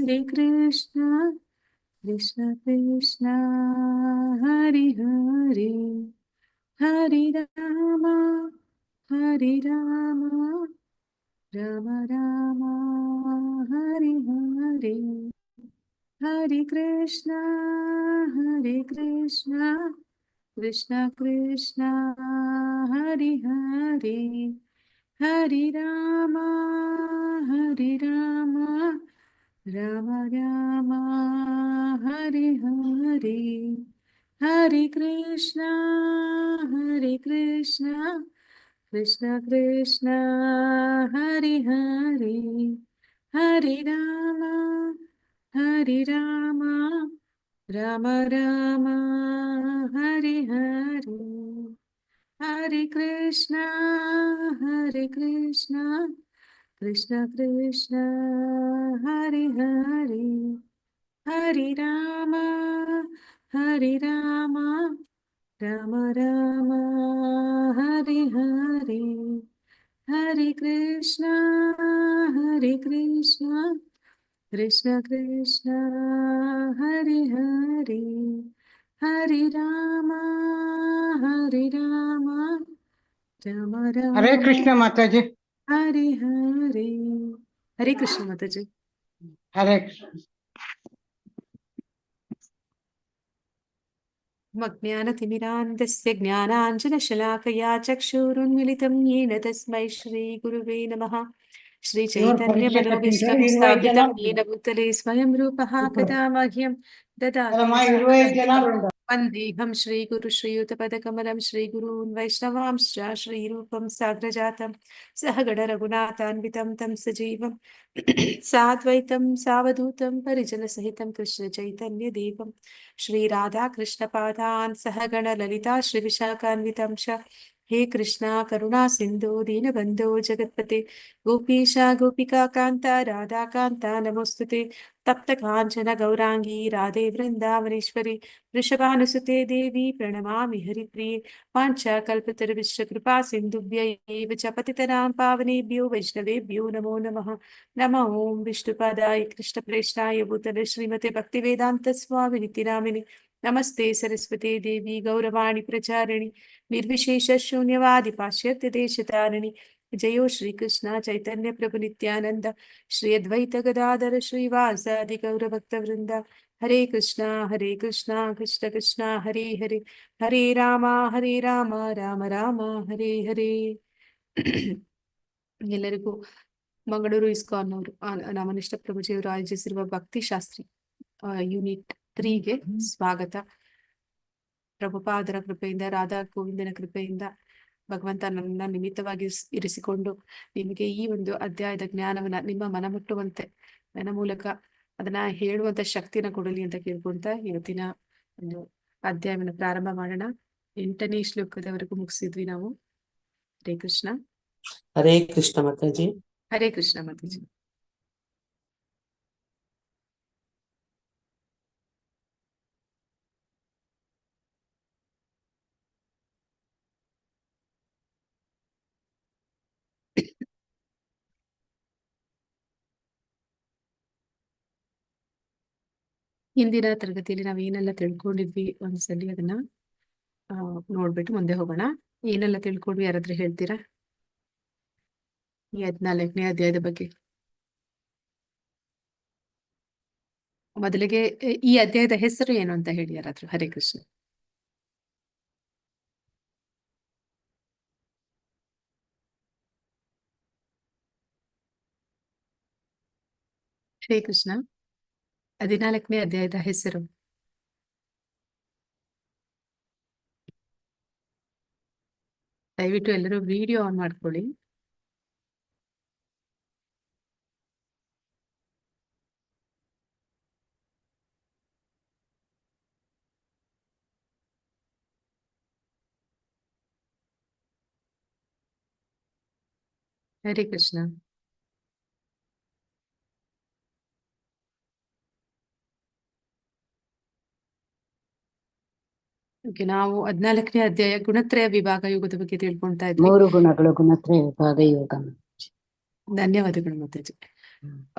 Hare Krishna, Krishna Krishna, Hare Hare, Hare Rama, Hare Rama, Rama Rama, Hare Hare, Hare Krishna, Hare Krishna, Krishna Krishna, Hare Hare, Hare Rama, Hare Rama, Rama Rama, Hare Hare, Hare Krishna, Hare Krishna, Krishna Krishna, Hare Hare, Hare Rama, Hare Rama, Rama Rama, Hare Hare, Hare Krishna, Hare Krishna, Krishna Krishna, Hare Hare, Hare Rama, Hare Rama, Rama Rama, Hare Hare, Hare Krishna, Hare Krishna, Krishna Krishna, Hare Hare, Hare Rama, Hare Rama, Rama हरे Rama, Krishna माता जी। Hare Hare. Hare Krishna Mataji. हरे कृष्ण। मज्ञानतिमिरान्धस्य ज्ञानाञ्जनशलाकया चक्षुरुन्मिलितं येन तस्मै श्रीगुरुवे नमः। इवर परिचय श्रीचैतन्यमनोभीष्टं इरवै जन स्थापितं येन भूतले स्वयं रूपः कदा मह्यं ददाति अम्मा इरवै जन स्वपदान्तिकं। वन्देऽहं श्रीगुरु श्रीयुतपदकमलं श्रीगुरून् वैष्णवांश्च श्रीरूपं साग्रजातं सहगण रघुनाथान्वितं तं सजीवं साद्वैतं सावधूतं परिजनसहितं कृष्णचैतन्यदेवं श्रीराधाकृष्णपादान् सहगण ललिता श्रीविशाखान्वितं च हे कृष्णा करुणा सिन्धु दीनबन्धो जगत्पते गोपीशा गोपिका कान्ता राधाकान्ता नमोऽस्तुते तप्त काञ्चन गौराङ्गी राधे वृन्दावनेश्वरी वृषभानुसुते देवी प्रणमामि हरिप्रिये वाञ्छाकल्पतरुविश्वकृपा सिन्धुभ्य एव च पतितनां पावनेभ्यो वैष्णवेभ्यो नमो नमः। नमः ॐ विष्णुपादाय कृष्णप्रेष्ठाय भूतले श्रीमते भक्तिवेदान्तस्वामिनिति नामिने नमस्ते सरस्वते देवी गौरवाणी प्रचारिणि निर्विशेषशून्यवादि पाश्चात्यदेशतारिणि जयो श्रीकृष्ण चैतन्य प्रभु नित्यानंद श्री अद्वैत गदाधर श्रीवासादि गौरभक्तवृंद हरे कृष्णा कृष्ण कृष्ण हरे हरे हरे राम राम राम हरे हरे ಎಲ್ಲರಿಗೂ ಮಂಗಳೂರು ಇಸ್ಕಾನ್ ಅವರು ನಮನಿಷ್ಠ ಪ್ರಭುಜಿಯವರು ಆಯೋಜಿಸಿರುವ ಭಕ್ತಿ ಶಾಸ್ತ್ರಿ ಯೂನಿಟ್ 3ಗೆ ಸ್ವಾಗತ. ಪ್ರಭುಪಾದರ ಕೃಪೆಯಿಂದ ರಾಧಾ ಗೋವಿಂದನ ಕೃಪೆಯಿಂದ ಭಗವಂತ ನನ್ನ ನಿಮಿತ್ತವಾಗಿ ಇರಿಸಿಕೊಂಡು ನಿಮಗೆ ಈ ಒಂದು ಅಧ್ಯಾಯದ ಜ್ಞಾನವನ್ನ ನಿಮ್ಮ ಮನ ಮುಟ್ಟುವಂತೆ ನನ್ನ ಮೂಲಕ ಅದನ್ನ ಹೇಳುವಂತ ಶಕ್ತಿನ ಕೊಡಲಿ ಅಂತ ಕೇಳ್ಕೊಂತ ಇವತ್ತಿನ ಒಂದು ಅಧ್ಯಾಯವನ್ನು ಪ್ರಾರಂಭ ಮಾಡೋಣ. 8ನೇ ಶ್ಲೋಕದವರೆಗೂ ಮುಗಿಸಿದ್ವಿ ನಾವು. ಹರೇ ಕೃಷ್ಣ. ಹರೇ ಕೃಷ್ಣ ಮಾತಾಜಿ. ಹರೇ ಕೃಷ್ಣ ಮಾತಾಜಿ. ಹಿಂದಿನ ತರಗತಿಯಲ್ಲಿ ನಾವ್ ಏನೆಲ್ಲ ತಿಳ್ಕೊಂಡಿದ್ವಿ ಒಂದ್ಸಲಿ ಅದನ್ನ ನೋಡ್ಬಿಟ್ಟು ಮುಂದೆ ಹೋಗೋಣ. ಏನೆಲ್ಲ ತಿಳ್ಕೊಂಡ್ವಿ ಯಾರಾದ್ರೂ ಹೇಳ್ತೀರಾ ಈ 14ನೇ ಅಧ್ಯಾಯದ ಬಗ್ಗೆ? ಮೊದಲಿಗೆ ಈ ಅಧ್ಯಾಯದ ಹೆಸರು ಏನು ಅಂತ ಹೇಳಿ ಯಾರಾದ್ರೂ. ಹರೇ ಕೃಷ್ಣ. ಹರೇ ಕೃಷ್ಣ. 14ನೇ ಅಧ್ಯಾಯದ ಹೆಸರು ದಯವಿಟ್ಟು ಎಲ್ಲರೂ ವಿಡಿಯೋ ಆನ್ ಮಾಡ್ಕೊಳ್ಳಿ. ಹರೇ ಕೃಷ್ಣ. ನಾವು 14ನೇ ಅಧ್ಯಾಯ ಗುಣತ್ರಯ ವಿಭಾಗ ಯೋಗದ ಬಗ್ಗೆ ತಿಳ್ಕೊಂತಾ ಇದ್ವಿ. 3 ಗುಣಗಳು ಗುಣತ್ರಯ ವಿಭಾಗ ಯೋಗ. ಧನ್ಯವಾದಗಳು ಮಾತಾಜಿ.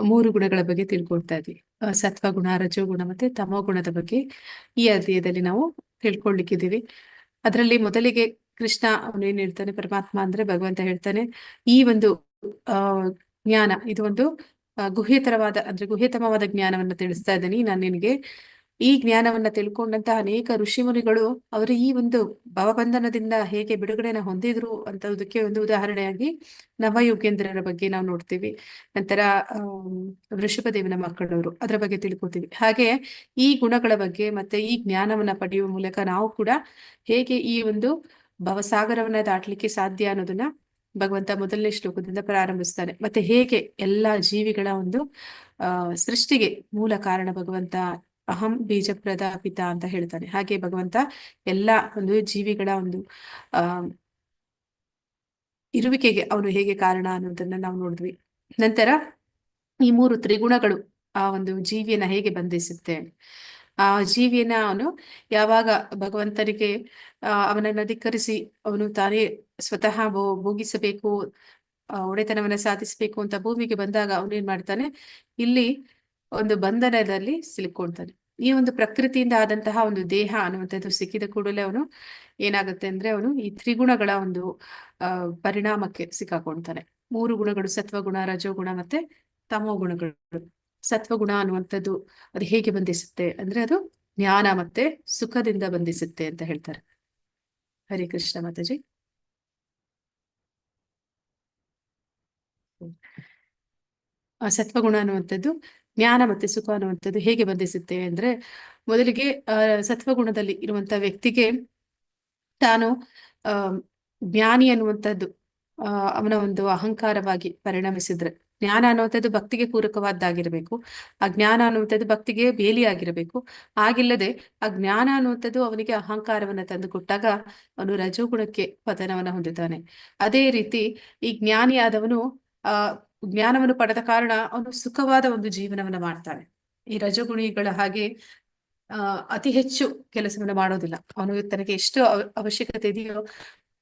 ಮೂರು ಗುಣಗಳ ಬಗ್ಗೆ ತಿಳ್ಕೊಳ್ತಾ ಇದ್ವಿ. ಸತ್ವಗುಣ, ರಜೋಗುಣ ಮತ್ತೆ ತಮೋ ಗುಣದ ಬಗ್ಗೆ ಈ ಅಧ್ಯಾಯದಲ್ಲಿ ನಾವು ತಿಳ್ಕೊಳ್ಳಿಕ್ಕಿದ್ದೀವಿ. ಅದರಲ್ಲಿ ಮೊದಲಿಗೆ ಕೃಷ್ಣ ಅವನು ಏನ್ ಹೇಳ್ತಾನೆ, ಪರಮಾತ್ಮ ಅಂದ್ರೆ ಭಗವಂತ ಹೇಳ್ತಾನೆ, ಈ ಒಂದು ಆ ಜ್ಞಾನ ಇದು ಒಂದು ಗುಹ್ಯತರವಾದ ಅಂದ್ರೆ ಗುಹ್ಯತಮವಾದ ಜ್ಞಾನವನ್ನ ತಿಳಿಸ್ತಾ ಇದ್ದೀನಿ ನಾನು ನಿನಗೆ. ಈ ಜ್ಞಾನವನ್ನ ತಿಳ್ಕೊಂಡಂತ ಅನೇಕ ಋಷಿಮುನಿಗಳು ಅವರು ಈ ಒಂದು ಭವಬಂಧನದಿಂದ ಹೇಗೆ ಬಿಡುಗಡೆನ ಹೊಂದಿದ್ರು ಅಂತದಕ್ಕೆ ಒಂದು ಉದಾಹರಣೆಯಾಗಿ ನವಯುಗೇಂದ್ರರ ಬಗ್ಗೆ ನಾವು ನೋಡ್ತೀವಿ. ನಂತರ ವೃಷಭದೇವನ ಮಕ್ಕಳವರು ಅದರ ಬಗ್ಗೆ ತಿಳ್ಕೊತೀವಿ. ಹಾಗೆ ಈ ಗುಣಗಳ ಬಗ್ಗೆ ಮತ್ತೆ ಈ ಜ್ಞಾನವನ್ನ ಪಡೆಯುವ ಮೂಲಕ ನಾವು ಕೂಡ ಹೇಗೆ ಈ ಒಂದು ಭವಸಾಗರವನ್ನ ದಾಟ್ಲಿಕ್ಕೆ ಸಾಧ್ಯ ಅನ್ನೋದನ್ನ ಭಗವಂತ ಮೊದಲನೇ ಶ್ಲೋಕದಿಂದ ಪ್ರಾರಂಭಿಸ್ತಾನೆ. ಮತ್ತೆ ಹೇಗೆ ಎಲ್ಲಾ ಜೀವಿಗಳ ಒಂದು ಸೃಷ್ಟಿಗೆ ಮೂಲ ಕಾರಣ ಭಗವಂತ ಅಹಂ ಬೀಜ ಪ್ರದಾಪಿತ ಅಂತ ಹೇಳ್ತಾನೆ. ಹಾಗೆ ಭಗವಂತ ಎಲ್ಲಾ ಒಂದು ಜೀವಿಗಳ ಒಂದು ಇರುವಿಕೆಗೆ ಅವನು ಹೇಗೆ ಕಾರಣ ಅನ್ನೋದನ್ನ ನಾವು ನೋಡಿದ್ವಿ. ನಂತರ ಈ ಮೂರು ತ್ರಿಗುಣಗಳು ಆ ಒಂದು ಜೀವಿಯನ್ನ ಹೇಗೆ ಬಂಧಿಸುತ್ತೆ, ಆ ಜೀವಿಯನ್ನ ಅವನು ಯಾವಾಗ ಭಗವಂತನಿಗೆ ಅವನನ್ನು ಧಿಕ್ಕರಿಸಿ ಅವನು ತಾನೇ ಸ್ವತಃ ಭೋಗಿಸಬೇಕು, ಒಡೆತನವನ್ನ ಸಾಧಿಸಬೇಕು ಅಂತ ಭೂಮಿಗೆ ಬಂದಾಗ ಅವನೇನ್ ಮಾಡ್ತಾನೆ, ಇಲ್ಲಿ ಒಂದು ಬಂಧನದಲ್ಲಿ ಸಿಲುಕೊಳ್ತಾನೆ. ಈ ಒಂದು ಪ್ರಕೃತಿಯಿಂದ ಆದಂತಹ ಒಂದು ದೇಹ ಅನ್ನುವಂಥದ್ದು ಸಿಕ್ಕಿದ ಕೂಡಲೇ ಅವನು ಏನಾಗುತ್ತೆ ಅಂದ್ರೆ ಅವನು ಈ ತ್ರಿಗುಣಗಳ ಒಂದು ಪರಿಣಾಮಕ್ಕೆ ಸಿಕ್ಕಾಕೊಳ್ತಾನೆ. ಮೂರು ಗುಣಗಳು, ಸತ್ವಗುಣ, ರಜೋಗುಣ ಮತ್ತೆ ತಮೋ ಗುಣಗಳು. ಸತ್ವಗುಣ ಅನ್ನುವಂಥದ್ದು ಅದು ಹೇಗೆ ಬಂಧಿಸುತ್ತೆ ಅಂದ್ರೆ ಅದು ಜ್ಞಾನ ಮತ್ತೆ ಸುಖದಿಂದ ಬಂಧಿಸುತ್ತೆ ಅಂತ ಹೇಳ್ತಾರೆ. ಹರೇ ಕೃಷ್ಣ ಮಾತಾಜಿ. ಸತ್ವಗುಣ ಅನ್ನುವಂಥದ್ದು ಜ್ಞಾನ ಮತ್ತೆ ಸುಖ ಅನ್ನುವಂಥದ್ದು ಹೇಗೆ ಬಂಧಿಸುತ್ತೆ ಅಂದ್ರೆ, ಮೊದಲಿಗೆ ಸತ್ವಗುಣದಲ್ಲಿ ಇರುವಂತ ವ್ಯಕ್ತಿಗೆ ತಾನು ಜ್ಞಾನಿ ಅನ್ನುವಂಥದ್ದು ಅವನ ಒಂದು ಅಹಂಕಾರವಾಗಿ ಪರಿಣಮಿಸಿದ್ರೆ, ಜ್ಞಾನ ಅನ್ನುವಂಥದ್ದು ಭಕ್ತಿಗೆ ಪೂರಕವಾದ್ದಾಗಿರ್ಬೇಕು, ಆ ಜ್ಞಾನ ಅನ್ನುವಂಥದ್ದು ಭಕ್ತಿಗೆ ಬೇಲಿಯಾಗಿರಬೇಕು. ಆಗಿಲ್ಲದೆ ಆ ಜ್ಞಾನ ಅನ್ನುವಂಥದ್ದು ಅವನಿಗೆ ಅಹಂಕಾರವನ್ನ ತಂದು ಕೊಟ್ಟಾಗ ಅವನು ರಜೋಗುಣಕ್ಕೆ ಪತನವನ್ನ ಹೊಂದುತ್ತಾನೆ. ಅದೇ ರೀತಿ ಈ ಜ್ಞಾನಿಯಾದವನು ಜ್ಞಾನವನ್ನು ಪಡೆದ ಕಾರಣ ಅವನು ಸುಖವಾದ ಒಂದು ಜೀವನವನ್ನ ಮಾಡ್ತಾನೆ. ಈ ರಜೋಗುಣಿಗಳ ಹಾಗೆ ಅತಿ ಹೆಚ್ಚು ಕೆಲಸವನ್ನ ಮಾಡೋದಿಲ್ಲ. ಅವನು ತನಗೆ ಎಷ್ಟು ಅವಶ್ಯಕತೆ ಇದೆಯೋ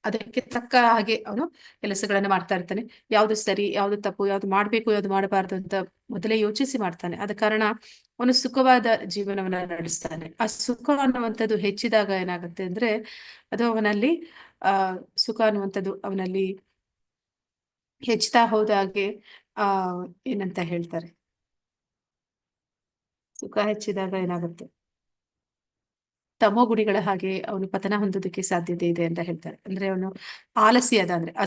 ಅದಕ್ಕೆ ತಕ್ಕ ಹಾಗೆ ಅವನು ಕೆಲಸಗಳನ್ನ ಮಾಡ್ತಾ ಇರ್ತಾನೆ. ಯಾವ್ದು ಸರಿ, ಯಾವ್ದು ತಪ್ಪು, ಯಾವ್ದು ಮಾಡ್ಬೇಕು, ಯಾವ್ದು ಮಾಡಬಾರ್ದು ಅಂತ ಮೊದಲೇ ಯೋಚಿಸಿ ಮಾಡ್ತಾನೆ. ಆದ ಕಾರಣ ಅವನು ಸುಖವಾದ ಜೀವನವನ್ನ ನಡೆಸ್ತಾನೆ. ಆ ಸುಖ ಅನ್ನುವಂಥದ್ದು ಹೆಚ್ಚಿದಾಗ ಏನಾಗುತ್ತೆ ಅಂದ್ರೆ ಅದು ಅವನಲ್ಲಿ ಸುಖ ಅನ್ನುವಂಥದ್ದು ಅವನಲ್ಲಿ ಹೆಚ್ಚುತ್ತಾ ಹೋದಾಗೆ ಏನಂತ ಹೇಳ್ತಾರೆ, ಸುಖ ಹೆಚ್ಚಿದಾಗ ಏನಾಗುತ್ತೆ, ತಮೋ ಗುಣಿಗಳ ಹಾಗೆ ಅವನು ಪತನ ಹೊಂದೋದಕ್ಕೆ ಸಾಧ್ಯತೆ ಇದೆ ಅಂತ ಹೇಳ್ತಾರೆ. ಅಂದ್ರೆ ಅವನು ಆಲಸಿ ಅದ ಅಂದ್ರೆ ಆ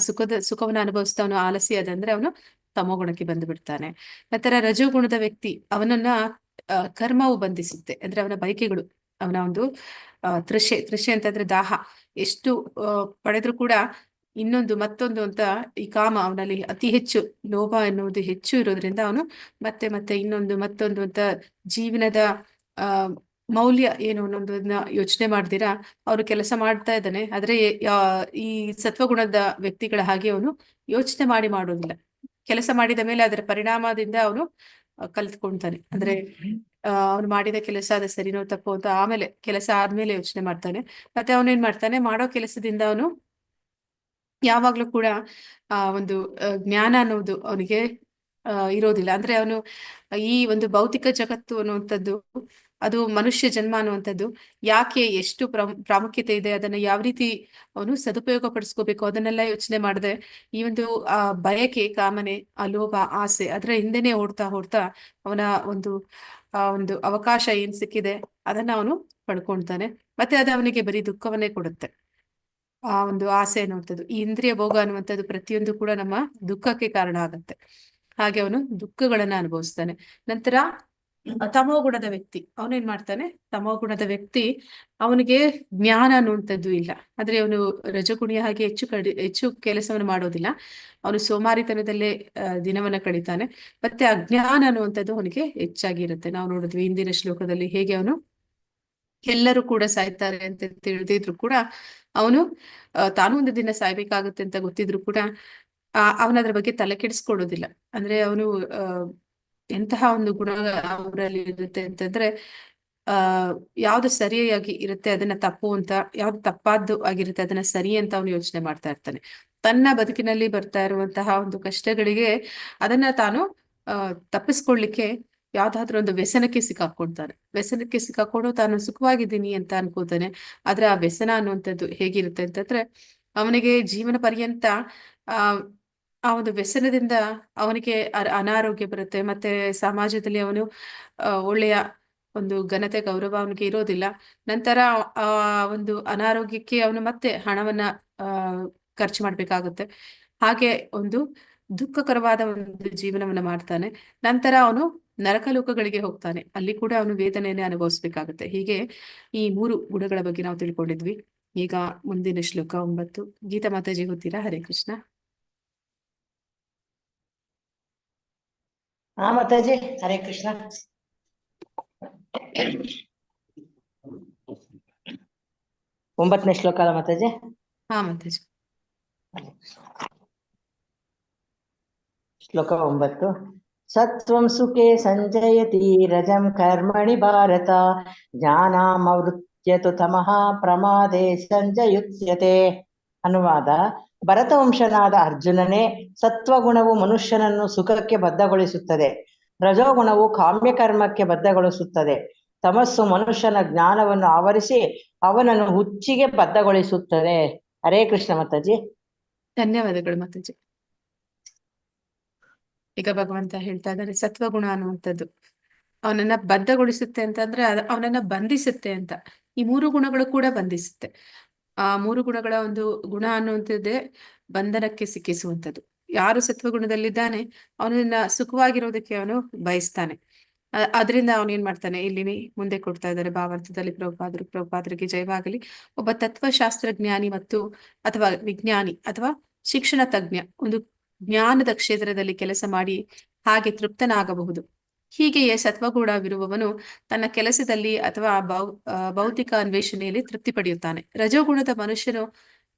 ಸುಖವನ್ನು ಅನುಭವಿಸ್ತಾ ಅವನು ಆಲಸಿ ಅದ ಅಂದ್ರೆ ಅವನು ತಮೋ ಗುಣಕ್ಕೆ ಬಂದು ಬಿಡ್ತಾನೆ. ನಂತರ ರಜೋಗುಣದ ವ್ಯಕ್ತಿ ಅವನನ್ನ ಕರ್ಮವು ಬಂಧಿಸುತ್ತೆ. ಅಂದ್ರೆ ಅವನ ಬಯಕೆಗಳು, ಅವನ ಒಂದು ತೃಷೆ ಅಂತಂದ್ರೆ ದಾಹ, ಎಷ್ಟು ಪಡೆದ್ರು ಕೂಡ ಇನ್ನೊಂದು ಮತ್ತೊಂದು ಅಂತ ಈ ಕಾಮ ಅವನಲ್ಲಿ ಅತಿ ಹೆಚ್ಚು, ಲೋಭ ಎನ್ನುವುದು ಹೆಚ್ಚು ಇರೋದ್ರಿಂದ ಅವನು ಮತ್ತೆ ಮತ್ತೆ ಇನ್ನೊಂದು ಮತ್ತೊಂದು ಅಂತ ಜೀವನದ ಮೌಲ್ಯ ಏನು ಅನ್ನೋದನ್ನ ಯೋಚನೆ ಮಾಡ್ದಿರಾ ಅವನು ಕೆಲಸ ಮಾಡ್ತಾ ಇದ್ದಾನೆ. ಆದ್ರೆ ಈ ಸತ್ವಗುಣದ ವ್ಯಕ್ತಿಗಳ ಹಾಗೆ ಅವನು ಯೋಚನೆ ಮಾಡೋದಿಲ್ಲ. ಕೆಲಸ ಮಾಡಿದ ಮೇಲೆ ಅದರ ಪರಿಣಾಮದಿಂದ ಅವನು ಕಲ್ತ್ಕೊಳ್ತಾನೆ. ಅಂದ್ರೆ ಅವನು ಮಾಡಿದ ಕೆಲಸ ಅದ ಸರಿನೋ ತಪ್ಪೋ ಅಂತ ಆಮೇಲೆ ಕೆಲಸ ಆದ್ಮೇಲೆ ಯೋಚನೆ ಮಾಡ್ತಾನೆ. ಮತ್ತೆ ಅವನೇನ್ ಮಾಡ್ತಾನೆ, ಮಾಡೋ ಕೆಲಸದಿಂದ ಅವನು ಯಾವಾಗ್ಲೂ ಕೂಡ ಒಂದು ಜ್ಞಾನ ಅನ್ನೋದು ಅವನಿಗೆ ಇರೋದಿಲ್ಲ. ಅಂದ್ರೆ ಅವನು ಈ ಒಂದು ಭೌತಿಕ ಜಗತ್ತು ಅನ್ನುವಂಥದ್ದು, ಅದು ಮನುಷ್ಯ ಜನ್ಮ ಅನ್ನುವಂಥದ್ದು ಯಾಕೆ, ಎಷ್ಟು ಪ್ರಾಮುಖ್ಯತೆ ಇದೆ, ಅದನ್ನ ಯಾವ ರೀತಿ ಅವನು ಸದುಪಯೋಗ ಪಡಿಸ್ಕೋಬೇಕು ಅದನ್ನೆಲ್ಲ ಯೋಚನೆ ಮಾಡದೆ ಈ ಒಂದು ಬಯಕೆ, ಕಾಮನೆ, ಲೋಭ, ಆಸೆ ಅದರ ಹಿಂದೆನೆ ಓಡ್ತಾ ಅವನ ಒಂದು ಅವಕಾಶ ಏನ್ ಸಿಕ್ಕಿದೆ ಅದನ್ನ ಅವನು ಪಡ್ಕೊಳ್ತಾನೆ. ಮತ್ತೆ ಅದು ಅವನಿಗೆ ಬರೀ ದುಃಖವನ್ನೇ ಕೊಡುತ್ತೆ. ಆ ಒಂದು ಆಸೆ ಅನ್ನುವಂಥದ್ದು, ಈ ಇಂದ್ರಿಯ ಭೋಗ ಅನ್ನುವಂಥದ್ದು ಪ್ರತಿಯೊಂದು ಕೂಡ ನಮ್ಮ ದುಃಖಕ್ಕೆ ಕಾರಣ ಆಗುತ್ತೆ. ಹಾಗೆ ಅವನು ದುಃಖಗಳನ್ನ ಅನುಭವಿಸ್ತಾನೆ. ನಂತರ ತಮೋಗುಣದ ವ್ಯಕ್ತಿ ಅವನೇನ್ ಮಾಡ್ತಾನೆ, ತಮೋಗುಣದ ವ್ಯಕ್ತಿ ಅವನಿಗೆ ಜ್ಞಾನ ಅನ್ನುವಂಥದ್ದು ಇಲ್ಲ. ಆದ್ರೆ ಅವನು ರಜಗುಣಿಯ ಹಾಗೆ ಹೆಚ್ಚು ಕೆಲಸವನ್ನು ಮಾಡೋದಿಲ್ಲ. ಅವನು ಸೋಮಾರಿತನದಲ್ಲೇ ದಿನವನ್ನ ಕಳೀತಾನೆ. ಮತ್ತೆ ಅಜ್ಞಾನ ಅನ್ನುವಂಥದ್ದು ಅವನಿಗೆ ಹೆಚ್ಚಾಗಿ ಇರುತ್ತೆ. ನಾವು ನೋಡಿದ್ವಿ ಹಿಂದಿನ ಶ್ಲೋಕದಲ್ಲಿ ಹೇಗೆ ಅವನು ಎಲ್ಲರೂ ಕೂಡ ಸಾಯ್ತಾರೆ ಅಂತ ತಿಳಿದಿದ್ರು ಕೂಡ ಅವನು ತಾನು ಒಂದು ದಿನ ಸಾಯ್ಬೇಕಾಗುತ್ತೆ ಅಂತ ಗೊತ್ತಿದ್ರು ಕೂಡ ಅವನದ್ರ ಬಗ್ಗೆ ತಲೆ ಕೆಡಿಸ್ಕೊಳ್ಳೋದಿಲ್ಲ. ಅಂದ್ರೆ ಅವನು ಎಂತಹ ಒಂದು ಗುಣ ಅವರಲ್ಲಿ ಇರುತ್ತೆ ಅಂತಂದ್ರೆ ಯಾವ್ದು ಸರಿಯಾಗಿ ಇರುತ್ತೆ ಅದನ್ನ ತಪ್ಪು ಅಂತ, ಯಾವ್ದು ತಪ್ಪಾದ್ದು ಆಗಿರುತ್ತೆ ಅದನ್ನ ಸರಿ ಅಂತ ಅವನು ಯೋಚನೆ ಮಾಡ್ತಾ ಇರ್ತಾನೆ. ತನ್ನ ಬದುಕಿನಲ್ಲಿ ಬರ್ತಾ ಇರುವಂತಹ ಒಂದು ಕಷ್ಟಗಳಿಗೆ ಅದನ್ನ ತಾನು ತಪ್ಪಿಸ್ಕೊಳ್ಳಿಕ್ಕೆ ಯಾವ್ದಾದ್ರು ಒಂದು ವ್ಯಸನಕ್ಕೆ ಸಿಕ್ಕಾಕೊಳ್ತಾನೆ. ವ್ಯಸನಕ್ಕೆ ಸಿಕ್ಕಾಕೊಂಡು ತಾನು ಸುಖವಾಗಿದ್ದೀನಿ ಅಂತ ಅನ್ಕೋತಾನೆ. ಆದ್ರೆ ಆ ವ್ಯಸನ ಅನ್ನುವಂಥದ್ದು ಹೇಗಿರುತ್ತೆ ಅಂತಂದ್ರೆ ಅವನಿಗೆ ಜೀವನ ಪರ್ಯಂತ ಆ ಆ ಒಂದು ವ್ಯಸನದಿಂದ ಅವನಿಗೆ ಅನಾರೋಗ್ಯ ಬರುತ್ತೆ. ಮತ್ತೆ ಸಮಾಜದಲ್ಲಿ ಅವನು ಒಳ್ಳೆಯ ಒಂದು ಘನತೆ ಗೌರವ ಅವನಿಗೆ ಇರೋದಿಲ್ಲ. ನಂತರ ಆ ಒಂದು ಅನಾರೋಗ್ಯಕ್ಕೆ ಅವನು ಮತ್ತೆ ಹಣವನ್ನ ಆ ಖರ್ಚು ಮಾಡ್ಬೇಕಾಗುತ್ತೆ. ಹಾಗೆ ಒಂದು ದುಃಖಕರವಾದ ಒಂದು ಜೀವನವನ್ನ ಮಾಡ್ತಾನೆ. ನಂತರ ಅವನು ನರಕಲೋಕಗಳಿಗೆ ಹೋಗ್ತಾನೆ. ಅಲ್ಲಿ ಕೂಡ ಅವನು ವೇದನೆಯನ್ನೇ ಅನುಭವಿಸ್ಬೇಕಾಗುತ್ತೆ. ಹೀಗೆ ಈ 3 ಗುಣಗಳ ಬಗ್ಗೆ ನಾವು ತಿಳ್ಕೊಂಡಿದ್ವಿ. ಈಗ ಮುಂದಿನ ಶ್ಲೋಕ 9. ಗೀತಾ ಮಾತಾಜಿ ಓದ್ತೀರಾ? ಹರೇ ಕೃಷ್ಣ. ಹಾ ಮಾತಾಜಿ, ಹರೇ ಕೃಷ್ಣ. 9ನೇ ಶ್ಲೋಕ ಅಲ್ಲ ಮಾತಾಜಿ? ಹಾ ಮಾತಾಜಿ. ಶ್ಲೋಕ 9. ಸತ್ವಂ ಸುಖೇ ಸಂಜಯತಿ ರಜಂ ಕರ್ಮಣಿ ಭಾರತ ಜ್ಞಾನಾಮವೃತ್ಯತು ತಮಃ ಪ್ರಮಾದೇ ಸಂಜಯುತ್ಯತೆ. ಅನುವಾದ: ಭರತವಂಶನಾದ ಅರ್ಜುನನೇ, ಸತ್ವಗುಣವು ಮನುಷ್ಯನನ್ನು ಸುಖಕ್ಕೆ ಬದ್ಧಗೊಳಿಸುತ್ತದೆ, ರಜೋಗುಣವು ಕಾಮ್ಯಕರ್ಮಕ್ಕೆ ಬದ್ಧಗೊಳಿಸುತ್ತದೆ, ತಮಸ್ಸು ಮನುಷ್ಯನ ಜ್ಞಾನವನ್ನು ಆವರಿಸಿ ಅವನನ್ನು ಹುಚ್ಚಿಗೆ ಬದ್ಧಗೊಳಿಸುತ್ತದೆ. ಹರೇ ಕೃಷ್ಣ ಮಾತಾಜಿ. ಧನ್ಯವಾದಗಳು ಮಾತಾಜಿ. ಈಗ ಭಗವಂತ ಹೇಳ್ತಾ ಇದ್ದಾರೆ ಸತ್ವಗುಣ ಅನ್ನುವಂಥದ್ದು ಅವನನ್ನ ಬದ್ಧಗೊಳಿಸುತ್ತೆ ಅಂತಂದ್ರೆ ಅವನನ್ನ ಬಂಧಿಸುತ್ತೆ ಅಂತ. ಈ 3 ಗುಣಗಳು ಕೂಡ ಬಂಧಿಸುತ್ತೆ. ಆ 3 ಗುಣಗಳ ಒಂದು ಗುಣ ಅನ್ನುವಂಥದ್ದೇ ಬಂಧನಕ್ಕೆ ಸಿಕ್ಕಿಸುವಂಥದ್ದು. ಯಾರು ಸತ್ವಗುಣದಲ್ಲಿದ್ದಾನೆ ಅವನನ್ನ ಸುಖವಾಗಿರೋದಕ್ಕೆ ಅವನು ಬಯಸ್ತಾನೆ. ಅದರಿಂದ ಅವನೇನ್ ಮಾಡ್ತಾನೆ, ಇಲ್ಲಿ ಮುಂದೆ ಕೊಡ್ತಾ ಇದ್ದಾರೆ ಭಾವಾರ್ಥದಲ್ಲಿ ಪ್ರಭುಪಾದರಿಗೆ ಜಯವಾಗಲಿ. ಒಬ್ಬ ತತ್ವಶಾಸ್ತ್ರಜ್ಞಾನಿ ಮತ್ತು ಅಥವಾ ವಿಜ್ಞಾನಿ ಅಥವಾ ಶಿಕ್ಷಣ ತಜ್ಞ ಒಂದು ಜ್ಞಾನದ ಕ್ಷೇತ್ರದಲ್ಲಿ ಕೆಲಸ ಮಾಡಿ ಹಾಗೆ ತೃಪ್ತನಾಗಬಹುದು. ಹೀಗೆಯೇ ಸತ್ವಗುಣವಿರುವವನು ತನ್ನ ಕೆಲಸದಲ್ಲಿ ಅಥವಾ ಭೌತಿಕ ಅನ್ವೇಷಣೆಯಲ್ಲಿ ತೃಪ್ತಿ ಪಡೆಯುತ್ತಾನೆ. ರಜೋಗುಣದ ಮನುಷ್ಯನು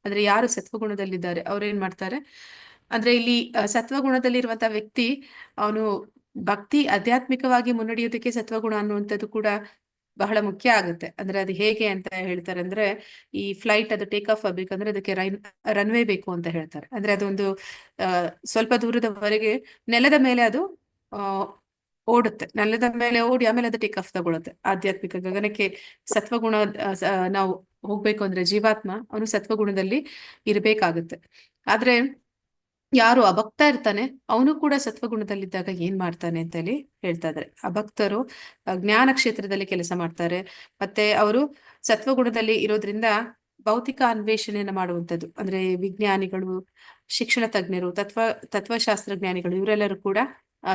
ಅಂದ್ರೆ ಯಾರು ಸತ್ವಗುಣದಲ್ಲಿದ್ದಾರೆ ಅವ್ರೇನ್ ಮಾಡ್ತಾರೆ ಅಂದ್ರೆ ಇಲ್ಲಿ ಸತ್ವಗುಣದಲ್ಲಿರುವಂತಹ ವ್ಯಕ್ತಿ ಅವನು ಭಕ್ತಿ ಆಧ್ಯಾತ್ಮಿಕವಾಗಿ ಮುನ್ನಡೆಯೋದಕ್ಕೆ ಸತ್ವಗುಣ ಅನ್ನುವಂಥದ್ದು ಕೂಡ ಬಹಳ ಮುಖ್ಯ ಆಗುತ್ತೆ. ಅಂದ್ರೆ ಅದು ಹೇಗೆ ಅಂತ ಹೇಳ್ತಾರೆ ಅಂದ್ರೆ ಈ ಫ್ಲೈಟ್ ಅದು ಟೇಕ್ ಆಫ್ ಆಗ್ಬೇಕಂದ್ರೆ ಅದಕ್ಕೆ ರನ್ವೇ ಬೇಕು ಅಂತ ಹೇಳ್ತಾರೆ. ಅಂದ್ರೆ ಅದೊಂದು ಸ್ವಲ್ಪ ದೂರದವರೆಗೆ ನೆಲದ ಮೇಲೆ ಅದು ಓಡುತ್ತೆ. ನೆಲದ ಮೇಲೆ ಓಡಿ ಆಮೇಲೆ ಅದು ಟೇಕ್ ಆಫ್ ತಗೊಳುತ್ತೆ. ಆಧ್ಯಾತ್ಮಿಕ ಗಗನಕ್ಕೆ ಸತ್ವಗುಣ ನಾವು ಹೋಗ್ಬೇಕು ಅಂದ್ರೆ ಜೀವಾತ್ಮ ಅವನು ಸತ್ವಗುಣದಲ್ಲಿ ಇರ್ಬೇಕಾಗುತ್ತೆ. ಆದ್ರೆ ಯಾರು ಅಭಕ್ತ ಇರ್ತಾನೆ ಅವನು ಕೂಡ ಸತ್ವಗುಣದಲ್ಲಿದ್ದಾಗ ಏನ್ ಮಾಡ್ತಾನೆ ಅಂತ ಹೇಳಿ ಹೇಳ್ತಾ ಇದ್ದಾರೆ. ಅಭಕ್ತರು ಜ್ಞಾನ ಕ್ಷೇತ್ರದಲ್ಲಿ ಕೆಲಸ ಮಾಡ್ತಾರೆ. ಮತ್ತೆ ಅವರು ಸತ್ವಗುಣದಲ್ಲಿ ಇರೋದ್ರಿಂದ ಭೌತಿಕ ಅನ್ವೇಷಣೆಯನ್ನ ಮಾಡುವಂಥದ್ದು ಅಂದ್ರೆ ವಿಜ್ಞಾನಿಗಳು, ಶಿಕ್ಷಣ ತಜ್ಞರು, ತತ್ವಶಾಸ್ತ್ರಜ್ಞಾನಿಗಳು ಇವರೆಲ್ಲರೂ ಕೂಡ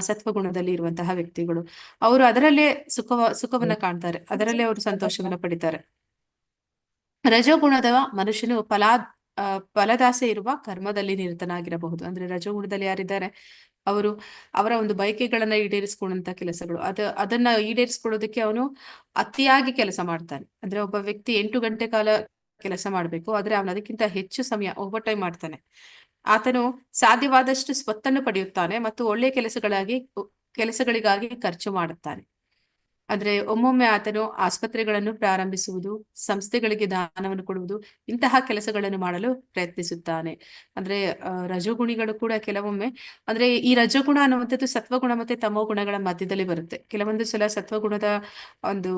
ಸತ್ವಗುಣದಲ್ಲಿ ಇರುವಂತಹ ವ್ಯಕ್ತಿಗಳು. ಅವರು ಅದರಲ್ಲೇ ಸುಖವನ್ನ ಕಾಣ್ತಾರೆ, ಅದರಲ್ಲೇ ಅವರು ಸಂತೋಷವನ್ನ ಪಡಿತಾರೆ. ರಜೋಗುಣದ ಮನುಷ್ಯನು ಫಲದಾಸೆ ಇರುವ ಕರ್ಮದಲ್ಲಿ ನಿರತನಾಗಿರಬಹುದು. ಅಂದ್ರೆ ರಜೋಗುಣದಲ್ಲಿ ಯಾರಿದ್ದಾರೆ ಅವರು ಅವರ ಒಂದು ಬಯಕೆಗಳನ್ನ ಈಡೇರಿಸ್ಕೊಳ್ಳುವಂತ ಕೆಲಸಗಳು ಅದನ್ನ ಈಡೇರಿಸ್ಕೊಳ್ಳೋದಕ್ಕೆ ಅವನು ಅತಿಯಾಗಿ ಕೆಲಸ ಮಾಡ್ತಾನೆ. ಅಂದ್ರೆ ಒಬ್ಬ ವ್ಯಕ್ತಿ 8 ಗಂಟೆ ಕಾಲ ಕೆಲಸ ಮಾಡ್ಬೇಕು, ಆದ್ರೆ ಅವನು ಅದಕ್ಕಿಂತ ಹೆಚ್ಚು ಸಮಯ ಓವರ್ ಟೈಮ್ ಮಾಡ್ತಾನೆ. ಆತನು ಸಾಧ್ಯವಾದಷ್ಟು ಸ್ವತ್ತನ್ನು ಪಡೆಯುತ್ತಾನೆ ಮತ್ತು ಒಳ್ಳೆಯ ಕೆಲಸಗಳಿಗಾಗಿ ಖರ್ಚು ಮಾಡುತ್ತಾನೆ. ಅಂದ್ರೆ ಒಮ್ಮೊಮ್ಮೆ ಆತನು ಆಸ್ಪತ್ರೆಗಳನ್ನು ಪ್ರಾರಂಭಿಸುವುದು, ಸಂಸ್ಥೆಗಳಿಗೆ ದಾನವನ್ನು ಕೊಡುವುದು, ಇಂತಹ ಕೆಲಸಗಳನ್ನು ಮಾಡಲು ಪ್ರಯತ್ನಿಸುತ್ತಾನೆ. ಅಂದ್ರೆ ರಜೋಗುಣಿಗಳು ಕೂಡ ಕೆಲವೊಮ್ಮೆ ಅಂದ್ರೆ ಈ ರಜೋಗುಣ ಅನ್ನುವಂಥದ್ದು ಸತ್ವಗುಣ ಮತ್ತೆ ತಮೋ ಗುಣಗಳ ಮಧ್ಯದಲ್ಲಿ ಬರುತ್ತೆ. ಕೆಲವೊಂದು ಸಲ ಸತ್ವಗುಣದ ಒಂದು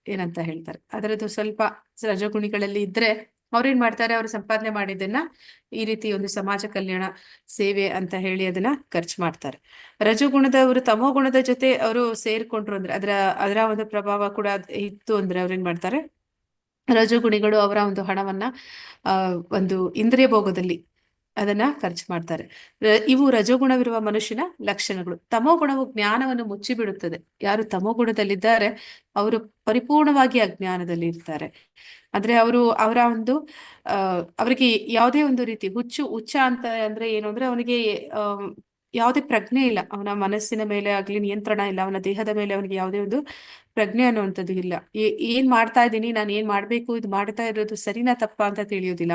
ಏನಂತ ಹೇಳ್ತಾರೆ ಅದರದ್ದು ಸ್ವಲ್ಪ ರಜೋಗುಣಿಗಳಲ್ಲಿ ಇದ್ರೆ ಅವ್ರೇನ್ ಮಾಡ್ತಾರೆ, ಅವ್ರು ಸಂಪಾದನೆ ಮಾಡಿದ್ದನ್ನ ಈ ರೀತಿ ಒಂದು ಸಮಾಜ ಕಲ್ಯಾಣ ಸೇವೆ ಅಂತ ಹೇಳಿ ಅದನ್ನ ಖರ್ಚು ಮಾಡ್ತಾರೆ. ರಜೋಗುಣದವರು ತಮೋ ಗುಣದ ಜೊತೆ ಅವರು ಸೇರ್ಕೊಂಡ್ರು ಅಂದ್ರೆ ಅದರ ಒಂದು ಪ್ರಭಾವ ಕೂಡ ಇತ್ತು ಅಂದ್ರೆ ಅವ್ರೇನ್ ಮಾಡ್ತಾರೆ, ರಜೋಗುಣಿಗಳು ಅವರ ಒಂದು ಹಣವನ್ನ ಒಂದು ಇಂದ್ರಿಯ ಭೋಗದಲ್ಲಿ ಅದನ್ನ ಖರ್ಚು ಮಾಡ್ತಾರೆ. ಇವು ರಜೋಗುಣವಿರುವ ಮನುಷ್ಯನ ಲಕ್ಷಣಗಳು. ತಮೋ ಗುಣವು ಜ್ಞಾನವನ್ನು ಮುಚ್ಚಿಬಿಡುತ್ತದೆ. ಯಾರು ತಮೋ ಗುಣದಲ್ಲಿದ್ದಾರೆ ಅವರು ಪರಿಪೂರ್ಣವಾಗಿ ಅಜ್ಞಾನದಲ್ಲಿ ಇರ್ತಾರೆ. ಅಂದ್ರೆ ಅವರ ಒಂದು ಅವರಿಗೆ ಯಾವುದೇ ಒಂದು ರೀತಿ ಹುಚ್ಚ ಅಂತ ಅಂದ್ರೆ ಏನು ಅಂದ್ರೆ ಅವನಿಗೆ ಯಾವುದೇ ಪ್ರಜ್ಞೆ ಇಲ್ಲ. ಅವನ ಮನಸ್ಸಿನ ಮೇಲೆ ಆಗ್ಲಿ ನಿಯಂತ್ರಣ ಇಲ್ಲ, ಅವನ ದೇಹದ ಮೇಲೆ ಅವನಿಗೆ ಯಾವುದೇ ಒಂದು ಪ್ರಜ್ಞೆ ಅನ್ನುವಂಥದ್ದು ಇಲ್ಲ. ಏನ್ ಮಾಡ್ತಾ ಇದ್ದೀನಿ, ನಾನು ಏನ್ ಮಾಡ್ಬೇಕು, ಇದು ಮಾಡ್ತಾ ಇರೋದು ಸರಿನಾ ತಪ್ಪಾ ಅಂತ ತಿಳಿಯೋದಿಲ್ಲ.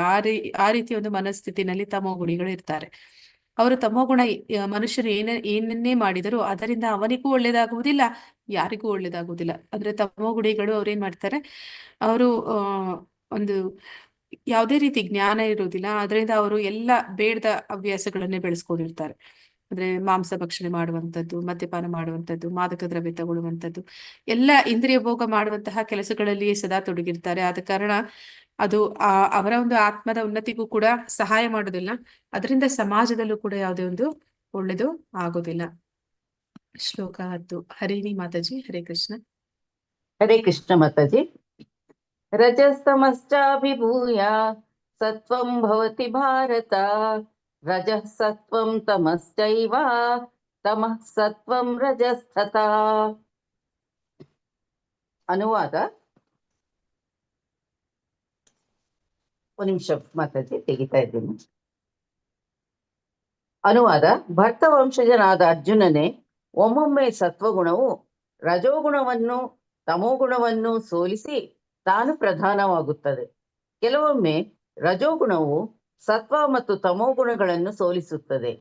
ಆ ರೀತಿ ಒಂದು ಮನಸ್ಥಿತಿನಲ್ಲಿ ತಮೋ ಗುಣಿಗಳು ಇರ್ತಾರೆ. ಅವರು ತಮೋಗುಣ ಮನುಷ್ಯರು ಏನನ್ನೇ ಮಾಡಿದರೂ ಅದರಿಂದ ಅವನಿಗೂ ಒಳ್ಳೇದಾಗುವುದಿಲ್ಲ, ಯಾರಿಗೂ ಒಳ್ಳೇದಾಗುವುದಿಲ್ಲ. ಅಂದ್ರೆ ತಮೋಗುಣಿಗಳು ಅವ್ರೇನ್ ಮಾಡ್ತಾರೆ, ಅವರು ಒಂದು ಯಾವುದೇ ರೀತಿ ಜ್ಞಾನ ಇರುವುದಿಲ್ಲ. ಅದರಿಂದ ಅವರು ಎಲ್ಲ ಬೇಡದ ಹವ್ಯಾಸಗಳನ್ನೇ ಬೆಳೆಸ್ಕೊಂಡಿರ್ತಾರೆ. ಅಂದ್ರೆ ಮಾಂಸ ಭಕ್ಷಣೆ ಮಾಡುವಂಥದ್ದು, ಮದ್ಯಪಾನ ಮಾಡುವಂಥದ್ದು, ಮಾದಕ ದ್ರವ್ಯ ತಗೊಳ್ಳುವಂಥದ್ದು, ಎಲ್ಲ ಇಂದ್ರಿಯ ಭೋಗ ಮಾಡುವಂತಹ ಕೆಲಸಗಳಲ್ಲಿ ಸದಾ ತೊಡಗಿರ್ತಾರೆ. ಆದ ಕಾರಣ ಅದು ಅವರ ಒಂದು ಆತ್ಮದ ಉನ್ನತಿಗೂ ಕೂಡ ಸಹಾಯ ಮಾಡೋದಿಲ್ಲ. ಅದರಿಂದ ಸಮಾಜದಲ್ಲೂ ಕೂಡ ಯಾವುದೇ ಒಂದು ಒಳ್ಳೆದು ಆಗೋದಿಲ್ಲ. ಶ್ಲೋಕ 10. ಹರಿಣಿ ಮಾತಾಜಿ. ಹರೇ ಕೃಷ್ಣ. ಹರೇ ಕೃಷ್ಣ ಮಾತಾಜಿ. ರಜಸ್ತಮಶ್ಚಾಭಿಭೂಯ ಸತ್ವಂ ಭವತಿ ಭಾರತ. ರಜಃ ಸತ್ವಂ ತಮಶ್ಚೈವ ತಮಃ ಸತ್ವಂ ರಜಸ್ತಥಾ. ಅನುವಾದ. ಒಂದು ನಿಮಿಷ ಮಾತಾಜಿ, ತೆಗಿತಾ ಇದ್ದೀನಿ. ಅನುವಾದ. ಭರ್ತ ವಂಶಜನಾದ ಅರ್ಜುನನೇ, ಒಮ್ಮೊಮ್ಮೆ ಸತ್ವಗುಣವು ರಜೋಗುಣವನ್ನು ತಮೋಗುಣವನ್ನು ಸೋಲಿಸಿ ತಾನು ಪ್ರಧಾನವಾಗುತ್ತದೆ. ಕೆಲವೊಮ್ಮೆ ರಜೋಗುಣವು ಸತ್ವ ಮತ್ತು ತಮೋಗುಣಗಳನ್ನು ಸೋಲಿಸುತ್ತದೆ.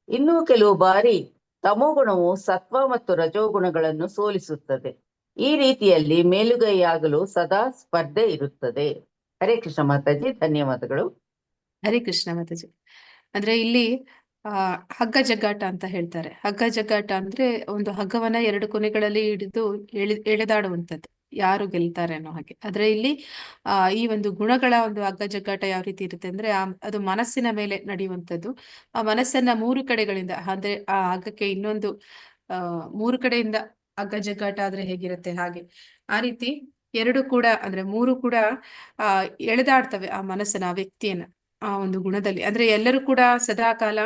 ಇನ್ನೂ ಕೆಲವು ಬಾರಿ ತಮೋಗುಣವು ಸತ್ವ ಮತ್ತು ರಜೋಗುಣಗಳನ್ನು ಸೋಲಿಸುತ್ತದೆ. ಈ ರೀತಿಯಲ್ಲಿ ಮೇಲುಗೈಯಾಗಲು ಸದಾ ಸ್ಪರ್ಧೆ ಇರುತ್ತದೆ. ಹರೇ ಕೃಷ್ಣ ಮಾತಾಜಿ, ಧನ್ಯವಾದಗಳು. ಹರೇ ಕೃಷ್ಣ ಮಾತಾಜಿ. ಅಂದ್ರೆ ಇಲ್ಲಿ ಹಗ್ಗ ಜಗ್ಗಾಟ ಅಂತ ಹೇಳ್ತಾರೆ. ಹಗ್ಗ ಜಗ್ಗಾಟ ಅಂದ್ರೆ ಒಂದು ಹಗ್ಗವನ್ನ ಎರಡು ಕೊನೆಗಳಲ್ಲಿ ಹಿಡಿದು ಎಳೆದಾಡುವಂಥದ್ದು, ಯಾರು ಗೆಲ್ತಾರೆ ಅನ್ನೋ ಹಾಗೆ. ಆದ್ರೆ ಇಲ್ಲಿ ಈ ಒಂದು ಗುಣಗಳ ಒಂದು ಹಗ್ಗ ಜಗ್ಗಾಟ ಯಾವ ರೀತಿ ಇರುತ್ತೆ ಅಂದ್ರೆ ಅದು ಮನಸ್ಸಿನ ಮೇಲೆ ನಡೆಯುವಂಥದ್ದು. ಆ ಮನಸ್ಸನ್ನ ಮೂರು ಕಡೆಗಳಿಂದ, ಅಂದ್ರೆ ಆ ಹಗ್ಗಕ್ಕೆ ಇನ್ನೊಂದು ಮೂರು ಕಡೆಯಿಂದ ಹಗ್ಗ ಜಗ್ಗಾಟ ಆದ್ರೆ ಹೇಗಿರುತ್ತೆ ಹಾಗೆ. ಆ ರೀತಿ ಎರಡು ಕೂಡ, ಅಂದ್ರೆ ಮೂರು ಕೂಡ ಎಳೆದಾಡ್ತವೆ ಆ ಮನಸ್ಸನ್ನ, ಆ ವ್ಯಕ್ತಿಯನ್ನ ಆ ಒಂದು ಗುಣದಲ್ಲಿ. ಅಂದ್ರೆ ಎಲ್ಲರೂ ಕೂಡ ಸದಾ ಕಾಲ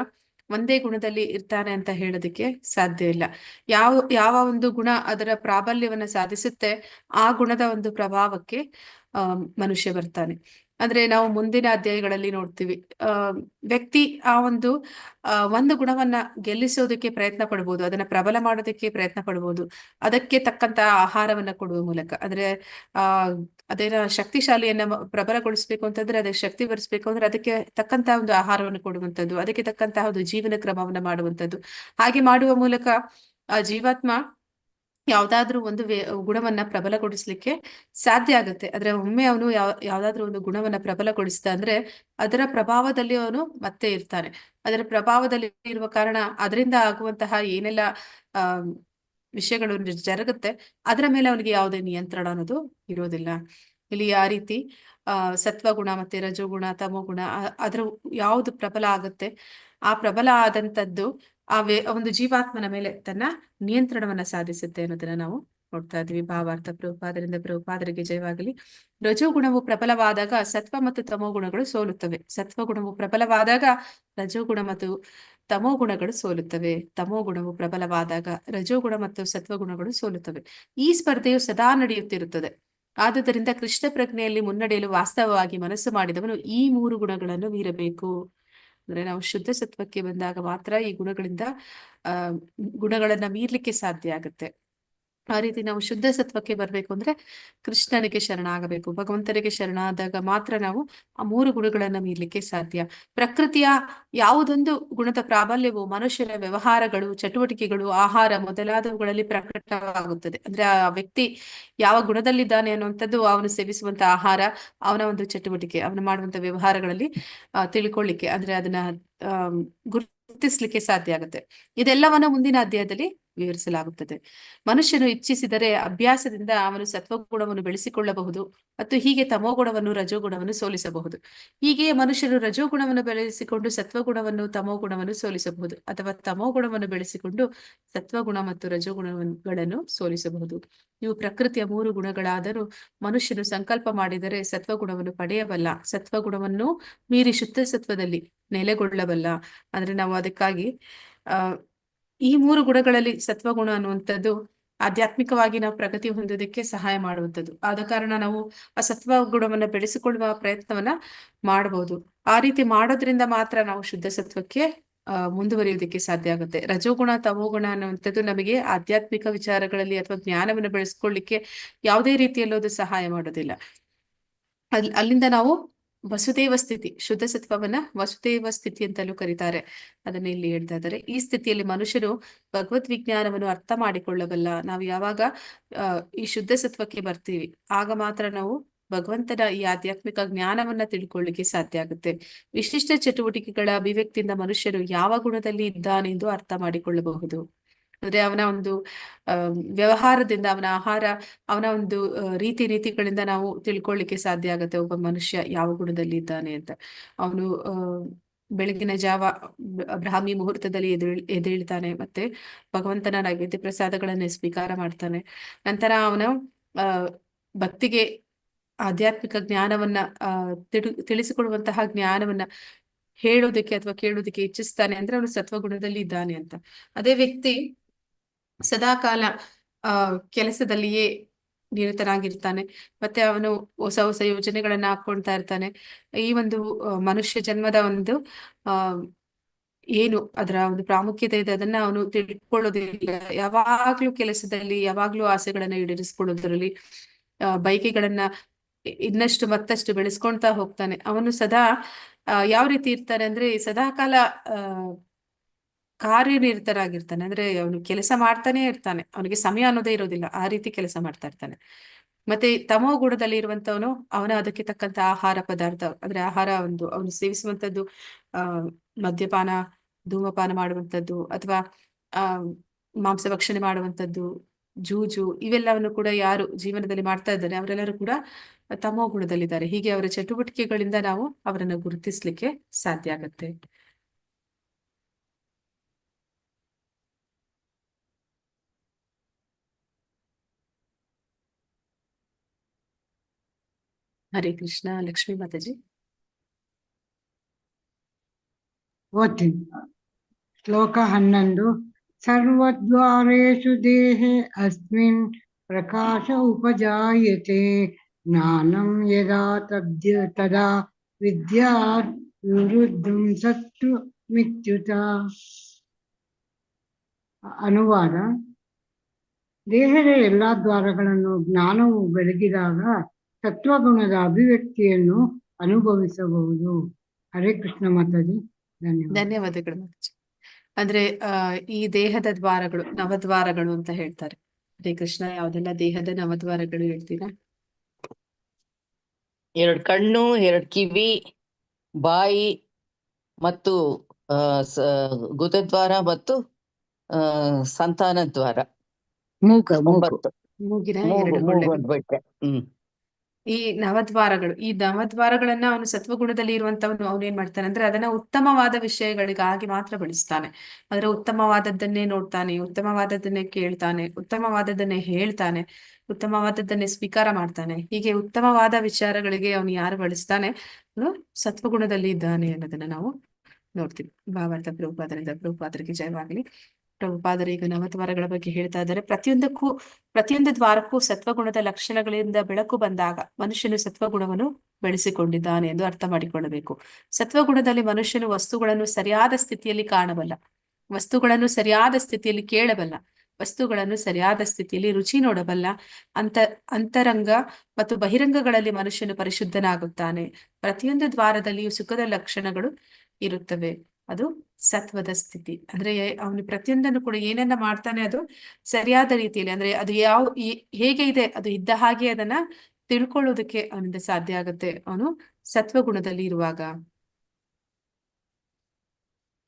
ಒಂದೇ ಗುಣದಲ್ಲಿ ಇರ್ತಾನೆ ಅಂತ ಹೇಳೋದಕ್ಕೆ ಸಾಧ್ಯ ಇಲ್ಲ. ಯಾವ ಒಂದು ಗುಣ ಅದರ ಪ್ರಾಬಲ್ಯವನ್ನ ಸಾಧಿಸುತ್ತೆ, ಆ ಗುಣದ ಒಂದು ಪ್ರಭಾವಕ್ಕೆ ಮನುಷ್ಯ ಬರ್ತಾನೆ. ಅಂದ್ರೆ ನಾವು ಮುಂದಿನ ಅಧ್ಯಾಯಗಳಲ್ಲಿ ನೋಡ್ತೀವಿ, ವ್ಯಕ್ತಿ ಆ ಒಂದು ಗುಣವನ್ನ ಗೆಲ್ಲಿಸೋದಕ್ಕೆ ಪ್ರಯತ್ನ ಪಡ್ಬೋದು, ಅದನ್ನ ಪ್ರಬಲ ಮಾಡೋದಕ್ಕೆ ಪ್ರಯತ್ನ ಪಡ್ಬೋದು, ಅದಕ್ಕೆ ತಕ್ಕಂತ ಆಹಾರವನ್ನ ಕೊಡುವ ಮೂಲಕ. ಅಂದ್ರೆ ಅದೇನ ಶಕ್ತಿಶಾಲಿಯನ್ನ ಪ್ರಬಲಗೊಳಿಸ್ಬೇಕು ಅಂತಂದ್ರೆ, ಅದಕ್ಕೆ ಶಕ್ತಿ ಬರಿಸ್ಬೇಕು ಅಂದ್ರೆ ಅದಕ್ಕೆ ತಕ್ಕಂತ ಒಂದು ಆಹಾರವನ್ನು ಕೊಡುವಂಥದ್ದು, ಅದಕ್ಕೆ ತಕ್ಕಂತಹ ಒಂದು ಜೀವನ ಕ್ರಮವನ್ನ ಮಾಡುವಂಥದ್ದು. ಹಾಗೆ ಮಾಡುವ ಮೂಲಕ ಆ ಜೀವಾತ್ಮ ಯಾವ್ದಾದ್ರೂ ಒಂದು ಗುಣವನ್ನ ಪ್ರಬಲಗೊಳಿಸ್ಲಿಕ್ಕೆ ಸಾಧ್ಯ ಆಗುತ್ತೆ. ಆದ್ರೆ ಒಮ್ಮೆ ಅವನು ಯಾವ್ದಾದ್ರೂ ಒಂದು ಗುಣವನ್ನ ಪ್ರಬಲಗೊಳಿಸಿದ ಅಂದ್ರೆ ಅದರ ಪ್ರಭಾವದಲ್ಲಿ ಅವನು ಮತ್ತೆ ಇರ್ತಾನೆ. ಅದರ ಪ್ರಭಾವದಲ್ಲಿ ಇರುವ ಕಾರಣ ಅದರಿಂದ ಆಗುವಂತಹ ಏನೆಲ್ಲ ವಿಷಯಗಳು ಜರುಗುತ್ತೆ, ಅದರ ಮೇಲೆ ಅವನಿಗೆ ಯಾವುದೇ ನಿಯಂತ್ರಣ ಅನ್ನೋದು ಇರೋದಿಲ್ಲ. ಇಲ್ಲಿ ಆ ರೀತಿ ಸತ್ವಗುಣ ಮತ್ತೆ ರಜೋಗುಣ ತಮೋಗುಣ ಅದ್ರ ಯಾವುದು ಪ್ರಬಲ ಆಗುತ್ತೆ, ಆ ಪ್ರಬಲ ಆದಂತದ್ದು ಒಂದು ಜೀವಾತ್ಮನ ಮೇಲೆ ತನ್ನ ನಿಯಂತ್ರಣವನ್ನ ಸಾಧಿಸುತ್ತೆ ಅನ್ನೋದನ್ನ ನಾವು ನೋಡ್ತಾ ಇದ್ವಿ. ಭಾವಾರ್ಥ. ಪ್ರಭುಪಾದರಿಗೆ ಜಯವಾಗಲಿ. ರಜೋಗುಣವು ಪ್ರಬಲವಾದಾಗ ಸತ್ವ ಮತ್ತು ತಮೋ ಗುಣಗಳು ಸೋಲುತ್ತವೆ. ಸತ್ವಗುಣವು ಪ್ರಬಲವಾದಾಗ ರಜೋಗುಣ ಮತ್ತು ತಮೋ ಗುಣಗಳು ಸೋಲುತ್ತವೆ. ತಮೋ ಗುಣವು ಪ್ರಬಲವಾದಾಗ ರಜೋಗುಣ ಮತ್ತು ಸತ್ವಗುಣಗಳು ಸೋಲುತ್ತವೆ. ಈ ಸ್ಪರ್ಧೆಯು ಸದಾ ನಡೆಯುತ್ತಿರುತ್ತದೆ. ಆದುದರಿಂದ ಕೃಷ್ಣ ಪ್ರಜ್ಞೆಯಲ್ಲಿ ಮುನ್ನಡೆಯಲು ವಾಸ್ತವವಾಗಿ ಮನಸ್ಸು ಮಾಡಿದವನು ಈ ಮೂರು ಗುಣಗಳನ್ನು ಮೀರಬೇಕು. ಅಂದ್ರೆ ನಾವು ಶುದ್ಧ ಸತ್ವಕ್ಕೆ ಬಂದಾಗ ಮಾತ್ರ ಈ ಗುಣಗಳನ್ನ ಮೀರ್ಲಿಕ್ಕೆ ಸಾಧ್ಯ ಆಗುತ್ತೆ. ಆ ರೀತಿ ನಾವು ಶುದ್ಧ ಸತ್ವಕ್ಕೆ ಬರ್ಬೇಕು ಅಂದ್ರೆ ಕೃಷ್ಣನಿಗೆ ಶರಣಾಗಬೇಕು. ಭಗವಂತನಿಗೆ ಶರಣಾದಾಗ ಮಾತ್ರ ನಾವು ಆ ಮೂರು ಗುಣಗಳನ್ನ ಮೀರ್ಲಿಕ್ಕೆ ಸಾಧ್ಯ. ಪ್ರಕೃತಿಯ ಯಾವುದೊಂದು ಗುಣದ ಪ್ರಾಬಲ್ಯವು ಮನುಷ್ಯನ ವ್ಯವಹಾರಗಳು, ಚಟುವಟಿಕೆಗಳು, ಆಹಾರ ಮೊದಲಾದವುಗಳಲ್ಲಿ ಪ್ರಕಟವಾಗುತ್ತದೆ. ಅಂದ್ರೆ ಆ ವ್ಯಕ್ತಿ ಯಾವ ಗುಣದಲ್ಲಿದ್ದಾನೆ ಅನ್ನುವಂಥದ್ದು ಅವನು ಸೇವಿಸುವಂತ ಆಹಾರ, ಅವನ ಒಂದು ಚಟುವಟಿಕೆ, ಅವನು ಮಾಡುವಂತ ವ್ಯವಹಾರಗಳಲ್ಲಿ ತಿಳ್ಕೊಳ್ಳಿಕ್ಕೆ, ಅಂದ್ರೆ ಅದನ್ನ ಗುರುತಿಸ್ಲಿಕ್ಕೆ ಸಾಧ್ಯ ಆಗುತ್ತೆ. ಇದೆಲ್ಲವನ್ನ ಮುಂದಿನ ಅಧ್ಯಾಯದಲ್ಲಿ ವಿವರಿಸಲಾಗುತ್ತದೆ. ಮನುಷ್ಯನು ಇಚ್ಛಿಸಿದರೆ ಅಭ್ಯಾಸದಿಂದ ಅವನು ಸತ್ವಗುಣವನ್ನು ಬೆಳೆಸಿಕೊಳ್ಳಬಹುದು ಮತ್ತು ಹೀಗೆ ತಮೋಗುಣವನ್ನು ರಜೋಗುಣವನ್ನು ಸೋಲಿಸಬಹುದು. ಹೀಗೆಯೇ ಮನುಷ್ಯನು ರಜೋಗುಣವನ್ನು ಬೆಳೆಸಿಕೊಂಡು ಸತ್ವಗುಣವನ್ನು ತಮೋಗುಣವನ್ನು ಸೋಲಿಸಬಹುದು, ಅಥವಾ ತಮೋಗುಣವನ್ನು ಬೆಳೆಸಿಕೊಂಡು ಸತ್ವಗುಣ ಮತ್ತು ರಜೋಗುಣಗಳನ್ನು ಸೋಲಿಸಬಹುದು. ಇವು ಪ್ರಕೃತಿಯ ಮೂರು ಗುಣಗಳಾದರೂ ಮನುಷ್ಯನು ಸಂಕಲ್ಪ ಮಾಡಿದರೆ ಸತ್ವಗುಣವನ್ನು ಪಡೆಯಬಲ್ಲ. ಸತ್ವಗುಣವನ್ನು ಮೀರಿ ಶುದ್ಧ ಸತ್ವದಲ್ಲಿ ನೆಲೆಗೊಳ್ಳಬಲ್ಲ. ಅಂದ್ರೆ ನಾವು ಅದಕ್ಕಾಗಿ ಈ ಮೂರು ಗುಣಗಳಲ್ಲಿ ಸತ್ವಗುಣ ಅನ್ನುವಂಥದ್ದು ಆಧ್ಯಾತ್ಮಿಕವಾಗಿ ನಾವು ಪ್ರಗತಿ ಹೊಂದೋದಕ್ಕೆ ಸಹಾಯ ಮಾಡುವಂಥದ್ದು. ಆದ ಕಾರಣ ನಾವು ಆ ಸತ್ವ ಗುಣವನ್ನ ಬೆಳೆಸಿಕೊಳ್ಳುವ ಪ್ರಯತ್ನವನ್ನ ಮಾಡಬಹುದು. ಆ ರೀತಿ ಮಾಡೋದ್ರಿಂದ ಮಾತ್ರ ನಾವು ಶುದ್ಧ ಸತ್ವಕ್ಕೆ ಮುಂದುವರಿಯುವುದಕ್ಕೆ ಸಾಧ್ಯ ಆಗುತ್ತೆ. ರಜೋಗುಣ ತಮೋಗುಣ ಅನ್ನುವಂಥದ್ದು ನಮಗೆ ಆಧ್ಯಾತ್ಮಿಕ ವಿಚಾರಗಳಲ್ಲಿ ಅಥವಾ ಜ್ಞಾನವನ್ನು ಬೆಳೆಸ್ಕೊಳ್ಳಿಕ್ಕೆ ಯಾವುದೇ ರೀತಿಯಲ್ಲೂ ಅದು ಸಹಾಯ ಮಾಡೋದಿಲ್ಲ. ಅಲ್ಲಿಂದ ನಾವು ವಸುದೇವ ಸ್ಥಿತಿ, ಶುದ್ಧ ಸತ್ವವನ್ನ ವಸುದೇವ ಸ್ಥಿತಿ ಅಂತಲೂ ಕರೀತಾರೆ. ಅದನ್ನ ಇಲ್ಲಿ ಹೇಳ್ತಾ ಇದ್ದಾರೆ. ಈ ಸ್ಥಿತಿಯಲ್ಲಿ ಮನುಷ್ಯರು ಭಗವದ್ ವಿಜ್ಞಾನವನ್ನು ಅರ್ಥ ಮಾಡಿಕೊಳ್ಳಬಲ್ಲ. ನಾವು ಯಾವಾಗ ಈ ಶುದ್ಧ ಸತ್ವಕ್ಕೆ ಬರ್ತೀವಿ ಆಗ ಮಾತ್ರ ನಾವು ಭಗವಂತನ ಈ ಆಧ್ಯಾತ್ಮಿಕ ಜ್ಞಾನವನ್ನ ತಿಳ್ಕೊಳ್ಳಿಕ್ಕೆ ಸಾಧ್ಯ ಆಗುತ್ತೆ. ವಿಶಿಷ್ಟ ಚಟುವಟಿಕೆಗಳ ಅಭಿವ್ಯಕ್ತಿಯಿಂದ ಮನುಷ್ಯನು ಯಾವ ಗುಣದಲ್ಲಿ ಇದ್ದಾನೆಂದು ಅರ್ಥ ಮಾಡಿಕೊಳ್ಳಬಹುದು. ಅಂದ್ರೆ ಅವನ ಒಂದು ವ್ಯವಹಾರದಿಂದ, ಅವನ ಆಹಾರ, ಅವನ ಒಂದು ರೀತಿ ನೀತಿಗಳಿಂದ ನಾವು ತಿಳ್ಕೊಳ್ಳಿಕ್ಕೆ ಸಾಧ್ಯ ಆಗುತ್ತೆ ಒಬ್ಬ ಮನುಷ್ಯ ಯಾವ ಗುಣದಲ್ಲಿ ಇದ್ದಾನೆ ಅಂತ. ಅವನು ಬೆಳಗಿನ ಜಾವ ಬ್ರಾಹ್ಮಿ ಮುಹೂರ್ತದಲ್ಲಿ ಎದ್ದೇಳ್ತಾನೆ, ಮತ್ತೆ ಭಗವಂತನ ನೈವೇದ್ಯ ಪ್ರಸಾದಗಳನ್ನ ಸ್ವೀಕಾರ ಮಾಡ್ತಾನೆ. ನಂತರ ಅವನು ಭಕ್ತಿಗೆ ಆಧ್ಯಾತ್ಮಿಕ ಜ್ಞಾನವನ್ನ ತಿಳಿಸಿಕೊಡುವಂತಹ ಜ್ಞಾನವನ್ನ ಹೇಳೋದಕ್ಕೆ ಅಥವಾ ಕೇಳೋದಕ್ಕೆ ಇಚ್ಛಿಸ್ತಾನೆ. ಅಂದ್ರೆ ಅವನು ಸತ್ವಗುಣದಲ್ಲಿ ಇದ್ದಾನೆ ಅಂತ. ಅದೇ ವ್ಯಕ್ತಿ ಸದಾಕಾಲ ಕೆಲಸದಲ್ಲಿಯೇ ನಿರತನಾಗಿರ್ತಾನೆ, ಮತ್ತೆ ಅವನು ಹೊಸ ಹೊಸ ಯೋಜನೆಗಳನ್ನ ಹಾಕೊಳ್ತಾ ಇರ್ತಾನೆ. ಈ ಒಂದು ಮನುಷ್ಯ ಜನ್ಮದ ಒಂದು ಏನು ಅದರ ಒಂದು ಪ್ರಾಮುಖ್ಯತೆ ಇದೆ ಅದನ್ನ ಅವನು ತಿಳ್ಕೊಳ್ಳೋದಿಲ್ಲ. ಯಾವಾಗ್ಲೂ ಕೆಲಸದಲ್ಲಿ, ಯಾವಾಗ್ಲೂ ಆಸೆಗಳನ್ನ ಈಡೇರಿಸ್ಕೊಳ್ಳೋದ್ರಲ್ಲಿ, ಬಯಕೆಗಳನ್ನ ಇನ್ನಷ್ಟು ಮತ್ತಷ್ಟು ಬೆಳೆಸ್ಕೊಳ್ತಾ ಹೋಗ್ತಾನೆ. ಅವನು ಸದಾ ಯಾವ ರೀತಿ ಇರ್ತಾನೆ ಅಂದ್ರೆ ಸದಾಕಾಲ ಕಾರ್ಯನಿರತರಾಗಿರ್ತಾನೆ. ಅಂದ್ರೆ ಅವನು ಕೆಲಸ ಮಾಡ್ತಾನೆ ಇರ್ತಾನೆ, ಅವನಿಗೆ ಸಮಯ ಅನ್ನೋದೇ ಇರೋದಿಲ್ಲ, ಆ ರೀತಿ ಕೆಲಸ ಮಾಡ್ತಾ ಇರ್ತಾನೆ. ಮತ್ತೆ ತಮೋ ಗುಣದಲ್ಲಿ ಇರುವಂತವನು, ಅವನ ಅದಕ್ಕೆ ತಕ್ಕಂತ ಆಹಾರ ಪದಾರ್ಥ, ಅಂದ್ರೆ ಆಹಾರ ಒಂದು ಅವನು ಸೇವಿಸುವಂತದ್ದು ಮದ್ಯಪಾನ, ಧೂಮಪಾನ ಮಾಡುವಂಥದ್ದು, ಅಥವಾ ಮಾಂಸ ಭಕ್ಷಣೆ ಮಾಡುವಂಥದ್ದು, ಜೂಜು, ಇವೆಲ್ಲವನ್ನು ಕೂಡ ಯಾರು ಜೀವನದಲ್ಲಿ ಮಾಡ್ತಾ ಇದ್ದಾರೆ ಅವರೆಲ್ಲರೂ ಕೂಡ ತಮೋ ಗುಣದಲ್ಲಿದ್ದಾರೆ. ಹೀಗೆ ಅವರ ಚಟುವಟಿಕೆಗಳಿಂದ ನಾವು ಅವರನ್ನು ಗುರುತಿಸ್ಲಿಕ್ಕೆ ಸಾಧ್ಯ ಆಗತ್ತೆ. ಹರೇ ಕೃಷ್ಣ. ಲಕ್ಷ್ಮೀ ಮಾತಾಜಿ ಓದ್ತೀನಿ. ಶ್ಲೋಕ 11. ಸರ್ವದ್ವಾರೇಷು ದೇಹೇ ಅಸ್ಮಿನ್ ಪ್ರಕಾಶ ಉಪಜಾಯತೆ ಜ್ಞಾನಂ ಯದಾ ತದಾ ವಿದ್ಯಾತ್ ವಿವೃದ್ಧಂ ಸತ್ತು ಮಿತ್ಯುತ. ಅನುವಾದ: ದೇಹದ ಎಲ್ಲಾ ದ್ವಾರಗಳನ್ನು ಜ್ಞಾನವು ಬೆಳಗಿದಾಗ ಸತ್ವಗುಣದ ಅಭಿವ್ಯಕ್ತಿಯನ್ನು ಅನುಭವಿಸಬಹುದು. ಹರೇ ಕೃಷ್ಣ ಮಾತಾಜಿ. ಧನ್ಯವಾದಗಳು ಮಾತಾಜಿ. ಅಂದ್ರೆ ಈ ದೇಹದ ದ್ವಾರಗಳು ನವದ್ವಾರಗಳು ಅಂತ ಹೇಳ್ತಾರೆ. ಹರೇ ಕೃಷ್ಣ. ಯಾವ್ದೆಲ್ಲ ದೇಹದ ನವದ್ವಾರಗಳು ಹೇಳ್ತೀರಾ? 2 ಕಣ್ಣು, 2 ಕಿವಿ, ಬಾಯಿ ಮತ್ತು ಗುದದ್ವಾರ ಮತ್ತು ಸಂತಾನ ದ್ವಾರ. ಮೂಗು 9. ಮೂಗಿನ ಮೂಗು 2 ಮೂಗು ಹೊಳ್ಳೆಗಳು. ಒಂದ್ ಬಿಟ್ರೆ. ಈ ನವದ್ವಾರಗಳನ್ನ ಅವನು ಸತ್ವಗುಣದಲ್ಲಿ ಇರುವಂತವನು ಅವನು ಏನ್ ಮಾಡ್ತಾನೆ ಅಂದ್ರೆ ಅದನ್ನ ಉತ್ತಮವಾದ ವಿಷಯಗಳಿಗಾಗಿ ಮಾತ್ರ ಬಳಸ್ತಾನೆ. ಅದರ ಉತ್ತಮವಾದದ್ದನ್ನೇ ನೋಡ್ತಾನೆ, ಉತ್ತಮವಾದದ್ದನ್ನೇ ಕೇಳ್ತಾನೆ, ಉತ್ತಮವಾದದ್ದನ್ನೇ ಹೇಳ್ತಾನೆ, ಉತ್ತಮವಾದದ್ದನ್ನೇ ಸ್ವೀಕಾರ ಮಾಡ್ತಾನೆ. ಹೀಗೆ ಉತ್ತಮವಾದ ವಿಚಾರಗಳಿಗೆ ಅವನು ಯಾರು ಬಳಸ್ತಾನೆ ಅವನು ಸತ್ವಗುಣದಲ್ಲಿ ಇದ್ದಾನೆ ಅನ್ನೋದನ್ನ ನಾವು ನೋಡ್ತೀವಿ. ಭಾವಾರ್ಥ ಪ್ರಭುಪಾದರಿಗೆ ಜಯವಾಗಲಿ. ಪ್ರಭುಪಾದರು ಈಗ ನವದ್ವಾರಗಳ ಬಗ್ಗೆ ಹೇಳ್ತಾ ಇದ್ದಾರೆ. ಪ್ರತಿಯೊಂದು ದ್ವಾರಕ್ಕೂ ಸತ್ವಗುಣದ ಲಕ್ಷಣಗಳಿಂದ ಬೆಳಕು ಬಂದಾಗ ಮನುಷ್ಯನು ಸತ್ವಗುಣವನ್ನು ಬೆಳೆಸಿಕೊಂಡಿದ್ದಾನೆ ಎಂದು ಅರ್ಥ ಮಾಡಿಕೊಳ್ಳಬೇಕು. ಸತ್ವಗುಣದಲ್ಲಿ ಮನುಷ್ಯನು ವಸ್ತುಗಳನ್ನು ಸರಿಯಾದ ಸ್ಥಿತಿಯಲ್ಲಿ ಕಾಣಬಲ್ಲ, ವಸ್ತುಗಳನ್ನು ಸರಿಯಾದ ಸ್ಥಿತಿಯಲ್ಲಿ ಕೇಳಬಲ್ಲ, ವಸ್ತುಗಳನ್ನು ಸರಿಯಾದ ಸ್ಥಿತಿಯಲ್ಲಿ ರುಚಿ ನೋಡಬಲ್ಲ. ಅಂತರಂಗ ಮತ್ತು ಬಹಿರಂಗಗಳಲ್ಲಿ ಮನುಷ್ಯನು ಪರಿಶುದ್ಧನಾಗುತ್ತಾನೆ. ಪ್ರತಿಯೊಂದು ದ್ವಾರದಲ್ಲಿಯೂ ಸುಖದ ಲಕ್ಷಣಗಳು ಇರುತ್ತವೆ. ಅದು ಸತ್ವದ ಸ್ಥಿತಿ. ಅಂದ್ರೆ ಅವನು ಪ್ರತಿಯೊಂದನ್ನು ಕೂಡ ಏನನ್ನ ಮಾಡ್ತಾನೆ ಅದು ಸರಿಯಾದ ರೀತಿಯಲ್ಲಿ, ಅಂದ್ರೆ ಅದು ಹೇಗೆ ಇದೆ ಅದು ಇದ್ದ ಹಾಗೆ ಅದನ್ನ ತಿಳ್ಕೊಳ್ಳೋದಕ್ಕೆ ಅವನಿಂದ ಸಾಧ್ಯ ಆಗುತ್ತೆ, ಅವನು ಸತ್ವಗುಣದಲ್ಲಿ ಇರುವಾಗ.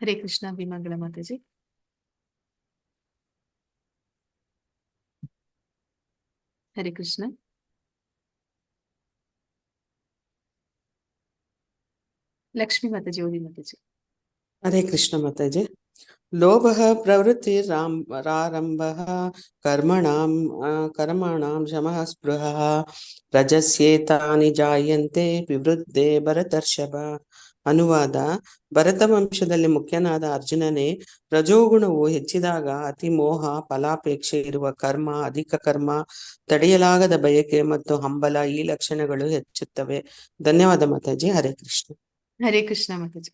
ಹರೇ ಕೃಷ್ಣ. ವಿಮಂಗಳ ಮಾತಾಜಿ. ಹರೇ ಕೃಷ್ಣ. ಲಕ್ಷ್ಮೀ ಮಾತಾಜಿ. ಓದಿ ಮಾತಾಜಿ. ಹರೇ ಕೃಷ್ಣ ಮಾತಾಜಿ. ಲೋಭಃ ಪ್ರವೃತ್ತಿರಾರಂಭಃ ಕರ್ಮಣಾಂ ಶಮಃ ಸ್ಪೃಹಃ ರಜಸ್ಯೇತಾನಿ ಜಾಯಂತೆ ವಿವೃದ್ಧೆ ಭರತರ್ಷಭ. ಅನುವಾದ: ಭರತ ವಂಶದಲ್ಲಿ ಮುಖ್ಯನಾದ ಅರ್ಜುನನೇ, ರಜೋಗುಣವು ಹೆಚ್ಚಿದಾಗ ಅತಿ ಮೋಹ, ಫಲಾಪೇಕ್ಷೆ ಇರುವ ಕರ್ಮ, ಅಧಿಕ ಕರ್ಮ, ತಡೆಯಲಾಗದ ಬಯಕೆ ಮತ್ತು ಹಂಬಲ, ಈ ಲಕ್ಷಣಗಳು ಹೆಚ್ಚುತ್ತವೆ. ಧನ್ಯವಾದ ಮಾತಾಜಿ. ಹರೇ ಕೃಷ್ಣ. ಹರೇ ಕೃಷ್ಣ ಮಾತಾಜಿ.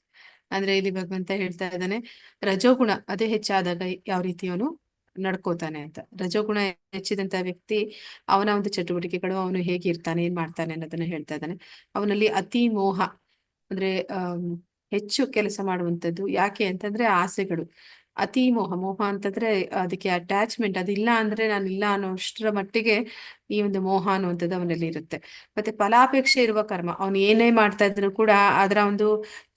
ಅಂದ್ರೆ ಇಲ್ಲಿ ಭಗವಂತ ಹೇಳ್ತಾ ಇದ್ದಾನೆ, ರಜೋಗುಣ ಅದೇ ಹೆಚ್ಚಾದಾಗ ಯಾವ ರೀತಿ ಅವನು ನಡ್ಕೋತಾನೆ ಅಂತ. ರಜೋಗುಣ ಹೆಚ್ಚಿದಂತ ವ್ಯಕ್ತಿ ಅವನ ಒಂದು ಚಟುವಟಿಕೆಗಳು, ಅವನು ಹೇಗೆ ಇರ್ತಾನೆ, ಏನ್ ಮಾಡ್ತಾನೆ ಅನ್ನೋದನ್ನ ಹೇಳ್ತಾ ಇದ್ದಾನೆ. ಅವನಲ್ಲಿ ಅತಿ ಮೋಹ ಅಂದ್ರೆ ಹೆಚ್ಚು ಕೆಲಸ ಮಾಡುವಂಥದ್ದು. ಯಾಕೆ ಅಂತಂದ್ರೆ ಆಸೆಗಳು. ಅತಿ ಮೋಹ. ಮೋಹ ಅಂತಂದ್ರೆ ಅದಕ್ಕೆ ಅಟ್ಯಾಚ್ಮೆಂಟ್, ಅದಿಲ್ಲ ಅಂದ್ರೆ ನಾನಿಲ್ಲ ಅನ್ನೋಷ್ಟರ ಮಟ್ಟಿಗೆ ಈ ಒಂದು ಮೋಹ ಅನ್ನುವಂಥದ್ದು ಅವನಲ್ಲಿ ಇರುತ್ತೆ. ಮತ್ತೆ ಫಲಾಪೇಕ್ಷೆ ಇರುವ ಕರ್ಮ, ಅವನು ಏನೇ ಮಾಡ್ತಾ ಇದ್ರು ಕೂಡ ಅದರ ಒಂದು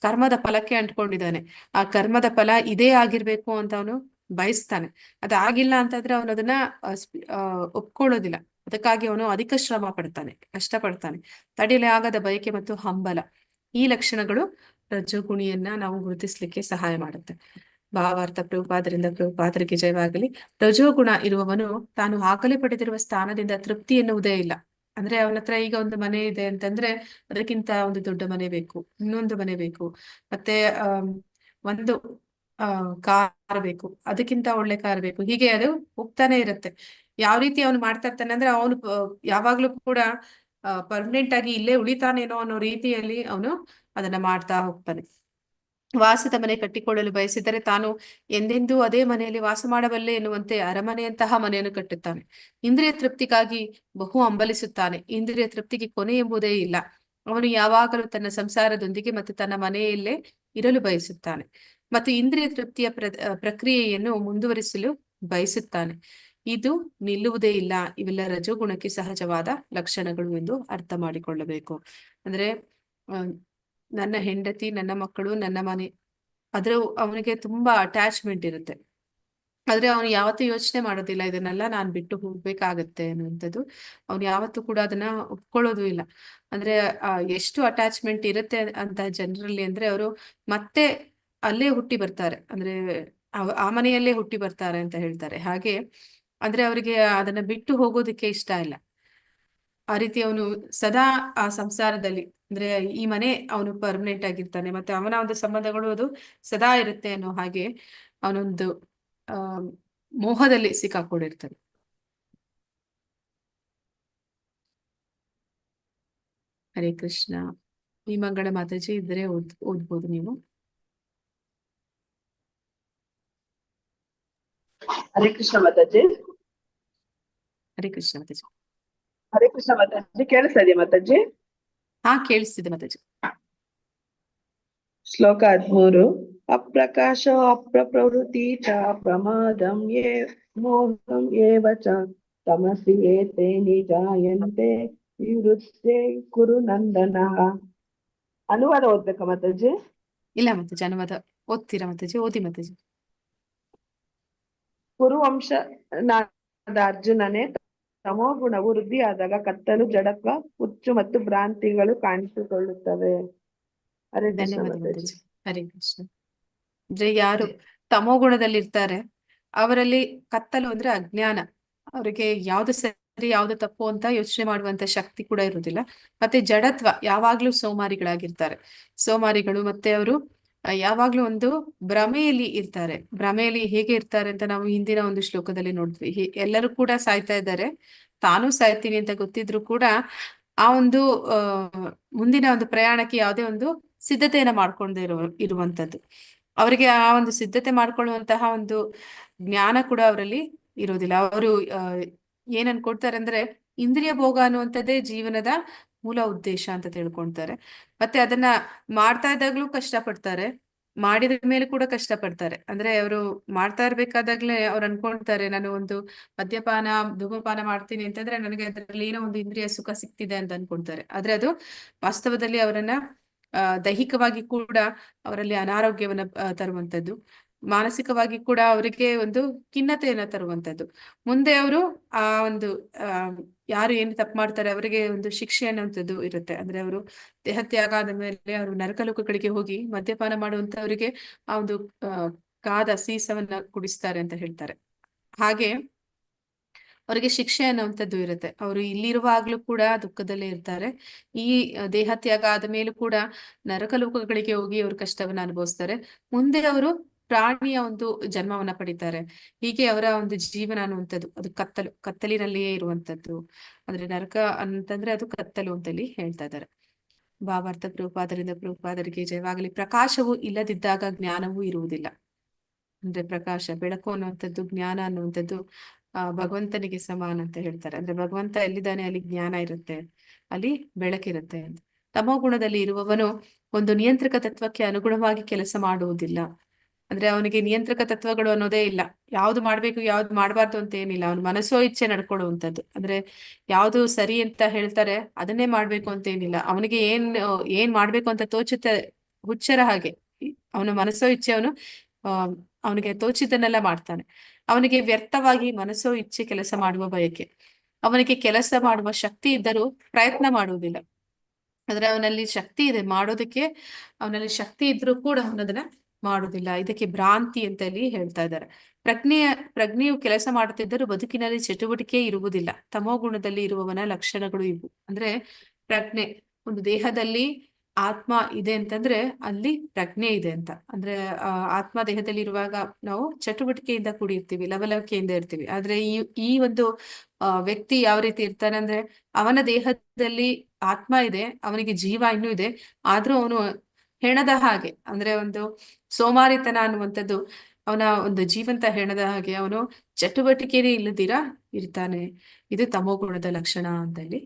ಕರ್ಮದ ಫಲಕ್ಕೆ ಅಂಟ್ಕೊಂಡಿದ್ದಾನೆ. ಆ ಕರ್ಮದ ಫಲ ಇದೇ ಆಗಿರ್ಬೇಕು ಅಂತ ಅವನು ಬಯಸ್ತಾನೆ. ಅದಾಗಿಲ್ಲ ಅಂತಂದ್ರೆ ಅವನು ಅದನ್ನ ಒಪ್ಕೊಳ್ಳೋದಿಲ್ಲ. ಅದಕ್ಕಾಗಿ ಅವನು ಅಧಿಕ ಶ್ರಮ ಪಡ್ತಾನೆ, ಕಷ್ಟಪಡ್ತಾನೆ. ತಡೆಯಲೇ ಆಗದ ಬಯಕೆ ಮತ್ತು ಹಂಬಲ, ಈ ಲಕ್ಷಣಗಳು ರಜೋಗುಣಿಯನ್ನ ನಾವು ಗುರುತಿಸ್ಲಿಕ್ಕೆ ಸಹಾಯ ಮಾಡುತ್ತೆ. ಭಾವಾರ್ಥ. ಪ್ರಭುಪಾದರಿಂದ ಪ್ರಭುಪಾದರಿಗೆ ಜಯವಾಗಲಿ. ರಜೋಗುಣ ಇರುವವನು ತಾನು ಆಗಲೇ ಪಡೆದಿರುವ ಸ್ಥಾನದಿಂದ ತೃಪ್ತಿ ಎನ್ನುವುದೇ ಇಲ್ಲ. ಅಂದ್ರೆ ಅವನ ಹತ್ರ ಈಗ ಒಂದು ಮನೆ ಇದೆ ಅಂತಂದ್ರೆ ಅದಕ್ಕಿಂತ ಒಂದು ದೊಡ್ಡ ಮನೆ ಬೇಕು, ಇನ್ನೊಂದು ಮನೆ ಬೇಕು, ಮತ್ತೆ ಒಂದು ಕಾರ್ ಬೇಕು, ಅದಕ್ಕಿಂತ ಒಳ್ಳೆ ಕಾರ್ ಬೇಕು, ಹೀಗೆ ಅದು ಹೋಗ್ತಾನೆ ಇರುತ್ತೆ. ಯಾವ ರೀತಿ ಅವನು ಮಾಡ್ತಾ ಇರ್ತಾನೆ ಅಂದ್ರೆ ಅವನು ಯಾವಾಗ್ಲೂ ಕೂಡ ಪರ್ಮನೆಂಟ್ ಆಗಿ ಇಲ್ಲೇ ಉಳಿತಾನೇನೋ ಅನ್ನೋ ರೀತಿಯಲ್ಲಿ ಅವನು ಅದನ್ನ ಮಾಡ್ತಾ ಹೋಗ್ತಾನೆ. ವಾಸದ ಮನೆ ಕಟ್ಟಿಕೊಳ್ಳಲು ಬಯಸಿದರೆ ತಾನು ಎಂದೆಂದೂ ಅದೇ ಮನೆಯಲ್ಲಿ ವಾಸ ಮಾಡಬಲ್ಲೆ ಎನ್ನುವಂತೆ ಅರಮನೆಯಂತಹ ಮನೆಯನ್ನು ಕಟ್ಟುತ್ತಾನೆ. ಇಂದ್ರಿಯ ತೃಪ್ತಿಗಾಗಿ ಬಹು ಹಂಬಲಿಸುತ್ತಾನೆ. ಇಂದ್ರಿಯ ತೃಪ್ತಿಗೆ ಕೊನೆ ಎಂಬುದೇ ಇಲ್ಲ. ಅವನು ಯಾವಾಗಲೂ ತನ್ನ ಸಂಸಾರದೊಂದಿಗೆ ಮತ್ತು ತನ್ನ ಮನೆಯಲ್ಲೇ ಇರಲು ಬಯಸುತ್ತಾನೆ ಮತ್ತು ಇಂದ್ರಿಯ ತೃಪ್ತಿಯ ಪ್ರಕ್ರಿಯೆಯನ್ನು ಮುಂದುವರಿಸಲು ಬಯಸುತ್ತಾನೆ. ಇದು ನಿಲ್ಲುವುದೇ ಇಲ್ಲ. ಇವೆಲ್ಲ ರಜೋಗುಣಕ್ಕೆ ಸಹಜವಾದ ಲಕ್ಷಣಗಳು ಎಂದು ಅರ್ಥ ಮಾಡಿಕೊಳ್ಳಬೇಕು. ಅಂದ್ರೆ ನನ್ನ ಹೆಂಡತಿ, ನನ್ನ ಮಕ್ಕಳು, ನನ್ನ ಮನೆ, ಅದ್ರ ಅವನಿಗೆ ತುಂಬಾ ಅಟ್ಯಾಚ್ಮೆಂಟ್ ಇರುತ್ತೆ. ಆದ್ರೆ ಅವನು ಯಾವತ್ತೂ ಯೋಚನೆ ಮಾಡೋದಿಲ್ಲ ಇದನ್ನೆಲ್ಲ ನಾನು ಬಿಟ್ಟು ಹೋಗ್ಬೇಕಾಗತ್ತೆ ಅನ್ನುವಂಥದ್ದು. ಅವನು ಯಾವತ್ತೂ ಕೂಡ ಅದನ್ನ ಒಪ್ಕೊಳ್ಳೋದು ಇಲ್ಲ. ಅಂದ್ರೆ ಎಷ್ಟು ಅಟ್ಯಾಚ್ಮೆಂಟ್ ಇರುತ್ತೆ ಅಂತ ಜನರಲ್ಲಿ ಅಂದ್ರೆ ಅವರು ಮತ್ತೆ ಅಲ್ಲೇ ಹುಟ್ಟಿ ಬರ್ತಾರೆ, ಅಂದ್ರೆ ಆ ಮನೆಯಲ್ಲೇ ಹುಟ್ಟಿ ಬರ್ತಾರೆ ಅಂತ ಹೇಳ್ತಾರೆ. ಹಾಗೆ ಅಂದ್ರೆ ಅವರಿಗೆ ಅದನ್ನ ಬಿಟ್ಟು ಹೋಗೋದಕ್ಕೆ ಇಷ್ಟ ಇಲ್ಲ. ಆ ರೀತಿ ಅವನು ಸದಾ ಆ ಸಂಸಾರದಲ್ಲಿ, ಅಂದ್ರೆ ಈ ಮನೆ ಅವನು ಪರ್ಮನೆಂಟ್ ಆಗಿರ್ತಾನೆ, ಮತ್ತೆ ಅವನ ಒಂದು ಸಂಬಂಧಗಳು ಅದು ಸದಾ ಇರುತ್ತೆ ಅನ್ನೋ ಹಾಗೆ ಅವನೊಂದು ಮೋಹದಲ್ಲಿ ಸಿಕ್ಕಾಕೊಂಡಿರ್ತಾನೆ. ಹರೇ ಕೃಷ್ಣ. ಈ ಮಂಗಳ ಮಾತಾಜಿ ಇದ್ರೆ ಓದ್ಬೋದು ನೀವು. ಹರೇ ಕೃಷ್ಣ ಮಾತಾಜಿ. ಹರೇ ಕೃಷ್ಣ ಮಾತಾಜಿ. ಹರೇ ಕೃಷ್ಣ ಮಾತಾಜಿ, ಕೇಳಿಸ್ತಾ ಇದೆಯಾ ಮಾತಾಜಿ? ಹಾ, ಕೇಳಿಸ್ತಿದೆ ಮಾತಾಜಿ. ಶ್ಲೋಕ 13. ಅಪ್ರಕಾಶ ಅಪ್ರವೃತ್ತಿ ಚ ಪ್ರಮಾದಂ ಯೇ ಮೋಹಂ ಏವ ಚ ತಮಸಿ ಏತೆ ನಿಜಾಯಂತೆ ವಿವೃತ್ತೆ ಕುರು ನಂದನ. ಅನುವಾದ ಓದ್ಬೇಕಾ ಮಾತಾಜಿ? ಇಲ್ಲ ಮಾತಾಜಿ, ಅನುವಾದ ಓದ್ತೀರಾ ಮಾತಾಜಿ? ಓದಿ ಮಾತಾಜಿ. ಕುರುವಂಶನಾದ ಅರ್ಜುನನೇ, ತಮೋಗುಣವು ವೃದ್ಧಿಯಾದಾಗ ಕತ್ತಲು, ಜಡತ್ವ, ಹುಚ್ಚು ಮತ್ತು ಭ್ರಾಂತಿಗಳು ಕಾಣಿಸಿಕೊಳ್ಳುತ್ತವೆ. ಹರೇ ಕೃಷ್ಣ ಧನ್ಯವಾದ ಮಾತಾಜಿ. ಮಾತಾಜಿ. ಹರೇ ಕೃಷ್ಣ. ಅಂದ್ರೆ ಯಾರು ತಮೋಗುಣದಲ್ಲಿರ್ತಾರೆ ಅವರಲ್ಲಿ ಕತ್ತಲು ಅಂದ್ರೆ ಅಜ್ಞಾನ, ಅವರಿಗೆ ಯಾವ್ದು ಸರಿ ಯಾವ್ದು ತಪ್ಪು ಅಂತ ಯೋಚನೆ ಮಾಡುವಂತ ಶಕ್ತಿ ಕೂಡ ಇರುವುದಿಲ್ಲ. ಮತ್ತೆ ಜಡತ್ವ, ಯಾವಾಗ್ಲೂ ಸೋಮಾರಿಗಳಾಗಿರ್ತಾರೆ. ಸೋಮಾರಿಗಳು ಮತ್ತೆ ಅವರು ಯಾವಾಗ್ಲೂ ಒಂದು ಭ್ರಮೆಯಲ್ಲಿ ಇರ್ತಾರೆ. ಭ್ರಮೆಯಲ್ಲಿ ಹೇಗೆ ಇರ್ತಾರೆ ಅಂತ ನಾವು ಹಿಂದಿನ ಒಂದು ಶ್ಲೋಕದಲ್ಲಿ ನೋಡಿದ್ವಿ. ಎಲ್ಲರೂ ಕೂಡ ಸಾಯ್ತಾ ಇದ್ದಾರೆ, ತಾನೂ ಸಾಯ್ತೀನಿ ಅಂತ ಗೊತ್ತಿದ್ರು ಕೂಡ ಆ ಒಂದು ಮುಂದಿನ ಒಂದು ಪ್ರಯಾಣಕ್ಕೆ ಯಾವುದೇ ಒಂದು ಸಿದ್ಧತೆಯನ್ನ ಮಾಡ್ಕೊಂಡೇ ಇರುವಂತದ್ದು. ಅವರಿಗೆ ಆ ಒಂದು ಸಿದ್ಧತೆ ಮಾಡ್ಕೊಳ್ಳುವಂತಹ ಒಂದು ಜ್ಞಾನ ಕೂಡ ಅವರಲ್ಲಿ ಇರೋದಿಲ್ಲ. ಅವರು ಏನ್ ಅನ್ಕೊಳ್ತಾರೆ ಅಂದ್ರೆ ಇಂದ್ರಿಯ ಭೋಗ ಅನ್ನುವಂಥದ್ದೇ ಜೀವನದ ಮೂಲ ಉದ್ದೇಶ ಅಂತ ತಿಳ್ಕೊಳ್ತಾರೆ. ಮತ್ತೆ ಅದನ್ನ ಮಾಡ್ತಾ ಇದ್ದಾಗ್ಲೂ ಕಷ್ಟಪಡ್ತಾರೆ, ಮಾಡಿದ ಮೇಲೆ ಕೂಡ ಕಷ್ಟಪಡ್ತಾರೆ. ಅಂದ್ರೆ ಅವರು ಮಾಡ್ತಾ ಇರ್ಬೇಕಾದಾಗ್ಲೇ ಅವ್ರು ಅನ್ಕೊಳ್ತಾರೆ, ನಾನು ಒಂದು ಮದ್ಯಪಾನ ಧೂಮಪಾನ ಮಾಡ್ತೀನಿ ಅಂತಂದ್ರೆ ನನಗೆ ಅದರಲ್ಲಿ ಏನೋ ಒಂದು ಇಂದ್ರಿಯ ಸುಖ ಸಿಗ್ತಿದೆ ಅಂತ ಅನ್ಕೊಳ್ತಾರೆ. ಆದ್ರೆ ಅದು ವಾಸ್ತವದಲ್ಲಿ ಅವರನ್ನ ದೈಹಿಕವಾಗಿ ಕೂಡ ಅವರಲ್ಲಿ ಅನಾರೋಗ್ಯವನ್ನ ತರುವಂತದ್ದು, ಮಾನಸಿಕವಾಗಿ ಕೂಡ ಅವರಿಗೆ ಒಂದು ಖಿನ್ನತೆಯನ್ನ ತರುವಂತದ್ದು. ಮುಂದೆ ಅವರು ಆ ಒಂದು ಯಾರು ಏನು ತಪ್ಪು ಮಾಡ್ತಾರೆ ಅವರಿಗೆ ಒಂದು ಶಿಕ್ಷೆ ಅನ್ನುವಂಥದ್ದು ಇರುತ್ತೆ. ಅಂದ್ರೆ ಅವರು ದೇಹತ್ಯಾಗ ಆದ ಮೇಲೆ ಅವರು ನರಕಲೋಕಗಳಿಗೆ ಹೋಗಿ ಮದ್ಯಪಾನ ಮಾಡುವಂತವರಿಗೆ ಆ ಒಂದು ಕಾದ ಸೀಸವನ್ನ ಕುಡಿಸ್ತಾರೆ ಅಂತ ಹೇಳ್ತಾರೆ. ಹಾಗೆ ಅವರಿಗೆ ಶಿಕ್ಷೆ ಅನ್ನುವಂಥದ್ದು ಇರುತ್ತೆ. ಅವರು ಇಲ್ಲಿರುವಾಗ್ಲೂ ಕೂಡ ದುಃಖದಲ್ಲೇ ಇರ್ತಾರೆ. ಈ ದೇಹತ್ಯಾಗ ಆದ ಮೇಲೂ ಕೂಡ ನರಕಲೋಕಗಳಿಗೆ ಹೋಗಿ ಅವರು ಕಷ್ಟವನ್ನ ಅನುಭವಿಸ್ತಾರೆ. ಮುಂದೆ ಅವರು ಪ್ರಾಣಿಯ ಒಂದು ಜನ್ಮವನ್ನ ಪಡಿತಾರೆ. ಹೀಗೆ ಅವರ ಒಂದು ಜೀವನ ಅನ್ನುವಂಥದ್ದು ಅದು ಕತ್ತಲಿನಲ್ಲಿಯೇ ಇರುವಂತದ್ದು. ಅಂದ್ರೆ ನರಕ ಅಂತಂದ್ರೆ ಅದು ಕತ್ತಲು ಅಂತಲ್ಲಿ ಹೇಳ್ತಾ ಇದ್ದಾರೆ. ಭಾವಾರ್ಥ. ಪ್ರಭುಪಾದರಿಂದ ಪ್ರಭುಪಾದರಿಗೆ ಜಯವಾಗಲಿ. ಪ್ರಕಾಶವು ಇಲ್ಲದಿದ್ದಾಗ ಜ್ಞಾನವೂ ಇರುವುದಿಲ್ಲ. ಅಂದ್ರೆ ಪ್ರಕಾಶ, ಬೆಳಕು ಅನ್ನುವಂಥದ್ದು, ಜ್ಞಾನ ಅನ್ನುವಂಥದ್ದು ಭಗವಂತನಿಗೆ ಸಮಾನ ಅಂತ ಹೇಳ್ತಾರೆ. ಅಂದ್ರೆ ಭಗವಂತ ಎಲ್ಲಿದ್ದಾನೆ ಅಲ್ಲಿ ಜ್ಞಾನ ಇರುತ್ತೆ, ಅಲ್ಲಿ ಬೆಳಕಿರುತ್ತೆ ಅಂತ. ತಮೋ ಗುಣದಲ್ಲಿ ಇರುವವನು ಒಂದು ನಿಯಂತ್ರಕ ತತ್ವಕ್ಕೆ ಅನುಗುಣವಾಗಿ ಕೆಲಸ ಮಾಡುವುದಿಲ್ಲ. ಅಂದ್ರೆ ಅವನಿಗೆ ನಿಯಂತ್ರಕ ತತ್ವಗಳು ಅನ್ನೋದೇ ಇಲ್ಲ. ಯಾವ್ದು ಮಾಡ್ಬೇಕು ಯಾವ್ದು ಮಾಡಬಾರ್ದು ಅಂತ ಏನಿಲ್ಲ. ಅವನ ಮನಸ್ಸೋ ಇಚ್ಛೆ ನಡ್ಕೊಳ್ಳುವಂಥದ್ದು. ಅಂದ್ರೆ ಯಾವ್ದು ಸರಿ ಅಂತ ಹೇಳ್ತಾರೆ ಅದನ್ನೇ ಮಾಡ್ಬೇಕು ಅಂತ ಏನಿಲ್ಲ. ಅವನಿಗೆ ಏನ್ ಮಾಡ್ಬೇಕು ಅಂತ ತೋಚುತ್ತೆ, ಹುಚ್ಚರ ಹಾಗೆ ಅವನ ಮನಸ್ಸೋ ಇಚ್ಛೆ ಅವನಿಗೆ ತೋಚಿದ್ದನ್ನೆಲ್ಲ ಮಾಡ್ತಾನೆ. ಅವನಿಗೆ ವ್ಯರ್ಥವಾಗಿ ಮನಸ್ಸೋ ಇಚ್ಛೆ ಕೆಲಸ ಮಾಡುವ ಬಯಕೆ. ಅವನಿಗೆ ಕೆಲಸ ಮಾಡುವ ಶಕ್ತಿ ಇದ್ದರೂ ಪ್ರಯತ್ನ ಮಾಡುವುದಿಲ್ಲ. ಆದ್ರೆ ಅವನಲ್ಲಿ ಶಕ್ತಿ ಇದೆ ಮಾಡೋದಕ್ಕೆ, ಅವನಲ್ಲಿ ಶಕ್ತಿ ಇದ್ರೂ ಕೂಡ ಅವನದನ್ನ ಮಾಡುವುದಿಲ್ಲ. ಇದಕ್ಕೆ ಭ್ರಾಂತಿ ಅಂತ ಹೇಳಿ ಹೇಳ್ತಾ ಇದ್ದಾರೆ. ಪ್ರಜ್ಞೆಯು ಕೆಲಸ ಮಾಡುತ್ತಿದ್ದರೂ ಬದುಕಿನಲ್ಲಿ ಚಟುವಟಿಕೆ ಇರುವುದಿಲ್ಲ. ತಮೋಗುಣದಲ್ಲಿ ಇರುವವನ ಲಕ್ಷಣಗಳು ಇವು. ಅಂದ್ರೆ ಪ್ರಜ್ಞೆ, ಒಂದು ದೇಹದಲ್ಲಿ ಆತ್ಮ ಇದೆ ಅಂತಂದ್ರೆ ಅಲ್ಲಿ ಪ್ರಜ್ಞೆ ಇದೆ ಅಂತ. ಅಂದ್ರೆ ಆತ್ಮ ದೇಹದಲ್ಲಿ ಇರುವಾಗ ನಾವು ಚಟುವಟಿಕೆಯಿಂದ ಕೂಡಿರ್ತೀವಿ, ಲವಲವಿಕೆಯಿಂದ ಇರ್ತೀವಿ. ಆದ್ರೆ ಈ ಒಂದು ವ್ಯಕ್ತಿ ಯಾವ ರೀತಿ ಇರ್ತಾನೆ ಅಂದ್ರೆ ಅವನ ದೇಹದಲ್ಲಿ ಆತ್ಮ ಇದೆ, ಅವನಿಗೆ ಜೀವ ಇನ್ನೂ ಇದೆ, ಆದ್ರೂ ಅವನು ಹೆಣದ ಹಾಗೆ, ಅಂದ್ರೆ ಒಂದು ಸೋಮಾರಿತನ ಅನ್ನುವಂಥದ್ದು ಅವನ ಒಂದು ಜೀವಂತ ಹೆಣದ ಹಾಗೆ ಅವನು ಚಟುವಟಿಕೆನೇ ಇಲ್ಲದಿರಾ ಇರ್ತಾನೆ. ಇದು ತಮೋಗುಣದ ಲಕ್ಷಣ ಅಂತ ಹೇಳಿ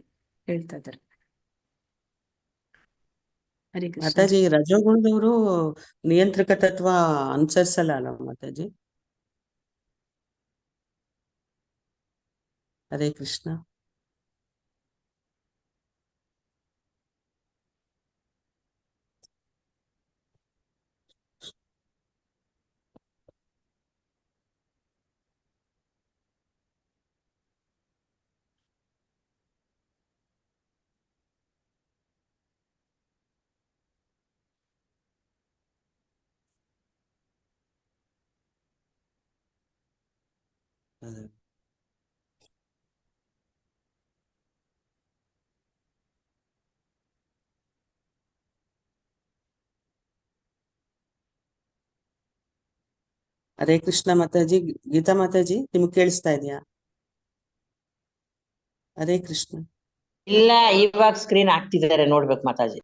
ಹೇಳ್ತಾ ಇದ್ದಾರೆ. ಹರಿ ಕೃಷ್ಣ. ಮಾತಾಜಿ, ರಜೋಗುಣದವರು ನಿಯಂತ್ರಕ ತತ್ವ ಅನುಸರಿಸಲ್ಲ ಅಲ್ಲ ಮಾತಾಜಿ? ಹರೇ ಕೃಷ್ಣ. ಅದೇ. ಹರೇ ಕೃಷ್ಣ ಮಾತಾಜಿ. ಗೀತಾ ಮಾತಾಜಿ, ನಿಮ್ಗೆ ಕೇಳಿಸ್ತಾ ಇದೆಯಾ? ಹರೇ ಕೃಷ್ಣ. ಇಲ್ಲ, ಇವಾಗ ಸ್ಕ್ರೀನ್ ಹಾಕ್ತಿದ್ದಾರೆ, ನೋಡ್ಬೇಕು ಮಾತಾಜಿ.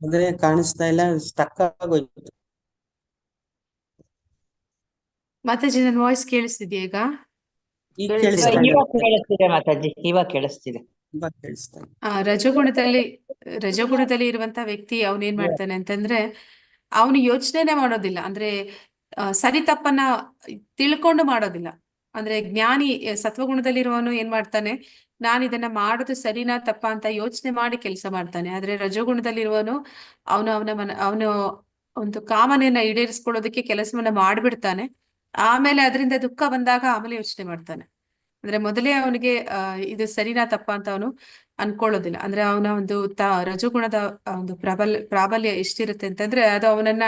ಅಂದ್ರೆ ಕಾಣಿಸ್ತಾ ಇಲ್ಲ, ಸ್ಟಕ್ ಆಗೋಯ್ತು. ಮಾತಾಜಿ, ನನ್ನ ವಾಯ್ಸ್ ಕೇಳಿಸ್ತಿದ್ಯಾ ಈಗ? ಈಗ ಕೇಳಿಸ್ತಾ ಇದೆ. ಇವಾಗ ಕೇಳಿಸ್ತಿದೆ ಮಾತಾಜಿ, ಇವಾಗ ಕೇಳಿಸ್ತಿದೆ. ಇವಾಗ ಕೇಳಿಸ್ತಾ ಇದೆ. ರಜೋಗುಣದಲ್ಲಿ ಇರುವಂತ ವ್ಯಕ್ತಿ ಅವನೇನ್ ಮಾಡ್ತಾನೆ ಅಂತಂದ್ರೆ ಅವನು ಯೋಚನೆನೇ ಮಾಡೋದಿಲ್ಲ. ಅಂದ್ರೆ ಸರಿ ತಪ್ಪನ್ನ ತಿಳ್ಕೊಂಡು ಮಾಡೋದಿಲ್ಲ. ಅಂದ್ರೆ ಜ್ಞಾನಿ ಸತ್ವಗುಣದಲ್ಲಿರುವವನು ಏನ್ ಮಾಡ್ತಾನೆ, ನಾನು ಇದನ್ನ ಮಾಡೋದು ಸರಿನಾ ತಪ್ಪ ಅಂತ ಯೋಚನೆ ಮಾಡಿ ಕೆಲಸ ಮಾಡ್ತಾನೆ. ಆದ್ರೆ ರಜೋಗುಣದಲ್ಲಿರುವವನು ಅವನು ಒಂದು ಕಾಮನೆಯನ್ನ ಈಡೇರಿಸ್ಕೊಳ್ಳೋದಕ್ಕೆ ಕೆಲಸವನ್ನ ಮಾಡ್ಬಿಡ್ತಾನೆ. ಆಮೇಲೆ ಅದರಿಂದ ದುಃಖ ಬಂದಾಗ ಆಮೇಲೆ ಯೋಚನೆ ಮಾಡ್ತಾನೆ. ಅಂದ್ರೆ ಮೊದಲೇ ಅವನಿಗೆ ಇದು ಸರಿನಾ ತಪ್ಪ ಅಂತ ಅವನು ಅನ್ಕೊಳ್ಳೋದಿಲ್ಲ. ಅಂದ್ರೆ ಅವನ ಒಂದು ರಜೋಗುಣದ ಒಂದು ಪ್ರಾಬಲ್ಯ ಎಷ್ಟಿರುತ್ತೆ ಅಂತಂದ್ರೆ ಅದು ಅವನನ್ನ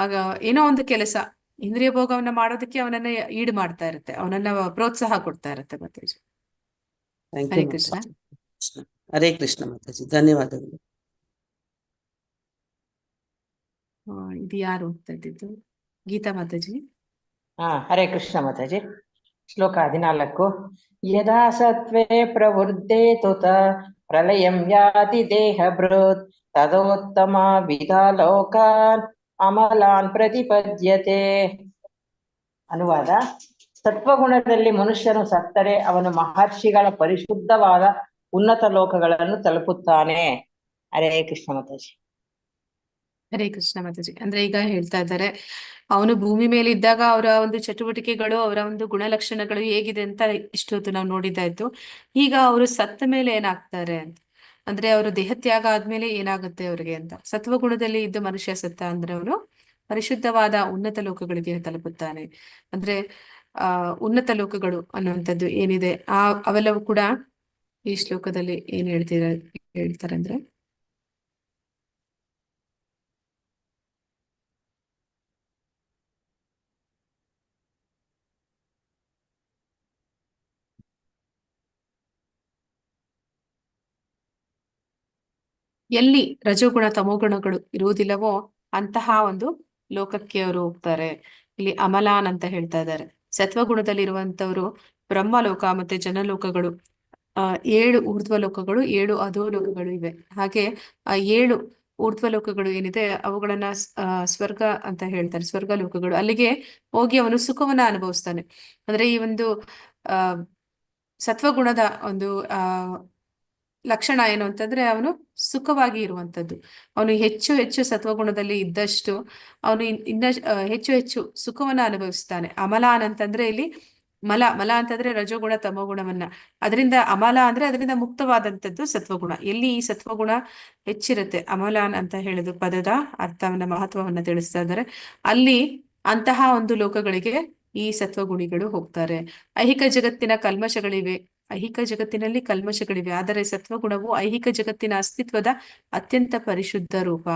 ಆಗ ಏನೋ ಒಂದು ಕೆಲಸ, ಇಂದ್ರಿಯ ಭೋಗವನ್ನ ಮಾಡೋದಕ್ಕೆ ಅವನನ್ನ ಈಡು ಮಾಡ್ತಾ ಇರುತ್ತೆ, ಅವನನ್ನ ಪ್ರೋತ್ಸಾಹ ಕೊಡ್ತಾ ಇರುತ್ತೆ. Mataji, thank Hare you Krishna. ಮಾತಾಜಿ. ಹರೇ ಕೃಷ್ಣ ಮಾತಾಜಿ, ಧನ್ಯವಾದಗಳು. ಇದು ಯಾರು ಅಂತ ಇದ್ದಿದ್ದು? ಗೀತಾ ಮಾತಾಜಿ. ಹರೇ ಕೃಷ್ಣ ಮಾತಾಜಿ. ಶ್ಲೋಕ 14. ಯದಾ ಸತ್ವೇ ಪ್ರವೃದ್ಧೇ ತುತ ಪ್ರಲಯಂ ಯಾತಿ ದೇಹಭೃತ್ ತದೋತ್ತಮ ವಿಧಾ ಲೋಕಾನ್ ಅಮಲಾನ್ ಪ್ರತಿಪದ್ಯತೆ. ಅನುವಾದ: ಸತ್ವಗುಣದಲ್ಲಿ ಮನುಷ್ಯನು ಸತ್ತರೆ ಅವನು ಮಹರ್ಷಿಗಳ ಪರಿಶುದ್ಧವಾದ ಉನ್ನತ ಲೋಕಗಳನ್ನು ತಲುಪುತ್ತಾನೆ. ಹರೇ ಕೃಷ್ಣ ಮಾತಾಜಿ. ಹರೇ ಕೃಷ್ಣ ಮಾತಾಜಿ. ಅಂದ್ರೆ ಈಗ ಹೇಳ್ತಾ ಇದ್ದಾರೆ, ಅವನು ಭೂಮಿ ಮೇಲೆ ಇದ್ದಾಗ ಅವರ ಒಂದು ಚಟುವಟಿಕೆಗಳು, ಅವರ ಒಂದು ಗುಣಲಕ್ಷಣಗಳು ಹೇಗಿದೆ ಅಂತ ಇಷ್ಟೊತ್ತು ನಾವು ನೋಡಿದ್ದಾಯ್ತು. ಈಗ ಅವರು ಸತ್ತ ಮೇಲೆ ಏನಾಗ್ತಾರೆ ಅಂತ, ಅಂದ್ರೆ ಅವರು ದೇಹತ್ಯಾಗ ಆದ್ಮೇಲೆ ಏನಾಗುತ್ತೆ ಅವ್ರಿಗೆ ಅಂತ. ಸತ್ವಗುಣದಲ್ಲಿ ಇದ್ದ ಮನುಷ್ಯ ಸತ್ತ ಅಂದ್ರೆ ಅವನು ಪರಿಶುದ್ಧವಾದ ಉನ್ನತ ಲೋಕಗಳಿಗೆ ತಲುಪುತ್ತಾನೆ. ಅಂದ್ರೆ ಉನ್ನತ ಲೋಕಗಳು ಅನ್ನುವಂಥದ್ದು ಏನಿದೆ ಅವೆಲ್ಲವೂ ಕೂಡ ಈ ಶ್ಲೋಕದಲ್ಲಿ ಏನ್ ಹೇಳ್ತಾರೆ ಅಂದ್ರೆ ಎಲ್ಲಿ ರಜೋಗುಣ ತಮೋಗುಣಗಳು ಇರುವುದಿಲ್ಲವೋ ಅಂತಹ ಒಂದು ಲೋಕಕ್ಕೆ ಅವರು ಹೋಗ್ತಾರೆ. ಇಲ್ಲಿ ಅಮಲಾನ್ ಅಂತ ಹೇಳ್ತಾ ಇದ್ದಾರೆ. ಸತ್ವಗುಣದಲ್ಲಿರುವಂತವರು ಬ್ರಹ್ಮಲೋಕ ಮತ್ತೆ ಜನಲೋಕಗಳು, 7 ಊರ್ಧ್ವ ಲೋಕಗಳು, 7 ಅಧೋಲೋಕಗಳು ಇವೆ. ಹಾಗೆ ಆ 7 ಊರ್ಧ್ವ ಲೋಕಗಳು ಏನಿದೆ ಅವುಗಳನ್ನ ಸ್ವರ್ಗ ಅಂತ ಹೇಳ್ತಾರೆ, ಸ್ವರ್ಗ ಲೋಕಗಳು. ಅಲ್ಲಿಗೆ ಹೋಗಿ ಅವನು ಸುಖವನ್ನ ಅನುಭವಿಸ್ತಾನೆ. ಅಂದ್ರೆ ಈ ಒಂದು ಸತ್ವಗುಣದ ಒಂದು ಲಕ್ಷಣ ಏನು ಅಂತಂದ್ರೆ ಅವನು ಸುಖವಾಗಿ ಇರುವಂತದ್ದು. ಅವನು ಹೆಚ್ಚು ಹೆಚ್ಚು ಸತ್ವಗುಣದಲ್ಲಿ ಇದ್ದಷ್ಟು ಅವನು ಇನ್ನ ಹೆಚ್ಚು ಹೆಚ್ಚು ಸುಖವನ್ನ ಅನುಭವಿಸ್ತಾನೆ. ಅಮಲಾನ್ ಅಂತಂದ್ರೆ ಇಲ್ಲಿ ಮಲ ಅಂತಂದ್ರೆ ರಜೋಗುಣ ತಮೋಗುಣವನ್ನ, ಅದರಿಂದ ಅಮಲ ಅಂದ್ರೆ ಅದರಿಂದ ಮುಕ್ತವಾದಂಥದ್ದು ಸತ್ವಗುಣ. ಎಲ್ಲಿ ಈ ಸತ್ವಗುಣ ಹೆಚ್ಚಿರುತ್ತೆ, ಅಮಲಾನ್ ಅಂತ ಹೇಳಿದ ಪದದ ಅರ್ಥವನ್ನ ಮಹತ್ವವನ್ನ ತಿಳಿಸ್ತಾ ಇದ್ದಾರೆ. ಅಲ್ಲಿ ಅಂತಹ ಒಂದು ಲೋಕಗಳಿಗೆ ಈ ಸತ್ವಗುಣಿಗಳು ಹೋಗ್ತಾರೆ. ಐಹಿಕ ಜಗತ್ತಿನ ಕಲ್ಮಶಗಳಿವೆ, ಐಹಿಕ ಜಗತ್ತಿನಲ್ಲಿ ಕಲ್ಮಶಗಳಿವೆ, ಆದರೆ ಸತ್ವಗುಣವು ಐಹಿಕ ಜಗತ್ತಿನ ಅಸ್ತಿತ್ವದ ಅತ್ಯಂತ ಪರಿಶುದ್ಧ ರೂಪ.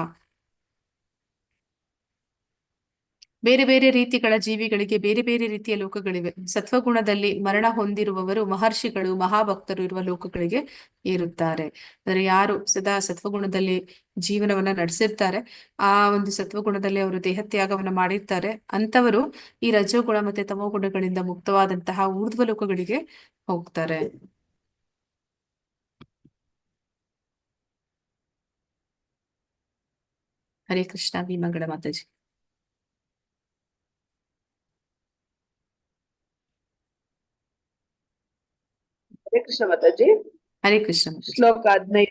ಬೇರೆ ಬೇರೆ ರೀತಿಗಳ ಜೀವಿಗಳಿಗೆ ಬೇರೆ ಬೇರೆ ರೀತಿಯ ಲೋಕಗಳಿವೆ. ಸತ್ವಗುಣದಲ್ಲಿ ಮರಣ ಹೊಂದಿರುವವರು ಮಹರ್ಷಿಗಳು, ಮಹಾಭಕ್ತರು ಇರುವ ಲೋಕಗಳಿಗೆ ಏರುತ್ತಾರೆ. ಅಂದ್ರೆ ಯಾರು ಸದಾ ಸತ್ವಗುಣದಲ್ಲಿ ಜೀವನವನ್ನ ನಡೆಸಿರ್ತಾರೆ, ಆ ಒಂದು ಸತ್ವಗುಣದಲ್ಲಿ ಅವರು ದೇಹತ್ಯಾಗವನ್ನ ಮಾಡಿರ್ತಾರೆ, ಅಂತವರು ಈ ರಜೋಗುಣ ಮತ್ತೆ ತಮೋಗುಣಗಳಿಂದ ಮುಕ್ತವಾದಂತಹ ಊರ್ಧ್ವ ಲೋಕಗಳಿಗೆ ಹೋಗ್ತಾರೆ. ಹರೇ ಕೃಷ್ಣ. ಭೀಮಂಗಳ ಮಾತಾಜಿ. ಹರೇ ಕೃಷ್ಣ ಮಾತಾಜಿ. ಹರೇ ಕೃಷ್ಣ ಮಾತಾಜಿ.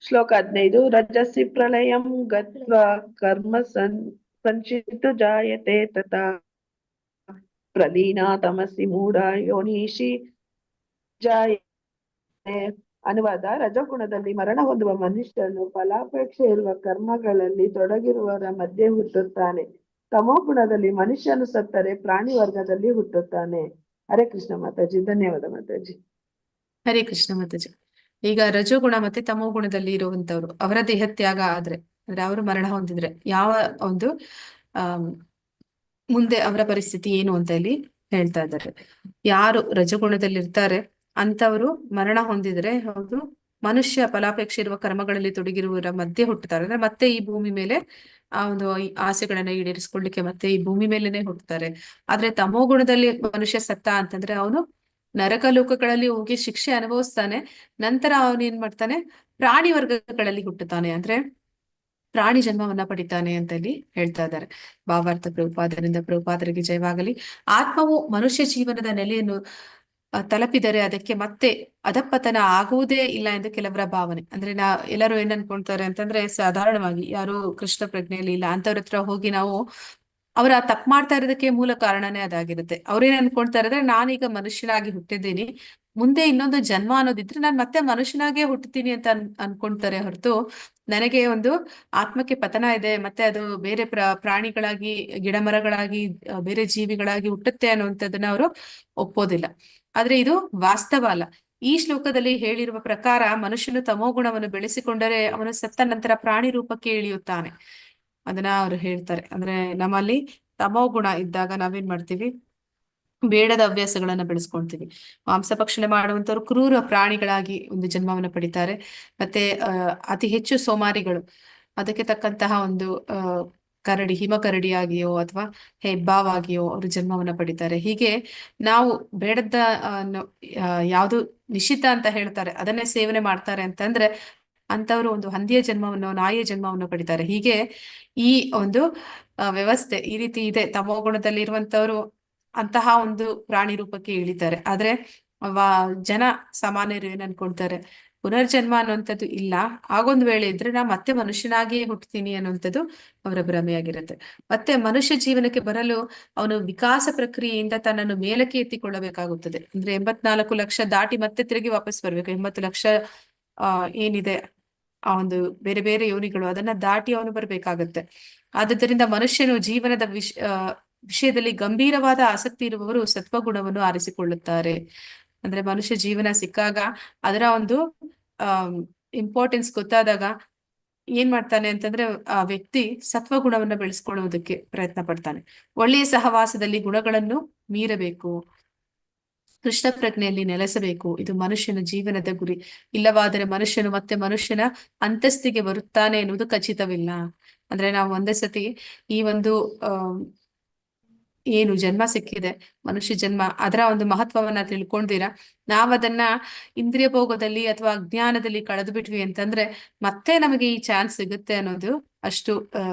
ಶ್ಲೋಕ 15 ರಜಸಿ ಪ್ರಳಯಂ ಗತ್ವಾ ಕರ್ಮ ಸಂಚಿತ್ತು ಜಾಯತೆ ತಥಾ ಪ್ರಲೀನಾ ತಮಸಿ ಮೂಢ ಯೋನಿಷಿ ಜಾಯತೆ. ಅನುವಾದ: ರಜಗುಣದಲ್ಲಿ ಮರಣ ಹೊಂದುವ ಮನುಷ್ಯನು ಫಲಾಪೇಕ್ಷೆ ಇರುವ ಕರ್ಮಗಳಲ್ಲಿ ತೊಡಗಿರುವವರ ಮಧ್ಯೆ ಹುಟ್ಟುತ್ತಾನೆ. ತಮೋ ಗುಣದಲ್ಲಿ ಮನುಷ್ಯನು ಸತ್ತರೆ ಪ್ರಾಣಿ ವರ್ಗದಲ್ಲಿ ಹುಟ್ಟುತ್ತಾನೆ. ಹರೇ ಕೃಷ್ಣ ಮಾತಾಜಿ. ಧನ್ಯವಾದ ಮಾತಾಜಿ. ಹರೇ ಕೃಷ್ಣ ಮಾತಾಜಿ. ಈಗ ರಜೋಗುಣ ಮತ್ತೆ ತಮೋ ಗುಣದಲ್ಲಿ ಇರುವಂತವ್ರು, ಅವರ ದೇಹತ್ಯಾಗ ಆದ್ರೆ ಅಂದ್ರೆ ಅವರು ಮರಣ ಹೊಂದಿದ್ರೆ ಯಾವ ಒಂದು ಮುಂದೆ ಅವರ ಪರಿಸ್ಥಿತಿ ಏನು ಅಂತ ಇಲ್ಲಿ ಹೇಳ್ತಾ ಇದ್ದಾರೆ. ಯಾರು ರಜಗುಣದಲ್ಲಿ ಇರ್ತಾರೆ ಅಂತವರು ಮರಣ ಹೊಂದಿದ್ರೆ ಹೌದು ಮನುಷ್ಯ ಫಲಾಪೇಕ್ಷೆ ಇರುವ ಕರ್ಮಗಳಲ್ಲಿ ತೊಡಗಿರುವವರ ಮಧ್ಯೆ ಹುಟ್ಟುತ್ತಾರೆ. ಅಂದ್ರೆ ಮತ್ತೆ ಈ ಭೂಮಿ ಮೇಲೆ ಆ ಒಂದು ಆಸೆಗಳನ್ನ ಈಡೇರಿಸ್ಕೊಳ್ಳಿಕ್ಕೆ ಮತ್ತೆ ಈ ಭೂಮಿ ಮೇಲೆನೆ ಹುಟ್ಟುತ್ತಾರೆ. ಆದ್ರೆ ತಮೋ ಗುಣದಲ್ಲಿ ಮನುಷ್ಯ ಸತ್ತ ಅಂತಂದ್ರೆ ಅವನು ನರಕ ಲೋಕಗಳಲ್ಲಿ ಹೋಗಿ ಶಿಕ್ಷೆ ಅನುಭವಿಸ್ತಾನೆ. ನಂತರ ಅವನು ಏನ್ ಮಾಡ್ತಾನೆ, ಪ್ರಾಣಿ ವರ್ಗಗಳಲ್ಲಿ ಹುಟ್ಟುತ್ತಾನೆ, ಅಂದ್ರೆ ಪ್ರಾಣಿ ಜನ್ಮವನ್ನ ಪಡಿತಾನೆ ಅಂತ ಇಲ್ಲಿ ಹೇಳ್ತಾ ಇದ್ದಾರೆ. ಭಾವಾರ್ಥ ಪ್ರಭುಪಾದರಿಂದ ಪ್ರಭುಪಾದರಿಗೆ ಜಯವಾಗಲಿ. ಆತ್ಮವು ಮನುಷ್ಯ ಜೀವನದ ನೆಲೆಯನ್ನು ತಲುಪಿದರೆ ಅದಕ್ಕೆ ಮತ್ತೆ ಅಧಪತನ ಆಗುವುದೇ ಇಲ್ಲ ಎಂದು ಕೆಲವರ ಭಾವನೆ. ಅಂದ್ರೆ ಎಲ್ಲರೂ ಏನ್ ಅನ್ಕೊಂತಾರೆ ಅಂತಂದ್ರೆ, ಸಾಧಾರಣವಾಗಿ ಯಾರು ಕೃಷ್ಣ ಪ್ರಜ್ಞೆಯಲ್ಲಿ ಇಲ್ಲ ಅಂತವ್ರ ಹತ್ರ ಹೋಗಿ ನಾವು ಅವರ ತಪ್ಪು ಮಾಡ್ತಾ ಇರೋದಕ್ಕೆ ಮೂಲ ಕಾರಣನೇ ಅದಾಗಿರುತ್ತೆ. ಅವ್ರೇನ್ ಅನ್ಕೊಳ್ತಾ ಇದ್ರೆ, ನಾನೀಗ ಮನುಷ್ಯನಾಗಿ ಹುಟ್ಟಿದ್ದೀನಿ, ಮುಂದೆ ಇನ್ನೊಂದು ಜನ್ಮ ಅನ್ನೋದಿದ್ರೆ ನಾನು ಮತ್ತೆ ಮನುಷ್ಯನಾಗೇ ಹುಟ್ಟುತ್ತೀನಿ ಅಂತ ಅನ್ಕೊಂತಾರೆ ಹೊರತು ನನಗೆ ಒಂದು ಆತ್ಮಕ್ಕೆ ಪತನ ಇದೆ, ಮತ್ತೆ ಅದು ಬೇರೆ ಪ್ರಾಣಿಗಳಾಗಿ, ಗಿಡ ಮರಗಳಾಗಿ, ಬೇರೆ ಜೀವಿಗಳಾಗಿ ಹುಟ್ಟುತ್ತೆ ಅನ್ನುವಂಥದ್ದನ್ನ ಅವರು ಒಪ್ಪೋದಿಲ್ಲ. ಆದ್ರೆ ಇದು ವಾಸ್ತವ ಅಲ್ಲ. ಈ ಶ್ಲೋಕದಲ್ಲಿ ಹೇಳಿರುವ ಪ್ರಕಾರ ಮನುಷ್ಯನು ತಮೋಗುಣವನ್ನು ಬೆಳೆಸಿಕೊಂಡರೆ ಅವನು ಸತ್ತ ನಂತರ ಪ್ರಾಣಿ ರೂಪಕ್ಕೆ ಇಳಿಯುತ್ತಾನೆ. ಅದನ್ನ ಅವ್ರು ಹೇಳ್ತಾರೆ. ಅಂದ್ರೆ ನಮ್ಮಲ್ಲಿ ತಮೋಗುಣ ಇದ್ದಾಗ ನಾವೇನ್ ಮಾಡ್ತೀವಿ, ಬೇಡದ ಹವ್ಯಾಸಗಳನ್ನ ಬೆಳೆಸ್ಕೊಳ್ತೀವಿ. ಮಾಂಸಭಕ್ಷಣೆ ಮಾಡುವಂತವ್ರು ಕ್ರೂರ ಪ್ರಾಣಿಗಳಾಗಿ ಒಂದು ಜನ್ಮವನ್ನ ಪಡಿತಾರೆ. ಮತ್ತೆ ಅತಿ ಹೆಚ್ಚು ಸೋಮಾರಿಗಳು ಅದಕ್ಕೆ ತಕ್ಕಂತಹ ಒಂದು ಕರಡಿ, ಹಿಮಕರಡಿಯಾಗಿಯೋ ಅಥವಾ ಹೆಬ್ಬಾವಾಗಿಯೋ ಅವರು ಜನ್ಮವನ್ನ ಪಡಿತಾರೆ. ಹೀಗೆ ನಾವು ಬೇಡದ ಯಾವುದು ನಿಷಿದ್ಧ ಅಂತ ಹೇಳ್ತಾರೆ ಅದನ್ನೇ ಸೇವನೆ ಮಾಡ್ತಾರೆ ಅಂತಂದ್ರೆ ಅಂತವ್ರು ಒಂದು ಹಂದಿಯ ಜನ್ಮವನ್ನು, ನಾಯಿಯ ಜನ್ಮವನ್ನು ಪಡಿತಾರೆ. ಹೀಗೆ ಈ ಒಂದು ವ್ಯವಸ್ಥೆ ಈ ರೀತಿ ಇದೆ. ತಮೋಗುಣದಲ್ಲಿ ಇರುವಂತವ್ರು ಅಂತಹ ಒಂದು ಪ್ರಾಣಿ ರೂಪಕ್ಕೆ ಇಳಿತಾರೆ. ಆದ್ರೆ ಜನ ಸಾಮಾನ್ಯರು ಏನ್ ಅನ್ಕೊಳ್ತಾರೆ, ಪುನರ್ಜನ್ಮ ಅನ್ನುವಂಥದ್ದು ಇಲ್ಲ, ಆಗೊಂದು ವೇಳೆ ಇದ್ರೆ ನಾ ಮತ್ತೆ ಮನುಷ್ಯನಾಗಿಯೇ ಹುಟ್ಟುತ್ತೀನಿ ಅನ್ನುವಂಥದ್ದು ಅವರ ಭ್ರಮೆಯಾಗಿರುತ್ತೆ. ಮತ್ತೆ ಮನುಷ್ಯ ಜೀವನಕ್ಕೆ ಬರಲು ಅವನು ವಿಕಾಸ ಪ್ರಕ್ರಿಯೆಯಿಂದ ತನ್ನನ್ನು ಮೇಲಕ್ಕೆ ಎತ್ತಿಕೊಳ್ಳಬೇಕಾಗುತ್ತದೆ. ಅಂದ್ರೆ 84 ಲಕ್ಷ ದಾಟಿ ಮತ್ತೆ ತಿರುಗಿ ವಾಪಸ್ ಬರ್ಬೇಕು. 80 ಲಕ್ಷ ಏನಿದೆ ಆ ಒಂದು ಬೇರೆ ಬೇರೆ ಯೋನಿಗಳು, ಅದನ್ನ ದಾಟಿ ಅವನು ಬರ್ಬೇಕಾಗತ್ತೆ. ಆದುದರಿಂದ ಮನುಷ್ಯನು ಜೀವನದ ವಿಷಯದಲ್ಲಿ ಗಂಭೀರವಾದ ಆಸಕ್ತಿ ಇರುವವರು ಸತ್ವಗುಣವನ್ನು ಆರಿಸಿಕೊಳ್ಳುತ್ತಾರೆ. ಅಂದ್ರೆ ಮನುಷ್ಯ ಜೀವನ ಸಿಕ್ಕಾಗ ಅದರ ಒಂದು ಇಂಪಾರ್ಟೆನ್ಸ್ ಗೊತ್ತಾದಾಗ ಏನ್ ಮಾಡ್ತಾನೆ ಅಂತಂದ್ರೆ ಆ ವ್ಯಕ್ತಿ ಸತ್ವಗುಣವನ್ನ ಬೆಳೆಸ್ಕೊಳ್ಳುವುದಕ್ಕೆ ಪ್ರಯತ್ನ ಪಡ್ತಾನೆ. ಒಳ್ಳೆಯ ಸಹವಾಸದಲ್ಲಿ ಗುಣಗಳನ್ನು ಮೀರಬೇಕು, ಕೃಷ್ಣ ಪ್ರಜ್ಞೆಯಲ್ಲಿ ನೆಲೆಸಬೇಕು. ಇದು ಮನುಷ್ಯನ ಜೀವನದ ಗುರಿ. ಇಲ್ಲವಾದರೆ ಮನುಷ್ಯನು ಮತ್ತೆ ಮನುಷ್ಯನ ಅಂತಸ್ತಿಗೆ ಬರುತ್ತಾನೆ ಎನ್ನುವುದು ಖಚಿತವಿಲ್ಲ. ಅಂದ್ರೆ ನಾವು ಒಂದೇ ಸತಿ ಈ ಒಂದು ಏನು ಜನ್ಮ ಸಿಕ್ಕಿದೆ, ಮನುಷ್ಯ ಜನ್ಮ, ಅದರ ಒಂದು ಮಹತ್ವವನ್ನ ತಿಳ್ಕೊಂಡಿರ ನಾವದನ್ನ ಇಂದ್ರಿಯ ಭೋಗದಲ್ಲಿ ಅಥವಾ ಅಜ್ಞಾನದಲ್ಲಿ ಕಳೆದು ಬಿಟ್ವಿ ಅಂತಂದ್ರೆ ಮತ್ತೆ ನಮಗೆ ಈ ಚಾನ್ಸ್ ಸಿಗುತ್ತೆ ಅನ್ನೋದು ಅಷ್ಟು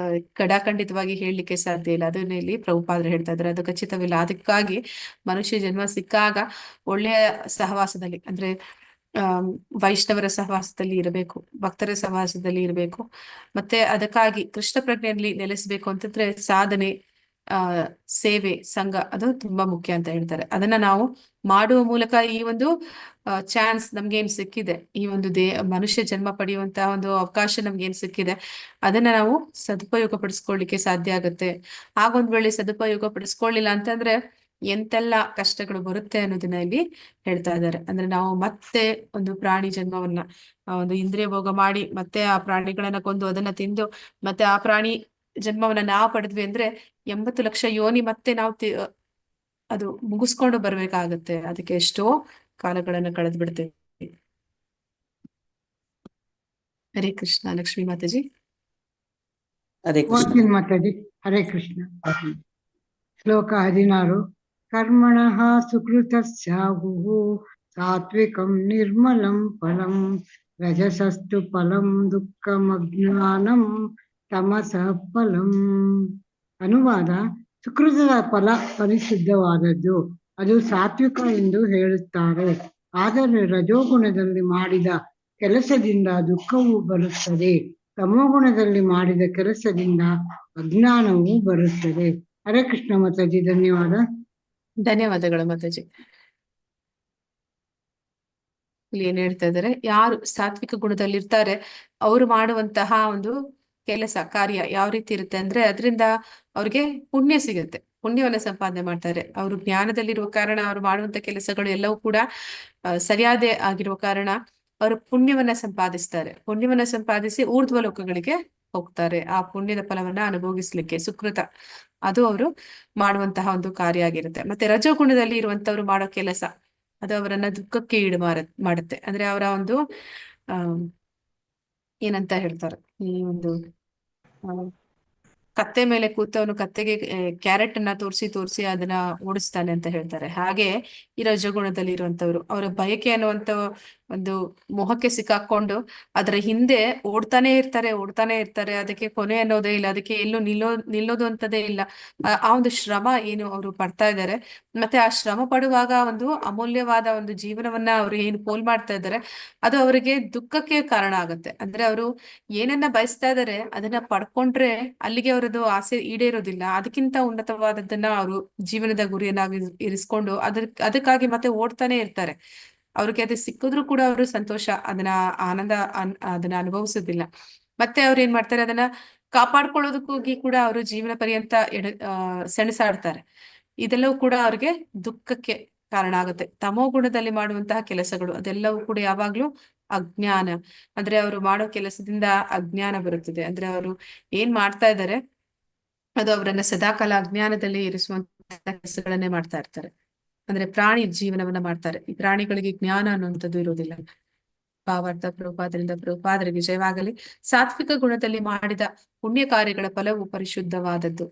ಕಡಾಖಂಡಿತವಾಗಿ ಹೇಳಲಿಕ್ಕೆ ಸಾಧ್ಯ ಇಲ್ಲ. ಅದನ್ನ ಇಲ್ಲಿ ಪ್ರಭುಪಾದರು ಹೇಳ್ತಾ ಇದ್ದಾರೆ, ಅದು ಖಚಿತವಿಲ್ಲ. ಅದಕ್ಕಾಗಿ ಮನುಷ್ಯ ಜನ್ಮ ಸಿಕ್ಕಾಗ ಒಳ್ಳೆಯ ಸಹವಾಸದಲ್ಲಿ, ಅಂದ್ರೆ ವೈಷ್ಣವರ ಸಹವಾಸದಲ್ಲಿ ಇರಬೇಕು, ಭಕ್ತರ ಸಹವಾಸದಲ್ಲಿ ಇರಬೇಕು. ಮತ್ತೆ ಅದಕ್ಕಾಗಿ ಕೃಷ್ಣ ಪ್ರಜ್ಞೆಯಲ್ಲಿ ನೆಲೆಸಬೇಕು ಅಂತಂದ್ರೆ ಸಾಧನೆ, ಸೇವೆ, ಸಂಘ ಅದು ತುಂಬಾ ಮುಖ್ಯ ಅಂತ ಹೇಳ್ತಾರೆ. ಅದನ್ನ ನಾವು ಮಾಡುವ ಮೂಲಕ ಈ ಒಂದು ಚಾನ್ಸ್ ನಮ್ಗೇನ್ ಸಿಕ್ಕಿದೆ, ಈ ಒಂದು ಮನುಷ್ಯ ಜನ್ಮ ಪಡೆಯುವಂತಹ ಒಂದು ಅವಕಾಶ ನಮ್ಗೇನ್ ಸಿಕ್ಕಿದೆ, ಅದನ್ನ ನಾವು ಸದುಪಯೋಗ ಪಡಿಸ್ಕೊಳ್ಳಿಕ್ಕೆ ಸಾಧ್ಯ ಆಗುತ್ತೆ. ಆಗೊಂದ್ ವೇಳೆ ಸದುಪಯೋಗ ಪಡಿಸ್ಕೊಳ್ಳಿಲ್ಲ ಅಂತಂದ್ರೆ ಎಂತೆಲ್ಲ ಕಷ್ಟಗಳು ಬರುತ್ತೆ ಅನ್ನೋದನ್ನ ಇಲ್ಲಿ ಹೇಳ್ತಾ ಇದ್ದಾರೆ. ಅಂದ್ರೆ ನಾವು ಮತ್ತೆ ಒಂದು ಪ್ರಾಣಿ ಜನ್ಮವನ್ನ ಒಂದು ಇಂದ್ರಿಯ ಭೋಗ ಮಾಡಿ ಮತ್ತೆ ಆ ಪ್ರಾಣಿಗಳನ್ನ ಕೊಂದು ಅದನ್ನ ತಿಂದು ಮತ್ತೆ ಆ ಪ್ರಾಣಿ ಜನ್ಮವನ್ನ ನಾವು ಪಡೆದ್ವಿ ಅಂದ್ರೆ 80 ಲಕ್ಷ ಯೋನಿ ಮತ್ತೆ ನಾವು ಅದು ಮುಗಿಸ್ಕೊಂಡು ಬರ್ಬೇಕಾಗತ್ತೆ. ಅದಕ್ಕೆ ಎಷ್ಟೋ ಕಾಲಗಳನ್ನ ಕಳೆದು ಬಿಡ್ತೇವೆ. ಹರೇ ಕೃಷ್ಣ. ಲಕ್ಷ್ಮೀ ಮಾತಾಜಿ. ಹರೇ ಕೃಷ್ಣ. ಓದ್ತೀನಿ ಮಾತಾಜಿ. ಹರೇ ಕೃಷ್ಣ. ಶ್ಲೋಕ 16. ಕರ್ಮಣಃ ಸುಕೃತಸ್ಯಾಹುಃ ಸಾತ್ವಿಕಂ ನಿರ್ಮಲಂ ಫಲಂ ರಜಸಸ್ತು ಫಲಂ ದುಃಖಮಜ್ಞಾನಂ ತಮಸಃ ಫಲಂ. ಅನುವಾದ: ಸುಕೃತದ ಫಲ ಪರಿಶುದ್ಧವಾದದ್ದು, ಅದು ಸಾತ್ವಿಕ ಎಂದು ಹೇಳುತ್ತಾರೆ. ಆದರೆ ರಜೋಗುಣದಲ್ಲಿ ಮಾಡಿದ ಕೆಲಸದಿಂದ ದುಃಖವು ಬರುತ್ತದೆ, ತಮೋಗುಣದಲ್ಲಿ ಮಾಡಿದ ಕೆಲಸದಿಂದ ಅಜ್ಞಾನವು ಬರುತ್ತದೆ. ಹರೇ ಕೃಷ್ಣ ಮಾತಾಜಿ. ಧನ್ಯವಾದ. ಧನ್ಯವಾದಗಳು ಮಾತಾಜಿ. ಇಲ್ಲಿ ಏನ್ ಹೇಳ್ತಾ ಇದ್ದಾರೆ, ಯಾರು ಸಾತ್ವಿಕ ಗುಣದಲ್ಲಿರ್ತಾರೆ ಅವರು ಮಾಡುವಂತಹ ಒಂದು ಕೆಲಸ ಕಾರ್ಯ ಯಾವ ರೀತಿ ಇರುತ್ತೆ ಅಂದ್ರೆ ಅದರಿಂದ ಅವ್ರಿಗೆ ಪುಣ್ಯ ಸಿಗುತ್ತೆ, ಪುಣ್ಯವನ್ನ ಸಂಪಾದನೆ ಮಾಡ್ತಾರೆ. ಅವರು ಜ್ಞಾನದಲ್ಲಿರುವ ಕಾರಣ ಅವರು ಮಾಡುವಂತ ಕೆಲಸಗಳು ಎಲ್ಲವೂ ಕೂಡ ಸರಿಯಾದ ಆಗಿರುವ ಕಾರಣ ಅವರು ಪುಣ್ಯವನ್ನ ಸಂಪಾದಿಸ್ತಾರೆ. ಪುಣ್ಯವನ್ನ ಸಂಪಾದಿಸಿ ಊರ್ಧ್ವ ಲೋಕಗಳಿಗೆ ಹೋಗ್ತಾರೆ. ಆ ಪುಣ್ಯದ ಫಲವನ್ನ ಅನುಭವಿಸ್ಲಿಕ್ಕೆ ಸುಕೃತ ಅದು ಅವರು ಮಾಡುವಂತಹ ಒಂದು ಕಾರ್ಯ ಆಗಿರುತ್ತೆ. ಮತ್ತೆ ರಜೋಗುಣದಲ್ಲಿ ಇರುವಂತವ್ರು ಮಾಡೋ ಕೆಲಸ ಅದು ಅವರನ್ನ ದುಃಖಕ್ಕೆ ಈಡು ಮಾಡುತ್ತೆ. ಅಂದ್ರೆ ಅವರ ಒಂದು ಏನಂತ ಹೇಳ್ತಾರೆ, ಈ ಒಂದು ಕತ್ತೆ ಮೇಲೆ ಕೂತವನು ಕತ್ತೆಗೆ ಕ್ಯಾರೆಟ್ ಅನ್ನ ತೋರಿಸಿ ಅದನ್ನ ಓಡಿಸ್ತಾನೆ ಅಂತ ಹೇಳ್ತಾರೆ. ಹಾಗೆ ಈ ರಜಗುಣದಲ್ಲಿ ಇರುವಂತವ್ರು ಅವರ ಬಯಕೆ ಅನ್ನುವಂತ ಒಂದು ಮೋಹಕ್ಕೆ ಸಿಕ್ಕಾಕೊಂಡು ಅದರ ಹಿಂದೆ ಓಡ್ತಾನೆ ಇರ್ತಾರೆ. ಅದಕ್ಕೆ ಕೊನೆ ಅನ್ನೋದೇ ಇಲ್ಲ, ಅದಕ್ಕೆ ಎಲ್ಲೂ ನಿಲ್ಲೋದು ಅಂತದೇ ಇಲ್ಲ. ಆ ಒಂದು ಶ್ರಮ ಏನು ಅವರು ಪಡ್ತಾ ಇದ್ದಾರೆ, ಮತ್ತೆ ಆ ಶ್ರಮ ಪಡುವಾಗ ಒಂದು ಅಮೂಲ್ಯವಾದ ಒಂದು ಜೀವನವನ್ನ ಅವರು ಏನು ಪೋಲ್ ಮಾಡ್ತಾ ಇದ್ದಾರೆ ಅದು ಅವರಿಗೆ ದುಃಖಕ್ಕೆ ಕಾರಣ ಆಗುತ್ತೆ. ಅಂದ್ರೆ ಅವರು ಏನನ್ನ ಬಯಸ್ತಾ ಇದ್ದಾರೆ ಅದನ್ನ ಪಡ್ಕೊಂಡ್ರೆ ಅಲ್ಲಿಗೆ ಅವರದು ಆಸೆ ಈಡೇರೋದಿಲ್ಲ. ಅದಕ್ಕಿಂತ ಉನ್ನತವಾದದ್ದನ್ನ ಅವರು ಜೀವನದ ಗುರಿಯನ್ನಾಗಿ ಇರಿಸ್ಕೊಂಡು ಅದಕ್ಕಾಗಿ ಮತ್ತೆ ಓಡ್ತಾನೆ ಇರ್ತಾರೆ. ಅವ್ರಿಗೆ ಅದು ಸಿಕ್ಕಿದ್ರು ಕೂಡ ಅವರು ಸಂತೋಷ, ಅದನ್ನ ಆನಂದ ಅದನ್ನ ಅನುಭವಿಸೋದಿಲ್ಲ. ಮತ್ತೆ ಅವ್ರು ಏನ್ ಮಾಡ್ತಾರೆ, ಅದನ್ನ ಕಾಪಾಡ್ಕೊಳ್ಳೋದಕ್ಕೋಗಿ ಕೂಡ ಅವರು ಜೀವನ ಪರ್ಯಂತ ಸೆಣಸಾಡ್ತಾರೆ. ಇದೆಲ್ಲವೂ ಕೂಡ ಅವ್ರಿಗೆ ದುಃಖಕ್ಕೆ ಕಾರಣ ಆಗುತ್ತೆ. ತಮೋ ಗುಣದಲ್ಲಿ ಮಾಡುವಂತಹ ಕೆಲಸಗಳು ಅದೆಲ್ಲವೂ ಕೂಡ ಯಾವಾಗ್ಲೂ ಅಜ್ಞಾನ. ಅಂದ್ರೆ ಅವರು ಮಾಡೋ ಕೆಲಸದಿಂದ ಅಜ್ಞಾನ ಬರುತ್ತದೆ. ಅಂದ್ರೆ ಅವರು ಏನ್ ಮಾಡ್ತಾ ಇದ್ದಾರೆ ಅದು ಅವರನ್ನ ಸದಾಕಾಲ ಅಜ್ಞಾನದಲ್ಲಿ ಇರಿಸುವಂತಹ ಕೆಲಸಗಳನ್ನೇ ಮಾಡ್ತಾ ಇರ್ತಾರೆ. ಅಂದ್ರೆ ಪ್ರಾಣಿ ಜೀವನವನ್ನ ಮಾಡ್ತಾರೆ. ಈ ಪ್ರಾಣಿಗಳಿಗೆ ಜ್ಞಾನ ಅನ್ನುವಂಥದ್ದು ಇರೋದಿಲ್ಲ. ಭಾವಾರ್ಥ. ಪ್ರಭುಪಾದರಿಗೆ ಜಯವಾಗಲಿ. ಸಾತ್ವಿಕ ಗುಣದಲ್ಲಿ ಮಾಡಿದ ಪುಣ್ಯ ಕಾರ್ಯಗಳ ಫಲವು ಪರಿಶುದ್ಧವಾದದ್ದು.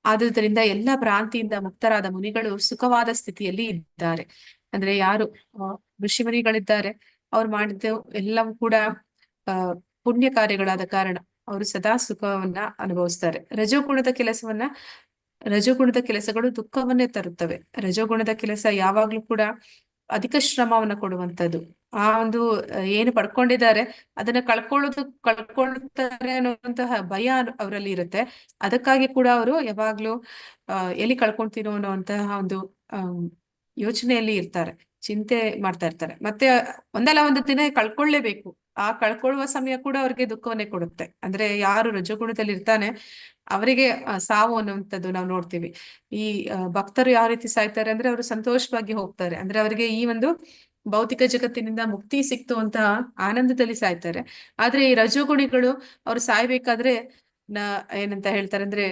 ಆದುದರಿಂದ ಎಲ್ಲಾ ಭ್ರಾಂತಿಯಿಂದ ಮುಕ್ತರಾದ ಮುನಿಗಳು ಸುಖವಾದ ಸ್ಥಿತಿಯಲ್ಲಿ ಇದ್ದಾರೆ. ಅಂದ್ರೆ ಯಾರು ಋಷಿಮುನಿಗಳಿದ್ದಾರೆ ಅವ್ರು ಮಾಡಿದ ಎಲ್ಲವೂ ಕೂಡ ಪುಣ್ಯ ಕಾರ್ಯಗಳಾದ ಕಾರಣ ಅವರು ಸದಾ ಸುಖವನ್ನ ಅನುಭವಿಸ್ತಾರೆ. ರಜೋಗುಣದ ಕೆಲಸಗಳು ದುಃಖವನ್ನೇ ತರುತ್ತವೆ. ರಜೋಗುಣದ ಕೆಲಸ ಯಾವಾಗ್ಲೂ ಕೂಡ ಅಧಿಕ ಶ್ರಮವನ್ನ ಕೊಡುವಂಥದ್ದು. ಆ ಒಂದು ಏನು ಪಡ್ಕೊಂಡಿದ್ದಾರೆ ಅದನ್ನ ಕಳ್ಕೊಳ್ತಾರೆ ಅನ್ನುವಂತಹ ಭಯ ಅವರಲ್ಲಿ ಇರುತ್ತೆ. ಅದಕ್ಕಾಗಿ ಕೂಡ ಅವರು ಯಾವಾಗ್ಲೂ ಎಲ್ಲಿ ಕಳ್ಕೊಳ್ತೀನೋ ಅನ್ನುವಂತಹ ಒಂದು ಯೋಚನೆಯಲ್ಲಿ ಇರ್ತಾರೆ, ಚಿಂತೆ ಮಾಡ್ತಾ ಇರ್ತಾರೆ. ಮತ್ತೆ ಒಂದಲ್ಲ ಒಂದು ದಿನ ಕಳ್ಕೊಳ್ಳೇಬೇಕು. ಆ ಕಳ್ಕೊಳ್ಳುವ ಸಮಯ ಕೂಡ ಅವ್ರಿಗೆ ದುಃಖವನ್ನೇ ಕೊಡುತ್ತೆ. ಅಂದ್ರೆ ಯಾರು ರಜೋಗುಣದಲ್ಲಿ ಇರ್ತಾನೆ ಅವರಿಗೆ ಸಾವು ಅನ್ನುವಂಥದ್ದು ನಾವು ನೋಡ್ತೀವಿ. ಈ ಭಕ್ತರು ಯಾವ ರೀತಿ ಸಾಯ್ತಾರೆ ಅಂದ್ರೆ ಅವರು ಸಂತೋಷವಾಗಿ ಹೋಗ್ತಾರೆ. ಅಂದ್ರೆ ಅವರಿಗೆ ಈ ಒಂದು ಭೌತಿಕ ಜಗತ್ತಿನಿಂದ ಮುಕ್ತಿ ಸಿಕ್ತು ಅಂತ ಆನಂದದಲ್ಲಿ ಸಾಯ್ತಾರೆ. ಆದ್ರೆ ಈ ರಜೋಗುಣಿಗಳು ಅವ್ರು ಸಾಯ್ಬೇಕಾದ್ರೆ ಏನಂತ ಹೇಳ್ತಾರೆ ಅಂದ್ರೆ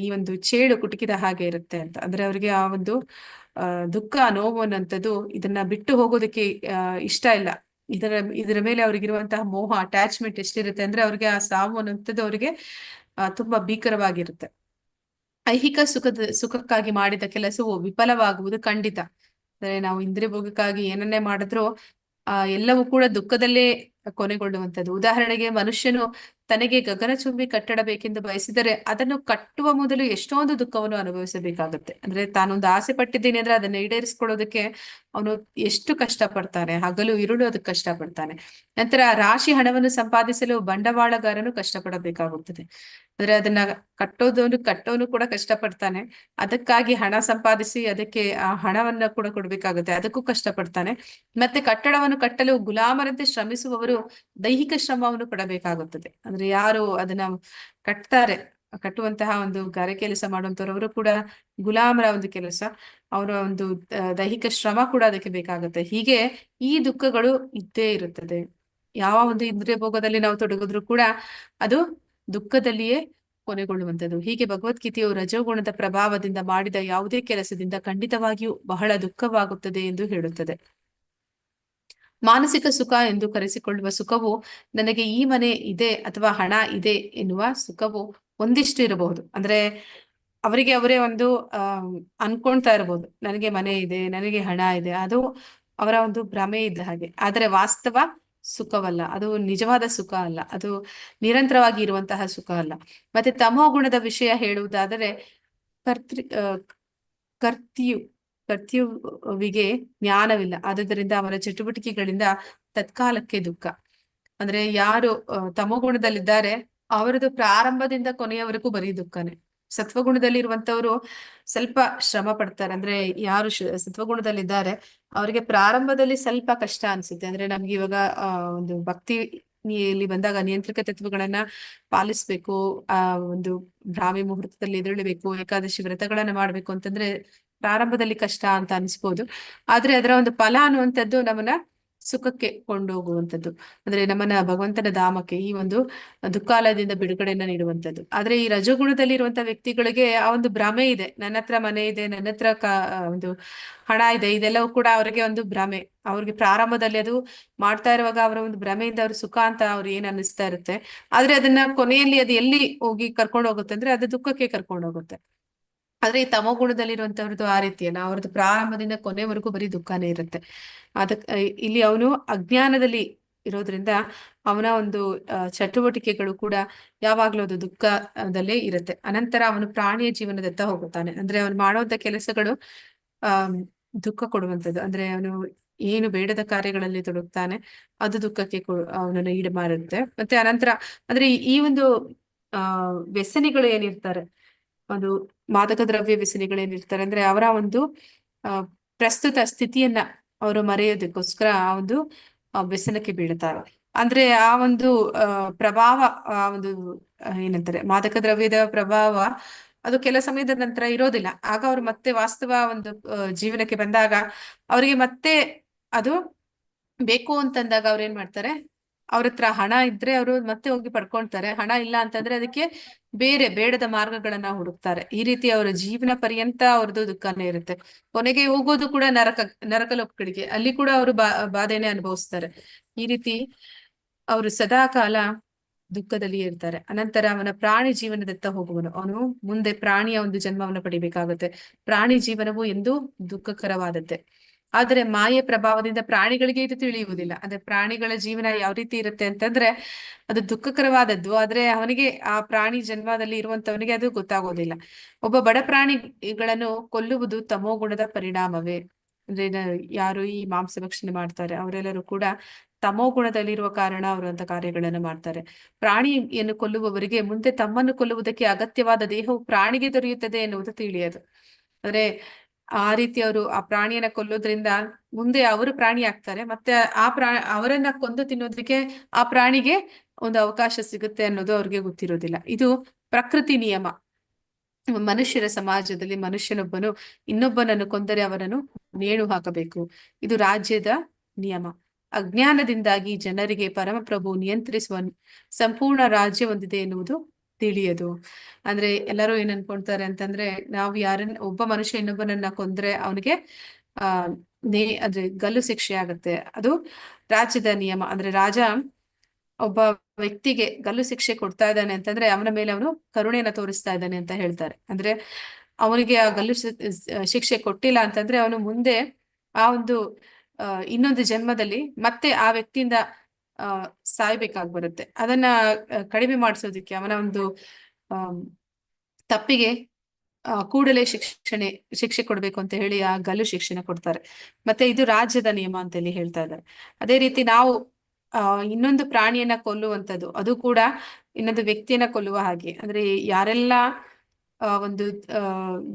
ಈ ಒಂದು ಚೇಳು ಕುಟುಕಿದ ಹಾಗೆ ಇರುತ್ತೆ ಅಂತ. ಅಂದ್ರೆ ಅವ್ರಿಗೆ ಆ ಒಂದು ದುಃಖ ನೋವು ಅನ್ನುವಂಥದ್ದು ಇದನ್ನ ಬಿಟ್ಟು ಹೋಗೋದಕ್ಕೆ ಇಷ್ಟ ಇಲ್ಲ. ಇದರ ಮೇಲೆ ಅವ್ರಿಗಿರುವಂತಹ ಮೋಹ ಅಟ್ಯಾಚ್ಮೆಂಟ್ ಎಷ್ಟಿರುತ್ತೆ ಅಂದ್ರೆ ಅವ್ರಿಗೆ ಆ ಸಾವು ಅನ್ನುವಂಥದ್ದು ಅವ್ರಿಗೆ ತುಂಬಾ ಭೀಕರವಾಗಿರುತ್ತೆ. ಐಹಿಕ ಸುಖಕ್ಕಾಗಿ ಮಾಡಿದ ಕೆಲಸವು ವಿಫಲವಾಗುವುದು ಖಂಡಿತ. ಅಂದ್ರೆ ನಾವು ಇಂದ್ರಿಯ ಭೋಗಕ್ಕಾಗಿ ಏನನ್ನೇ ಮಾಡಿದ್ರು ಎಲ್ಲವೂ ಕೂಡ ದುಃಖದಲ್ಲೇ ಕೊನೆಗೊಳ್ಳುವಂಥದ್ದು. ಉದಾಹರಣೆಗೆ ಮನುಷ್ಯನು ತನಗೆ ಗಗನಚುಂಬಿ ಕಟ್ಟಡ ಬೇಕೆಂದು ಬಯಸಿದರೆ ಅದನ್ನು ಕಟ್ಟುವ ಮೊದಲು ಎಷ್ಟೊಂದು ದುಃಖವನ್ನು ಅನುಭವಿಸಬೇಕಾಗುತ್ತೆ. ಅಂದ್ರೆ ತಾನೊಂದು ಆಸೆ ಪಟ್ಟಿದ್ದೀನಿ ಅಂದ್ರೆ ಅದನ್ನ ಈಡೇರಿಸ್ಕೊಳ್ಳೋದಕ್ಕೆ ಅವನು ಎಷ್ಟು ಕಷ್ಟಪಡ್ತಾನೆ, ಹಗಲು ಇರುಳು ಅದಕ್ಕೆ ಕಷ್ಟಪಡ್ತಾನೆ. ನಂತರ ರಾಶಿ ಹಣವನ್ನು ಸಂಪಾದಿಸಲು ಬಂಡವಾಳಗಾರನು ಕಷ್ಟಪಡಬೇಕಾಗುತ್ತದೆ. ಅಂದ್ರೆ ಅದನ್ನ ಕಟ್ಟೋನು ಕೂಡ ಕಷ್ಟಪಡ್ತಾನೆ, ಅದಕ್ಕಾಗಿ ಹಣ ಸಂಪಾದಿಸಿ ಅದಕ್ಕೆ ಆ ಹಣವನ್ನ ಕೂಡ ಕೊಡ್ಬೇಕಾಗುತ್ತೆ, ಅದಕ್ಕೂ ಕಷ್ಟಪಡ್ತಾನೆ. ಮತ್ತೆ ಕಟ್ಟಡವನ್ನು ಕಟ್ಟಲು ಗುಲಾಮರಂತೆ ಶ್ರಮಿಸುವವರು ದೈಹಿಕ ಶ್ರಮವನ್ನು ಪಡಬೇಕಾಗುತ್ತದೆ. ಅಂದ್ರೆ ಯಾರು ಅದನ್ನ ಕಟ್ಟುವಂತಹ ಒಂದು ಗಾರೆ ಕೆಲಸ ಮಾಡುವಂತವ್ರು ಕೂಡ ಗುಲಾಮರ ಒಂದು ಕೆಲಸ, ಅವರ ಒಂದು ದೈಹಿಕ ಶ್ರಮ ಕೂಡ ಅದಕ್ಕೆ ಬೇಕಾಗುತ್ತೆ. ಹೀಗೆ ಈ ದುಃಖಗಳು ಇದ್ದೇ ಇರುತ್ತದೆ. ಯಾವ ಒಂದು ಇಂದ್ರಿಯ ಭೋಗದಲ್ಲಿ ನಾವು ತೊಡಗಿದ್ರು ಕೂಡ ಅದು ದುಃಖದಲ್ಲಿಯೇ ಕೊನೆಗೊಳ್ಳುವಂಥದ್ದು. ಹೀಗೆ ಭಗವದ್ಗೀತೆಯು ರಜೋಗುಣದ ಪ್ರಭಾವದಿಂದ ಮಾಡಿದ ಯಾವುದೇ ಕೆಲಸದಿಂದ ಖಂಡಿತವಾಗಿಯೂ ಬಹಳ ದುಃಖವಾಗುತ್ತದೆ ಎಂದು ಹೇಳುತ್ತದೆ. ಮಾನಸಿಕ ಸುಖ ಎಂದು ಕರೆಸಿಕೊಳ್ಳುವ ಸುಖವು ನನಗೆ ಈ ಮನೆ ಇದೆ ಅಥವಾ ಹಣ ಇದೆ ಎನ್ನುವ ಸುಖವು ಒಂದಿಷ್ಟು ಇರಬಹುದು. ಅಂದ್ರೆ ಅವರಿಗೆ ಅವರೇ ಒಂದು ಅನ್ಕೊಳ್ತಾ ಇರಬಹುದು, ನನಗೆ ಮನೆ ಇದೆ, ನನಗೆ ಹಣ ಇದೆ, ಅದು ಅವರ ಒಂದು ಭ್ರಮೆ ಇದ್ದ ಹಾಗೆ. ಆದರೆ ವಾಸ್ತವ ಸುಖವಲ್ಲ, ಅದು ನಿಜವಾದ ಸುಖ ಅಲ್ಲ, ಅದು ನಿರಂತರವಾಗಿ ಇರುವಂತಹ ಸುಖ ಅಲ್ಲ. ಮತ್ತೆ ತಮೋ ಗುಣದ ವಿಷಯ ಹೇಳುವುದಾದರೆ ಕರ್ತ್ಯುವಿಗೆ ಜ್ಞಾನವಿಲ್ಲ, ಆದುದರಿಂದ ಅವರ ಚಟುವಟಿಕೆಗಳಿಂದ ತತ್ಕಾಲಕ್ಕೆ ದುಃಖ. ಅಂದ್ರೆ ಯಾರು ತಮೋಗುಣದಲ್ಲಿದ್ದಾರೆ ಅವರದು ಪ್ರಾರಂಭದಿಂದ ಕೊನೆಯವರೆಗೂ ಬರೀ ದುಃಖನೇ. ಸತ್ವಗುಣದಲ್ಲಿ ಇರುವಂತವ್ರು ಸ್ವಲ್ಪ ಶ್ರಮ ಪಡ್ತಾರೆ. ಅಂದ್ರೆ ಯಾರು ಸತ್ವಗುಣದಲ್ಲಿದ್ದಾರೆ ಅವರಿಗೆ ಪ್ರಾರಂಭದಲ್ಲಿ ಸ್ವಲ್ಪ ಕಷ್ಟ ಅನ್ಸುತ್ತೆ. ಅಂದ್ರೆ ನಮ್ಗೆ ಇವಾಗ ಒಂದು ಭಕ್ತಿಯಲ್ಲಿ ಬಂದಾಗ ನಿಯಂತ್ರಿತ ತತ್ವಗಳನ್ನ ಪಾಲಿಸ್ಬೇಕು, ಒಂದು ಬ್ರಾಹ್ಮಿ ಮುಹೂರ್ತದಲ್ಲಿ ಎದುರಬೇಕು, ಏಕಾದಶಿ ವ್ರತಗಳನ್ನ ಮಾಡ್ಬೇಕು ಅಂತಂದ್ರೆ ಪ್ರಾರಂಭದಲ್ಲಿ ಕಷ್ಟ ಅಂತ ಅನ್ಸ್ಬೋದು. ಆದ್ರೆ ಅದರ ಒಂದು ಫಲ ಅನ್ನುವಂಥದ್ದು ನಮ್ಮನ್ನ ಸುಖಕ್ಕೆ ಕೊಂಡೋಗುವಂಥದ್ದು, ಅಂದ್ರೆ ನಮ್ಮನ್ನ ಭಗವಂತನ ಧಾಮಕ್ಕೆ, ಈ ಒಂದು ದುಃಖಾಲಯದಿಂದ ಬಿಡುಗಡೆಯನ್ನ ನೀಡುವಂಥದ್ದು. ಆದ್ರೆ ಈ ರಜೋಗುಣದಲ್ಲಿ ಇರುವಂತಹ ವ್ಯಕ್ತಿಗಳಿಗೆ ಆ ಒಂದು ಭ್ರಮೆ ಇದೆ, ನನ್ನ ಹತ್ರ ಮನೆ ಇದೆ, ನನ್ನ ಹತ್ರ ಒಂದು ಹಣ ಇದೆ, ಇದೆಲ್ಲವೂ ಕೂಡ ಅವರಿಗೆ ಒಂದು ಭ್ರಮೆ. ಅವ್ರಿಗೆ ಪ್ರಾರಂಭದಲ್ಲಿ ಅದು ಮಾಡ್ತಾ ಇರುವಾಗ ಅವರ ಒಂದು ಭ್ರಮೆಯಿಂದ ಅವ್ರ ಸುಖ ಅಂತ ಅವ್ರು ಏನ್ ಅನ್ನಿಸ್ತಾ ಇರುತ್ತೆ. ಆದ್ರೆ ಅದನ್ನ ಕೊನೆಯಲ್ಲಿ ಅದು ಎಲ್ಲಿ ಹೋಗಿ ಕರ್ಕೊಂಡು ಹೋಗುತ್ತೆ ಅಂದ್ರೆ ಅದು ದುಃಖಕ್ಕೆ ಕರ್ಕೊಂಡು ಹೋಗುತ್ತೆ. ಆದ್ರೆ ಈ ತಮೋಗುಣದಲ್ಲಿರುವಂತವ್ರದ್ದು ಆ ರೀತಿಯಲ್ಲ, ಅವ್ರದ್ದು ಪ್ರಾರಂಭದಿಂದ ಕೊನೆವರೆಗೂ ಬರೀ ದುಃಖನೇ ಇರುತ್ತೆ. ಇಲ್ಲಿ ಅವನು ಅಜ್ಞಾನದಲ್ಲಿ ಇರೋದ್ರಿಂದ ಅವನ ಒಂದು ಚಟುವಟಿಕೆಗಳು ಕೂಡ ಯಾವಾಗ್ಲೂ ಅದು ದುಃಖದಲ್ಲೇ ಇರುತ್ತೆ. ಅನಂತರ ಅವನು ಪ್ರಾಣಿಯ ಜೀವನದತ್ತ ಹೋಗುತ್ತಾನೆ. ಅಂದ್ರೆ ಅವನು ಮಾಡುವಂತ ಕೆಲಸಗಳು ದುಃಖ ಕೊಡುವಂಥದ್ದು. ಅಂದ್ರೆ ಅವನು ಏನು ಬೇಡದ ಕಾರ್ಯಗಳಲ್ಲಿ ತೊಡಗ್ತಾನೆ ಅದು ದುಃಖಕ್ಕೆ ಅವನನ್ನು ಈಡು ಮಾಡುತ್ತೆ. ಮತ್ತೆ ಅನಂತರ ಅಂದ್ರೆ ಈ ಒಂದು ವ್ಯಸನಿಗಳು ಏನಿರ್ತಾರೆ, ಒಂದು ಮಾದಕ ದ್ರವ್ಯ ವ್ಯಸನಿಗಳೇನಿರ್ತಾರೆ, ಅಂದ್ರೆ ಅವರ ಒಂದು ಪ್ರಸ್ತುತ ಸ್ಥಿತಿಯನ್ನ ಅವರು ಮರೆಯೋದಕ್ಕೋಸ್ಕರ ಆ ಒಂದು ವ್ಯಸನಕ್ಕೆ ಬೀಳ್ತಾರೆ. ಅಂದ್ರೆ ಆ ಒಂದು ಪ್ರಭಾವ, ಆ ಒಂದು ಏನಂತಾರೆ ಮಾದಕ ದ್ರವ್ಯದ ಪ್ರಭಾವ ಅದು ಕೆಲ ಸಮಯದ ನಂತರ ಇರೋದಿಲ್ಲ. ಆಗ ಅವ್ರು ಮತ್ತೆ ವಾಸ್ತವ ಒಂದು ಜೀವನಕ್ಕೆ ಬಂದಾಗ ಅವರಿಗೆ ಮತ್ತೆ ಅದು ಬೇಕು ಅಂತಂದಾಗ ಅವ್ರು ಏನ್ ಮಾಡ್ತಾರೆ, ಅವ್ರ ಹತ್ರ ಹಣ ಇದ್ರೆ ಅವರು ಮತ್ತೆ ಹೋಗಿ ಪಡ್ಕೊಳ್ತಾರೆ, ಹಣ ಇಲ್ಲ ಅಂತಂದ್ರೆ ಅದಕ್ಕೆ ಬೇರೆ ಬೇಡದ ಮಾರ್ಗಗಳನ್ನ ಹುಡುಕ್ತಾರೆ. ಈ ರೀತಿ ಅವರ ಜೀವನ ಪರ್ಯಂತ ಅವ್ರದ್ದು ದುಃಖನೇ ಇರುತ್ತೆ. ಕೊನೆಗೆ ಹೋಗೋದು ಕೂಡ ನರಕಲೋಕಗಳಿಗೆ, ಅಲ್ಲಿ ಕೂಡ ಅವರು ಬಾಧೆನೆ ಅನುಭವಿಸ್ತಾರೆ. ಈ ರೀತಿ ಅವರು ಸದಾ ಕಾಲ ದುಃಖದಲ್ಲಿ ಇರ್ತಾರೆ. ಅನಂತರ ಅವನ ಪ್ರಾಣಿ ಜೀವನದತ್ತ ಹೋಗುವನು. ಅವನು ಮುಂದೆ ಪ್ರಾಣಿಯ ಒಂದು ಜನ್ಮವನ್ನು ಪಡಿಬೇಕಾಗುತ್ತೆ. ಪ್ರಾಣಿ ಜೀವನವು ಎಂದೂ ದುಃಖಕರವಾದದ್ದೇ. ಆದರೆ ಮಾಯೆ ಪ್ರಭಾವದಿಂದ ಪ್ರಾಣಿಗಳಿಗೆ ಇದು ತಿಳಿಯುವುದಿಲ್ಲ. ಅಂದ್ರೆ ಪ್ರಾಣಿಗಳ ಜೀವನ ಯಾವ ರೀತಿ ಇರುತ್ತೆ ಅಂತಂದ್ರೆ ಅದು ದುಃಖಕರವಾದದ್ದು, ಆದ್ರೆ ಅವನಿಗೆ ಆ ಪ್ರಾಣಿ ಜನ್ಮದಲ್ಲಿ ಇರುವಂತವನಿಗೆ ಅದು ಗೊತ್ತಾಗೋದಿಲ್ಲ. ಒಬ್ಬ ಬಡ ಪ್ರಾಣಿಗಳನ್ನು ಕೊಲ್ಲುವುದು ತಮೋಗುಣದ ಪರಿಣಾಮವೇ. ಅಂದ್ರೆ ಯಾರು ಈ ಮಾಂಸ ಭಕ್ಷಣೆ ಮಾಡ್ತಾರೆ ಅವರೆಲ್ಲರೂ ಕೂಡ ತಮೋಗುಣದಲ್ಲಿರುವ ಕಾರಣ ಅವರು ಅಂತ ಕಾರ್ಯಗಳನ್ನು ಮಾಡ್ತಾರೆ. ಪ್ರಾಣಿಯನ್ನು ಕೊಲ್ಲುವವರಿಗೆ ಮುಂದೆ ತಮ್ಮನ್ನು ಕೊಲ್ಲುವುದಕ್ಕೆ ಅಗತ್ಯವಾದ ದೇಹವು ಪ್ರಾಣಿಗೆ ದೊರೆಯುತ್ತದೆ ಎನ್ನುವುದು ತಿಳಿಯದು. ಅಂದ್ರೆ ಆ ರೀತಿ ಅವರು ಆ ಪ್ರಾಣಿಯನ್ನ ಕೊಲ್ಲೋದ್ರಿಂದ ಮುಂದೆ ಅವರು ಪ್ರಾಣಿ ಆಗ್ತಾರೆ, ಮತ್ತೆ ಅವರನ್ನ ಕೊಂದು ತಿನ್ನೋದಕ್ಕೆ ಆ ಪ್ರಾಣಿಗೆ ಒಂದು ಅವಕಾಶ ಸಿಗುತ್ತೆ ಅನ್ನೋದು ಅವ್ರಿಗೆ ಗೊತ್ತಿರೋದಿಲ್ಲ. ಇದು ಪ್ರಕೃತಿ ನಿಯಮ. ಮನುಷ್ಯರ ಸಮಾಜದಲ್ಲಿ ಮನುಷ್ಯನೊಬ್ಬನು ಇನ್ನೊಬ್ಬನನ್ನು ಕೊಂದರೆ ಅವರನ್ನು ನೇಣು ಹಾಕಬೇಕು. ಇದು ರಾಜ್ಯದ ನಿಯಮ. ಅಜ್ಞಾನದಿಂದಾಗಿ ಜನರಿಗೆ ಪರಮಪ್ರಭು ನಿಯಂತ್ರಿಸುವ ಸಂಪೂರ್ಣ ರಾಜ್ಯ ಹೊಂದಿದೆ ಎನ್ನುವುದು ತಿಳಿಯದು. ಅಂದ್ರೆ ಎಲ್ಲರೂ ಏನ್ ಅನ್ಕೊಳ್ತಾರೆ ಅಂತಂದ್ರೆ, ನಾವು ಒಬ್ಬ ಮನುಷ್ಯ ಇನ್ನೊಬ್ಬನನ್ನ ಕೊಂದ್ರೆ ಅವನಿಗೆ ಅಂದ್ರೆ ಗಲ್ಲು ಶಿಕ್ಷೆ ಆಗತ್ತೆ, ಅದು ರಾಜ್ಯದ ನಿಯಮ. ಅಂದ್ರೆ ರಾಜ ಒಬ್ಬ ವ್ಯಕ್ತಿಗೆ ಗಲ್ಲು ಶಿಕ್ಷೆ ಕೊಡ್ತಾ ಇದ್ದಾನೆ ಅಂತಂದ್ರೆ ಅವನ ಮೇಲೆ ಅವನು ಕರುಣೆಯನ್ನ ತೋರಿಸ್ತಾ ಇದ್ದಾನೆ ಅಂತ ಹೇಳ್ತಾರೆ. ಅಂದ್ರೆ ಅವನಿಗೆ ಆ ಗಲ್ಲು ಶಿಕ್ಷೆ ಕೊಟ್ಟಿಲ್ಲ ಅಂತಂದ್ರೆ ಅವನು ಮುಂದೆ ಆ ಒಂದು ಇನ್ನೊಂದು ಜನ್ಮದಲ್ಲಿ ಮತ್ತೆ ಆ ವ್ಯಕ್ತಿಯಿಂದ ಸಾಯ್ಬೇಕಾಗಿ ಬರುತ್ತೆ. ಅದನ್ನ ಕಡಿಮೆ ಮಾಡಿಸೋದಿಕ್ಕೆ, ಅವನ ಒಂದು ತಪ್ಪಿಗೆ ಕೂಡಲೇ ಶಿಕ್ಷೆ ಕೊಡ್ಬೇಕು ಅಂತ ಹೇಳಿ ಆ ಗಲ್ಲು ಶಿಕ್ಷೆನ ಕೊಡ್ತಾರೆ. ಮತ್ತೆ ಇದು ರಾಜ್ಯದ ನಿಯಮ ಅಂತ ಹೇಳಿ ಹೇಳ್ತಾ ಇದ್ದಾರೆ. ಅದೇ ರೀತಿ ನಾವು ಇನ್ನೊಂದು ಪ್ರಾಣಿಯನ್ನ ಕೊಲ್ಲುವಂಥದ್ದು, ಅದು ಕೂಡ ಇನ್ನೊಂದು ವ್ಯಕ್ತಿಯನ್ನ ಕೊಲ್ಲುವ ಹಾಗೆ. ಅಂದ್ರೆ ಯಾರೆಲ್ಲ ಒಂದು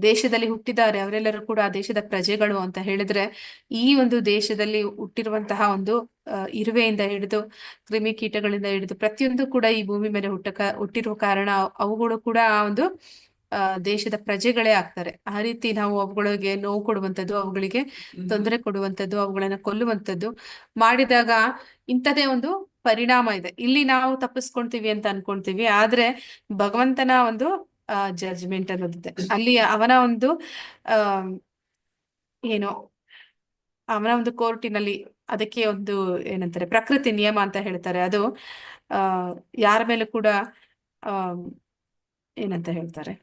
ದೇಶದಲ್ಲಿ ಹುಟ್ಟಿದ್ದಾರೆ ಅವರೆಲ್ಲರೂ ಕೂಡ ಆ ದೇಶದ ಪ್ರಜೆಗಳು ಅಂತ ಹೇಳಿದ್ರೆ, ಈ ಒಂದು ದೇಶದಲ್ಲಿ ಹುಟ್ಟಿರುವಂತಹ ಒಂದು ಇರುವೆಯಿಂದ ಹಿಡಿದು ಕ್ರಿಮಿಕೀಟಗಳಿಂದ ಹಿಡಿದು ಪ್ರತಿಯೊಂದು ಕೂಡ ಈ ಭೂಮಿ ಮೇಲೆ ಹುಟ್ಟಿರುವ ಕಾರಣ ಅವುಗಳು ಕೂಡ ಆ ಒಂದು ದೇಶದ ಪ್ರಜೆಗಳೇ ಆಗ್ತಾರೆ. ಆ ರೀತಿ ನಾವು ಅವುಗಳಿಗೆ ನೋವು ಕೊಡುವಂಥದ್ದು, ಅವುಗಳಿಗೆ ತೊಂದರೆ ಕೊಡುವಂಥದ್ದು, ಅವುಗಳನ್ನ ಕೊಲ್ಲುವಂಥದ್ದು ಮಾಡಿದಾಗ ಇಂಥದೇ ಒಂದು ಪರಿಣಾಮ ಇದೆ. ಇಲ್ಲಿ ನಾವು ತಪ್ಪಿಸ್ಕೊಳ್ತೀವಿ ಅಂತ ಅನ್ಕೊಂತೀವಿ, ಆದ್ರೆ ಭಗವಂತನ ಒಂದು ಜಡ್ಜ್ಮೆಂಟ್ ಅನ್ನೋದಿದೆ. ಅಲ್ಲಿ ಅವನ ಒಂದು ಏನೋ ಅವನ ಒಂದು ಕೋರ್ಟಿನಲ್ಲಿ ಅದಕ್ಕೆ ಒಂದು ಏನಂತಾರೆ ಪ್ರಕೃತಿ ನಿಯಮ ಅಂತ ಹೇಳ್ತಾರೆ. ಅದು ಯಾರ ಮೇಲೂ ಕೂಡ ಆ ಏನಂತ ಹೇಳ್ತಾರೆ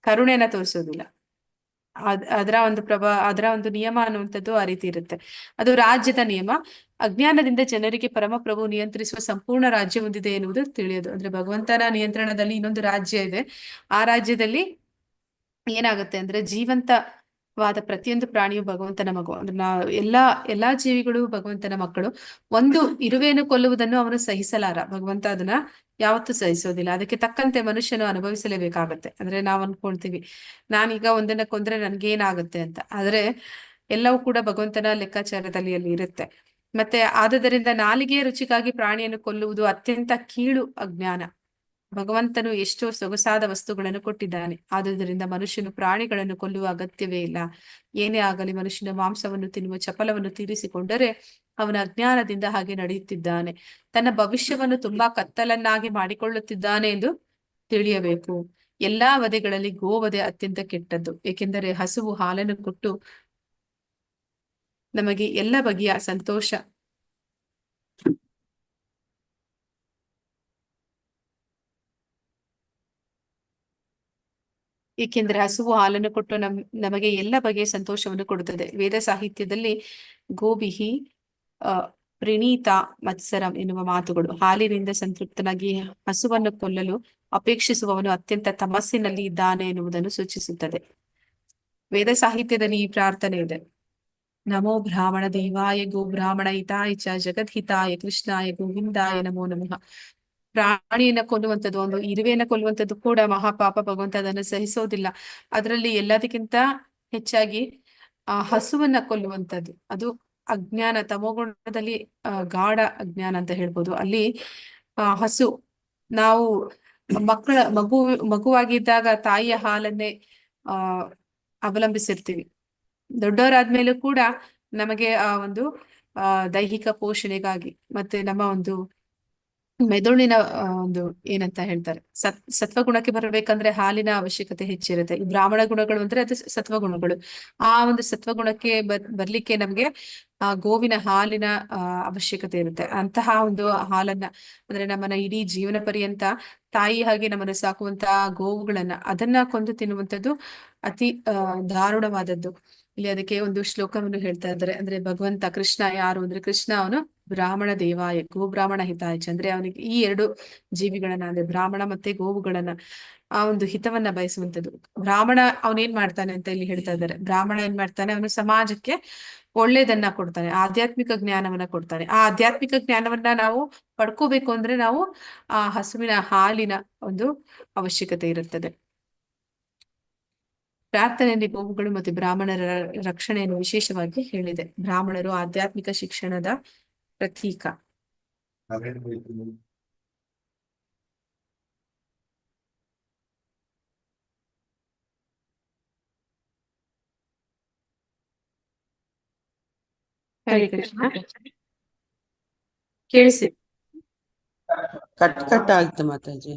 ಕರುಣೆನ ತೋರಿಸೋದಿಲ್ಲ. ಅದರ ಒಂದು ನಿಯಮ ಅನ್ನುವಂಥದ್ದು ಆ ರೀತಿ ಇರುತ್ತೆ. ಅದು ರಾಜ್ಯದ ನಿಯಮ. ಅಜ್ಞಾನದಿಂದ ಜನರಿಗೆ ಪರಮಪ್ರಭು ನಿಯಂತ್ರಿಸುವ ಸಂಪೂರ್ಣ ರಾಜ್ಯ ಹೊಂದಿದೆ ಎನ್ನುವುದು ತಿಳಿಯೋದು. ಅಂದ್ರೆ ಭಗವಂತನ ನಿಯಂತ್ರಣದಲ್ಲಿ ಇನ್ನೊಂದು ರಾಜ್ಯ ಇದೆ. ಆ ರಾಜ್ಯದಲ್ಲಿ ಏನಾಗುತ್ತೆ ಅಂದ್ರೆ ಜೀವಂತವಾದ ಪ್ರತಿಯೊಂದು ಪ್ರಾಣಿಯು ಭಗವಂತನ ಮಗು. ಅಂದ್ರೆ ಎಲ್ಲಾ ಜೀವಿಗಳು ಭಗವಂತನ ಮಕ್ಕಳು. ಒಂದು ಇರುವೆಯನ್ನು ಕೊಲ್ಲುವುದನ್ನು ಅವನು ಸಹಿಸಲಾರ. ಭಗವಂತ ಅದನ್ನ ಯಾವತ್ತೂ ಸಹಿಸೋದಿಲ್ಲ. ಅದಕ್ಕೆ ತಕ್ಕಂತೆ ಮನುಷ್ಯನು ಅನುಭವಿಸಲೇಬೇಕಾಗತ್ತೆ. ಅಂದ್ರೆ ನಾವ್ ಅನ್ಕೊಳ್ತೀವಿ ನಾನೀಗ ಒಂದನ್ನ ಕೊಂದ್ರೆ ನನ್ಗೇನಾಗುತ್ತೆ ಅಂತ, ಆದ್ರೆ ಎಲ್ಲವೂ ಕೂಡ ಭಗವಂತನ ಲೆಕ್ಕಾಚಾರದಲ್ಲಿ ಅಲ್ಲಿ ಇರುತ್ತೆ. ಮತ್ತೆ ಆದುದರಿಂದ ನಾಲಿಗೆಯ ರುಚಿಗಾಗಿ ಪ್ರಾಣಿಯನ್ನು ಕೊಲ್ಲುವುದು ಅತ್ಯಂತ ಕೀಳು ಅಜ್ಞಾನ. ಭಗವಂತನು ಎಷ್ಟೋ ಸೊಗಸಾದ ವಸ್ತುಗಳನ್ನು ಕೊಟ್ಟಿದ್ದಾನೆ. ಆದುದರಿಂದ ಮನುಷ್ಯನು ಪ್ರಾಣಿಗಳನ್ನು ಕೊಲ್ಲುವ ಅಗತ್ಯವೇ ಇಲ್ಲ. ಏನೇ ಆಗಲಿ ಮನುಷ್ಯನ ಮಾಂಸವನ್ನು ತಿನ್ನುವ ಚಪಲವನ್ನು ತೀರಿಸಿಕೊಂಡರೆ ಅವನ ಅಜ್ಞಾನದಿಂದ ಹಾಗೆ ನಡೆಯುತ್ತಿದ್ದಾನೆ. ತನ್ನ ಭವಿಷ್ಯವನ್ನು ತುಂಬಾ ಕತ್ತಲನ್ನಾಗಿ ಮಾಡಿಕೊಳ್ಳುತ್ತಿದ್ದಾನೆ ಎಂದು ತಿಳಿಯಬೇಕು. ಎಲ್ಲಾ ವಧೆಗಳಲ್ಲಿ ಗೋವಧೆ ಅತ್ಯಂತ ಕೆಟ್ಟದ್ದು, ಏಕೆಂದರೆ ಹಸುವು ಹಾಲನ್ನು ಕೊಟ್ಟು ನಮಗೆ ಎಲ್ಲ ಬಗೆಯ ಸಂತೋಷ ಏಕೆಂದರೆ ಹಸುವು ಹಾಲನ್ನು ಕೊಟ್ಟು ನಮಗೆ ಎಲ್ಲ ಬಗೆಯ ಸಂತೋಷವನ್ನು ಕೊಡುತ್ತದೆ. ವೇದ ಸಾಹಿತ್ಯದಲ್ಲಿ ಗೋಬಿಹಿ ಪ್ರಣೀತ ಮತ್ಸರಂ ಎನ್ನುವ ಮಾತುಗಳು. ಹಾಲಿನಿಂದ ಸಂತೃಪ್ತನಾಗಿ ಹಸುವನ್ನು ಕೊಲ್ಲಲು ಅಪೇಕ್ಷಿಸುವವನು ಅತ್ಯಂತ ತಮಸ್ಸಿನಲ್ಲಿ ಇದ್ದಾನೆ ಎನ್ನುವುದನ್ನು ಸೂಚಿಸುತ್ತದೆ. ವೇದ ಸಾಹಿತ್ಯದಲ್ಲಿ ಈ ಪ್ರಾರ್ಥನೆ ಇದೆ: ನಮೋ ಬ್ರಾಹ್ಮಣ ದೇವಾಯ ಗೋ ಬ್ರಾಹ್ಮಣ ಹಿತಾಯ ಚ ಜಗದ್ಹಿತಾಯ ಕೃಷ್ಣಾಯ ಗೋವಿಂದಾಯ ನಮೋ ನಮಃ. ಪ್ರಾಣಿಯನ್ನ ಕೊಲ್ಲುವಂಥದ್ದು, ಒಂದು ಇರುವೆಯನ್ನ ಕೊಲ್ಲುವಂಥದ್ದು ಕೂಡ ಮಹಾಪಾಪ. ಭಗವಂತ ಅದನ್ನು ಸಹಿಸೋದಿಲ್ಲ. ಅದರಲ್ಲಿ ಎಲ್ಲದಕ್ಕಿಂತ ಹೆಚ್ಚಾಗಿ ಹಸುವನ್ನ ಕೊಲ್ಲುವಂಥದ್ದು ಅದು ಅಜ್ಞಾನ, ತಮೋಗುಣದಲ್ಲಿ ಗಾಢ ಅಜ್ಞಾನ ಅಂತ ಹೇಳ್ಬೋದು. ಅಲ್ಲಿ ಹಸು, ನಾವು ಮಗುವಾಗಿದ್ದಾಗ ತಾಯಿಯ ಹಾಲನ್ನೇ ಅವಲಂಬಿಸಿರ್ತೀವಿ. ದೊಡ್ಡವರಾದ್ಮೇಲೂ ಕೂಡ ನಮಗೆ ಆ ಒಂದು ದೈಹಿಕ ಪೋಷಣೆಗಾಗಿ ಮತ್ತೆ ನಮ್ಮ ಒಂದು ಮೆದುಳಿನ ಒಂದು ಏನಂತ ಹೇಳ್ತಾರೆ ಸತ್ವಗುಣಕ್ಕೆ ಬರಬೇಕಂದ್ರೆ ಹಾಲಿನ ಅವಶ್ಯಕತೆ ಹೆಚ್ಚಿರುತ್ತೆ. ಈ ಬ್ರಾಹ್ಮಣ ಗುಣಗಳು ಅಂದ್ರೆ ಅದು ಸತ್ವಗುಣಗಳು. ಆ ಒಂದು ಸತ್ವಗುಣಕ್ಕೆ ಬರ್ಲಿಕ್ಕೆ ನಮ್ಗೆ ಆ ಗೋವಿನ ಹಾಲಿನ ಅವಶ್ಯಕತೆ ಇರುತ್ತೆ. ಅಂತಹ ಒಂದು ಹಾಲನ್ನ ಅಂದ್ರೆ ನಮ್ಮನ್ನ ಇಡೀ ಜೀವನ ಪರ್ಯಂತ ತಾಯಿ ಹಾಗೆ ನಮ್ಮನ್ನು ಸಾಕುವಂತಹ ಗೋವುಗಳನ್ನ ಅದನ್ನ ಕೊಂದು ತಿನ್ನುವಂಥದ್ದು ಅತಿ ದಾರುಣವಾದದ್ದು. ಇಲ್ಲಿ ಅದಕ್ಕೆ ಒಂದು ಶ್ಲೋಕವನ್ನು ಹೇಳ್ತಾ ಇದ್ದಾರೆ. ಅಂದ್ರೆ ಭಗವಂತ ಕೃಷ್ಣ ಯಾರು ಅಂದ್ರೆ ಕೃಷ್ಣ ಅವನು ಬ್ರಾಹ್ಮಣ ದೇವಾಯ ಗೋ ಬ್ರಾಹ್ಮಣ ಹಿತಾಯಚ. ಅಂದ್ರೆ ಅವನಿಗೆ ಈ ಎರಡು ಜೀವಿಗಳನ್ನ ಅಂದ್ರೆ ಬ್ರಾಹ್ಮಣ ಮತ್ತೆ ಗೋವುಗಳನ್ನ ಆ ಒಂದು ಹಿತವನ್ನ ಬಯಸುವಂಥದ್ದು. ಬ್ರಾಹ್ಮಣ ಅವನೇನ್ ಮಾಡ್ತಾನೆ ಅಂತ ಇಲ್ಲಿ ಹೇಳ್ತಾ ಇದ್ದಾರೆ. ಬ್ರಾಹ್ಮಣ ಏನ್ ಮಾಡ್ತಾನೆ, ಅವನು ಸಮಾಜಕ್ಕೆ ಒಳ್ಳೇದನ್ನ ಕೊಡ್ತಾನೆ, ಆಧ್ಯಾತ್ಮಿಕ ಜ್ಞಾನವನ್ನ ಕೊಡ್ತಾನೆ. ಆ ಆಧ್ಯಾತ್ಮಿಕ ಜ್ಞಾನವನ್ನ ನಾವು ಪಡ್ಕೋಬೇಕು ಅಂದ್ರೆ ನಾವು ಆ ಹಸುವಿನ ಹಾಲಿನ ಒಂದು ಅವಶ್ಯಕತೆ ಇರುತ್ತದೆ. ಪ್ರಾರ್ಥನೆಯಲ್ಲಿ ಗೋವುಗಳು ಮತ್ತು ಬ್ರಾಹ್ಮಣರ ರಕ್ಷಣೆಯನ್ನು ವಿಶೇಷವಾಗಿ ಹೇಳಿದೆ. ಬ್ರಾಹ್ಮಣರು ಆಧ್ಯಾತ್ಮಿಕ ಶಿಕ್ಷಣದ ಪ್ರತೀಕ. ಹರೇ ಕೃಷ್ಣ. ಕೇಳಿಸಿ ಕಟ್ ಆಗ್ತು ಮಾತಾಜಿ.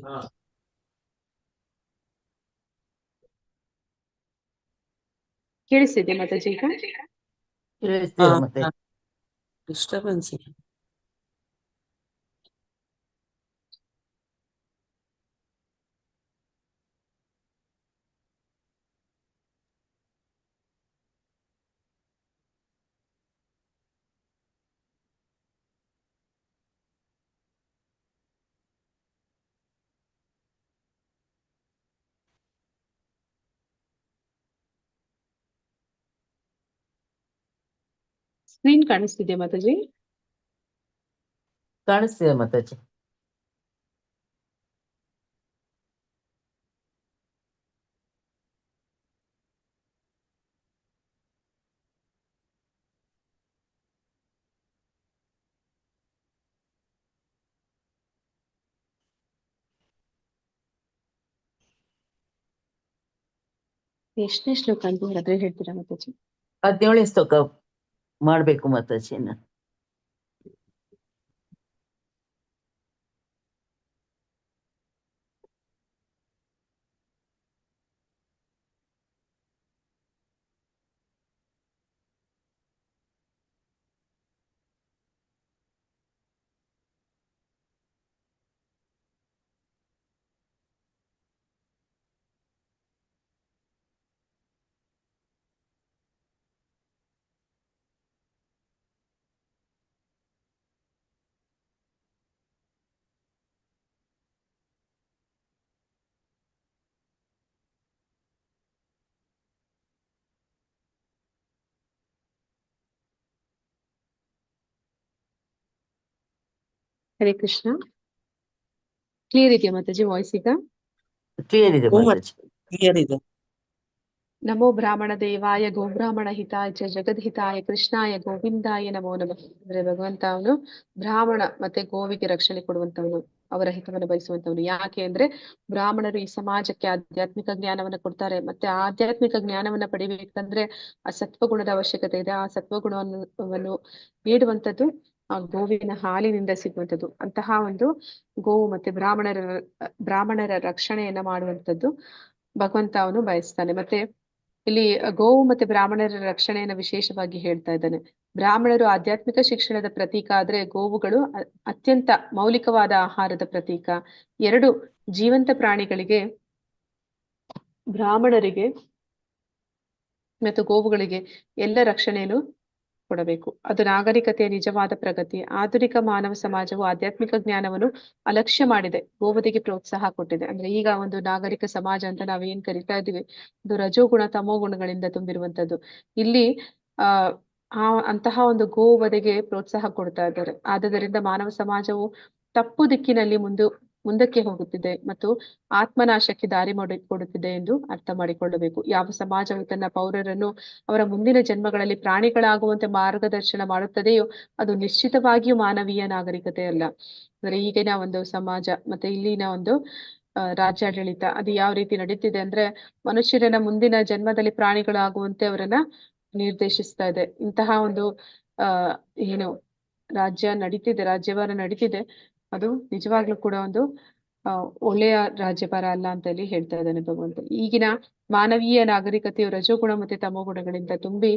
ಕೇಳಿಸಿದೆ ಮಾತಾಜಿ ಈಗ? ಮತ್ತೆ ಡಿಸ್ಟರ್ಬೆನ್ಸ್. ಸ್ಕ್ರೀನ್ ಕಾಣಿಸ್ತಿದ್ಯಾ ಮಾತಾಜಿ? ಕಾಣಿಸ್ತಿದೆ ಮಾತಾಜಿ. ಎಷ್ಟನೇ ಶ್ಲೋಕ ಅಂತ ಹೇಳಿದ್ರೆ ಹೇಳ್ತೀರಾ ಮಾತಾಜಿ? 17ನೇ ಶ್ಲೋಕ ಮಾಡ್ಬೇಕು ಮಾತಾಜಿ. ಹರೇ ಕೃಷ್ಣ. ಕ್ಲಿಯರ್ ಇದೆಯಾ ಮಾತಾಜಿ ವಾಯ್ಸ್ ಈಗ? ಕ್ಲಿಯರ್ ಇದೆ ಹ್ಞೂ ಮಾತಾಜಿ. ಕ್ಲಿಯರ್ ಇದೆ. ನಮೋ ಬ್ರಾಹ್ಮಣ ದೇವಾಯ ಗೋಬ್ರಾಹ್ಮಣ ಹಿತಾಯ ಚ ಜಗದ್ಹಿತಾಯ ಕೃಷ್ಣಾಯ ಗೋವಿಂದಾಯ ನಮೋ ನಮಃ. ಅಂದ್ರೆ ಭಗವಂತ ಅವನು ಬ್ರಾಹ್ಮಣ ಮತ್ತೆ ಗೋವಿಗೆ ರಕ್ಷಣೆ ಕೊಡುವಂತವನು, ಅವರ ಹಿತವನ್ನು ಬಯಸುವಂತವನು. ಯಾಕೆ ಅಂದ್ರೆ ಬ್ರಾಹ್ಮಣರು ಈ ಸಮಾಜಕ್ಕೆ ಆಧ್ಯಾತ್ಮಿಕ ಜ್ಞಾನವನ್ನ ಕೊಡ್ತಾರೆ. ಮತ್ತೆ ಆಧ್ಯಾತ್ಮಿಕ ಜ್ಞಾನವನ್ನ ಪಡಿಬೇಕಂದ್ರೆ ಆ ಸತ್ವಗುಣದ ಅವಶ್ಯಕತೆ ಇದೆ. ಆ ಸತ್ವಗುಣವನ್ನು ನೀಡುವಂಥದ್ದು ಆ ಗೋವಿನ ಹಾಲಿನಿಂದ ಸಿಗುವಂಥದ್ದು. ಅಂತಹ ಒಂದು ಗೋವು ಮತ್ತೆ ಬ್ರಾಹ್ಮಣರ ರಕ್ಷಣೆಯನ್ನ ಮಾಡುವಂಥದ್ದು ಭಗವಂತ ಅವನು ಬಯಸ್ತಾನೆ. ಮತ್ತೆ ಇಲ್ಲಿ ಗೋವು ಮತ್ತೆ ಬ್ರಾಹ್ಮಣರ ರಕ್ಷಣೆಯನ್ನ ವಿಶೇಷವಾಗಿ ಹೇಳ್ತಾ ಇದ್ದಾನೆ. ಬ್ರಾಹ್ಮಣರು ಆಧ್ಯಾತ್ಮಿಕ ಶಿಕ್ಷಣದ ಪ್ರತೀಕ ಆದ್ರೆ ಗೋವುಗಳು ಅತ್ಯಂತ ಮೌಲಿಕವಾದ ಆಹಾರದ ಪ್ರತೀಕ. ಎರಡು ಜೀವಂತ ಪ್ರಾಣಿಗಳಿಗೆ, ಬ್ರಾಹ್ಮಣರಿಗೆ ಮತ್ತು ಗೋವುಗಳಿಗೆ ಎಲ್ಲ ರಕ್ಷಣೆಯನ್ನು ಕೊಡಬೇಕು. ಅದು ನಾಗರಿಕತೆಯ ನಿಜವಾದ ಪ್ರಗತಿ. ಆಧುನಿಕ ಮಾನವ ಸಮಾಜವು ಆಧ್ಯಾತ್ಮಿಕ ಜ್ಞಾನವನ್ನು ಅಲಕ್ಷ್ಯ ಮಾಡಿದೆ, ಗೋವಧೆಗೆ ಪ್ರೋತ್ಸಾಹ ಕೊಟ್ಟಿದೆ. ಅಂದ್ರೆ ಈಗ ಒಂದು ನಾಗರಿಕ ಸಮಾಜ ಅಂತ ನಾವೇನ್ ಕರಿತಾ ಇದೀವಿ, ಇದು ರಜೋಗುಣ ತಮೋಗುಣಗಳಿಂದ ತುಂಬಿರುವಂತದ್ದು. ಇಲ್ಲಿ ಅಂತಹ ಒಂದು ಗೋವಧೆಗೆ ಪ್ರೋತ್ಸಾಹ ಕೊಡ್ತಾ ಇದ್ದಾರೆ. ಆದುದರಿಂದ ಮಾನವ ಸಮಾಜವು ತಪ್ಪು ದಿಕ್ಕಿನಲ್ಲಿ ಮುಂದಕ್ಕೆ ಹೋಗುತ್ತಿದೆ ಮತ್ತು ಆತ್ಮನಾಶಕ್ಕೆ ದಾರಿ ಮಾಡಿಕೊಡುತ್ತಿದೆ ಎಂದು ಅರ್ಥ ಮಾಡಿಕೊಳ್ಳಬೇಕು. ಯಾವ ಸಮಾಜವು ತನ್ನ ಪೌರರನ್ನು ಅವರ ಮುಂದಿನ ಜನ್ಮಗಳಲ್ಲಿ ಪ್ರಾಣಿಗಳಾಗುವಂತೆ ಮಾರ್ಗದರ್ಶನ ಮಾಡುತ್ತದೆಯೋ ಅದು ನಿಶ್ಚಿತವಾಗಿಯೂ ಮಾನವೀಯ ನಾಗರಿಕತೆ ಅಲ್ಲ. ಅಂದ್ರೆ ಈಗಿನ ಒಂದು ಸಮಾಜ ಮತ್ತೆ ಇಲ್ಲಿನ ಒಂದು ರಾಜ್ಯಾಡಳಿತ ಅದು ಯಾವ ರೀತಿ ನಡೀತಿದೆ ಅಂದ್ರೆ ಮನುಷ್ಯರನ್ನ ಮುಂದಿನ ಜನ್ಮದಲ್ಲಿ ಪ್ರಾಣಿಗಳಾಗುವಂತೆ ಅವರನ್ನ ನಿರ್ದೇಶಿಸ್ತಾ ಇದೆ. ಇಂತಹ ಒಂದು ಏನು ರಾಜ್ಯಭಾರ ನಡೀತಿದೆ, ಅದು ನಿಜವಾಗ್ಲೂ ಕೂಡ ಒಂದು ಒಳ್ಳೆಯ ರಾಜ್ಯಭಾರ ಅಲ್ಲ ಅಂತ ಹೇಳಿ ಹೇಳ್ತಾ ಇದ್ದಾನೆ ಭಗವಂತ. ಈಗಿನ ಮಾನವೀಯ ನಾಗರಿಕತೆಯು ರಜೋಗುಣ ಮತ್ತೆ ತಮೋಗುಣಗಳಿಂದ ತುಂಬಿ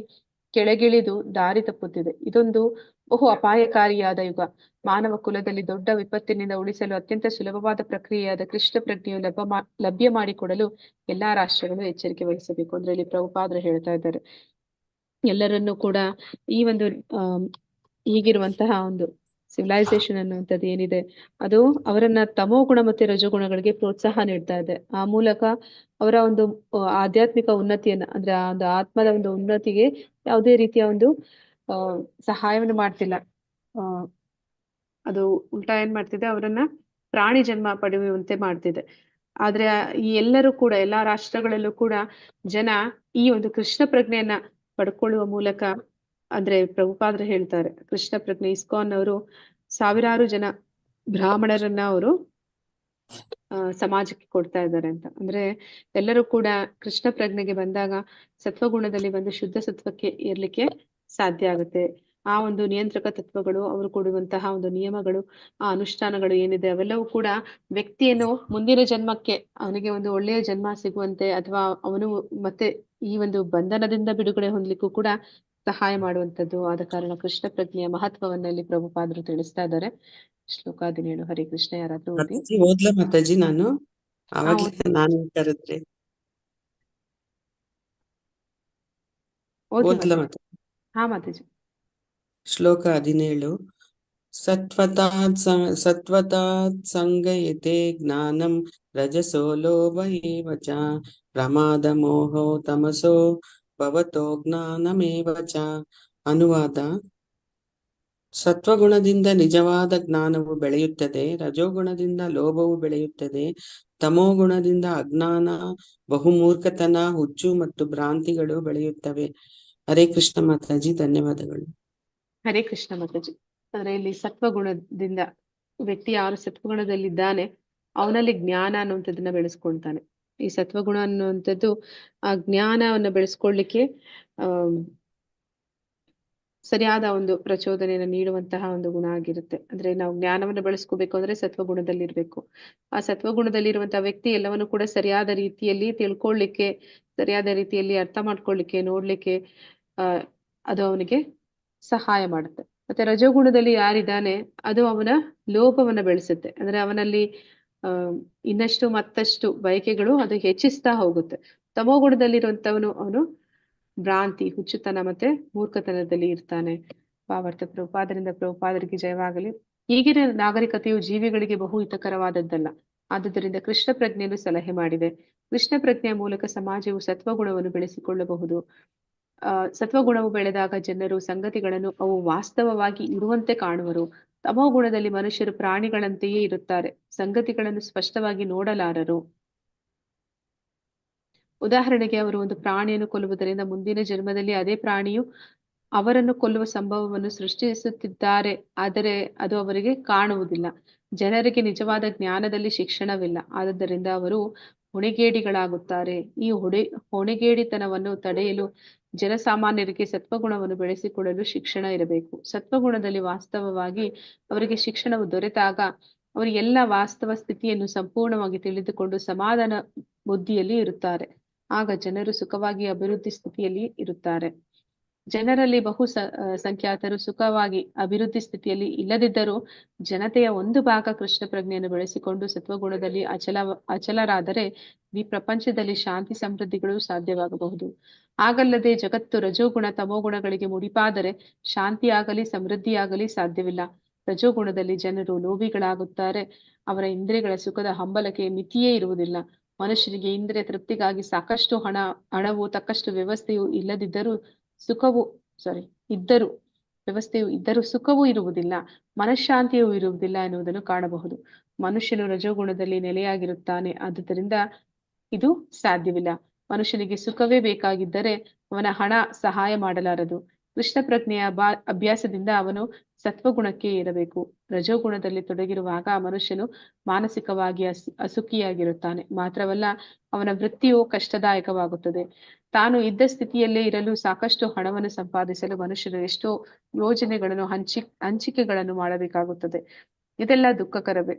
ಕೆಳಗಿಳಿದು ದಾರಿ ತಪ್ಪುತ್ತಿದೆ. ಇದೊಂದು ಬಹು ಅಪಾಯಕಾರಿಯಾದ ಯುಗ. ಮಾನವ ಕುಲದಲ್ಲಿ ದೊಡ್ಡ ವಿಪತ್ತಿನಿಂದ ಉಳಿಸಲು ಅತ್ಯಂತ ಸುಲಭವಾದ ಪ್ರಕ್ರಿಯೆಯಾದ ಕೃಷ್ಣ ಪ್ರಜ್ಞೆಯು ಲಭ್ಯ ಮಾಡಿಕೊಡಲು ಎಲ್ಲಾ ರಾಷ್ಟ್ರಗಳು ಎಚ್ಚರಿಕೆ ವಹಿಸಬೇಕು. ಅಂದ್ರೆ ಇಲ್ಲಿ ಪ್ರಭುಪಾದರು ಹೇಳ್ತಾ ಇದ್ದಾರೆ, ಎಲ್ಲರನ್ನೂ ಕೂಡ ಈ ಒಂದು ಈಗಿರುವಂತಹ ಒಂದು ಸಿವಿಲೈಸೇಷನ್ ಅನ್ನುವಂಥದ್ದು ಏನಿದೆ ಅದು ಅವರನ್ನ ತಮೋ ಗುಣ ಮತ್ತೆ ರಜೋಗುಣಗಳಿಗೆ ಪ್ರೋತ್ಸಾಹ ನೀಡ್ತಾ ಇದೆ. ಆ ಮೂಲಕ ಅವರ ಒಂದು ಆಧ್ಯಾತ್ಮಿಕ ಉನ್ನತಿಯನ್ನ ಅಂದ್ರೆ ಆ ಒಂದು ಆತ್ಮದ ಒಂದು ಉನ್ನತಿಗೆ ಯಾವುದೇ ರೀತಿಯ ಒಂದು ಸಹಾಯವನ್ನು ಮಾಡ್ತಿಲ್ಲ. ಅದು ಉಲ್ಟಾ ಏನ್ ಮಾಡ್ತಿದೆ, ಅವರನ್ನ ಪ್ರಾಣಿ ಜನ್ಮ ಪಡೆಯುವಂತೆ ಮಾಡ್ತಿದೆ. ಆದ್ರೆ ಈ ಎಲ್ಲರೂ ಕೂಡ ಎಲ್ಲಾ ರಾಷ್ಟ್ರಗಳಲ್ಲೂ ಕೂಡ ಜನ ಈ ಒಂದು ಕೃಷ್ಣ ಪ್ರಜ್ಞೆಯನ್ನ ಪಡ್ಕೊಳ್ಳುವ ಮೂಲಕ, ಅಂದ್ರೆ ಪ್ರಭುಪಾದರು ಹೇಳ್ತಾರೆ ಕೃಷ್ಣ ಪ್ರಜ್ಞೆ ಇಸ್ಕಾನ್ ಅವರು ಸಾವಿರಾರು ಜನ ಬ್ರಾಹ್ಮಣರನ್ನ ಅವರು ಸಮಾಜಕ್ಕೆ ಕೊಡ್ತಾ ಇದ್ದಾರೆ ಅಂತ. ಅಂದ್ರೆ ಎಲ್ಲರೂ ಕೂಡ ಕೃಷ್ಣ ಪ್ರಜ್ಞೆಗೆ ಬಂದಾಗ ಸತ್ವಗುಣದಲ್ಲಿ ಬಂದು ಶುದ್ಧ ಸತ್ವಕ್ಕೆ ಏರ್ಲಿಕ್ಕೆ ಸಾಧ್ಯ ಆಗುತ್ತೆ. ಆ ಒಂದು ನಿಯಂತ್ರಕ ತತ್ವಗಳು, ಅವರು ಕೊಡುವಂತಹ ಒಂದು ನಿಯಮಗಳು, ಆ ಅನುಷ್ಠಾನಗಳು ಏನಿದೆ ಅವೆಲ್ಲವೂ ಕೂಡ ವ್ಯಕ್ತಿಯನ್ನು ಮುಂದಿನ ಜನ್ಮಕ್ಕೆ ಅವನಿಗೆ ಒಂದು ಒಳ್ಳೆಯ ಜನ್ಮ ಸಿಗುವಂತೆ ಅಥವಾ ಅವನು ಮತ್ತೆ ಈ ಒಂದು ಬಂಧನದಿಂದ ಬಿಡುಗಡೆ ಹೊಂದಲಿಕ್ಕೂ ಕೂಡ ಸಹಾಯ ಮಾಡುವಂಥದ್ದು. ಆದ ಕಾರಣ ಕೃಷ್ಣ ಪ್ರಜ್ಞೆಯ ಮಹತ್ವವನ್ನಲ್ಲಿ ಪ್ರಭುಪಾದರು ತಿಳಿಸ್ತಾ ಇದ್ದಾರೆ. ಶ್ಲೋಕ 17. ಹರೇ ಕೃಷ್ಣ. ಯಾರಾದ್ರೂ ಓದಿ. ಓದ್ಲಾ ಮಾತಾಜಿ? ನಾನು ಅವಾಗ್ಲೇ ನಾನು ಕರೆದ್ರೆ ಓದ್ಲಾ ಮಾತಾಜಿ? ಹಾ ಮಾತಾಜಿ. ಶ್ಲೋಕ 17. ಸತ್ವತಾತ್ ಸಂಗಯತೆ ಜ್ಞಾನಂ ರಜಸೋ ಲೋಭ ಏವ ಚ ಪ್ರಮಾದ ಮೋಹೋ ತಮಸೋ ಭವತೋ ಜ್ಞಾನಮೇವ ಚ ಅನುವಾದ: ಸತ್ವಗುಣದಿಂದ ನಿಜವಾದ ಜ್ಞಾನವು ಬೆಳೆಯುತ್ತದೆ, ರಜೋಗುಣದಿಂದ ಲೋಭವು ಬೆಳೆಯುತ್ತದೆ, ತಮೋಗುಣದಿಂದ ಅಜ್ಞಾನ, ಬಹುಮೂರ್ಖತನ, ಹುಚ್ಚು ಮತ್ತು ಭ್ರಾಂತಿಗಳು ಬೆಳೆಯುತ್ತವೆ. ಹರೇ ಕೃಷ್ಣ ಮಾತಾಜಿ, ಧನ್ಯವಾದಗಳು. ಹರೇ ಕೃಷ್ಣ ಮಾತಾಜಿ. ಅಂದ್ರೆ ಇಲ್ಲಿ ಸತ್ವಗುಣದಿಂದ ವ್ಯಕ್ತಿ ಯಾರು ಸತ್ವಗುಣದಲ್ಲಿದ್ದಾನೆ ಅವನಲ್ಲಿ ಜ್ಞಾನ ಅನ್ನುವಂಥದ್ದನ್ನ ಬೆಳೆಸ್ಕೊಳ್ತಾನೆ. ಈ ಸತ್ವಗುಣ ಅನ್ನುವಂಥದ್ದು ಆ ಜ್ಞಾನವನ್ನು ಬೆಳೆಸ್ಕೊಳ್ಳಿಕ್ಕೆ ಸರಿಯಾದ ಒಂದು ಪ್ರಚೋದನೆಯನ್ನು ನೀಡುವಂತಹ ಒಂದು ಗುಣ ಆಗಿರುತ್ತೆ. ಅಂದ್ರೆ ನಾವು ಜ್ಞಾನವನ್ನು ಬೆಳೆಸ್ಕೋಬೇಕು ಅಂದ್ರೆ ಸತ್ವಗುಣದಲ್ಲಿರ್ಬೇಕು. ಆ ಸತ್ವಗುಣದಲ್ಲಿರುವಂತಹ ವ್ಯಕ್ತಿ ಎಲ್ಲವನ್ನು ಕೂಡ ಸರಿಯಾದ ರೀತಿಯಲ್ಲಿ ತಿಳ್ಕೊಳ್ಳಿಕ್ಕೆ, ಸರಿಯಾದ ರೀತಿಯಲ್ಲಿ ಅರ್ಥ ಮಾಡ್ಕೊಳ್ಳಿಕ್ಕೆ, ನೋಡ್ಲಿಕ್ಕೆ ಅದು ಅವನಿಗೆ ಸಹಾಯ ಮಾಡುತ್ತೆ. ಮತ್ತೆ ರಜೋಗುಣದಲ್ಲಿ ಯಾರಿದ್ದಾನೆ ಅದು ಅವನ ಲೋಭವನ್ನ ಬೆಳೆಸುತ್ತೆ. ಅಂದ್ರೆ ಅವನಲ್ಲಿ ಇನ್ನಷ್ಟು ಮತ್ತಷ್ಟು ಬಯಕೆಗಳು ಅದು ಹೆಚ್ಚಿಸ್ತಾ ಹೋಗುತ್ತೆ. ತಮೋಗುಣದಲ್ಲಿರುವಂತವನು ಅವನು ಭ್ರಾಂತಿ, ಹುಚ್ಚುತನ ಮತ್ತೆ ಮೂರ್ಖತನದಲ್ಲಿ ಇರ್ತಾನೆ. ಭಾವಾರ್ಥ ಪ್ರಭುಪಾದರಿಂದ ಪ್ರಭುಪಾದರಿಗೆ ಜಯವಾಗಲಿ. ಈಗಿನ ನಾಗರಿಕತೆಯು ಜೀವಿಗಳಿಗೆ ಬಹು ಹಿತಕರವಾದದ್ದಲ್ಲ. ಆದುದರಿಂದ ಕೃಷ್ಣ ಪ್ರಜ್ಞೆಯನ್ನು ಸಲಹೆ ಮಾಡಿದೆ. ಕೃಷ್ಣ ಪ್ರಜ್ಞೆಯ ಮೂಲಕ ಸಮಾಜವು ಸತ್ವಗುಣವನ್ನು ಬೆಳೆಸಿಕೊಳ್ಳಬಹುದು. ಸತ್ವಗುಣವು ಬೆಳೆದಾಗ ಜನರು ಸಂಗತಿಗಳನ್ನು ಅವು ವಾಸ್ತವವಾಗಿ ಇರುವಂತೆ ಕಾಣುವರು. ತಮೋಗುಣದಲ್ಲಿ ಮನುಷ್ಯರು ಪ್ರಾಣಿಗಳಂತೆಯೇ ಇರುತ್ತಾರೆ, ಸಂಗತಿಗಳನ್ನು ಸ್ಪಷ್ಟವಾಗಿ ನೋಡಲಾರರು. ಉದಾಹರಣೆಗೆ ಅವರು ಒಂದು ಪ್ರಾಣಿಯನ್ನು ಕೊಲ್ಲುವುದರಿಂದ ಮುಂದಿನ ಜನ್ಮದಲ್ಲಿ ಅದೇ ಪ್ರಾಣಿಯು ಅವರನ್ನು ಕೊಲ್ಲುವ ಸಂಭವವನ್ನು ಸೃಷ್ಟಿಸುತ್ತಿದ್ದಾರೆ, ಆದರೆ ಅದು ಅವರಿಗೆ ಕಾಣುವುದಿಲ್ಲ. ಜನರಿಗೆ ನಿಜವಾದ ಜ್ಞಾನದಲ್ಲಿ ಶಿಕ್ಷಣವಿಲ್ಲ, ಆದ್ದರಿಂದ ಅವರು ಹೊಣೆಗೇಡಿಗಳಾಗುತ್ತಾರೆ. ಈ ಹೊಣೆಗೇಡಿತನವನ್ನು ತಡೆಯಲು ಜನಸಾಮಾನ್ಯರಿಗೆ ಸತ್ವಗುಣವನ್ನು ಬೆಳೆಸಿಕೊಳ್ಳಲು ಶಿಕ್ಷಣ ಇರಬೇಕು. ಸತ್ವಗುಣದಲ್ಲಿ ವಾಸ್ತವವಾಗಿ ಅವರಿಗೆ ಶಿಕ್ಷಣವು ದೊರೆತಾಗ ಅವರು ಎಲ್ಲ ವಾಸ್ತವ ಸ್ಥಿತಿಯನ್ನು ಸಂಪೂರ್ಣವಾಗಿ ತಿಳಿದುಕೊಂಡು ಸಮಾಧಾನ ಬುದ್ಧಿಯಲ್ಲಿ ಇರುತ್ತಾರೆ. ಆಗ ಜನರು ಸುಖವಾಗಿ ಅಭಿವೃದ್ಧಿ ಸ್ಥಿತಿಯಲ್ಲಿ ಇರುತ್ತಾರೆ. ಜನರಲ್ಲಿ ಬಹು ಸಂಖ್ಯಾತರು ಸುಖವಾಗಿ ಅಭಿವೃದ್ಧಿ ಸ್ಥಿತಿಯಲ್ಲಿ ಇಲ್ಲದಿದ್ದರೂ ಜನತೆಯ ಒಂದು ಭಾಗ ಕೃಷ್ಣ ಪ್ರಜ್ಞೆಯನ್ನು ಬೆಳೆಸಿಕೊಂಡು ಸತ್ವಗುಣದಲ್ಲಿ ಅಚಲರಾದರೆ ಈ ಪ್ರಪಂಚದಲ್ಲಿ ಶಾಂತಿ ಸಮೃದ್ಧಿಗಳು ಸಾಧ್ಯವಾಗಬಹುದು. ಹಾಗಲ್ಲದೆ ಜಗತ್ತು ರಜೋಗುಣ ತಮೋಗುಣಗಳಿಗೆ ಮುಡಿಪಾದರೆ ಶಾಂತಿಯಾಗಲಿ ಸಮೃದ್ಧಿಯಾಗಲಿ ಸಾಧ್ಯವಿಲ್ಲ. ರಜೋಗುಣದಲ್ಲಿ ಜನರು ಲೋಭಿಗಳಾಗುತ್ತಾರೆ. ಅವರ ಇಂದ್ರಿಯಗಳ ಸುಖದ ಹಂಬಲಕ್ಕೆ ಮಿತಿಯೇ ಇರುವುದಿಲ್ಲ. ಮನುಷ್ಯನಿಗೆ ಇಂದ್ರಿಯ ತೃಪ್ತಿಗಾಗಿ ಸಾಕಷ್ಟು ಹಣವು ತಕ್ಕಷ್ಟು ವ್ಯವಸ್ಥೆಯು ಇದ್ದರೂ ಸುಖವೂ ಇರುವುದಿಲ್ಲ, ಮನಃಶಾಂತಿಯೂ ಇರುವುದಿಲ್ಲ ಎನ್ನುವುದನ್ನು ಕಾಣಬಹುದು. ಮನುಷ್ಯನು ರಜೋಗುಣದಲ್ಲಿ ನೆಲೆಯಾಗಿರುತ್ತಾನೆ, ಆದುದರಿಂದ ಇದು ಸಾಧ್ಯವಿಲ್ಲ. ಮನುಷ್ಯನಿಗೆ ಸುಖವೇ ಬೇಕಾಗಿದ್ದರೆ ಅವನ ಹಣ ಸಹಾಯ ಮಾಡಲಾರದು. ಕೃಷ್ಣ ಪ್ರಜ್ಞೆಯ ಅಭ್ಯಾಸದಿಂದ ಅವನು ಸತ್ವಗುಣಕ್ಕೆ ಏರಬೇಕು. ರಜೋಗುಣದಲ್ಲಿ ತೊಡಗಿರುವಾಗ ಮನುಷ್ಯನು ಮಾನಸಿಕವಾಗಿ ಅಸುಖಿಯಾಗಿರುತ್ತಾನೆ. ಮಾತ್ರವಲ್ಲ, ಅವನ ವೃತ್ತಿಯು ಕಷ್ಟದಾಯಕವಾಗುತ್ತದೆ. ತಾನು ಇದ್ದ ಸ್ಥಿತಿಯಲ್ಲೇ ಇರಲು ಸಾಕಷ್ಟು ಹಣವನ್ನು ಸಂಪಾದಿಸಲು ಮನುಷ್ಯನು ಎಷ್ಟೋ ಯೋಜನೆಗಳನ್ನು ಹಂಚಿಕೆಗಳನ್ನು ಮಾಡಬೇಕಾಗುತ್ತದೆ. ಇದೆಲ್ಲ ದುಃಖಕರವೇ.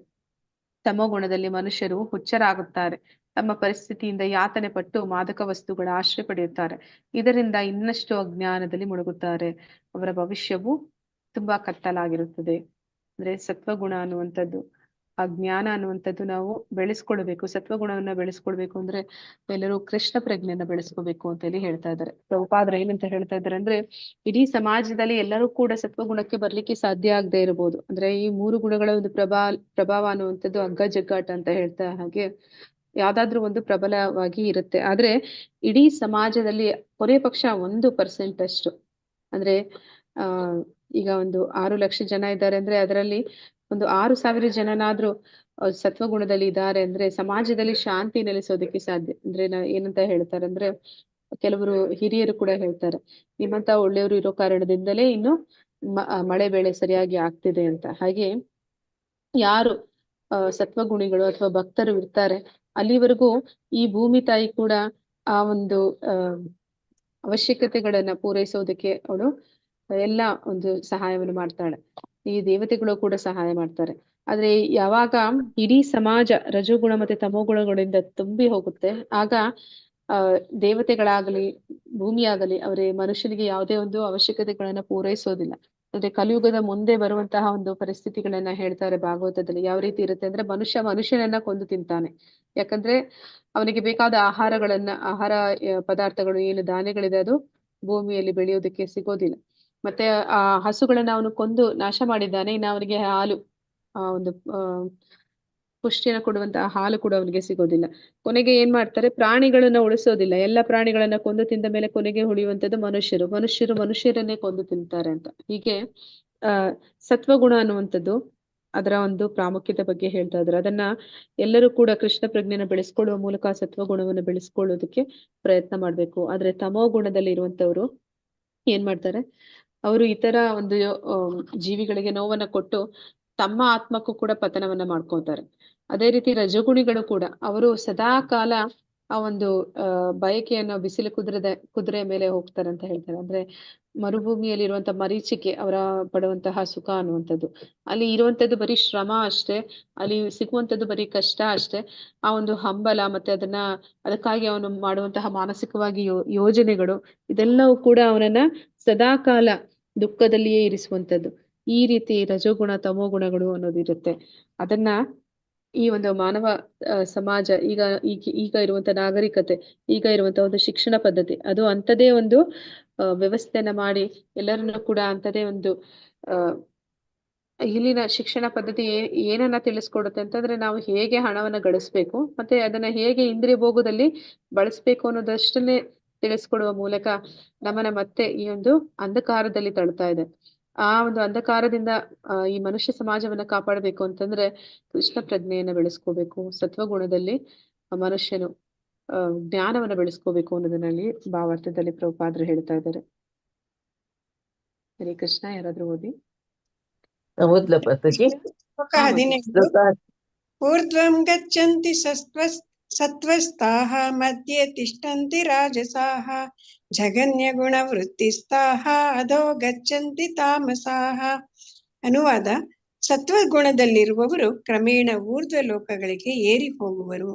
ತಮೋಗುಣದಲ್ಲಿ ಮನುಷ್ಯರು ಹುಚ್ಚರಾಗುತ್ತಾರೆ. ತಮ್ಮ ಪರಿಸ್ಥಿತಿಯಿಂದ ಯಾತನೆ ಪಟ್ಟು ಮಾದಕ ವಸ್ತುಗಳ ಆಶ್ರಯ ಪಡೆಯುತ್ತಾರೆ. ಇದರಿಂದ ಇನ್ನಷ್ಟು ಅಜ್ಞಾನದಲ್ಲಿ ಮುಳುಗುತ್ತಾರೆ. ಅವರ ಭವಿಷ್ಯವು ತುಂಬಾ ಕತ್ತಲಾಗಿರುತ್ತದೆ. ಅಂದ್ರೆ ಸತ್ವಗುಣ ಅನ್ನುವಂಥದ್ದು, ಆ ಜ್ಞಾನ ಅನ್ನುವಂಥದ್ದು ನಾವು ಬೆಳೆಸ್ಕೊಳ್ಬೇಕು. ಸತ್ವಗುಣವನ್ನ ಬೆಳೆಸ್ಕೊಳ್ಬೇಕು ಅಂದ್ರೆ ಎಲ್ಲರೂ ಕೃಷ್ಣ ಪ್ರಜ್ಞೆಯನ್ನ ಬೆಳೆಸ್ಕೋಬೇಕು ಅಂತ ಹೇಳಿ ಹೇಳ್ತಾ ಇದ್ದಾರೆ. ಪ್ರಭುಪಾದರು ಏನಂತ ಹೇಳ್ತಾ ಇದ್ದಾರೆ ಅಂದ್ರೆ, ಇಡೀ ಸಮಾಜದಲ್ಲಿ ಎಲ್ಲರೂ ಕೂಡ ಸತ್ವಗುಣಕ್ಕೆ ಬರ್ಲಿಕ್ಕೆ ಸಾಧ್ಯ ಆಗದೆ ಇರಬಹುದು. ಅಂದ್ರೆ ಈ 3 ಗುಣಗಳ ಒಂದು ಪ್ರಭಾವ ಅನ್ನುವಂಥದ್ದು ಹಗ್ಗ ಜಗ್ಗಾಟ ಅಂತ ಹೇಳ್ತಾ ಹಾಗೆ ಯಾವ್ದಾದ್ರು ಒಂದು ಪ್ರಬಲವಾಗಿ ಇರುತ್ತೆ. ಆದ್ರೆ ಇಡೀ ಸಮಾಜದಲ್ಲಿ ಕೊನೆ ಪಕ್ಷ 1% ಅಷ್ಟು, ಅಂದ್ರೆ ಈಗ ಒಂದು 6 ಲಕ್ಷ ಜನ ಇದ್ದಾರೆ ಅಂದ್ರೆ ಅದರಲ್ಲಿ ಒಂದು 6,000 ಜನನಾದ್ರೂ ಸತ್ವಗುಣದಲ್ಲಿ ಇದ್ದಾರೆ ಅಂದ್ರೆ ಸಮಾಜದಲ್ಲಿ ಶಾಂತಿ ನೆಲೆಸೋದಕ್ಕೆ ಸಾಧ್ಯ. ಅಂದ್ರೆ ಏನಂತ ಹೇಳ್ತಾರೆ ಅಂದ್ರೆ, ಕೆಲವರು ಹಿರಿಯರು ಕೂಡ ಹೇಳ್ತಾರೆ, ನಿಮ್ಮಂತ ಒಳ್ಳೆಯವರು ಇರೋ ಕಾರಣದಿಂದಲೇ ಇನ್ನು ಮಳೆ ಬೆಳೆ ಸರಿಯಾಗಿ ಆಗ್ತಿದೆ ಅಂತ. ಹಾಗೆ ಯಾರು ಸತ್ವಗುಣಿಗಳು ಅಥವಾ ಭಕ್ತರು ಇರ್ತಾರೆ ಅಲ್ಲಿವರೆಗೂ ಈ ಭೂಮಿ ತಾಯಿ ಕೂಡ ಆ ಒಂದು ಅವಶ್ಯಕತೆಗಳನ್ನ ಪೂರೈಸೋದಕ್ಕೆ ಅವಳು ಎಲ್ಲ ಒಂದು ಸಹಾಯವನ್ನು ಮಾಡ್ತಾಳೆ. ಈ ದೇವತೆಗಳು ಕೂಡ ಸಹಾಯ ಮಾಡ್ತಾರೆ. ಆದ್ರೆ ಯಾವಾಗ ಇಡೀ ಸಮಾಜ ರಜೋಗುಣ ಮತ್ತೆ ತಮೋಗುಣಗಳಿಂದ ತುಂಬಿ ಹೋಗುತ್ತೆ, ಆಗ ದೇವತೆಗಳಾಗಲಿ ಭೂಮಿಯಾಗಲಿ ಅವರೇ ಮನುಷ್ಯನಿಗೆ ಯಾವುದೇ ಒಂದು ಅವಶ್ಯಕತೆಗಳನ್ನ ಪೂರೈಸೋದಿಲ್ಲ. ಅಂದ್ರೆ ಕಲಿಯುಗದ ಮುಂದೆ ಬರುವಂತಹ ಒಂದು ಪರಿಸ್ಥಿತಿಗಳನ್ನ ಹೇಳ್ತಾರೆ ಭಾಗವತದಲ್ಲಿ. ಯಾವ ರೀತಿ ಇರುತ್ತೆ ಅಂದ್ರೆ, ಮನುಷ್ಯನನ್ನ ಕೊಂದು ತಿಂತಾನೆ. ಯಾಕಂದ್ರೆ ಅವನಿಗೆ ಬೇಕಾದ ಆಹಾರ ಪದಾರ್ಥಗಳು ಏನು ಧಾನ್ಯಗಳಿದೆ ಅದು ಭೂಮಿಯಲ್ಲಿ ಬೆಳೆಯೋದಕ್ಕೆ ಸಿಗೋದಿಲ್ಲ. ಮತ್ತೆ ಆ ಹಸುಗಳನ್ನ ಅವನು ಕೊಂದು ನಾಶ ಮಾಡಿದ್ದಾನೆ. ಇನ್ನು ಅವನಿಗೆ ಹಾಲು ಒಂದು ಪುಷ್ಟಿಯನ್ನು ಕೊಡುವಂತಹ ಹಾಲು ಕೂಡ ಅವನಿಗೆ ಸಿಗೋದಿಲ್ಲ. ಕೊನೆಗೆ ಏನ್ ಮಾಡ್ತಾರೆ, ಪ್ರಾಣಿಗಳನ್ನ ಉಳಿಸೋದಿಲ್ಲ, ಎಲ್ಲ ಪ್ರಾಣಿಗಳನ್ನ ಕೊಂದು ತಿಂದ ಮೇಲೆ ಕೊನೆಗೆ ಉಳಿಯುವಂತದ್ದು ಮನುಷ್ಯರನ್ನೇ ಕೊಂದು ತಿಂತಾರೆ ಅಂತ. ಹೀಗೆ ಸತ್ವಗುಣ ಅನ್ನುವಂಥದ್ದು ಅದರ ಒಂದು ಪ್ರಾಮುಖ್ಯತೆ ಬಗ್ಗೆ ಹೇಳ್ತಾ ಇದ್ದಾರೆ. ಅದನ್ನ ಎಲ್ಲರೂ ಕೂಡ ಕೃಷ್ಣ ಪ್ರಜ್ಞೆನ ಬೆಳೆಸ್ಕೊಳ್ಳುವ ಮೂಲಕ ಸತ್ವಗುಣವನ್ನು ಬೆಳೆಸ್ಕೊಳ್ಳೋದಕ್ಕೆ ಪ್ರಯತ್ನ ಮಾಡ್ಬೇಕು. ಆದ್ರೆ ತಮೋ ಗುಣದಲ್ಲಿ ಇರುವಂತವ್ರು ಏನ್ ಮಾಡ್ತಾರೆ, ಅವರು ಇತರ ಒಂದು ಜೀವಿಗಳಿಗೆ ನೋವನ್ನ ಕೊಟ್ಟು ತಮ್ಮ ಆತ್ಮಕ್ಕೂ ಕೂಡ ಪತನವನ್ನ ಮಾಡ್ಕೊತಾರೆ. ಅದೇ ರೀತಿ ರಜಗುಣಿಗಳು ಕೂಡ ಅವರು ಸದಾ ಕಾಲ ಆ ಒಂದು ಬಯಕೆಯನ್ನು ಬಿಸಿಲು ಕುದುರೆ ಮೇಲೆ ಹೋಗ್ತಾರೆ ಅಂತ ಹೇಳ್ತಾರೆ. ಅಂದ್ರೆ ಮರುಭೂಮಿಯಲ್ಲಿ ಇರುವಂತ ಮರೀಚಿಕೆ ಅವರ ಪಡುವಂತಹ ಸುಖ ಅನ್ನುವಂಥದ್ದು, ಅಲ್ಲಿ ಇರುವಂತದ್ದು ಬರೀ ಶ್ರಮ ಅಷ್ಟೇ, ಅಲ್ಲಿ ಸಿಗುವಂತದ್ದು ಬರೀ ಕಷ್ಟ ಅಷ್ಟೇ. ಆ ಒಂದು ಹಂಬಲ ಮತ್ತೆ ಅದಕ್ಕಾಗಿ ಅವನು ಮಾಡುವಂತಹ ಮಾನಸಿಕವಾಗಿ ಯೋಜನೆಗಳು ಇದೆಲ್ಲವೂ ಕೂಡ ಅವನನ್ನ ಸದಾ ಕಾಲ ದುಃಖದಲ್ಲಿಯೇ ಇರಿಸುವಂತದ್ದು. ಈ ರೀತಿ ರಜೋಗುಣ ತಮೋ ಗುಣಗಳು ಅನ್ನೋದು ಇರುತ್ತೆ. ಅದನ್ನ ಈ ಒಂದು ಮಾನವ ಸಮಾಜ ಈಗ ಇರುವಂತ ನಾಗರಿಕತೆ, ಈಗ ಇರುವಂತ ಒಂದು ಶಿಕ್ಷಣ ಪದ್ಧತಿ ಅದು ಅಂಥದೇ ಒಂದು ವ್ಯವಸ್ಥೆಯನ್ನ ಮಾಡಿ ಎಲ್ಲರನ್ನೂ ಕೂಡ ಅಂಥದೇ ಒಂದು ಇಲ್ಲಿನ ಶಿಕ್ಷಣ ಪದ್ಧತಿ ಏನನ್ನ ತಿಳಿಸ್ಕೊಡುತ್ತೆ ಅಂತಂದ್ರೆ, ನಾವು ಹೇಗೆ ಹಣವನ್ನ ಗಳಿಸ್ಬೇಕು ಮತ್ತೆ ಅದನ್ನ ಹೇಗೆ ಇಂದ್ರಿಯ ಭೋಗದಲ್ಲಿ ಬಳಸ್ಬೇಕು ಅನ್ನೋದಷ್ಟನ್ನೇ ತಿಳಿಸ್ಕೊಡುವ ಮೂಲಕ ನಮ್ಮನ್ನ ಮತ್ತೆ ಈ ಒಂದು ಅಂಧಕಾರದಲ್ಲಿ ತಳ್ತಾ ಇದೆ. ಆ ಒಂದು ಅಂಧಕಾರದಿಂದ ಈ ಮನುಷ್ಯ ಸಮಾಜವನ್ನ ಕಾಪಾಡಬೇಕು ಅಂತಂದ್ರೆ ಕೃಷ್ಣ ಪ್ರಜ್ಞೆಯನ್ನ ಬೆಳೆಸ್ಕೋಬೇಕು, ಸತ್ವಗುಣದಲ್ಲಿ ಮನುಷ್ಯನು ಜ್ಞಾನವನ್ನ ಬೆಳೆಸ್ಕೋಬೇಕು ಅನ್ನೋದನ್ನಲ್ಲಿ ಭಾವಾರ್ಥದಲ್ಲಿ ಪ್ರಭುಪಾದರು ಹೇಳ್ತಾ ಇದ್ದಾರೆ. ಹರೇ ಕೃಷ್ಣ. ಯಾರಾದ್ರೂ ಓದಿ. ಓದ್ಲ ಮಾತಾಜಿ. ಶ್ಲೋಕ 15. ಊರ್ಧ್ವಂ ಗಚ್ಚಂತಿ ಸತ್ವಸ್ತಾಃ ಮಧ್ಯೆ ತಿಷ್ಠಂತಿ ರಾಜಸಾಃ ಜಗನ್ಯಗುಣವೃತ್ತಿಸ್ತಾಃ ಅಧೋ ಗಚ್ಚಂತಿ ತಾಮಸಾಃ. ಅನುವಾದ: ಸತ್ವಗುಣದಲ್ಲಿರುವವರು ಕ್ರಮೇಣ ಊರ್ಧ್ವ ಲೋಕಗಳಿಗೆ ಏರಿ ಹೋಗುವರು.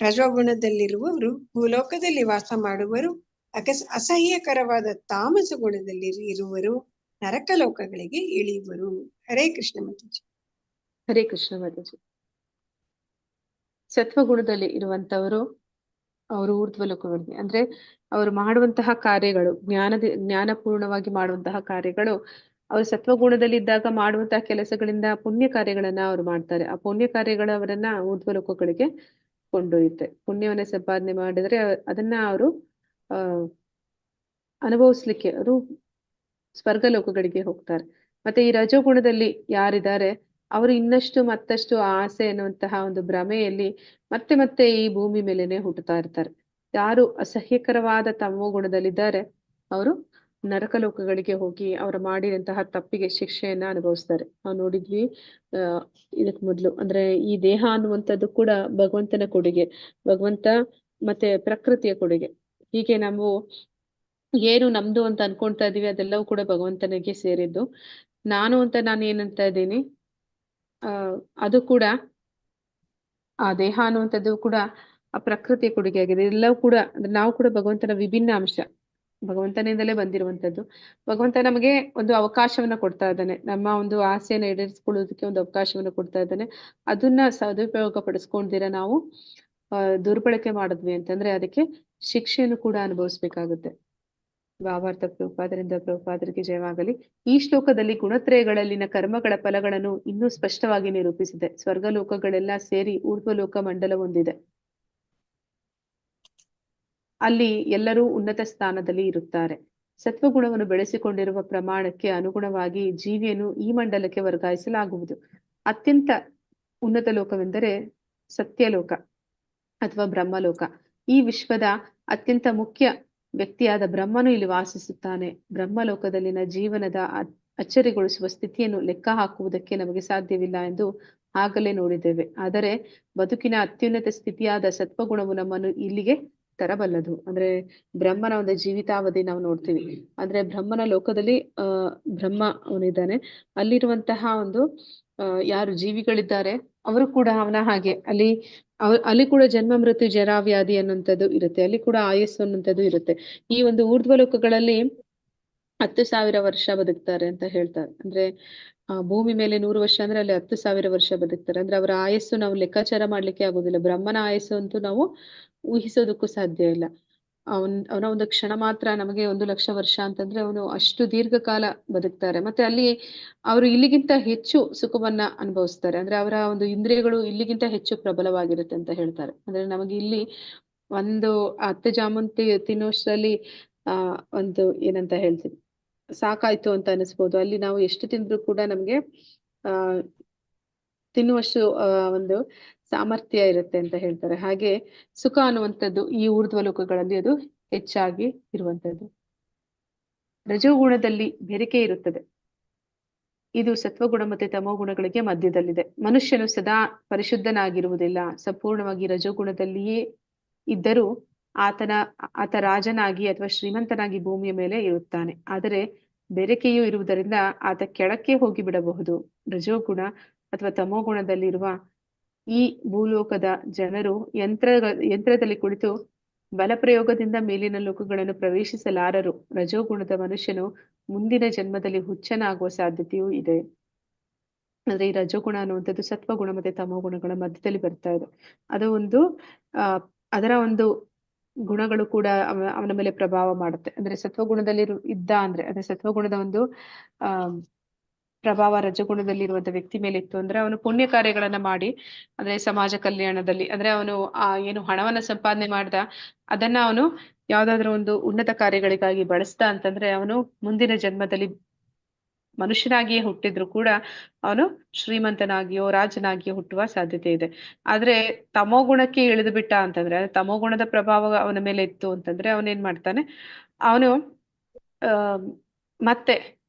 ರಜೋಗುಣದಲ್ಲಿರುವವರು ಭೂಲೋಕದಲ್ಲಿ ವಾಸ ಮಾಡುವರು. ಅಸಹ್ಯಕರವಾದ ತಾಮಸ ಗುಣದಲ್ಲಿ ಇರುವರು ನರಕ ಲೋಕಗಳಿಗೆ ಇಳಿಯುವರು. ಹರೇ ಕೃಷ್ಣ ಮಾತಾಜಿ. ಹರೇ ಕೃಷ್ಣ ಮಾತಾಜಿ. ಸತ್ವಗುಣದಲ್ಲಿ ಇರುವಂತವರು ಅವರು ಊರ್ಧ್ವ ಲೋಕಗಳಿಗೆ, ಅಂದ್ರೆ ಅವರು ಮಾಡುವಂತಹ ಕಾರ್ಯಗಳು ಜ್ಞಾನಪೂರ್ಣವಾಗಿ ಮಾಡುವಂತಹ ಕಾರ್ಯಗಳು, ಅವರು ಸತ್ವಗುಣದಲ್ಲಿ ಇದ್ದಾಗ ಮಾಡುವಂತಹ ಕೆಲಸಗಳಿಂದ ಪುಣ್ಯ ಕಾರ್ಯಗಳನ್ನ ಅವರು ಮಾಡ್ತಾರೆ. ಆ ಪುಣ್ಯ ಕಾರ್ಯಗಳು ಅವರನ್ನ ಊರ್ಧ್ವ ಲೋಕಗಳಿಗೆ ಕೊಂಡೊಯ್ಯುತ್ತೆ. ಪುಣ್ಯವನ್ನ ಸಂಪಾದನೆ ಮಾಡಿದ್ರೆ ಅದನ್ನ ಅವರು ಅನುಭವಿಸ್ಲಿಕ್ಕೆ ಅವರು ಸ್ವರ್ಗ ಲೋಕಗಳಿಗೆ ಹೋಗ್ತಾರೆ. ಮತ್ತೆ ಈ ರಜೋಗುಣದಲ್ಲಿ ಯಾರಿದ್ದಾರೆ ಅವರು ಇನ್ನಷ್ಟು ಮತ್ತಷ್ಟು ಆಸೆ ಅನ್ನುವಂತಹ ಒಂದು ಭ್ರಮೆಯಲ್ಲಿ ಮತ್ತೆ ಈ ಭೂಮಿ ಮೇಲೆನೆ ಹುಟ್ಟುತ್ತಾ ಇರ್ತಾರೆ. ಯಾರು ಅಸಹ್ಯಕರವಾದ ತಮೋ ಗುಣದಲ್ಲಿದ್ದಾರೆ ಅವರು ನರಕ ಲೋಕಗಳಿಗೆ ಹೋಗಿ ಅವರು ಮಾಡಿದಂತಹ ತಪ್ಪಿಗೆ ಶಿಕ್ಷೆಯನ್ನ ಅನುಭವಿಸ್ತಾರೆ. ನಾವು ನೋಡಿದ್ವಿ ಇದಕ್ ಮೊದ್ಲು, ಅಂದ್ರೆ ಈ ದೇಹ ಅನ್ನುವಂಥದ್ದು ಕೂಡ ಭಗವಂತನ ಕೊಡುಗೆ, ಭಗವಂತ ಮತ್ತೆ ಪ್ರಕೃತಿಯ ಕೊಡುಗೆ. ಹೀಗೆ ನಾವು ಏನು ನಮ್ದು ಅಂತ ಅನ್ಕೊಳ್ತಾ ಇದೀವಿ ಅದೆಲ್ಲವೂ ಕೂಡ ಭಗವಂತನಿಗೆ ಸೇರಿದ್ದು. ನಾನು ಏನಂತ ಇದ್ದೀನಿ, ಅದು ಕೂಡ ಆ ದೇಹ ಅನ್ನುವಂಥದ್ದು ಕೂಡ ಆ ಪ್ರಕೃತಿಯ ಕೊಡುಗೆ ಆಗಿದೆ. ಎಲ್ಲವೂ ಕೂಡ ಅಂದ್ರೆ ನಾವು ಕೂಡ ಭಗವಂತನ ವಿಭಿನ್ನ ಅಂಶ, ಭಗವಂತನಿಂದಲೇ ಬಂದಿರುವಂತದ್ದು. ಭಗವಂತ ನಮಗೆ ಒಂದು ಅವಕಾಶವನ್ನ ಕೊಡ್ತಾ ಇದ್ದಾನೆ, ನಮ್ಮ ಒಂದು ಆಸೆಯನ್ನ ಈಡೇರಿಸ್ಕೊಳ್ಳೋದಕ್ಕೆ ಒಂದು ಅವಕಾಶವನ್ನ ಕೊಡ್ತಾ ಇದ್ದಾನೆ. ಅದನ್ನ ಸದುಪಯೋಗ ಪಡಿಸ್ಕೊಂಡಿರ ನಾವು ದುರ್ಬಳಕೆ ಮಾಡಿದ್ವಿ ಅಂತಂದ್ರೆ ಅದಕ್ಕೆ ಶಿಕ್ಷೆಯನ್ನು ಕೂಡ ಅನುಭವಿಸ್ಬೇಕಾಗುತ್ತೆ. ಭಾವಾರ್ಥ ಪ್ರಭುಪಾದರಿಗೆ ಜಯವಾಗಲಿ. ಈ ಶ್ಲೋಕದಲ್ಲಿ ಗುಣತ್ರಯಗಳಲ್ಲಿನ ಕರ್ಮಗಳ ಫಲಗಳನ್ನು ಇನ್ನೂ ಸ್ಪಷ್ಟವಾಗಿ ನಿರೂಪಿಸಿದೆ. ಸ್ವರ್ಗಲೋಕಗಳೆಲ್ಲ ಸೇರಿ ಊರ್ಧ್ವಲೋಕ ಮಂಡಲ ಹೊಂದಿದೆ. ಅಲ್ಲಿ ಎಲ್ಲರೂ ಉನ್ನತ ಸ್ಥಾನದಲ್ಲಿ ಇರುತ್ತಾರೆ. ಸತ್ವಗುಣವನ್ನು ಬೆಳೆಸಿಕೊಂಡಿರುವ ಪ್ರಮಾಣಕ್ಕೆ ಅನುಗುಣವಾಗಿ ಜೀವಿಯನ್ನು ಈ ಮಂಡಲಕ್ಕೆ ವರ್ಗಾಯಿಸಲಾಗುವುದು. ಅತ್ಯಂತ ಉನ್ನತ ಲೋಕವೆಂದರೆ ಸತ್ಯಲೋಕ ಅಥವಾ ಬ್ರಹ್ಮಲೋಕ. ಈ ವಿಶ್ವದ ಅತ್ಯಂತ ಮುಖ್ಯ ವ್ಯಕ್ತಿಯಾದ ಬ್ರಹ್ಮನು ಇಲ್ಲಿ ವಾಸಿಸುತ್ತಾನೆ. ಬ್ರಹ್ಮಲೋಕದಲ್ಲಿನ ಜೀವನದ ಅಚ್ಚರಿಗೊಳಿಸುವ ಸ್ಥಿತಿಯನ್ನು ಲೆಕ್ಕ ಹಾಕುವುದಕ್ಕೆ ನಮಗೆ ಸಾಧ್ಯವಿಲ್ಲ ಎಂದು ಆಗಲೇ ನೋಡಿದ್ದೇವೆ. ಆದರೆ ಬದುಕಿನ ಅತ್ಯುನ್ನತ ಸ್ಥಿತಿಯಾದ ಸತ್ವಗುಣವು ನಮ್ಮನ್ನು ಇಲ್ಲಿಗೆ ತರಬಲ್ಲದು. ಅಂದ್ರೆ ಬ್ರಹ್ಮನ ಒಂದು ಜೀವಿತಾವಧಿ ನಾವು ನೋಡ್ತೀವಿ. ಅಂದ್ರೆ ಬ್ರಹ್ಮನ ಲೋಕದಲ್ಲಿ ಬ್ರಹ್ಮ ಅವನಿದ್ದಾನೆ, ಅಲ್ಲಿರುವಂತಹ ಒಂದು ಯಾರು ಜೀವಿಗಳಿದ್ದಾರೆ ಅವರು ಕೂಡ ಅವನ ಹಾಗೆ ಅಲ್ಲಿ ಕೂಡ ಜನ್ಮ ಮೃತ್ಯು ಜರಾ ವ್ಯಾಧಿ ಅನ್ನುವಂಥದ್ದು ಇರುತ್ತೆ, ಅಲ್ಲಿ ಕೂಡ ಆಯಸ್ಸು ಅನ್ನುವಂಥದ್ದು ಇರುತ್ತೆ. ಈ ಒಂದು ಊರ್ಧ್ವ ಲೋಕಗಳಲ್ಲಿ 10,000 ವರ್ಷ ಬದುಕ್ತಾರೆ ಅಂತ ಹೇಳ್ತಾರೆ. ಅಂದ್ರೆ ಭೂಮಿ ಮೇಲೆ 100 ವರ್ಷ ಅಂದ್ರೆ ಅಲ್ಲಿ 10,000 ವರ್ಷ ಬದುಕ್ತಾರೆ. ಅಂದ್ರೆ ಅವರ ಆಯಸ್ಸು ನಾವು ಲೆಕ್ಕಾಚಾರ ಮಾಡ್ಲಿಕ್ಕೆ ಆಗುದಿಲ್ಲ. ಬ್ರಹ್ಮನ ಆಯಸ್ಸು ಅಂತೂ ನಾವು ಊಹಿಸೋದಕ್ಕೂ ಸಾಧ್ಯ ಇಲ್ಲ. ಅವನ ಒಂದು ಕ್ಷಣ ಮಾತ್ರ ನಮಗೆ 1,00,000 ವರ್ಷ ಅಂತಂದ್ರೆ ಅವನು ಅಷ್ಟು ದೀರ್ಘಕಾಲ ಬದುಕ್ತಾರೆ. ಮತ್ತೆ ಅಲ್ಲಿ ಅವರು ಇಲ್ಲಿಗಿಂತ ಹೆಚ್ಚು ಸುಖವನ್ನ ಅನುಭವಿಸ್ತಾರೆ. ಅಂದ್ರೆ ಅವರ ಒಂದು ಇಂದ್ರಿಯಗಳು ಇಲ್ಲಿಗಿಂತ ಹೆಚ್ಚು ಪ್ರಬಲವಾಗಿರುತ್ತೆ ಅಂತ ಹೇಳ್ತಾರೆ. ಅಂದ್ರೆ ನಮಗೆ ಇಲ್ಲಿ ಒಂದು ಅತ್ತೆ ಜಾಮೂನ್ ತಿನ್ನೋಷ್ಟರಲ್ಲಿ ಒಂದು ಏನಂತ ಹೇಳ್ತೀವಿ, ಸಾಕಾಯ್ತು ಅಂತ ಅನಿಸ್ಬೋದು. ಅಲ್ಲಿ ನಾವು ಎಷ್ಟು ತಿಂದ್ರು ಕೂಡ ನಮ್ಗೆ ಆ ತಿನ್ನುವಷ್ಟು ಒಂದು ಸಾಮರ್ಥ್ಯ ಇರುತ್ತೆ ಅಂತ ಹೇಳ್ತಾರೆ. ಹಾಗೆ ಸುಖ ಅನ್ನುವಂಥದ್ದು ಈ ಊರ್ಧ್ವ ಲೋಕಗಳಲ್ಲಿ ಅದು ಹೆಚ್ಚಾಗಿ ಇರುವಂತದ್ದು. ರಜೋಗುಣದಲ್ಲಿ ಬೆರಿಕೆ ಇರುತ್ತದೆ. ಇದು ಸತ್ವಗುಣ ಮತ್ತೆ ತಮೋ ಗುಣಗಳಿಗೆ ಮಧ್ಯದಲ್ಲಿದೆ. ಮನುಷ್ಯನು ಸದಾ ಪರಿಶುದ್ಧನಾಗಿರುವುದಿಲ್ಲ. ಸಂಪೂರ್ಣವಾಗಿ ರಜೋಗುಣದಲ್ಲಿಯೇ ಇದ್ದರೂ ಆತ ರಾಜನಾಗಿ ಅಥವಾ ಶ್ರೀಮಂತನಾಗಿ ಭೂಮಿಯ ಮೇಲೆ ಇರುತ್ತಾನೆ. ಆದರೆ ಬೆರಕೆಯೂ ಇರುವುದರಿಂದ ಆತ ಕೆಳಕ್ಕೆ ಹೋಗಿ ಬಿಡಬಹುದು. ರಜೋಗುಣ ಅಥವಾ ತಮೋಗುಣದಲ್ಲಿರುವ ಈ ಭೂಲೋಕದ ಜನರು ಯಂತ್ರದಲ್ಲಿ ಕುಳಿತು ಬಲಪ್ರಯೋಗದಿಂದ ಮೇಲಿನ ಲೋಕಗಳನ್ನು ಪ್ರವೇಶಿಸಲಾರರು. ರಜೋಗುಣದ ಮನುಷ್ಯನು ಮುಂದಿನ ಜನ್ಮದಲ್ಲಿ ಹುಚ್ಚನಾಗುವ ಸಾಧ್ಯತೆಯೂ ಇದೆ. ಅಂದ್ರೆ ಈ ರಜೋಗುಣ ಅನ್ನುವಂಥದ್ದು ಸತ್ವಗುಣ ಮತ್ತೆ ತಮೋಗುಣಗಳ ಮಧ್ಯದಲ್ಲಿ ಬರ್ತಾ ಇದೆ. ಅದು ಒಂದು ಅದರ ಒಂದು ಗುಣಗಳು ಕೂಡ ಅವನ ಮೇಲೆ ಪ್ರಭಾವ ಮಾಡುತ್ತೆ. ಅಂದ್ರೆ ಸತ್ವಗುಣದಲ್ಲಿ ಇದ್ದ ಅಂದ್ರೆ ಸತ್ವಗುಣದ ಒಂದು ಪ್ರಭಾವ ರಜಗುಣದಲ್ಲಿರುವಂತ ವ್ಯಕ್ತಿ ಮೇಲೆ ಇತ್ತು ಅಂದ್ರೆ ಅವನು ಪುಣ್ಯ ಕಾರ್ಯಗಳನ್ನ ಮಾಡಿ, ಅಂದ್ರೆ ಸಮಾಜ ಕಲ್ಯಾಣದಲ್ಲಿ ಅಂದ್ರೆ ಅವನು ಏನು ಹಣವನ್ನ ಸಂಪಾದನೆ ಮಾಡ್ದ ಅದನ್ನ ಅವನು ಯಾವ್ದಾದ್ರು ಒಂದು ಉನ್ನತ ಕಾರ್ಯಗಳಿಗಾಗಿ ಬಳಸ್ದ ಅಂತಂದ್ರೆ ಅವನು ಮುಂದಿನ ಜನ್ಮದಲ್ಲಿ ಮನುಷ್ಯನಾಗಿಯೇ ಹುಟ್ಟಿದ್ರು ಕೂಡ ಅವನು ಶ್ರೀಮಂತನಾಗಿಯೋ ರಾಜನಾಗಿಯೋ ಹುಟ್ಟುವ ಸಾಧ್ಯತೆ ಇದೆ. ಆದ್ರೆ ತಮೋಗುಣಕ್ಕೆ ಇಳಿದು ಬಿಟ್ಟ ಅಂತಂದ್ರೆ, ತಮೋಗುಣದ ಪ್ರಭಾವ ಅವನ ಮೇಲೆ ಇತ್ತು ಅಂತಂದ್ರೆ ಅವನೇನ್ ಮಾಡ್ತಾನೆ, ಅವನು ಮತ್ತೆ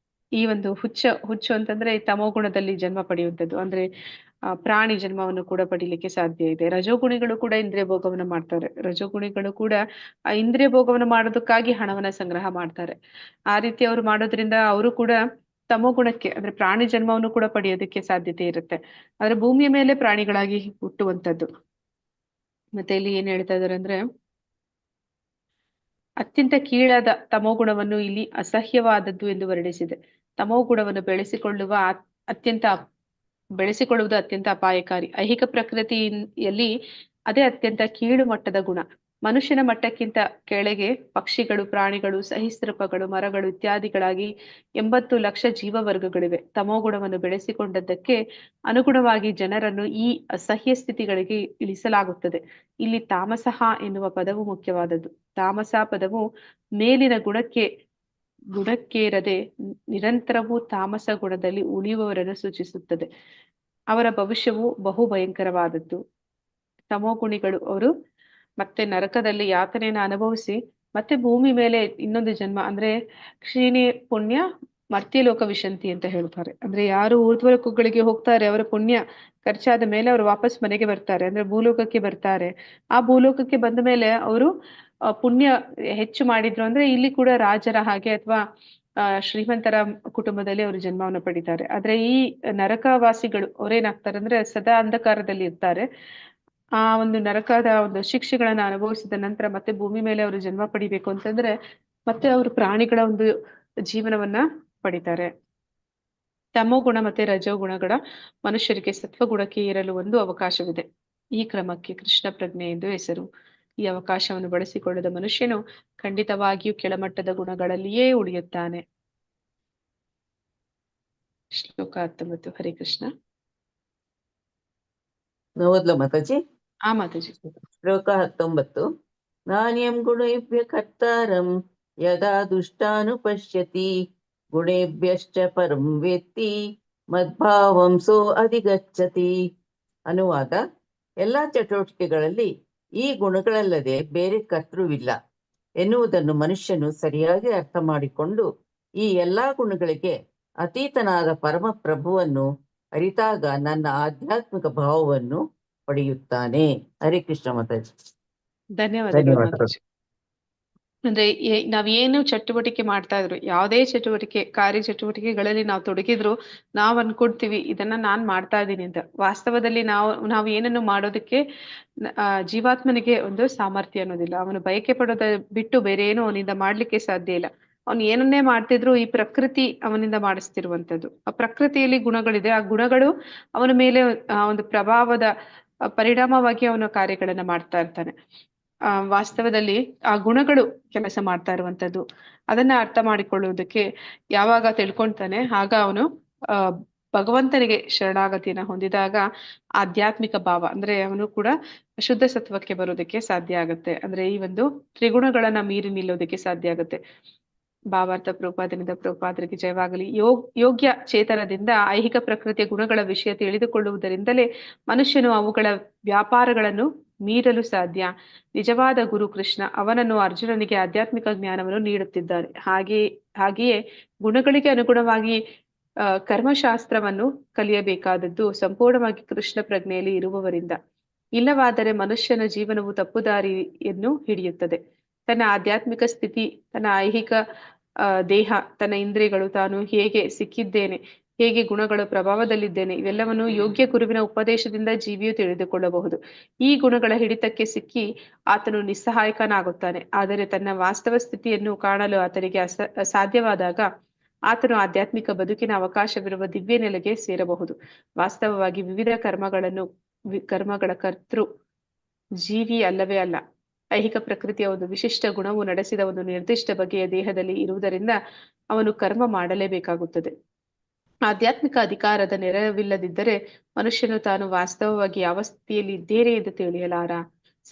ಈ ಒಂದು ಹುಚ್ಚು ಅಂತಂದ್ರೆ ಈ ತಮೋಗುಣದಲ್ಲಿ ಜನ್ಮ ಪಡೆಯುವಂಥದ್ದು. ಅಂದ್ರೆ ಪ್ರಾಣಿ ಜನ್ಮವನ್ನು ಕೂಡ ಪಡಿಲಿಕ್ಕೆ ಸಾಧ್ಯ ಇದೆ. ರಜೋಗುಣಿಗಳು ಕೂಡ ಇಂದ್ರಿಯ ಭೋಗವನ್ನು ಮಾಡ್ತಾರೆ. ರಜೋಗುಣಿಗಳು ಕೂಡ ಆ ಇಂದ್ರಿಯ ಭೋಗವನ್ನು ಮಾಡೋದಕ್ಕಾಗಿ ಹಣವನ್ನ ಸಂಗ್ರಹ ಮಾಡ್ತಾರೆ. ಆ ರೀತಿ ಅವರು ಮಾಡೋದ್ರಿಂದ ಅವರು ಕೂಡ ತಮೋಗುಣಕ್ಕೆ ಅಂದ್ರೆ ಪ್ರಾಣಿ ಜನ್ಮವನ್ನು ಕೂಡ ಪಡೆಯೋದಕ್ಕೆ ಸಾಧ್ಯತೆ ಇರುತ್ತೆ. ಆದ್ರೆ ಭೂಮಿಯ ಮೇಲೆ ಪ್ರಾಣಿಗಳಾಗಿ ಹುಟ್ಟುವಂಥದ್ದು. ಮತ್ತೆ ಇಲ್ಲಿ ಏನ್ ಹೇಳ್ತಾ ಇದಾರೆ ಅಂದ್ರೆ, ಅತ್ಯಂತ ಕೀಳಾದ ತಮೋಗುಣವನ್ನು ಇಲ್ಲಿ ಅಸಹ್ಯವಾದದ್ದು ಎಂದು ವರ್ಣಿಸಿದೆ. ತಮೋಗುಣವನ್ನು ಬೆಳೆಸಿಕೊಳ್ಳುವುದು ಅತ್ಯಂತ ಅಪಾಯಕಾರಿ. ಐಹಿಕ ಪ್ರಕೃತಿಯಲ್ಲಿ ಅದೇ ಅತ್ಯಂತ ಕೀಳು ಮಟ್ಟದ ಗುಣ. ಮನುಷ್ಯನ ಮಟ್ಟಕ್ಕಿಂತ ಕೆಳಗೆ ಪಕ್ಷಿಗಳು, ಪ್ರಾಣಿಗಳು, ಸಹಿಸ್ರಪಗಳು, ಮರಗಳು ಇತ್ಯಾದಿಗಳಾಗಿ 80 ಲಕ್ಷ ಜೀವವರ್ಗಗಳಿವೆ. ತಮೋಗುಣವನ್ನು ಬೆಳೆಸಿಕೊಂಡದ್ದಕ್ಕೆ ಅನುಗುಣವಾಗಿ ಜನರನ್ನು ಈ ಅಸಹ್ಯ ಸ್ಥಿತಿಗಳಿಗೆ ಇಳಿಸಲಾಗುತ್ತದೆ. ಇಲ್ಲಿ ತಾಮಸಃ ಎನ್ನುವ ಪದವು ಮುಖ್ಯವಾದದ್ದು. ತಾಮಸ ಪದವು ಮೇಲಿನ ಗುಣಕ್ಕೇರದೆ ನಿರಂತರವೂ ತಾಮಸ ಗುಣದಲ್ಲಿ ಉಳಿಯುವವರನ್ನು ಸೂಚಿಸುತ್ತದೆ. ಅವರ ಭವಿಷ್ಯವು ಬಹು ಭಯಂಕರವಾದದ್ದು. ತಮೋಗುಣಿಗಳು ಅವರು ಮತ್ತೆ ನರಕದಲ್ಲಿ ಯಾತನೆಯನ್ನು ಅನುಭವಿಸಿ ಮತ್ತೆ ಭೂಮಿ ಮೇಲೆ ಇನ್ನೊಂದು ಜನ್ಮ ಅಂದ್ರೆ ಕ್ಷೀಣಿ ಪುಣ್ಯ ಮರ್ತ್ಯಲೋಕ ವಿಶಂತಿ ಅಂತ ಹೇಳ್ತಾರೆ. ಅಂದ್ರೆ ಯಾರು ಊರ್ಧ್ವಲೋಕಗಳಿಗೆ ಹೋಗ್ತಾರೆ ಅವರ ಪುಣ್ಯ ಖರ್ಚಾದ ಮೇಲೆ ಅವರು ವಾಪಸ್ ಮನೆಗೆ ಬರ್ತಾರೆ, ಅಂದ್ರೆ ಭೂಲೋಕಕ್ಕೆ ಬರ್ತಾರೆ. ಆ ಭೂಲೋಕಕ್ಕೆ ಬಂದ ಮೇಲೆ ಅವರು ಪುಣ್ಯ ಹೆಚ್ಚು ಮಾಡಿದ್ರು ಅಂದ್ರೆ ಇಲ್ಲಿ ಕೂಡ ರಾಜರ ಹಾಗೆ ಅಥವಾ ಶ್ರೀಮಂತರ ಕುಟುಂಬದಲ್ಲಿ ಅವರು ಜನ್ಮವನ್ನು ಪಡಿತಾರೆ. ಆದ್ರೆ ಈ ನರಕವಾಸಿಗಳು ಅವ್ರೇನಾಗ್ತಾರೆ ಅಂದ್ರೆ ಸದಾ ಅಂಧಕಾರದಲ್ಲಿ ಇರ್ತಾರೆ. ಆ ಒಂದು ನರಕದ ಒಂದು ಶಿಕ್ಷೆಗಳನ್ನ ಅನುಭವಿಸಿದ ನಂತರ ಮತ್ತೆ ಭೂಮಿ ಮೇಲೆ ಅವರು ಜನ್ಮ ಪಡಿಬೇಕು ಅಂತಂದ್ರೆ ಮತ್ತೆ ಅವರು ಪ್ರಾಣಿಗಳ ಒಂದು ಜೀವನವನ್ನ ಪಡಿತಾರೆ. ತಮೋಗುಣ ಮತ್ತೆ ರಜೋಗುಣಗಳ ಮನುಷ್ಯರಿಗೆ ಸತ್ವಗುಣಕ್ಕೆ ಏರಲು ಒಂದು ಅವಕಾಶವಿದೆ. ಈ ಕ್ರಮಕ್ಕೆ ಕೃಷ್ಣ ಪ್ರಜ್ಞೆ ಎಂದು ಹೆಸರು. ಈ ಅವಕಾಶವನ್ನು ಬಳಸಿಕೊಳ್ಳದ ಮನುಷ್ಯನು ಖಂಡಿತವಾಗಿಯೂ ಕೆಳಮಟ್ಟದ ಗುಣಗಳಲ್ಲಿಯೇ ಉಳಿಯುತ್ತಾನೆ. ಶ್ಲೋಕ 19. ಹರೇ ಕೃಷ್ಣ. ಓದ್ಲ ಮಾತಾಜಿ. ಮಾತಾಜಿ. ಶ್ಲೋಕ 19. ನಾಣ್ಯಂ ಗುಣೇಭ್ಯ ಕರ್ತಾರಂ ಯದಾ ದುಷ್ಟಾನುಪಶ್ಯತಿ ಗುಣೇಭ್ಯಶ್ಚ ಪರಂ ವೇತ್ತಿ ಮದ್ಭಾವಂ ಸೋ ಅಧಿಗಚ್ಚತಿ. ಅನುವಾದ: ಎಲ್ಲಾ ಚಟುವಟಿಕೆಗಳಲ್ಲಿ ಈ ಗುಣಗಳಲ್ಲದೆ ಬೇರೆ ಕರ್ತೃವಿಲ್ಲ ಎನ್ನುವುದನ್ನು ಮನುಷ್ಯನು ಸರಿಯಾಗಿ ಅರ್ಥ ಮಾಡಿಕೊಂಡು ಈ ಎಲ್ಲಾ ಗುಣಗಳಿಗೆ ಅತೀತನಾದ ಪರಮ ಪ್ರಭುವನ್ನು ಅರಿತಾಗ ನನ್ನ ಆಧ್ಯಾತ್ಮಿಕ ಭಾವವನ್ನು ಪಡೆಯುತ್ತಾನೆ. ಹರೇ ಕೃಷ್ಣ ಮಾತಾಜಿ. ಧನ್ಯವಾದಗಳು. ಅಂದ್ರೆ ನಾವೇನು ಚಟುವಟಿಕೆ ಮಾಡ್ತಾ ಇದ್ರು, ಯಾವುದೇ ಚಟುವಟಿಕೆ ಕಾರ್ಯ ಚಟುವಟಿಕೆಗಳಲ್ಲಿ ನಾವು ತೊಡಗಿದ್ರು ನಾವ್ ಅನ್ಕೊಡ್ತೀವಿ ಇದನ್ನ ನಾನ್ ಮಾಡ್ತಾ ಇದ್ದೀನಿ ಅಂತ. ವಾಸ್ತವದಲ್ಲಿ ನಾವು ಏನನ್ನು ಮಾಡೋದಕ್ಕೆ ಜೀವಾತ್ಮನಿಗೆ ಒಂದು ಸಾಮರ್ಥ್ಯ ಅನ್ನೋದಿಲ್ಲ. ಅವನು ಬಯಕೆ ಪಡೋದ ಬಿಟ್ಟು ಬೇರೆ ಏನು ಅವನಿಂದ ಮಾಡ್ಲಿಕ್ಕೆ ಸಾಧ್ಯ ಇಲ್ಲ. ಅವನು ಏನನ್ನೇ ಮಾಡ್ತಿದ್ರು ಈ ಪ್ರಕೃತಿ ಅವನಿಂದ ಮಾಡಿಸ್ತಿರುವಂತದ್ದು. ಆ ಪ್ರಕೃತಿಯಲ್ಲಿ ಗುಣಗಳಿದೆ, ಆ ಗುಣಗಳು ಅವನ ಮೇಲೆ ಒಂದು ಪ್ರಭಾವದ ಪರಿಣಾಮವಾಗಿ ಅವನ ಕಾರ್ಯಗಳನ್ನ ಮಾಡ್ತಾ ಇರ್ತಾನೆ. ವಾಸ್ತವದಲ್ಲಿ ಆ ಗುಣಗಳು ಕೆಲಸ ಮಾಡ್ತಾ ಇರುವಂತದ್ದು. ಅದನ್ನ ಅರ್ಥ ಮಾಡಿಕೊಳ್ಳುವುದಕ್ಕೆ ಯಾವಾಗ ತಿಳ್ಕೊಂತಾನೆ ಆಗ ಅವನು ಭಗವಂತನಿಗೆ ಶರಣಾಗತಿಯನ್ನ ಹೊಂದಿದಾಗ ಆಧ್ಯಾತ್ಮಿಕ ಭಾವ ಅಂದ್ರೆ ಅವನು ಕೂಡ ಶುದ್ಧ ಸತ್ವಕ್ಕೆ ಬರೋದಕ್ಕೆ ಸಾಧ್ಯ ಆಗುತ್ತೆ. ಅಂದ್ರೆ ಈ ಒಂದು ತ್ರಿಗುಣಗಳನ್ನ ಮೀರಿ ನಿಲ್ಲೋದಕ್ಕೆ ಸಾಧ್ಯ ಆಗುತ್ತೆ. ಭಾವಾರ್ಥ ಪ್ರಭುಪಾದನಿಂದ ಪ್ರಭುಪಾದರಿಗೆ ಜಯವಾಗಲಿ. ಯೋಗ್ಯ ಚೇತನದಿಂದ ಐಹಿಕ ಪ್ರಕೃತಿಯ ಗುಣಗಳ ವಿಷಯ ತಿಳಿದುಕೊಳ್ಳುವುದರಿಂದಲೇ ಮನುಷ್ಯನು ಅವುಗಳ ವ್ಯಾಪಾರಗಳನ್ನು ಮೀರಲು ಸಾಧ್ಯ. ನಿಜವಾದ ಗುರು ಕೃಷ್ಣ ಅವನನ್ನು ಅರ್ಜುನನಿಗೆ ಆಧ್ಯಾತ್ಮಿಕ ಜ್ಞಾನವನ್ನು ನೀಡುತ್ತಿದ್ದಾರೆ. ಹಾಗೆಯೇ ಗುಣಗಳಿಗೆ ಅನುಗುಣವಾಗಿ ಕರ್ಮಶಾಸ್ತ್ರವನ್ನು ಕಲಿಯಬೇಕಾದದ್ದು ಸಂಪೂರ್ಣವಾಗಿ ಕೃಷ್ಣ ಪ್ರಜ್ಞೆಯಲ್ಲಿ ಇರುವವರಿಂದ. ಇಲ್ಲವಾದರೆ ಮನುಷ್ಯನ ಜೀವನವು ತಪ್ಪುದಾರಿಯನ್ನು ಹಿಡಿಯುತ್ತದೆ. ತನ್ನ ಆಧ್ಯಾತ್ಮಿಕ ಸ್ಥಿತಿ, ತನ್ನ ಐಹಿಕ ದೇಹ, ತನ್ನ ಇಂದ್ರಿಯಗಳು, ತಾನು ಹೇಗೆ ಸಿಕ್ಕಿದ್ದೇನೆ, ಹೇಗೆ ಗುಣಗಳ ಪ್ರಭಾವದಲ್ಲಿದ್ದೇನೆ, ಇವೆಲ್ಲವನ್ನು ಯೋಗ್ಯ ಗುರುವಿನ ಉಪದೇಶದಿಂದ ಜೀವಿಯು ತಿಳಿದುಕೊಳ್ಳಬಹುದು. ಈ ಗುಣಗಳ ಹಿಡಿತಕ್ಕೆ ಸಿಕ್ಕಿ ಆತನು ನಿಸ್ಸಹಾಯಕನಾಗುತ್ತಾನೆ. ಆದರೆ ತನ್ನ ವಾಸ್ತವ ಸ್ಥಿತಿಯನ್ನು ಕಾಣಲು ಆತನಿಗೆ ಸಾಧ್ಯವಾದಾಗ ಆತನು ಆಧ್ಯಾತ್ಮಿಕ ಬದುಕಿನ ಅವಕಾಶವಿರುವ ದಿವ್ಯ ನೆಲೆಗೆ ಸೇರಬಹುದು. ವಾಸ್ತವವಾಗಿ ವಿವಿಧ ಕರ್ಮಗಳ ಕರ್ತೃ ಜೀವಿ ಅಲ್ಲವೇ ಅಲ್ಲ. ಐಹಿಕ ಪ್ರಕೃತಿಯ ಒಂದು ವಿಶಿಷ್ಟ ಗುಣವು ನಡೆಸಿದ ಒಂದು ನಿರ್ದಿಷ್ಟ ಬಗೆಯ ದೇಹದಲ್ಲಿ ಇರುವುದರಿಂದ ಅವನು ಕರ್ಮ ಮಾಡಲೇಬೇಕಾಗುತ್ತದೆ. ಆಧ್ಯಾತ್ಮಿಕ ಅಧಿಕಾರದ ನೆರವಿಲ್ಲದಿದ್ದರೆ ಮನುಷ್ಯನು ತಾನು ವಾಸ್ತವವಾಗಿ ಯಾವ ಸ್ಥಿತಿಯಲ್ಲಿ ಇದ್ದೇನೆ ಎಂದು ತಿಳಿಯಲಾರ.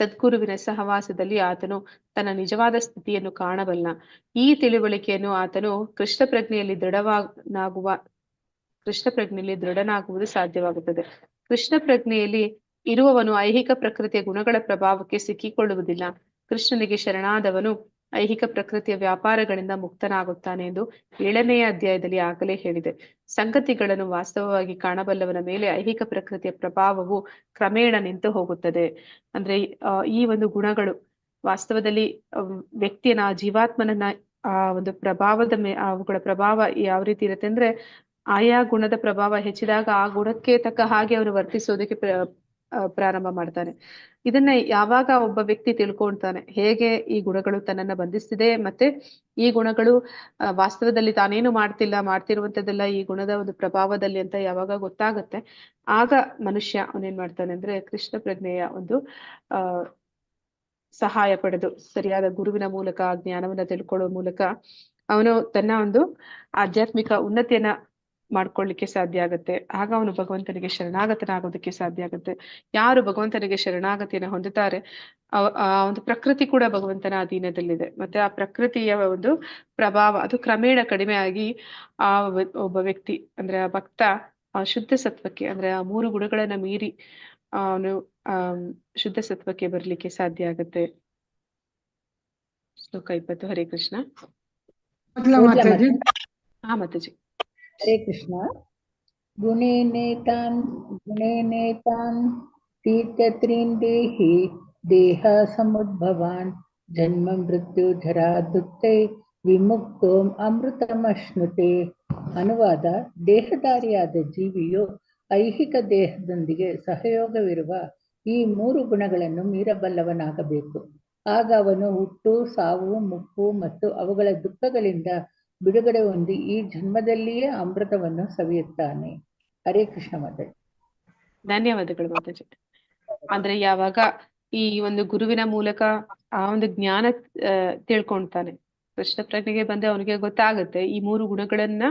ಸದ್ಗುರುವಿನ ಸಹವಾಸದಲ್ಲಿ ಆತನು ತನ್ನ ನಿಜವಾದ ಸ್ಥಿತಿಯನ್ನು ಕಾಣಬಲ್ಲ. ಈ ತಿಳುವಳಿಕೆಯನ್ನು ಆತನು ಕೃಷ್ಣ ಪ್ರಜ್ಞೆಯಲ್ಲಿ ದೃಢನಾಗುವುದು ಸಾಧ್ಯವಾಗುತ್ತದೆ. ಕೃಷ್ಣ ಪ್ರಜ್ಞೆಯಲ್ಲಿ ಇರುವವನು ಐಹಿಕ ಪ್ರಕೃತಿಯ ಗುಣಗಳ ಪ್ರಭಾವಕ್ಕೆ ಸಿಕ್ಕಿಕೊಳ್ಳುವುದಿಲ್ಲ. ಕೃಷ್ಣನಿಗೆ ಶರಣಾದವನು ಐಹಿಕ ಪ್ರಕೃತಿಯ ವ್ಯಾಪಾರಗಳಿಂದ ಮುಕ್ತನಾಗುತ್ತಾನೆ ಎಂದು 7ನೇ ಅಧ್ಯಾಯದಲ್ಲಿ ಆಗಲೇ ಹೇಳಿದೆ. ಸಂಗತಿಗಳನ್ನು ವಾಸ್ತವವಾಗಿ ಕಾಣಬಲ್ಲವನ ಮೇಲೆ ಐಹಿಕ ಪ್ರಕೃತಿಯ ಪ್ರಭಾವವು ಕ್ರಮೇಣ ನಿಂತು ಹೋಗುತ್ತದೆ. ಅಂದ್ರೆ ಈ ಒಂದು ಗುಣಗಳು ವಾಸ್ತವದಲ್ಲಿ ವ್ಯಕ್ತಿಯನ್ನ, ಜೀವಾತ್ಮನನ್ನ ಆ ಒಂದು ಪ್ರಭಾವದ ಅವುಗಳ ಪ್ರಭಾವ ಯಾವ ರೀತಿ ಇರುತ್ತೆ ಅಂದ್ರೆ, ಆಯಾ ಗುಣದ ಪ್ರಭಾವ ಹೆಚ್ಚಿದಾಗ ಆ ಗುಣಕ್ಕೆ ತಕ್ಕ ಹಾಗೆ ಅವನು ವರ್ತಿಸೋದಕ್ಕೆ ಪ್ರಾರಂಭ ಮಾಡ್ತಾನೆ. ಇದನ್ನ ಯಾವಾಗ ಒಬ್ಬ ವ್ಯಕ್ತಿ ತಿಳ್ಕೊಳ್ತಾನೆ, ಹೇಗೆ ಈ ಗುಣಗಳು ತನ್ನನ್ನ ಬಂಧಿಸ್ತಿದೆ, ಮತ್ತೆ ಈ ಗುಣಗಳು ವಾಸ್ತವದಲ್ಲಿ ತಾನೇನು ಮಾಡ್ತಿರುವಂತದ್ದೆಲ್ಲ ಈ ಗುಣದ ಒಂದು ಪ್ರಭಾವದಲ್ಲಿ ಅಂತ ಯಾವಾಗ ಗೊತ್ತಾಗತ್ತೆ, ಆಗ ಮನುಷ್ಯ ಅವನೇನ್ ಮಾಡ್ತಾನೆ ಅಂದ್ರೆ ಕೃಷ್ಣ ಪ್ರಜ್ಞೆಯ ಒಂದು ಸಹಾಯ ಪಡೆದು ಸರಿಯಾದ ಗುರುವಿನ ಮೂಲಕ ಜ್ಞಾನವನ್ನ ತಿಳ್ಕೊಳ್ಳುವ ಮೂಲಕ ಅವನು ತನ್ನ ಒಂದು ಆಧ್ಯಾತ್ಮಿಕ ಉನ್ನತಿಯನ್ನ ಮಾಡ್ಕೊಳ್ಳಿಕ್ಕೆ ಸಾಧ್ಯ ಆಗತ್ತೆ. ಆಗ ಅವನು ಭಗವಂತನಿಗೆ ಶರಣಾಗತನಾಗೋದಕ್ಕೆ ಸಾಧ್ಯ ಆಗುತ್ತೆ. ಯಾರು ಭಗವಂತನಿಗೆ ಶರಣಾಗತಿಯನ್ನು ಹೊಂದುತ್ತಾರೆ ಆ ಒಂದು ಪ್ರಕೃತಿ ಕೂಡ ಭಗವಂತನ ಅಧೀನದಲ್ಲಿದೆ. ಮತ್ತೆ ಆ ಪ್ರಕೃತಿಯ ಒಂದು ಪ್ರಭಾವ ಅದು ಕ್ರಮೇಣ ಕಡಿಮೆ ಆಗಿ ಆ ಒಬ್ಬ ವ್ಯಕ್ತಿ ಅಂದ್ರೆ ಆ ಭಕ್ತ ಆ ಶುದ್ಧ ಸತ್ವಕ್ಕೆ ಅಂದ್ರೆ ಆ 3 ಗುಣಗಳನ್ನ ಮೀರಿ ಅವನು ಶುದ್ಧ ಸತ್ವಕ್ಕೆ ಬರ್ಲಿಕ್ಕೆ ಸಾಧ್ಯ ಆಗುತ್ತೆ. ಶ್ಲೋಕ 20. ಹರೇ ಕೃಷ್ಣ. ಮಾತಾಜಿ. ಹರೇ ಕೃಷ್ಣ. ಗುಣೇನೇತಾನ್ ತೀರ್ಥತ್ರೀನ್ ದೇಹಿ ದೇಹ ಸಮುದ್ಭವಾನ್ ಜನ್ಮ ಮೃತ್ಯು ಜರಾ ದುಃಖೈ ವಿಮುಕ್ತೋಂ ಅಮೃತಮಶ್ನುತೆ. ಅನುವಾದ: ದೇಹಧಾರಿಯಾದ ಜೀವಿಯು ಐಹಿಕ ದೇಹದೊಂದಿಗೆ ಸಹಯೋಗವಿರುವ ಈ 3 ಗುಣಗಳನ್ನು ಮೀರಬಲ್ಲವನಾಗಬೇಕು. ಆಗ ಅವನು ಹುಟ್ಟು, ಸಾವು, ಮುಪ್ಪು ಮತ್ತು ಅವುಗಳ ದುಃಖಗಳಿಂದ ಬಿಡುಗಡೆ ಹೊಂದಿ ಈ ಜನ್ಮದಲ್ಲಿಯೇ ಅಮೃತವನ್ನು ಸವಿಯುತ್ತಾನೆ. ಹರೇ ಕೃಷ್ಣ ಮಾತಾಜಿ. ಧನ್ಯವಾದಗಳು ಮಾತಾಜಿ. ಅಂದ್ರೆ ಯಾವಾಗ ಈ ಒಂದು ಗುರುವಿನ ಮೂಲಕ ಆ ಒಂದು ಜ್ಞಾನ ತಿಳ್ಕೊಳ್ತಾನೆ, ಕೃಷ್ಣ ಪ್ರಜ್ಞೆಗೆ ಬಂದ್ರೆ ಅವನಿಗೆ ಗೊತ್ತಾಗುತ್ತೆ ಈ 3 ಗುಣಗಳನ್ನ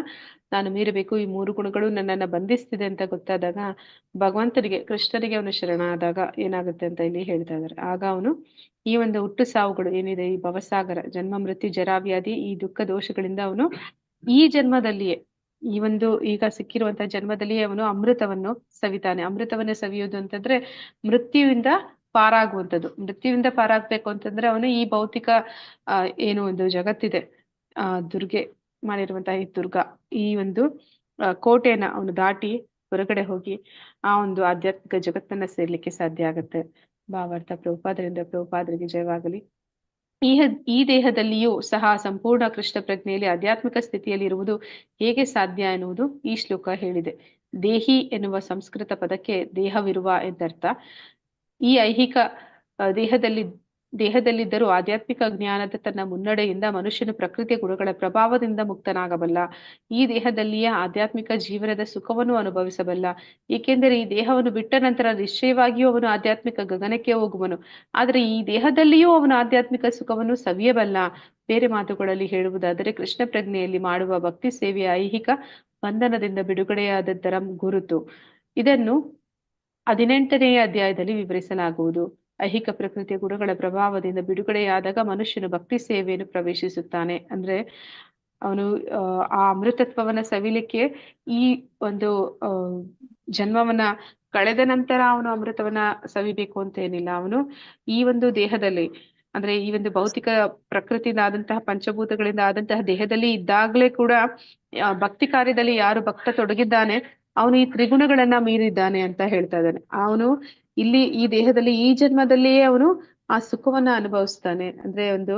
ನಾನು ಮೀರಬೇಕು, ಈ 3 ಗುಣಗಳು ನನ್ನನ್ನ ಬಂಧಿಸ್ತಿದೆ ಅಂತ ಗೊತ್ತಾದಾಗ ಭಗವಂತನಿಗೆ, ಕೃಷ್ಣನಿಗೆ ಅವನು ಶರಣಾದಾಗ ಏನಾಗುತ್ತೆ ಅಂತ ಇಲ್ಲಿ ಹೇಳ್ತಾ ಇದ್ದಾರೆ. ಆಗ ಅವನು ಈ ಒಂದು ಹುಟ್ಟು ಸಾವುಗಳು ಏನಿದೆ, ಈ ಭವಸಾಗರ, ಜನ್ಮ ಮೃತ್ಯು ಜರಾವ್ಯಾಧಿ, ಈ ದುಃಖ ದೋಷಗಳಿಂದ ಅವನು ಈ ಜನ್ಮದಲ್ಲಿಯೇ, ಈ ಒಂದು ಈಗ ಸಿಕ್ಕಿರುವಂತಹ ಜನ್ಮದಲ್ಲಿಯೇ ಅವನು ಅಮೃತವನ್ನು ಸವಿತಾನೆ. ಅಮೃತವನ್ನ ಸವಿಯೋದು ಅಂತಂದ್ರೆ ಮೃತ್ಯುವಿಂದ ಪಾರಾಗುವಂಥದ್ದು. ಮೃತ್ಯುವಿಂದ ಪಾರಾಗ್ಬೇಕು ಅಂತಂದ್ರೆ ಅವನು ಈ ಭೌತಿಕ ಏನು ಒಂದು ಜಗತ್ತಿದೆ, ದುರ್ಗೆ ಮಾಡಿರುವಂತಹ ಈ ದುರ್ಗಾ, ಈ ಒಂದು ಕೋಟೆಯನ್ನ ಅವನು ದಾಟಿ ಹೊರಗಡೆ ಹೋಗಿ ಆ ಒಂದು ಆಧ್ಯಾತ್ಮಿಕ ಜಗತ್ತನ್ನ ಸೇರ್ಲಿಕ್ಕೆ ಸಾಧ್ಯ ಆಗತ್ತೆ. ಭಾವಾರ್ಥ ಪ್ರಭುಪಾದರಿಂದ ಪ್ರಭುಪಾದರಿಗೆ ಜಯವಾಗಲಿ. ಈ ದೇಹದಲ್ಲಿಯೂ ಸಹ ಸಂಪೂರ್ಣ ಕೃಷ್ಣ ಪ್ರಜ್ಞೆಯಲ್ಲಿ ಆಧ್ಯಾತ್ಮಿಕ ಸ್ಥಿತಿಯಲ್ಲಿ ಇರುವುದು ಹೇಗೆ ಸಾಧ್ಯ ಎನ್ನುವುದು ಈ ಶ್ಲೋಕ ಹೇಳಿದೆ. ದೇಹಿ ಎನ್ನುವ ಸಂಸ್ಕೃತ ಪದಕ್ಕೆ ದೇಹವಿರುವ ಎಂದರ್ಥ. ಈ ಐಹಿಕ ದೇಹದಲ್ಲಿ ದೇಹದಲ್ಲಿದ್ದರೂ ಆಧ್ಯಾತ್ಮಿಕ ಜ್ಞಾನದ ತನ್ನ ಮುನ್ನಡೆಯಿಂದ ಮನುಷ್ಯನು ಪ್ರಕೃತಿಯ ಗುಣಗಳ ಪ್ರಭಾವದಿಂದ ಮುಕ್ತನಾಗಬಲ್ಲ. ಈ ದೇಹದಲ್ಲಿಯೇ ಆಧ್ಯಾತ್ಮಿಕ ಜೀವನದ ಸುಖವನ್ನು ಅನುಭವಿಸಬಲ್ಲ. ಏಕೆಂದರೆ ಈ ದೇಹವನ್ನು ಬಿಟ್ಟ ನಂತರ ನಿಶ್ಚಯವಾಗಿಯೂ ಅವನು ಆಧ್ಯಾತ್ಮಿಕ ಗಗನಕ್ಕೆ ಹೋಗುವನು. ಆದರೆ ಈ ದೇಹದಲ್ಲಿಯೂ ಅವನು ಆಧ್ಯಾತ್ಮಿಕ ಸುಖವನ್ನು ಸವಿಯಬಲ್ಲ. ಬೇರೆ ಮಾತುಗಳಲ್ಲಿ ಹೇಳುವುದಾದರೆ ಕೃಷ್ಣ ಪ್ರಜ್ಞೆಯಲ್ಲಿ ಮಾಡುವ ಭಕ್ತಿ ಸೇವೆಯ ಐಹಿಕ ಬಂಧನದಿಂದ ಬಿಡುಗಡೆಯಾದದ್ದರ ಗುರುತು. ಇದನ್ನು 18ನೇ ಅಧ್ಯಾಯದಲ್ಲಿ ವಿವರಿಸಲಾಗುವುದು. ಐಹಿಕ ಪ್ರಕೃತಿಯ ಗುಣಗಳ ಪ್ರಭಾವದಿಂದ ಬಿಡುಗಡೆಯಾದಾಗ ಮನುಷ್ಯನು ಭಕ್ತಿ ಸೇವೆಯನ್ನು ಪ್ರವೇಶಿಸುತ್ತಾನೆ. ಅಂದ್ರೆ ಅವನು ಆ ಅಮೃತತ್ವವನ್ನ ಸವಿಲಿಕ್ಕೆ ಈ ಒಂದು ಜನ್ಮವನ್ನ ಕಳೆದ ನಂತರ ಅವನು ಅಮೃತವನ್ನ ಸವಿಬೇಕು ಅಂತ ಏನಿಲ್ಲ. ಅವನು ಈ ಒಂದು ದೇಹದಲ್ಲಿ ಅಂದ್ರೆ ಈ ಒಂದು ಭೌತಿಕ ಪ್ರಕೃತಿಯಿಂದ ಆದಂತಹ ಪಂಚಭೂತಗಳಿಂದ ಆದಂತಹ ದೇಹದಲ್ಲಿ ಇದ್ದಾಗಲೇ ಕೂಡ ಭಕ್ತಿ ಕಾರ್ಯದಲ್ಲಿ ಯಾರು ಭಕ್ತ ತೊಡಗಿದ್ದಾನೆ ಅವನು ಈ ತ್ರಿಗುಣಗಳನ್ನ ಮೀರಿದ್ದಾನೆ ಅಂತ ಹೇಳ್ತಾ ಇದ್ದಾನೆ. ಅವನು ಇಲ್ಲಿ ಈ ದೇಹದಲ್ಲಿ ಈ ಜನ್ಮದಲ್ಲಿಯೇ ಅವನು ಆ ಸುಖವನ್ನ ಅನುಭವಿಸ್ತಾನೆ. ಅಂದ್ರೆ ಒಂದು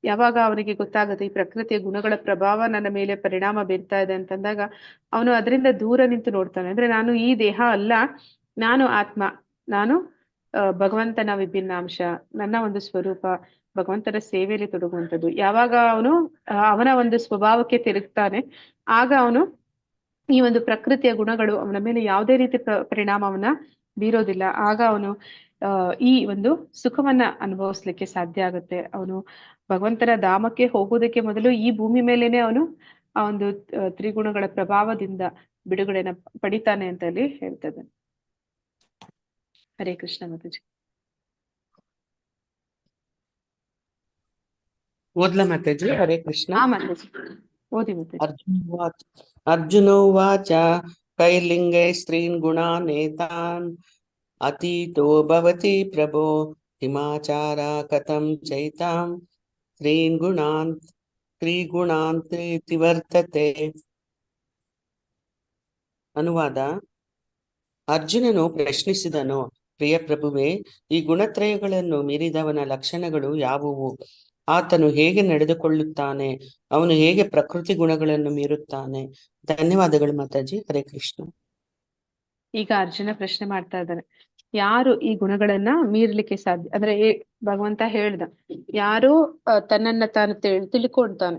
ಯಾವಾಗ ಅವನಿಗೆ ಗೊತ್ತಾಗುತ್ತೆ ಈ ಪ್ರಕೃತಿಯ ಗುಣಗಳ ಪ್ರಭಾವ ನನ್ನ ಮೇಲೆ ಪರಿಣಾಮ ಬೀರ್ತಾ ಇದೆ ಅಂತಂದಾಗ ಅವನು ಅದರಿಂದ ದೂರ ನಿಂತು ನೋಡ್ತಾನೆ. ಅಂದ್ರೆ ನಾನು ಈ ದೇಹ ಅಲ್ಲ, ನಾನು ಆತ್ಮ, ನಾನು ಭಗವಂತನ ವಿಭಿನ್ನಾಂಶ, ನನ್ನ ಒಂದು ಸ್ವರೂಪ ಭಗವಂತನ ಸೇವೆಯಲ್ಲಿ ತೊಡಗುವಂಥದ್ದು. ಯಾವಾಗ ಅವನು ಅವನ ಒಂದು ಸ್ವಭಾವಕ್ಕೆ ತಿರುಗ್ತಾನೆ ಆಗ ಅವನು ಈ ಒಂದು ಪ್ರಕೃತಿಯ ಗುಣಗಳು ಅವನ ಮೇಲೆ ಯಾವುದೇ ರೀತಿ ಪರಿಣಾಮವನ್ನ ಬೀರೋದಿಲ್ಲ. ಆಗ ಅವನು ಈ ಒಂದು ಸುಖವನ್ನ ಅನುಭವಿಸ್ಲಿಕ್ಕೆ ಸಾಧ್ಯ ಆಗುತ್ತೆ. ಅವನು ಭಗವಂತನ ಧಾಮಕ್ಕೆ ಹೋಗುವುದಕ್ಕೆ ಮೊದಲು ಈ ಭೂಮಿ ಮೇಲೇನೆ ಅವನು ಆ ಒಂದು ತ್ರಿಗುಣಗಳ ಪ್ರಭಾವದಿಂದ ಬಿಡುಗಡೆನ ಪಡಿತಾನೆ ಅಂತ ಅಲ್ಲಿ ಹೇಳ್ತಾ ಇದ್ದಾನೆ. ಹರೇ ಕೃಷ್ಣ ಮಾತಾಜಿ. ಓದ್ಲಾ ಮಾತಾಜಿ? ಹರೇ ಕೃಷ್ಣ. ಮಾತಾಜಿ ಓದಿ ಮಾತಾಜಿ. ಅರ್ಜುನೋವಾಚ ಕೈರ್ಲಿಂಗೈ ಸ್ತ್ರೀನ್ ಗುಣಾನೇತಾನ್ ಅತೀತೋ ಭವತಿ ಪ್ರಭೋ ಹಿಮಾಚಾರ ಕಥಂ ಚೈತಾಂ ತ್ರಿಗುಣಾನ್ ತ್ರಿವರ್ತತೆ. ಅನುವಾದ: ಅರ್ಜುನನು ಪ್ರಶ್ನಿಸಿದನು, ಪ್ರಿಯ ಪ್ರಭುವೇ, ಈ ಗುಣತ್ರಯಗಳನ್ನು ಮೀರಿದವನ ಲಕ್ಷಣಗಳು ಯಾವುವು? ಆತನು ಹೇಗೆ ನಡೆದುಕೊಳ್ಳುತ್ತಾನೆ? ಅವನು ಹೇಗೆ ಪ್ರಕೃತಿ ಗುಣಗಳನ್ನು ಮೀರುತ್ತಾನೆ? ಧನ್ಯವಾದಗಳು ಮಾತಾಜಿ. ಹರೇ ಕೃಷ್ಣ. ಈಗ ಅರ್ಜುನ ಪ್ರಶ್ನೆ ಮಾಡ್ತಾ ಇದ್ದಾನೆ, ಯಾರು ಈ ಗುಣಗಳನ್ನ ಮೀರ್ಲಿಕ್ಕೆ ಸಾಧ್ಯ? ಅಂದ್ರೆ ಭಗವಂತ ಹೇಳ್ದ, ಯಾರು ತನ್ನನ್ನ ತಾನು ತಿಳ್ಕೊಳ್ತಾನೆ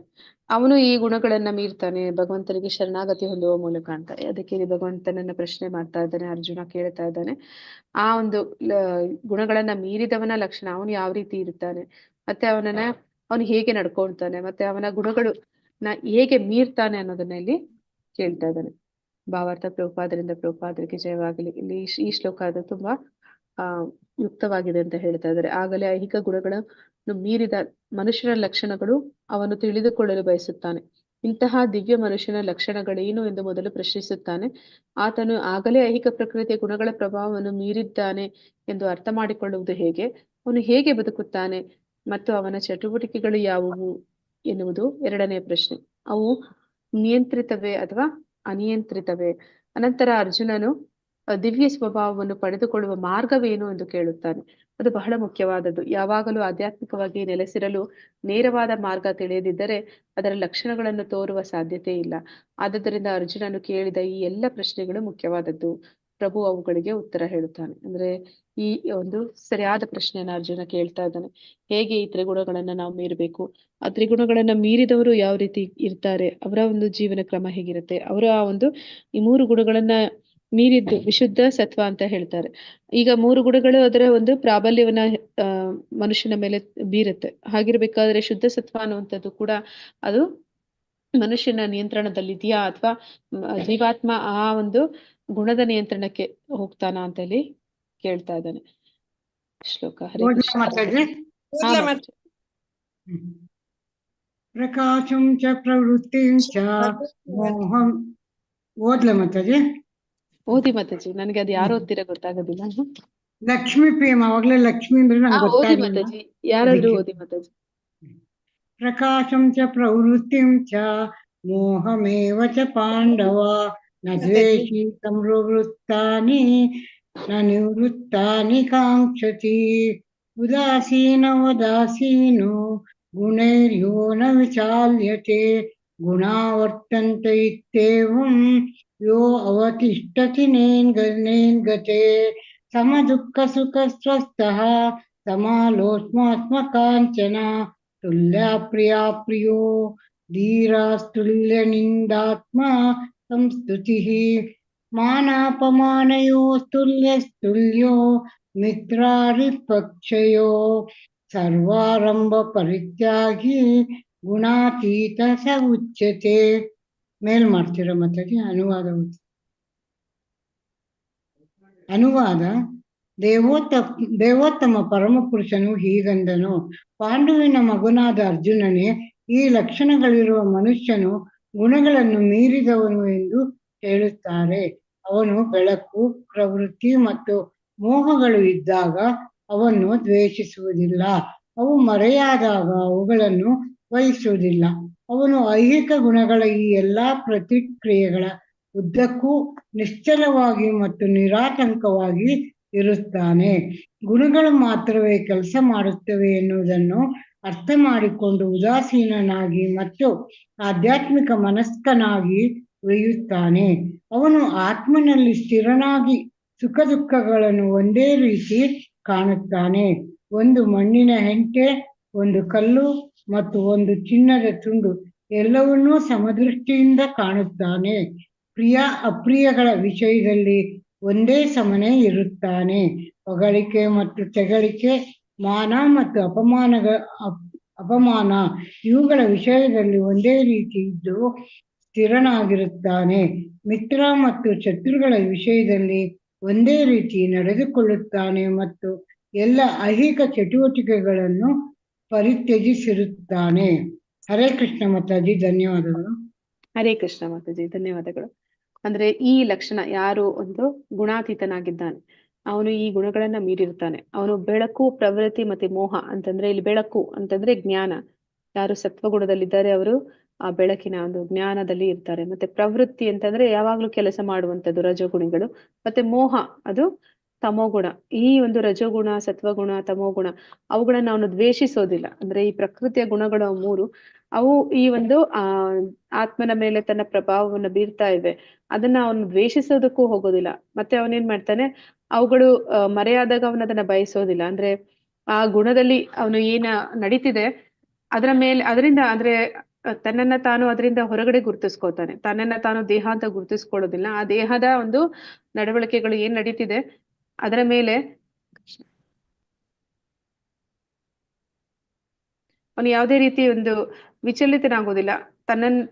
ಅವನು ಈ ಗುಣಗಳನ್ನ ಮೀರ್ತಾನೆ ಭಗವಂತನಿಗೆ ಶರಣಾಗತಿ ಹೊಂದುವ ಮೂಲಕ ಅಂತ. ಅದಕ್ಕೆ ಭಗವಂತನನ್ನ ಪ್ರಶ್ನೆ ಮಾಡ್ತಾ ಇದ್ದಾನೆ, ಅರ್ಜುನ ಕೇಳ್ತಾ ಇದ್ದಾನೆ. ಆ ಒಂದು ಗುಣಗಳನ್ನ ಮೀರಿದವನ ಲಕ್ಷಣ ಅವನು ಯಾವ ರೀತಿ ಇರ್ತಾನೆ, ಮತ್ತೆ ಅವನು ಹೇಗೆ ನಡ್ಕೊಳ್ತಾನೆ, ಮತ್ತೆ ಅವನ ಗುಣಗಳು ಹೇಗೆ ಮೀರ್ತಾನೆ ಅನ್ನೋದನ್ನ ಇಲ್ಲಿ ಕೇಳ್ತಾ ಇದ್ದಾನೆ. ಭಾವಾರ್ಥ ಪ್ರಭುಪಾದರಿಗೆ ಜಯವಾಗಲಿ. ಇಲ್ಲಿ ಈ ಶ್ಲೋಕ ಅದು ತುಂಬಾ ಯುಕ್ತವಾಗಿದೆ ಅಂತ ಹೇಳ್ತಾ ಇದ್ದಾರೆ. ಆಗಲೇ ಐಹಿಕ ಗುಣಗಳನ್ನು ಮೀರಿದ ಮನುಷ್ಯನ ಲಕ್ಷಣಗಳು ಅವನು ತಿಳಿದುಕೊಳ್ಳಲು ಬಯಸುತ್ತಾನೆ. ಇಂತಹ ದಿವ್ಯ ಮನುಷ್ಯನ ಲಕ್ಷಣಗಳೇನು ಎಂದು ಮೊದಲು ಪ್ರಶ್ನಿಸುತ್ತಾನೆ. ಆತನು ಆಗಲೇ ಐಹಿಕ ಪ್ರಕೃತಿಯ ಗುಣಗಳ ಪ್ರಭಾವವನ್ನು ಮೀರಿದ್ದಾನೆ ಎಂದು ಅರ್ಥ ಮಾಡಿಕೊಳ್ಳುವುದು ಹೇಗೆ? ಅವನು ಹೇಗೆ ಬದುಕುತ್ತಾನೆ ಮತ್ತು ಅವನ ಚಟುವಟಿಕೆಗಳು ಯಾವುವು ಎನ್ನುವುದು ಎರಡನೇ ಪ್ರಶ್ನೆ. ಅವು ನಿಯಂತ್ರಿತವೇ ಅಥವಾ ಅನಿಯಂತ್ರಿತವೇ? ಅನಂತರ ಅರ್ಜುನನು ದಿವ್ಯ ಸ್ವಭಾವವನ್ನು ಪಡೆದುಕೊಳ್ಳುವ ಮಾರ್ಗವೇನು ಎಂದು ಕೇಳುತ್ತಾನೆ. ಅದು ಬಹಳ ಮುಖ್ಯವಾದದ್ದು. ಯಾವಾಗಲೂ ಆಧ್ಯಾತ್ಮಿಕವಾಗಿ ನೆಲೆಸಿರಲು ನೇರವಾದ ಮಾರ್ಗ ತಿಳಿಯದಿದ್ದರೆ ಅದರ ಲಕ್ಷಣಗಳನ್ನು ತೋರುವ ಸಾಧ್ಯತೆ ಇಲ್ಲ. ಆದುದರಿಂದ ಅರ್ಜುನನು ಕೇಳಿದ ಈ ಎಲ್ಲ ಪ್ರಶ್ನೆಗಳು ಮುಖ್ಯವಾದದ್ದು. ಪ್ರಭು ಅವುಗಳಿಗೆ ಉತ್ತರ ಹೇಳುತ್ತಾನೆ. ಅಂದ್ರೆ ಈ ಒಂದು ಸರಿಯಾದ ಪ್ರಶ್ನೆಯನ್ನ ಅರ್ಜುನ ಕೇಳ್ತಾ ಇದ್ದಾನೆ. ಹೇಗೆ ಈ ತ್ರಿಗುಣಗಳನ್ನ ನಾವು ಮೀರಬೇಕು, ಆ ತ್ರಿಗುಣಗಳನ್ನ ಮೀರಿದವರು ಯಾವ ರೀತಿ ಇರ್ತಾರೆ, ಅವರ ಒಂದು ಜೀವನ ಕ್ರಮ ಹೇಗಿರುತ್ತೆ, ಅವರ ಈ 3 ಗುಣಗಳನ್ನ ಮೀರಿದ್ದು ವಿಶುದ್ಧ ಸತ್ವ ಅಂತ ಹೇಳ್ತಾರೆ. ಈಗ 3 ಗುಣಗಳು ಅದರ ಒಂದು ಪ್ರಾಬಲ್ಯವನ್ನ ಮನುಷ್ಯನ ಮೇಲೆ ಬೀರುತ್ತೆ. ಹಾಗಿರ್ಬೇಕಾದ್ರೆ ಶುದ್ಧ ಸತ್ವ ಅನ್ನುವಂಥದ್ದು ಕೂಡ ಅದು ಮನುಷ್ಯನ ನಿಯಂತ್ರಣದಲ್ಲಿದೆಯಾ ಅಥವಾ ಜೀವಾತ್ಮ ಆ ಒಂದು ಗುಣದ ನಿಯಂತ್ರಣಕ್ಕೆ ಹೋಗ್ತಾನ ಅಂತ ಹೇಳಿ ಕೇಳ್ತಾ ಇದ್ದಾನೆ. ಶ್ಲೋಕ ಹರೇ ಕೃಷ್ಣ. ಪ್ರಕಾಶಂ ಚ ಪ್ರವೃತ್ತಿಂ ಚ ಮೋಹಂ. ಓದ್ಲ ಮಾತಾಜಿ? ಓದಿ ಮಾತಾಜಿ. ನನಗೆ ಅದು ಯಾರು ಓದ್ತೀರಾ ಗೊತ್ತಾಗೋದಿಲ್ಲ. ಲಕ್ಷ್ಮೀ ಪ್ರೇಮ, ಅವಾಗ್ಲೇ ಲಕ್ಷ್ಮೀ ಅಂದ್ರೆ ನಂಗೆ ಗೊತ್ತಾಗಿಲ್ಲ. ಮಾತಾಜಿ, ಯಾರಾದ್ರೂ ಓದಿ ಮಾತಾಜಿ. ಪ್ರಕಾಶಂ ಚ ಪ್ರವೃತ್ತಿಂ ಚ ಮೋಹಮೇವ ಚ ಪಾಂಡವ ನ ದ್ವೇಷಿ ಸಂವೃತ್ತಾನಿ ನ ನಿವೃತ್ತಾನಿ ಕಾಂಕ್ಷತಿ ಉದಾಸೀನೋ ಗುಣೈರ್ಯೋ ನ ವಿಚಾಲ್ಯತೆ ಗುಣಾವರ್ತಂತ ಇತ್ಯೇವಂ ಯೋ ಅವತಿಷ್ಠತಿ ನೇನ್ಗತೆ ಸಮದುಃಖ ಸುಖ ಸ್ವಸ್ಥಃ ಸಮಾಲೋಸ್ಮಾತ್ಮಕಾಂಚನ ತುಲ್ಯ ಪ್ರಿಯಾ ಪ್ರಿಯೋ ಧೀರಾಸ್ತುಲ್ಯನಿಂದಾತ್ಮ ಸಂಸ್ತುತಿ ಮಾನಾಪಮಾನಯೋಸ್ತುಲ್ಯಸ್ತುಲ್ಯೋ ಮಿತ್ರಾರಿಪಕ್ಷಯೋ ಸರ್ವಾರಂಭ ಪರಿತ್ಯಾಗಿ ಗುಣಾತೀತ ಸ ಉಚ್ಯತೆ. ಮೇಲ್ ಮಾಡ್ತೀರ ಮಾತಾಡಿ. ಅನುವಾದ. ದೇವೋತ್ತಮ ಪರಮಪುರುಷನು ಹೀಗಂದನು: ಪಾಂಡುವಿನ ಮಗನಾದ ಅರ್ಜುನನೇ, ಈ ಲಕ್ಷಣಗಳಿರುವ ಮನುಷ್ಯನು ಗುಣಗಳನ್ನು ಮೀರಿದವನು ಎಂದು ಹೇಳುತ್ತಾರೆ. ಅವನು ಬೆಳಕು, ಪ್ರವೃತ್ತಿ ಮತ್ತು ಮೋಹಗಳು ಇದ್ದಾಗ ಅವನ್ನು ದ್ವೇಷಿಸುವುದಿಲ್ಲ. ಅವು ಮರೆಯಾದಾಗ ಅವುಗಳನ್ನು ವಹಿಸುವುದಿಲ್ಲ. ಅವನು ಐಹಿಕ ಗುಣಗಳ ಈ ಎಲ್ಲಾ ಪ್ರತಿಕ್ರಿಯೆಗಳ ಉದ್ದಕ್ಕೂ ನಿಶ್ಚಲವಾಗಿ ಮತ್ತು ನಿರಾತಂಕವಾಗಿ ಇರುತ್ತಾನೆ. ಗುಣಗಳು ಮಾತ್ರವೇ ಕೆಲಸ ಮಾಡುತ್ತವೆ ಎನ್ನುವುದನ್ನು ಅರ್ಥ ಮಾಡಿಕೊಂಡು ಉದಾಸೀನನಾಗಿ ಮತ್ತು ಆಧ್ಯಾತ್ಮಿಕ ಮನಸ್ಕನಾಗಿ ಉಳಿಯುತ್ತಾನೆ. ಅವನು ಆತ್ಮನಲ್ಲಿ ಸ್ಥಿರನಾಗಿ ಸುಖ ದುಃಖಗಳನ್ನು ಒಂದೇ ರೀತಿ ಕಾಣುತ್ತಾನೆ. ಒಂದು ಮಣ್ಣಿನ ಹೆಂಟೆ, ಒಂದು ಕಲ್ಲು ಮತ್ತು ಒಂದು ಚಿನ್ನದ ತುಂಡು ಎಲ್ಲವನ್ನೂ ಸಮದೃಷ್ಟಿಯಿಂದ ಕಾಣುತ್ತಾನೆ. ಪ್ರಿಯ ಅಪ್ರಿಯಗಳ ವಿಷಯದಲ್ಲಿ ಒಂದೇ ಸಮನೆ ಇರುತ್ತಾನೆ. ಹೊಗಳಿಕೆ ಮತ್ತು ತೆಗಳಿಕೆ, ಮಾನ ಮತ್ತು ಅಪಮಾನ ಇವುಗಳ ವಿಷಯದಲ್ಲಿ ಒಂದೇ ರೀತಿ ಇದ್ದು ಸ್ಥಿರನಾಗಿರುತ್ತಾನೆ. ಮಿತ್ರ ಮತ್ತು ಶತ್ರುಗಳ ವಿಷಯದಲ್ಲಿ ಒಂದೇ ರೀತಿ ನಡೆದುಕೊಳ್ಳುತ್ತಾನೆ ಮತ್ತು ಎಲ್ಲ ಐಹಿಕ ಚಟುವಟಿಕೆಗಳನ್ನು ಪರಿತ್ಯಜಿಸಿರುತ್ತಾನೆ. ಹರೇ ಕೃಷ್ಣ ಮಾತಾಜಿ, ಧನ್ಯವಾದಗಳು. ಹರೇ ಕೃಷ್ಣ ಮಾತಾಜಿ, ಧನ್ಯವಾದಗಳು. ಅಂದ್ರೆ ಈ ಲಕ್ಷಣ, ಯಾರು ಒಂದು ಗುಣಾತೀತನಾಗಿದ್ದಾನೆ ಅವನು ಈ ಗುಣಗಳನ್ನ ಮೀರಿರ್ತಾನೆ. ಅವನು ಬೆಳಕು, ಪ್ರವೃತ್ತಿ ಮತ್ತೆ ಮೋಹ ಅಂತಂದ್ರೆ, ಇಲ್ಲಿ ಬೆಳಕು ಅಂತಂದ್ರೆ ಜ್ಞಾನ. ಯಾರು ಸತ್ವಗುಣದಲ್ಲಿದ್ದಾರೆ ಅವರು ಆ ಬೆಳಕಿನ ಒಂದು ಜ್ಞಾನದಲ್ಲಿ ಇರ್ತಾರೆ. ಮತ್ತೆ ಪ್ರವೃತ್ತಿ ಅಂತಂದ್ರೆ ಯಾವಾಗ್ಲೂ ಕೆಲಸ ಮಾಡುವಂಥದ್ದು ರಜೋಗುಣಿಗಳು. ಮತ್ತೆ ಮೋಹ ಅದು ತಮೋಗುಣ. ಈ ಒಂದು ರಜೋಗುಣ, ಸತ್ವಗುಣ, ತಮೋಗುಣ ಅವುಗಳನ್ನ ಅವನು ದ್ವೇಷಿಸೋದಿಲ್ಲ. ಅಂದ್ರೆ ಈ ಪ್ರಕೃತಿಯ ಗುಣಗಳು ಮೂರು, ಅವು ಈ ಒಂದು ಆತ್ಮನ ಮೇಲೆ ತನ್ನ ಪ್ರಭಾವವನ್ನು ಬೀರ್ತಾ ಇವೆ. ಅದನ್ನ ಅವನು ದ್ವೇಷಿಸೋದಕ್ಕೂ ಹೋಗೋದಿಲ್ಲ. ಮತ್ತೆ ಅವನೇನ್ ಮಾಡ್ತಾನೆ, ಅವುಗಳು ಮರೆಯಾದಾಗ ಅವನು ಅದನ್ನ ಬಯಸೋದಿಲ್ಲ. ಅಂದ್ರೆ ಆ ಗುಣದಲ್ಲಿ ಅವನು ಏನ ನಡೀತಿದೆ ಅದರಿಂದ ಅಂದ್ರೆ ತನ್ನನ್ನ ತಾನು ಅದರಿಂದ ಹೊರಗಡೆ ಗುರುತಿಸ್ಕೋತಾನೆ. ತನ್ನನ್ನ ತಾನು ದೇಹ ಅಂತ ಗುರುತಿಸ್ಕೊಳ್ಳೋದಿಲ್ಲ. ಆ ದೇಹದ ಒಂದು ನಡವಳಿಕೆಗಳು ಏನ್ ನಡೀತಿದೆ ಅದರ ಮೇಲೆ ಅವನು ಯಾವುದೇ ರೀತಿ ಒಂದು ವಿಚಲಿತನಾಗೋದಿಲ್ಲ.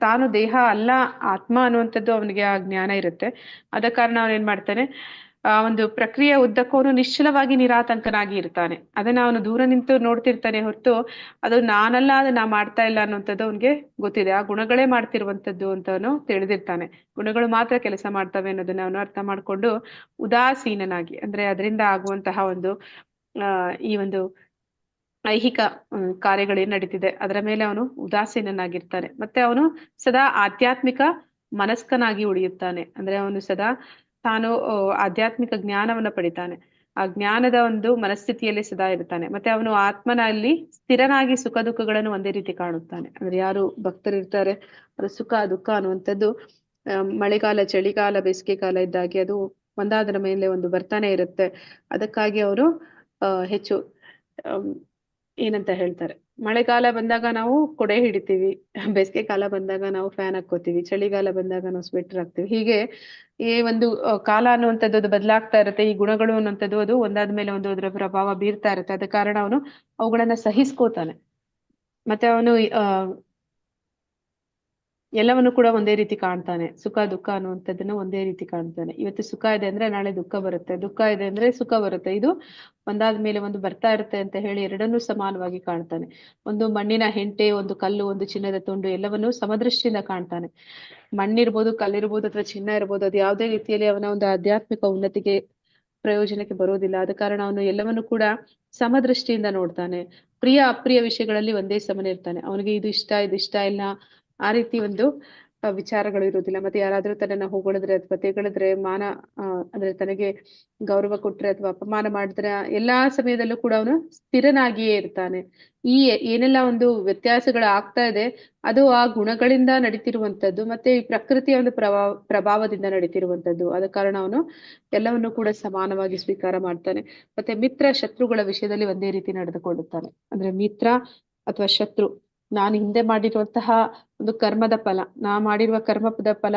ತಾನು ದೇಹ ಅಲ್ಲ, ಆತ್ಮ ಅನ್ನುವಂಥದ್ದು ಅವನಿಗೆ ಆ ಜ್ಞಾನ ಇರುತ್ತೆ. ಆದ ಕಾರಣ ಅವನೇನ್ ಮಾಡ್ತಾನೆ, ಆ ಒಂದು ಪ್ರಕ್ರಿಯೆ ಉದ್ದಕ್ಕೂ ಅವನು ನಿಶ್ಚಲವಾಗಿ ನಿರಾತಂಕನಾಗಿ ಇರ್ತಾನೆ. ಅದನ್ನ ಅವನು ದೂರ ನಿಂತು ನೋಡ್ತಿರ್ತಾನೆ ಹೊರತು ಅದು ನಾನಲ್ಲ, ಅದು ನಾ ಮಾಡ್ತಾ ಇಲ್ಲ ಅನ್ನುವಂಥದ್ದು ಅವನಿಗೆ ಗೊತ್ತಿದೆ. ಆ ಗುಣಗಳೇ ಮಾಡ್ತಿರುವಂಥದ್ದು ಅಂತ ಅವನು ತಿಳಿದಿರ್ತಾನೆ. ಗುಣಗಳು ಮಾತ್ರ ಕೆಲಸ ಮಾಡ್ತವೆ ಅನ್ನೋದನ್ನ ಅವನು ಅರ್ಥ ಮಾಡ್ಕೊಂಡು ಉದಾಸೀನನಾಗಿ, ಅಂದ್ರೆ ಅದರಿಂದ ಆಗುವಂತಹ ಒಂದು ಈ ಒಂದು ಐಹಿಕ ಕಾರ್ಯಗಳೇನ್ ನಡೀತಿದೆ ಅದರ ಮೇಲೆ ಅವನು ಉದಾಸೀನನಾಗಿರ್ತಾನೆ. ಮತ್ತೆ ಅವನು ಸದಾ ಆಧ್ಯಾತ್ಮಿಕ ಮನಸ್ಕನಾಗಿ ಉಳಿಯುತ್ತಾನೆ. ಅಂದ್ರೆ ಅವನು ಸದಾ ತಾನು ಆಧ್ಯಾತ್ಮಿಕ ಜ್ಞಾನವನ್ನ ಪಡಿತಾನೆ. ಆ ಜ್ಞಾನದ ಒಂದು ಮನಸ್ಥಿತಿಯಲ್ಲಿ ಸದಾ ಇರ್ತಾನೆ. ಮತ್ತೆ ಅವನು ಆತ್ಮನಲ್ಲಿ ಸ್ಥಿರನಾಗಿ ಸುಖ ದುಃಖಗಳನ್ನು ಒಂದೇ ರೀತಿ ಕಾಣುತ್ತಾನೆ. ಅಂದ್ರೆ ಯಾರು ಭಕ್ತರಿರ್ತಾರೆ ಅವರ ಸುಖ ದುಃಖ ಅನ್ನುವಂಥದ್ದು ಮಳೆಗಾಲ, ಚಳಿಗಾಲ, ಬೇಸಿಗೆ ಕಾಲ ಇದ್ದಾಗೆ ಅದು ಒಂದಾದರ ಮೇಲೆ ಒಂದು ಬರ್ತಾನೆ ಇರುತ್ತೆ. ಅದಕ್ಕಾಗಿ ಅವರು ಹೆಚ್ಚು ಏನಂತ ಹೇಳ್ತಾರೆ, ಮಳೆಗಾಲ ಬಂದಾಗ ನಾವು ಕೊಡೆ ಹಿಡಿತೀವಿ, ಬೇಸಿಗೆ ಕಾಲ ಬಂದಾಗ ನಾವು ಫ್ಯಾನ್ ಹಾಕೋತೀವಿ, ಚಳಿಗಾಲ ಬಂದಾಗ ನಾವು ಸ್ವೆಟರ್ ಹಾಕ್ತಿವಿ. ಹೀಗೆ ಈ ಒಂದು ಕಾಲ ಅನ್ನುವಂಥದ್ದು ಅದು ಬದಲಾಗ್ತಾ ಇರುತ್ತೆ. ಈ ಗುಣಗಳು ಅನ್ನುವಂಥದ್ದು ಅದು ಒಂದಾದ್ಮೇಲೆ ಒಂದು ಅದರ ಪ್ರಭಾವ ಬೀರ್ತಾ ಇರುತ್ತೆ. ಅದ ಕಾರಣ ಅವನು ಅವುಗಳನ್ನ ಸಹಿಸ್ಕೋತಾನೆ. ಮತ್ತೆ ಅವನು ಎಲ್ಲವನ್ನು ಕೂಡ ಒಂದೇ ರೀತಿ ಕಾಣ್ತಾನೆ. ಸುಖ ದುಃಖ ಅನ್ನುವಂಥದ್ದನ್ನ ಒಂದೇ ರೀತಿ ಕಾಣ್ತಾನೆ. ಇವತ್ತು ಸುಖ ಇದೆ ಅಂದ್ರೆ ನಾಳೆ ದುಃಖ ಬರುತ್ತೆ, ದುಃಖ ಇದೆ ಅಂದ್ರೆ ಸುಖ ಬರುತ್ತೆ. ಇದು ಒಂದಾದ್ಮೇಲೆ ಒಂದು ಬರ್ತಾ ಇರುತ್ತೆ ಅಂತ ಹೇಳಿ ಎರಡನ್ನೂ ಸಮಾನವಾಗಿ ಕಾಣ್ತಾನೆ. ಒಂದು ಮಣ್ಣಿನ ಹೆಂಟೆ, ಒಂದು ಕಲ್ಲು, ಒಂದು ಚಿನ್ನದ ತುಂಡು ಎಲ್ಲವನ್ನು ಸಮದೃಷ್ಟಿಯಿಂದ ಕಾಣ್ತಾನೆ. ಮಣ್ಣಿರ್ಬೋದು, ಕಲ್ಲಿರ್ಬೋದು ಅಥವಾ ಚಿನ್ನ ಇರ್ಬೋದು, ಅದು ಯಾವುದೇ ರೀತಿಯಲ್ಲಿ ಅವನ ಒಂದು ಆಧ್ಯಾತ್ಮಿಕ ಉನ್ನತಿಗೆ ಪ್ರಯೋಜನಕ್ಕೆ ಬರೋದಿಲ್ಲ. ಆದ ಕಾರಣ ಅವನು ಎಲ್ಲವನ್ನು ಕೂಡ ಸಮದೃಷ್ಟಿಯಿಂದ ನೋಡ್ತಾನೆ. ಪ್ರಿಯ ಅಪ್ರಿಯ ವಿಷಯಗಳಲ್ಲಿ ಒಂದೇ ಸಮನೆ ಇರ್ತಾನೆ. ಅವನಿಗೆ ಇದು ಇಷ್ಟ, ಇದು ಇಷ್ಟ ಇಲ್ಲ, ಆ ರೀತಿ ಒಂದು ವಿಚಾರಗಳು ಇರುವುದಿಲ್ಲ. ಮತ್ತೆ ಯಾರಾದ್ರೂ ತನ್ನನ್ನ ಹೊಗಳಿದ್ರೆ ಅಥವಾ ತೆಗಳಿದ್ರೆ ಅಂದ್ರೆ ತನಗೆ ಗೌರವ ಕೊಟ್ರೆ ಅಥವಾ ಅಪಮಾನ ಮಾಡಿದ್ರೆ ಎಲ್ಲಾ ಸಮಯದಲ್ಲೂ ಕೂಡ ಅವನು ಸ್ಥಿರನಾಗಿಯೇ ಇರ್ತಾನೆ. ಈ ಏನೆಲ್ಲ ಒಂದು ವ್ಯತ್ಯಾಸಗಳು ಆಗ್ತಾ ಇದೆ ಅದು ಆ ಗುಣಗಳಿಂದ ನಡೀತಿರುವಂತದ್ದು, ಮತ್ತೆ ಈ ಪ್ರಕೃತಿಯ ಒಂದು ಪ್ರಭಾವದಿಂದ ನಡೀತಿರುವಂತದ್ದು. ಆದ ಕಾರಣ ಅವನು ಎಲ್ಲವನ್ನು ಕೂಡ ಸಮಾನವಾಗಿ ಸ್ವೀಕಾರ ಮಾಡ್ತಾನೆ. ಮತ್ತೆ ಮಿತ್ರ ಶತ್ರುಗಳ ವಿಷಯದಲ್ಲಿ ಒಂದೇ ರೀತಿ ನಡೆದುಕೊಳ್ಳುತ್ತಾನೆ. ಅಂದ್ರೆ ಮಿತ್ರ ಅಥವಾ ಶತ್ರು, ನಾನು ಹಿಂದೆ ಮಾಡಿರುವಂತಹ ಒಂದು ಕರ್ಮದ ಫಲ, ನಾ ಮಾಡಿರುವ ಕರ್ಮದ ಫಲ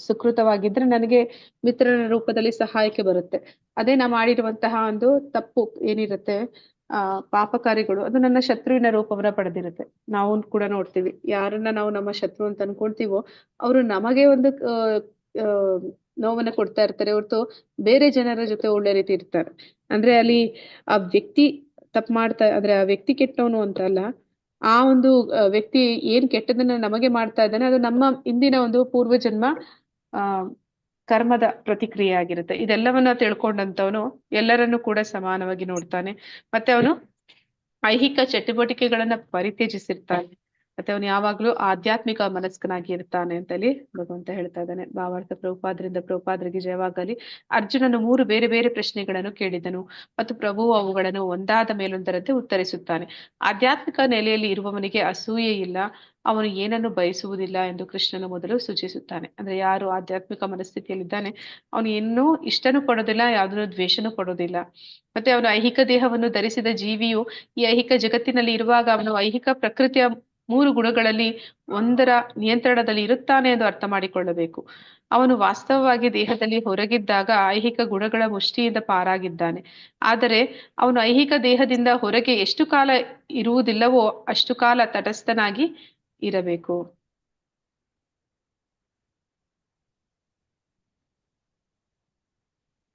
ಸುಕೃತವಾಗಿದ್ರೆ ನನಗೆ ಮಿತ್ರನ ರೂಪದಲ್ಲಿ ಸಹಾಯಕ್ಕೆ ಬರುತ್ತೆ. ಅದೇ ನಾ ಮಾಡಿರುವಂತಹ ಒಂದು ತಪ್ಪು ಏನಿರುತ್ತೆ, ಪಾಪ ಕಾರ್ಯಗಳು, ಅದು ನನ್ನ ಶತ್ರುವಿನ ರೂಪವನ್ನ ಪಡೆದಿರುತ್ತೆ. ನಾವು ಕೂಡ ನೋಡ್ತೀವಿ, ಯಾರನ್ನ ನಾವು ನಮ್ಮ ಶತ್ರು ಅಂತ ಅನ್ಕೊಳ್ತೀವೋ ಅವರು ನಮಗೆ ಒಂದು ನೋವನ್ನ ಕೊಡ್ತಾ ಇರ್ತಾರೆ ಹೊರತು ಬೇರೆ ಜನರ ಜೊತೆ ಒಳ್ಳೆ ರೀತಿ ಇರ್ತಾರೆ. ಅಂದ್ರೆ ಅಲ್ಲಿ ಆ ವ್ಯಕ್ತಿ ತಪ್ಪು ಮಾಡ್ತಾ, ಅಂದ್ರೆ ಆ ವ್ಯಕ್ತಿ ಕೆಟ್ಟವನು ಅಂತ ಅಲ್ಲ, ಆ ಒಂದು ವ್ಯಕ್ತಿ ಏನ್ ಕೆಟ್ಟದನ್ನ ನಮಗೆ ಮಾಡ್ತಾ ಇದ್ದಾನೆ ಅದು ನಮ್ಮ ಇಂದಿನ ಒಂದು ಪೂರ್ವಜನ್ಮ ಕರ್ಮದ ಪ್ರತಿಕ್ರಿಯೆ ಆಗಿರುತ್ತೆ. ಇದೆಲ್ಲವನ್ನ ತಿಳ್ಕೊಂಡಂತವನು ಎಲ್ಲರನ್ನೂ ಕೂಡ ಸಮಾನವಾಗಿ ನೋಡ್ತಾನೆ. ಮತ್ತೆ ಅವನು ಐಹಿಕ ಚಟುವಟಿಕೆಗಳನ್ನ ಪರಿತ್ಯಜಿಸಿರ್ತಾನೆ. ಮತ್ತೆ ಅವನು ಯಾವಾಗ್ಲೂ ಆಧ್ಯಾತ್ಮಿಕ ಮನಸ್ಕನಾಗಿ ಇರ್ತಾನೆ ಅಂತೇಳಿ ಭಗವಂತ ಹೇಳ್ತಾ ಇದ್ದಾನೆ. ಭಾವಾರ್ಥ ಪ್ರಭುಪಾದರಿಗೆ ಜಯವಾಗಲಿ. ಅರ್ಜುನನು 3 ಬೇರೆ ಬೇರೆ ಪ್ರಶ್ನೆಗಳನ್ನು ಕೇಳಿದನು ಮತ್ತು ಪ್ರಭು ಅವುಗಳನ್ನು ಒಂದಾದ ಮೇಲೊಂದರಂತೆ ಉತ್ತರಿಸುತ್ತಾನೆ. ಆಧ್ಯಾತ್ಮಿಕ ನೆಲೆಯಲ್ಲಿ ಇರುವವನಿಗೆ ಅಸೂಯೆ ಇಲ್ಲ, ಅವನು ಏನನ್ನು ಬಯಸುವುದಿಲ್ಲ ಎಂದು ಕೃಷ್ಣನು ಮೊದಲು ಸೂಚಿಸುತ್ತಾನೆ. ಅಂದ್ರೆ ಯಾರು ಆಧ್ಯಾತ್ಮಿಕ ಮನಸ್ಥಿತಿಯಲ್ಲಿದ್ದಾನೆ ಅವನು ಏನೂ ಇಷ್ಟನೂ ಪಡೋದಿಲ್ಲ, ಯಾವುದನ್ನು ದ್ವೇಷನೂ ಪಡೋದಿಲ್ಲ. ಮತ್ತೆ ಅವನು ಐಹಿಕ ದೇಹವನ್ನು ಧರಿಸಿದ ಜೀವಿಯು ಈ ಐಹಿಕ ಜಗತ್ತಿನಲ್ಲಿ ಇರುವಾಗ ಅವನು ಐಹಿಕ ಪ್ರಕೃತಿಯ 3 ಗುಣಗಳಲ್ಲಿ ಒಂದರ ನಿಯಂತ್ರಣದಲ್ಲಿ ಇರುತ್ತಾನೆ ಎಂದು ಅರ್ಥ ಮಾಡಿಕೊಳ್ಳಬೇಕು. ಅವನು ವಾಸ್ತವವಾಗಿ ದೇಹದಲ್ಲಿ ಹೊರಗಿದ್ದಾಗ ಐಹಿಕ ಗುಣಗಳ ಮುಷ್ಟಿಯಿಂದ ಪಾರಾಗಿದ್ದಾನೆ. ಆದರೆ ಅವನು ಐಹಿಕ ದೇಹದಿಂದ ಹೊರಗೆ ಎಷ್ಟು ಕಾಲ ಇರುವುದಿಲ್ಲವೋ ಅಷ್ಟು ಕಾಲ ತಟಸ್ಥನಾಗಿ ಇರಬೇಕು.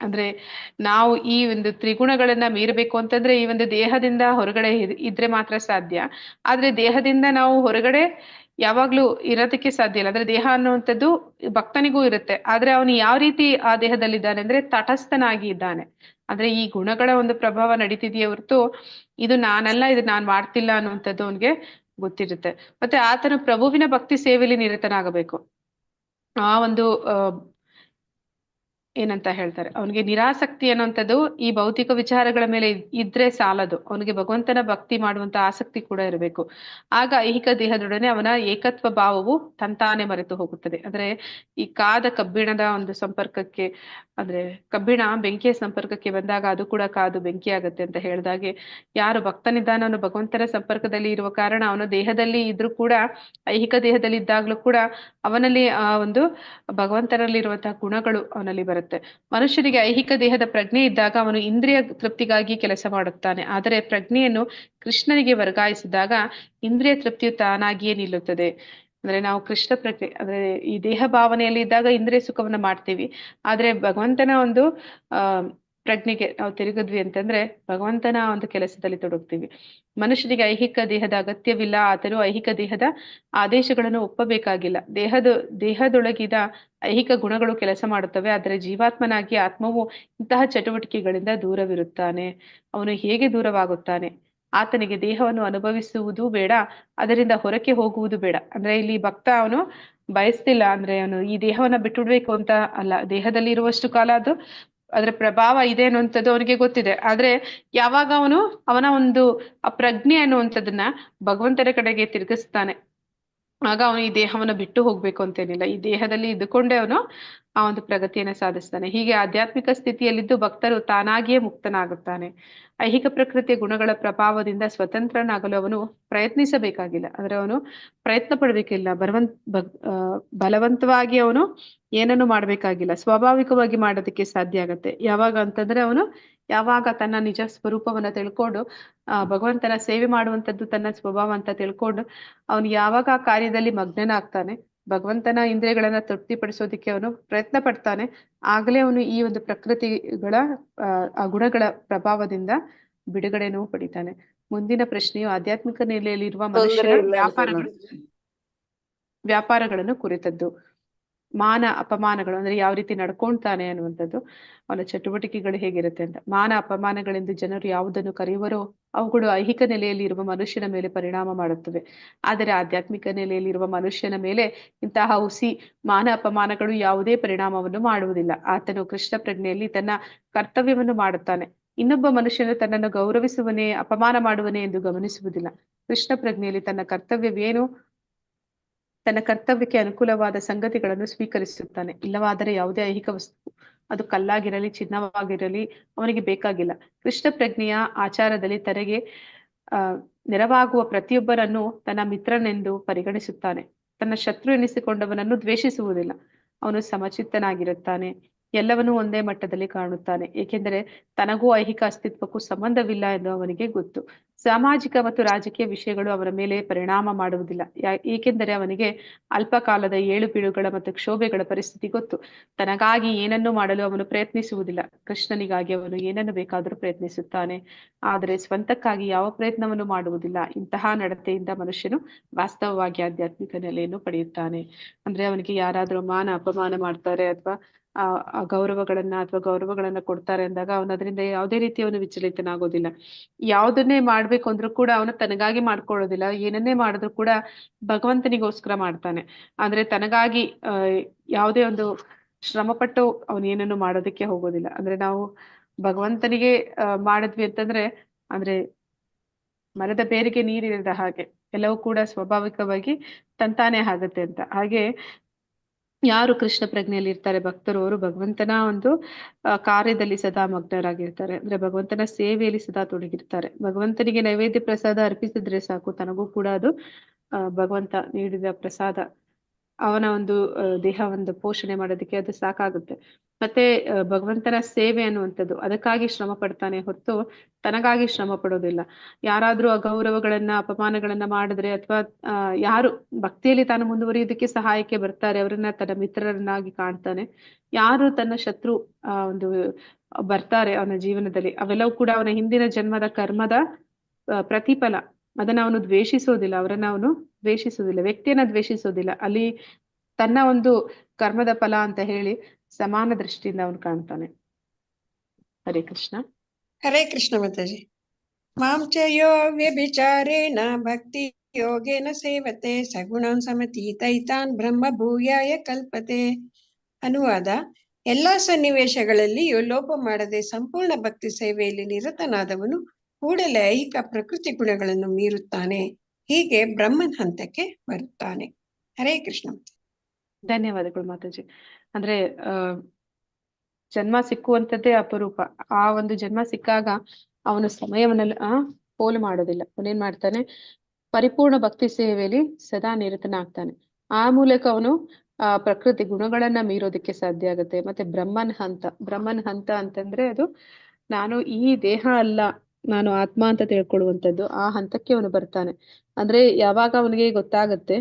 ಅಂದ್ರೆ ನಾವು ಈ ಒಂದು ತ್ರಿಗುಣಗಳನ್ನ ಮೀರಬೇಕು ಅಂತಂದ್ರೆ ಈ ಒಂದು ದೇಹದಿಂದ ಹೊರಗಡೆ ಇದ್ರೆ ಮಾತ್ರ ಸಾಧ್ಯ. ಆದ್ರೆ ದೇಹದಿಂದ ನಾವು ಹೊರಗಡೆ ಯಾವಾಗ್ಲೂ ಇರೋದಕ್ಕೆ ಸಾಧ್ಯ ಇಲ್ಲ. ಅಂದ್ರೆ ದೇಹ ಅನ್ನುವಂಥದ್ದು ಭಕ್ತನಿಗೂ ಇರುತ್ತೆ, ಆದ್ರೆ ಅವನು ಯಾವ ರೀತಿ ಆ ದೇಹದಲ್ಲಿದ್ದಾನೆ ಅಂದ್ರೆ ತಟಸ್ಥನಾಗಿ ಇದ್ದಾನೆ. ಅಂದ್ರೆ ಈ ಗುಣಗಳ ಒಂದು ಪ್ರಭಾವ ನಡೀತಿದೆಯೇ ಹೊರತು ಇದು ನಾನಲ್ಲ, ಇದು ನಾನ್ ಮಾಡ್ತಿಲ್ಲ ಅನ್ನುವಂಥದ್ದು ಅವನಿಗೆ ಗೊತ್ತಿರುತ್ತೆ. ಮತ್ತೆ ಆತನು ಪ್ರಭುವಿನ ಭಕ್ತಿ ಸೇವೆಯಲ್ಲಿ ನಿರತನಾಗಬೇಕು. ಆ ಒಂದು ಏನಂತ ಹೇಳ್ತಾರೆ, ಅವನಿಗೆ ನಿರಾಸಕ್ತಿ ಅನ್ನುವಂಥದ್ದು ಈ ಭೌತಿಕ ವಿಚಾರಗಳ ಮೇಲೆ ಇದ್ರೆ ಸಾಲದು, ಅವನಿಗೆ ಭಗವಂತನ ಭಕ್ತಿ ಮಾಡುವಂತ ಆಸಕ್ತಿ ಕೂಡ ಇರಬೇಕು. ಆಗ ಐಹಿಕ ದೇಹದೊಡನೆ ಅವನ ಏಕತ್ವ ಭಾವವು ತಂತಾನೆ ಮರೆತು ಹೋಗುತ್ತದೆ. ಅಂದ್ರೆ ಈ ಕಾದ ಕಬ್ಬಿಣದ ಒಂದು ಸಂಪರ್ಕಕ್ಕೆ, ಅಂದ್ರೆ ಕಬ್ಬಿಣ ಬೆಂಕಿಯ ಸಂಪರ್ಕಕ್ಕೆ ಬಂದಾಗ ಅದು ಕೂಡ ಕಾದು ಬೆಂಕಿ ಆಗತ್ತೆ ಅಂತ ಹೇಳಿದಾಗೆ, ಯಾರು ಭಕ್ತನಿದ್ದಾನ ಅವನು ಭಗವಂತನ ಸಂಪರ್ಕದಲ್ಲಿ ಇರುವ ಕಾರಣ ಅವನು ದೇಹದಲ್ಲಿ ಇದ್ರೂ ಕೂಡ, ಐಹಿಕ ದೇಹದಲ್ಲಿ ಇದ್ದಾಗ್ಲೂ ಕೂಡ ಅವನಲ್ಲಿ ಆ ಒಂದು ಭಗವಂತನಲ್ಲಿರುವಂತಹ ಗುಣಗಳು ಅವನಲ್ಲಿ ಬರುತ್ತೆ. ಮನುಷ್ಯನಿಗೆ ಐಹಿಕ ದೇಹದ ಪ್ರಜ್ಞೆ ಇದ್ದಾಗ ಅವನು ಇಂದ್ರಿಯ ತೃಪ್ತಿಗಾಗಿ ಕೆಲಸ ಮಾಡುತ್ತಾನೆ. ಆದರೆ ಪ್ರಜ್ಞೆಯನ್ನು ಕೃಷ್ಣನಿಗೆ ವರ್ಗಾಯಿಸಿದಾಗ ಇಂದ್ರಿಯ ತೃಪ್ತಿಯು ತಾನಾಗಿಯೇ ನಿಲ್ಲುತ್ತದೆ. ಅಂದ್ರೆ ನಾವು ಕೃಷ್ಣ ಪ್ರಜ್ಞೆ, ಅಂದ್ರೆ ಈ ದೇಹ ಭಾವನೆಯಲ್ಲಿ ಇದ್ದಾಗ ಇಂದ್ರಿಯ ಸುಖವನ್ನ ಮಾಡ್ತೀವಿ. ಆದ್ರೆ ಭಗವಂತನ ಒಂದು ಪ್ರಜ್ಞೆಗೆ ನಾವು ತಿರುಗಿದ್ವಿ ಅಂತಂದ್ರೆ ಭಗವಂತನ ಒಂದು ಕೆಲಸದಲ್ಲಿ ತೊಡಗ್ತೀವಿ. ಮನುಷ್ಯನಿಗೆ ಐಹಿಕ ದೇಹದ ಅಗತ್ಯವಿಲ್ಲ, ಆದರೂ ಐಹಿಕ ದೇಹದ ಆದೇಶಗಳನ್ನು ಒಪ್ಪಬೇಕಾಗಿಲ್ಲ. ದೇಹದೊಳಗಿದ ಐಹಿಕ ಗುಣಗಳು ಕೆಲಸ ಮಾಡುತ್ತವೆ, ಆದರೆ ಜೀವಾತ್ಮನಾಗಿ ಆತ್ಮವು ಇಂತಹ ಚಟುವಟಿಕೆಗಳಿಂದ ದೂರವಿರುತ್ತಾನೆ. ಅವನು ಹೇಗೆ ದೂರವಾಗುತ್ತಾನೆ? ಆತನಿಗೆ ದೇಹವನ್ನು ಅನುಭವಿಸುವುದು ಬೇಡ, ಅದರಿಂದ ಹೊರಕ್ಕೆ ಹೋಗುವುದು ಬೇಡ. ಅಂದ್ರೆ ಇಲ್ಲಿ ಭಕ್ತ ಅವನು ಬಯಸ್ತಿಲ್ಲ, ಅಂದ್ರೆ ಅವನು ಈ ದೇಹವನ್ನ ಬಿಟ್ಟುಬಿಡ್ಬೇಕು ಅಂತ ಅಲ್ಲ, ದೇಹದಲ್ಲಿ ಇರುವಷ್ಟು ಕಾಲ ಅದರ ಪ್ರಭಾವ ಇದೆ ಅನ್ನುವಂಥದ್ದು ಅವನಿಗೆ ಗೊತ್ತಿದೆ. ಆದ್ರೆ ಯಾವಾಗ ಅವನ ಒಂದು ಆ ಪ್ರಜ್ಞೆ ಅನ್ನುವಂಥದ್ದನ್ನ ಭಗವಂತನ ಕಡೆಗೆ ತಿರುಗಿಸ್ತಾನೆ, ಆಗ ಅವನು ಈ ದೇಹವನ್ನು ಬಿಟ್ಟು ಹೋಗ್ಬೇಕು ಅಂತೇನಿಲ್ಲ, ಈ ದೇಹದಲ್ಲಿ ಇದ್ದುಕೊಂಡೇ ಅವನು ಆ ಒಂದು ಪ್ರಗತಿಯನ್ನ ಸಾಧಿಸ್ತಾನೆ. ಹೀಗೆ ಆಧ್ಯಾತ್ಮಿಕ ಸ್ಥಿತಿಯಲ್ಲಿದ್ದು ಭಕ್ತರು ತಾನಾಗಿಯೇ ಮುಕ್ತನಾಗುತ್ತಾನೆ. ಐಹಿಕ ಪ್ರಕೃತಿಯ ಗುಣಗಳ ಪ್ರಭಾವದಿಂದ ಸ್ವತಂತ್ರನಾಗಲು ಅವನು ಪ್ರಯತ್ನಿಸಬೇಕಾಗಿಲ್ಲ. ಅಂದ್ರೆ ಅವನು ಪ್ರಯತ್ನ ಪಡಬೇಕಿಲ್ಲ, ಬಲವಂತವಾಗಿ ಅವನು ಏನನ್ನು ಮಾಡ್ಬೇಕಾಗಿಲ್ಲ, ಸ್ವಾಭಾವಿಕವಾಗಿ ಮಾಡೋದಕ್ಕೆ ಸಾಧ್ಯ ಆಗತ್ತೆ. ಯಾವಾಗ ಅಂತಂದ್ರೆ ಅವನು ಯಾವಾಗ ತನ್ನ ನಿಜ ಸ್ವರೂಪವನ್ನ ತಿಳ್ಕೊಂಡು ಭಗವಂತನ ಸೇವೆ ಮಾಡುವಂಥದ್ದು ತನ್ನ ಸ್ವಭಾವ ಅಂತ ತಿಳ್ಕೊಂಡು ಅವನು ಯಾವಾಗ ಆ ಕಾರ್ಯದಲ್ಲಿ ಮಗ್ನನಾಗ್ತಾನೆ, ಭಗವಂತನ ಇಂದ್ರಿಯಗಳನ್ನ ತೃಪ್ತಿಪಡಿಸೋದಿಕ್ಕೆ ಅವನು ಪ್ರಯತ್ನ ಪಡ್ತಾನೆ, ಆಗಲೇ ಅವನು ಈ ಒಂದು ಪ್ರಕೃತಿಗಳ ಆ ಗುಣಗಳ ಪ್ರಭಾವದಿಂದ ಬಿಡುಗಡೆನೂ ಪಡಿತಾನೆ. ಮುಂದಿನ ಪ್ರಶ್ನೆಯು ಆಧ್ಯಾತ್ಮಿಕ ನೆಲೆಯಲ್ಲಿರುವ ಮನುಷ್ಯನ ವ್ಯಾಪಾರಗಳನ್ನು ಕುರಿತದ್ದು. ಮಾನ ಅಪಮಾನಗಳು ಅಂದ್ರೆ ಯಾವ ರೀತಿ ನಡ್ಕೊಳ್ತಾನೆ ಅನ್ನುವಂಥದ್ದು, ಅವನ ಚಟುವಟಿಕೆಗಳು ಹೇಗಿರುತ್ತೆ ಅಂತ. ಮಾನ ಅಪಮಾನಗಳೆಂದು ಜನರು ಯಾವುದನ್ನು ಕರೆಯುವರೋ ಅವುಗಳು ಐಹಿಕ ನೆಲೆಯಲ್ಲಿ ಇರುವ ಮನುಷ್ಯನ ಮೇಲೆ ಪರಿಣಾಮ ಮಾಡುತ್ತವೆ. ಆದರೆ ಆಧ್ಯಾತ್ಮಿಕ ನೆಲೆಯಲ್ಲಿ ಇರುವ ಮನುಷ್ಯನ ಮೇಲೆ ಇಂತಹ ಹುಸಿ ಮಾನ ಅಪಮಾನಗಳು ಯಾವುದೇ ಪರಿಣಾಮವನ್ನು ಮಾಡುವುದಿಲ್ಲ. ಆತನು ಕೃಷ್ಣ ಪ್ರಜ್ಞೆಯಲ್ಲಿ ತನ್ನ ಕರ್ತವ್ಯವನ್ನು ಮಾಡುತ್ತಾನೆ. ಇನ್ನೊಬ್ಬ ಮನುಷ್ಯನು ತನ್ನನ್ನು ಗೌರವಿಸುವನೇ ಅಪಮಾನ ಮಾಡುವನೇ ಎಂದು ಗಮನಿಸುವುದಿಲ್ಲ. ಕೃಷ್ಣ ಪ್ರಜ್ಞೆಯಲ್ಲಿ ತನ್ನ ಕರ್ತವ್ಯವೇನು, ತನ್ನ ಕರ್ತವ್ಯಕ್ಕೆ ಅನುಕೂಲವಾದ ಸಂಗತಿಗಳನ್ನು ಸ್ವೀಕರಿಸುತ್ತಾನೆ. ಇಲ್ಲವಾದರೆ ಯಾವುದೇ ಐಹಿಕ ವಸ್ತು, ಅದು ಕಲ್ಲಾಗಿರಲಿ ಚಿನ್ನವಾಗಿರಲಿ, ಅವನಿಗೆ ಬೇಕಾಗಿಲ್ಲ. ಕೃಷ್ಣ ಪ್ರಜ್ಞೆಯ ಆಚಾರದಲ್ಲಿ ತನಗೆ ನೆರವಾಗುವ ಪ್ರತಿಯೊಬ್ಬರನ್ನು ತನ್ನ ಮಿತ್ರನೆಂದು ಪರಿಗಣಿಸುತ್ತಾನೆ. ತನ್ನ ಶತ್ರು ಎನಿಸಿಕೊಂಡವನನ್ನು ದ್ವೇಷಿಸುವುದಿಲ್ಲ. ಅವನು ಸಮಚಿತ್ತನಾಗಿರುತ್ತಾನೆ, ಎಲ್ಲವನ್ನೂ ಒಂದೇ ಮಟ್ಟದಲ್ಲಿ ಕಾಣುತ್ತಾನೆ, ಏಕೆಂದರೆ ತನಗೂ ಐಹಿಕ ಅಸ್ತಿತ್ವಕ್ಕೂ ಸಂಬಂಧವಿಲ್ಲ ಎಂದು ಅವನಿಗೆ ಗೊತ್ತು. ಸಾಮಾಜಿಕ ಮತ್ತು ರಾಜಕೀಯ ವಿಷಯಗಳು ಅವನ ಮೇಲೆ ಪರಿಣಾಮ ಮಾಡುವುದಿಲ್ಲ, ಏಕೆಂದರೆ ಅವನಿಗೆ ಅಲ್ಪಕಾಲದ ಏಳುಬೀಳುಗಳ ಮತ್ತು ಕ್ಷೋಭೆಗಳ ಪರಿಸ್ಥಿತಿ ಗೊತ್ತು. ತನಗಾಗಿ ಏನನ್ನು ಮಾಡಲು ಅವನು ಪ್ರಯತ್ನಿಸುವುದಿಲ್ಲ. ಕೃಷ್ಣನಿಗಾಗಿ ಅವನು ಏನನ್ನು ಬೇಕಾದರೂ ಪ್ರಯತ್ನಿಸುತ್ತಾನೆ, ಆದರೆ ಸ್ವಂತಕ್ಕಾಗಿ ಯಾವ ಪ್ರಯತ್ನವನ್ನು ಮಾಡುವುದಿಲ್ಲ. ಇಂತಹ ನಡತೆಯಿಂದ ಮನುಷ್ಯನು ವಾಸ್ತವವಾಗಿ ಆಧ್ಯಾತ್ಮಿಕ ನೆಲೆಯನ್ನು ಪಡೆಯುತ್ತಾನೆ. ಅಂದ್ರೆ ಅವನಿಗೆ ಯಾರಾದ್ರೂ ಮಾನ ಅಪಮಾನ ಮಾಡ್ತಾರೆ ಅಥವಾ ಗೌರವಗಳನ್ನ ಕೊಡ್ತಾರೆ ಅಂದಾಗ ಅವನು ಅದರಿಂದ ಯಾವುದೇ ರೀತಿ ಅವನು ವಿಚಲಿತನಾಗೋದಿಲ್ಲ. ಯಾವುದನ್ನೇ ಮಾಡ್ಬೇಕು ಅಂದ್ರೂ ಕೂಡ ಅವನು ತನಗಾಗಿ ಮಾಡ್ಕೊಳ್ಳೋದಿಲ್ಲ. ಏನನ್ನೇ ಮಾಡಿದ್ರು ಕೂಡ ಭಗವಂತನಿಗೋಸ್ಕರ ಮಾಡ್ತಾನೆ. ಅಂದ್ರೆ ತನಗಾಗಿ ಯಾವುದೇ ಒಂದು ಶ್ರಮಪಟ್ಟು ಅವನು ಏನನ್ನು ಮಾಡೋದಕ್ಕೆ ಹೋಗೋದಿಲ್ಲ. ಅಂದ್ರೆ ನಾವು ಭಗವಂತನಿಗೆ ಮಾಡಿದ್ವಿ ಅಂತಂದ್ರೆ ಅಂದ್ರೆ ಮರದ ಬೇರಿಗೆ ನೀರಿರದ ಹಾಗೆ ಎಲ್ಲವೂ ಕೂಡ ಸ್ವಾಭಾವಿಕವಾಗಿ ತಂತಾನೆ ಆಗುತ್ತೆ ಅಂತ. ಹಾಗೆ ಯಾರು ಕೃಷ್ಣ ಪ್ರಜ್ಞೆಯಲ್ಲಿ ಇರ್ತಾರೆ ಭಕ್ತರು, ಅವರು ಭಗವಂತನ ಒಂದು ಕಾರ್ಯದಲ್ಲಿ ಸದಾ ಮಗ್ನರಾಗಿರ್ತಾರೆ. ಅಂದ್ರೆ ಭಗವಂತನ ಸೇವೆಯಲ್ಲಿ ಸದಾ ತೊಡಗಿರ್ತಾರೆ. ಭಗವಂತನಿಗೆ ನೈವೇದ್ಯ ಪ್ರಸಾದ ಅರ್ಪಿಸಿದ್ರೆ ಸಾಕು, ತನಗೂ ಕೂಡ ಅದು ಭಗವಂತ ನೀಡಿದ ಪ್ರಸಾದ, ಅವನ ಒಂದು ದೇಹ ಒಂದು ಪೋಷಣೆ ಮಾಡೋದಕ್ಕೆ ಅದು ಸಾಕಾಗುತ್ತೆ. ಮತ್ತೆ ಭಗವಂತನ ಸೇವೆ ಅನ್ನುವಂಥದ್ದು, ಅದಕ್ಕಾಗಿ ಶ್ರಮ ಪಡ್ತಾನೆ ಹೊರತು ತನಗಾಗಿ ಶ್ರಮ ಪಡೋದಿಲ್ಲ. ಯಾರಾದ್ರೂ ಅಗೌರವಗಳನ್ನ ಅಪಮಾನಗಳನ್ನ ಮಾಡಿದ್ರೆ ಅಥವಾ ಯಾರು ಭಕ್ತಿಯಲ್ಲಿ ತಾನು ಮುಂದುವರಿಯೋದಕ್ಕೆ ಸಹಾಯಕ್ಕೆ ಬರ್ತಾರೆ ಅವರನ್ನ ತನ್ನ ಮಿತ್ರರನ್ನಾಗಿ ಕಾಣ್ತಾನೆ. ಯಾರು ತನ್ನ ಶತ್ರು ಒಂದು ಬರ್ತಾರೆ ಅವನ ಜೀವನದಲ್ಲಿ, ಅವೆಲ್ಲವೂ ಕೂಡ ಅವನ ಹಿಂದಿನ ಜನ್ಮದ ಕರ್ಮದ ಪ್ರತಿಫಲ. ಅದನ್ನ ಅವನು ದ್ವೇಷಿಸೋದಿಲ್ಲ, ಅವರನ್ನ ಅವನು ದ್ವೇಷಿಸೋದಿಲ್ಲ, ವ್ಯಕ್ತಿಯನ್ನ ದ್ವೇಷಿಸೋದಿಲ್ಲ. ಅಲ್ಲಿ ತನ್ನ ಒಂದು ಕರ್ಮದ ಫಲ ಅಂತ ಹೇಳಿ ಸಮಾನ ದೃಷ್ಟಿಯಿಂದ ಅವನು ಕಾಣ್ತಾನೆ. ಹರೇ ಕೃಷ್ಣ. ಹರೇ ಕೃಷ್ಣ ಮಾತಾಜಿ. ಮಾಂ ಚ ಯೋ ವ್ಯಭಿಚಾರೇಣ ಭಕ್ತಿ ಯೋಗೇನ ಸೇವತೆ ಸಗುಣಾನ್ ಸಮತೀತೈತಾನ್ ಬ್ರಹ್ಮ ಭೂಯಾಯ ಕಲ್ಪತೆ. ಅನುವಾದ: ಎಲ್ಲಾ ಸನ್ನಿವೇಶಗಳಲ್ಲಿಯೂ ಲೋಪ ಮಾಡದೆ ಸಂಪೂರ್ಣ ಭಕ್ತಿ ಸೇವೆಯಲ್ಲಿ ನಿರತನಾದವನು ಕೂಡಲೇ ಐಹಿಕ ಪ್ರಕೃತಿ ಗುಣಗಳನ್ನು ಮೀರುತ್ತಾನೆ. ಹೀಗೆ ಬ್ರಹ್ಮನ್ ಹಂತಕ್ಕೆ ಬರುತ್ತಾನೆ. ಹರೇ ಕೃಷ್ಣ. ಧನ್ಯವಾದಗಳು ಮಾತಾಜಿ. ಅಂದ್ರೆ ಜನ್ಮ ಸಿಕ್ಕುವಂಥದ್ದೇ ಅಪರೂಪ. ಆ ಒಂದು ಜನ್ಮ ಸಿಕ್ಕಾಗ ಅವನು ಸಮಯವನ್ನೆಲ್ಲ ಪೋಲು ಮಾಡೋದಿಲ್ಲ. ಅವನೇನ್ ಮಾಡ್ತಾನೆ, ಪರಿಪೂರ್ಣ ಭಕ್ತಿ ಸೇವೆಯಲ್ಲಿ ಸದಾ ನಿರತನಾಗ್ತಾನೆ. ಆ ಮೂಲಕ ಅವನು ಪ್ರಕೃತಿ ಗುಣಗಳನ್ನ ಮೀರೋದಕ್ಕೆ ಸಾಧ್ಯ ಆಗುತ್ತೆ. ಮತ್ತೆ ಬ್ರಹ್ಮನ್ ಹಂತ ಅಂತಂದ್ರೆ ಅದು ನಾನು ಈ ದೇಹ ಅಲ್ಲ, ನಾನು ಆತ್ಮ ಅಂತ ತಿಳ್ಕೊಳ್ಳುವಂಥದ್ದು. ಆ ಹಂತಕ್ಕೆ ಅವನು ಬರ್ತಾನೆ. ಅಂದ್ರೆ ಯಾವಾಗ ಅವನಿಗೆ ಗೊತ್ತಾಗತ್ತೆ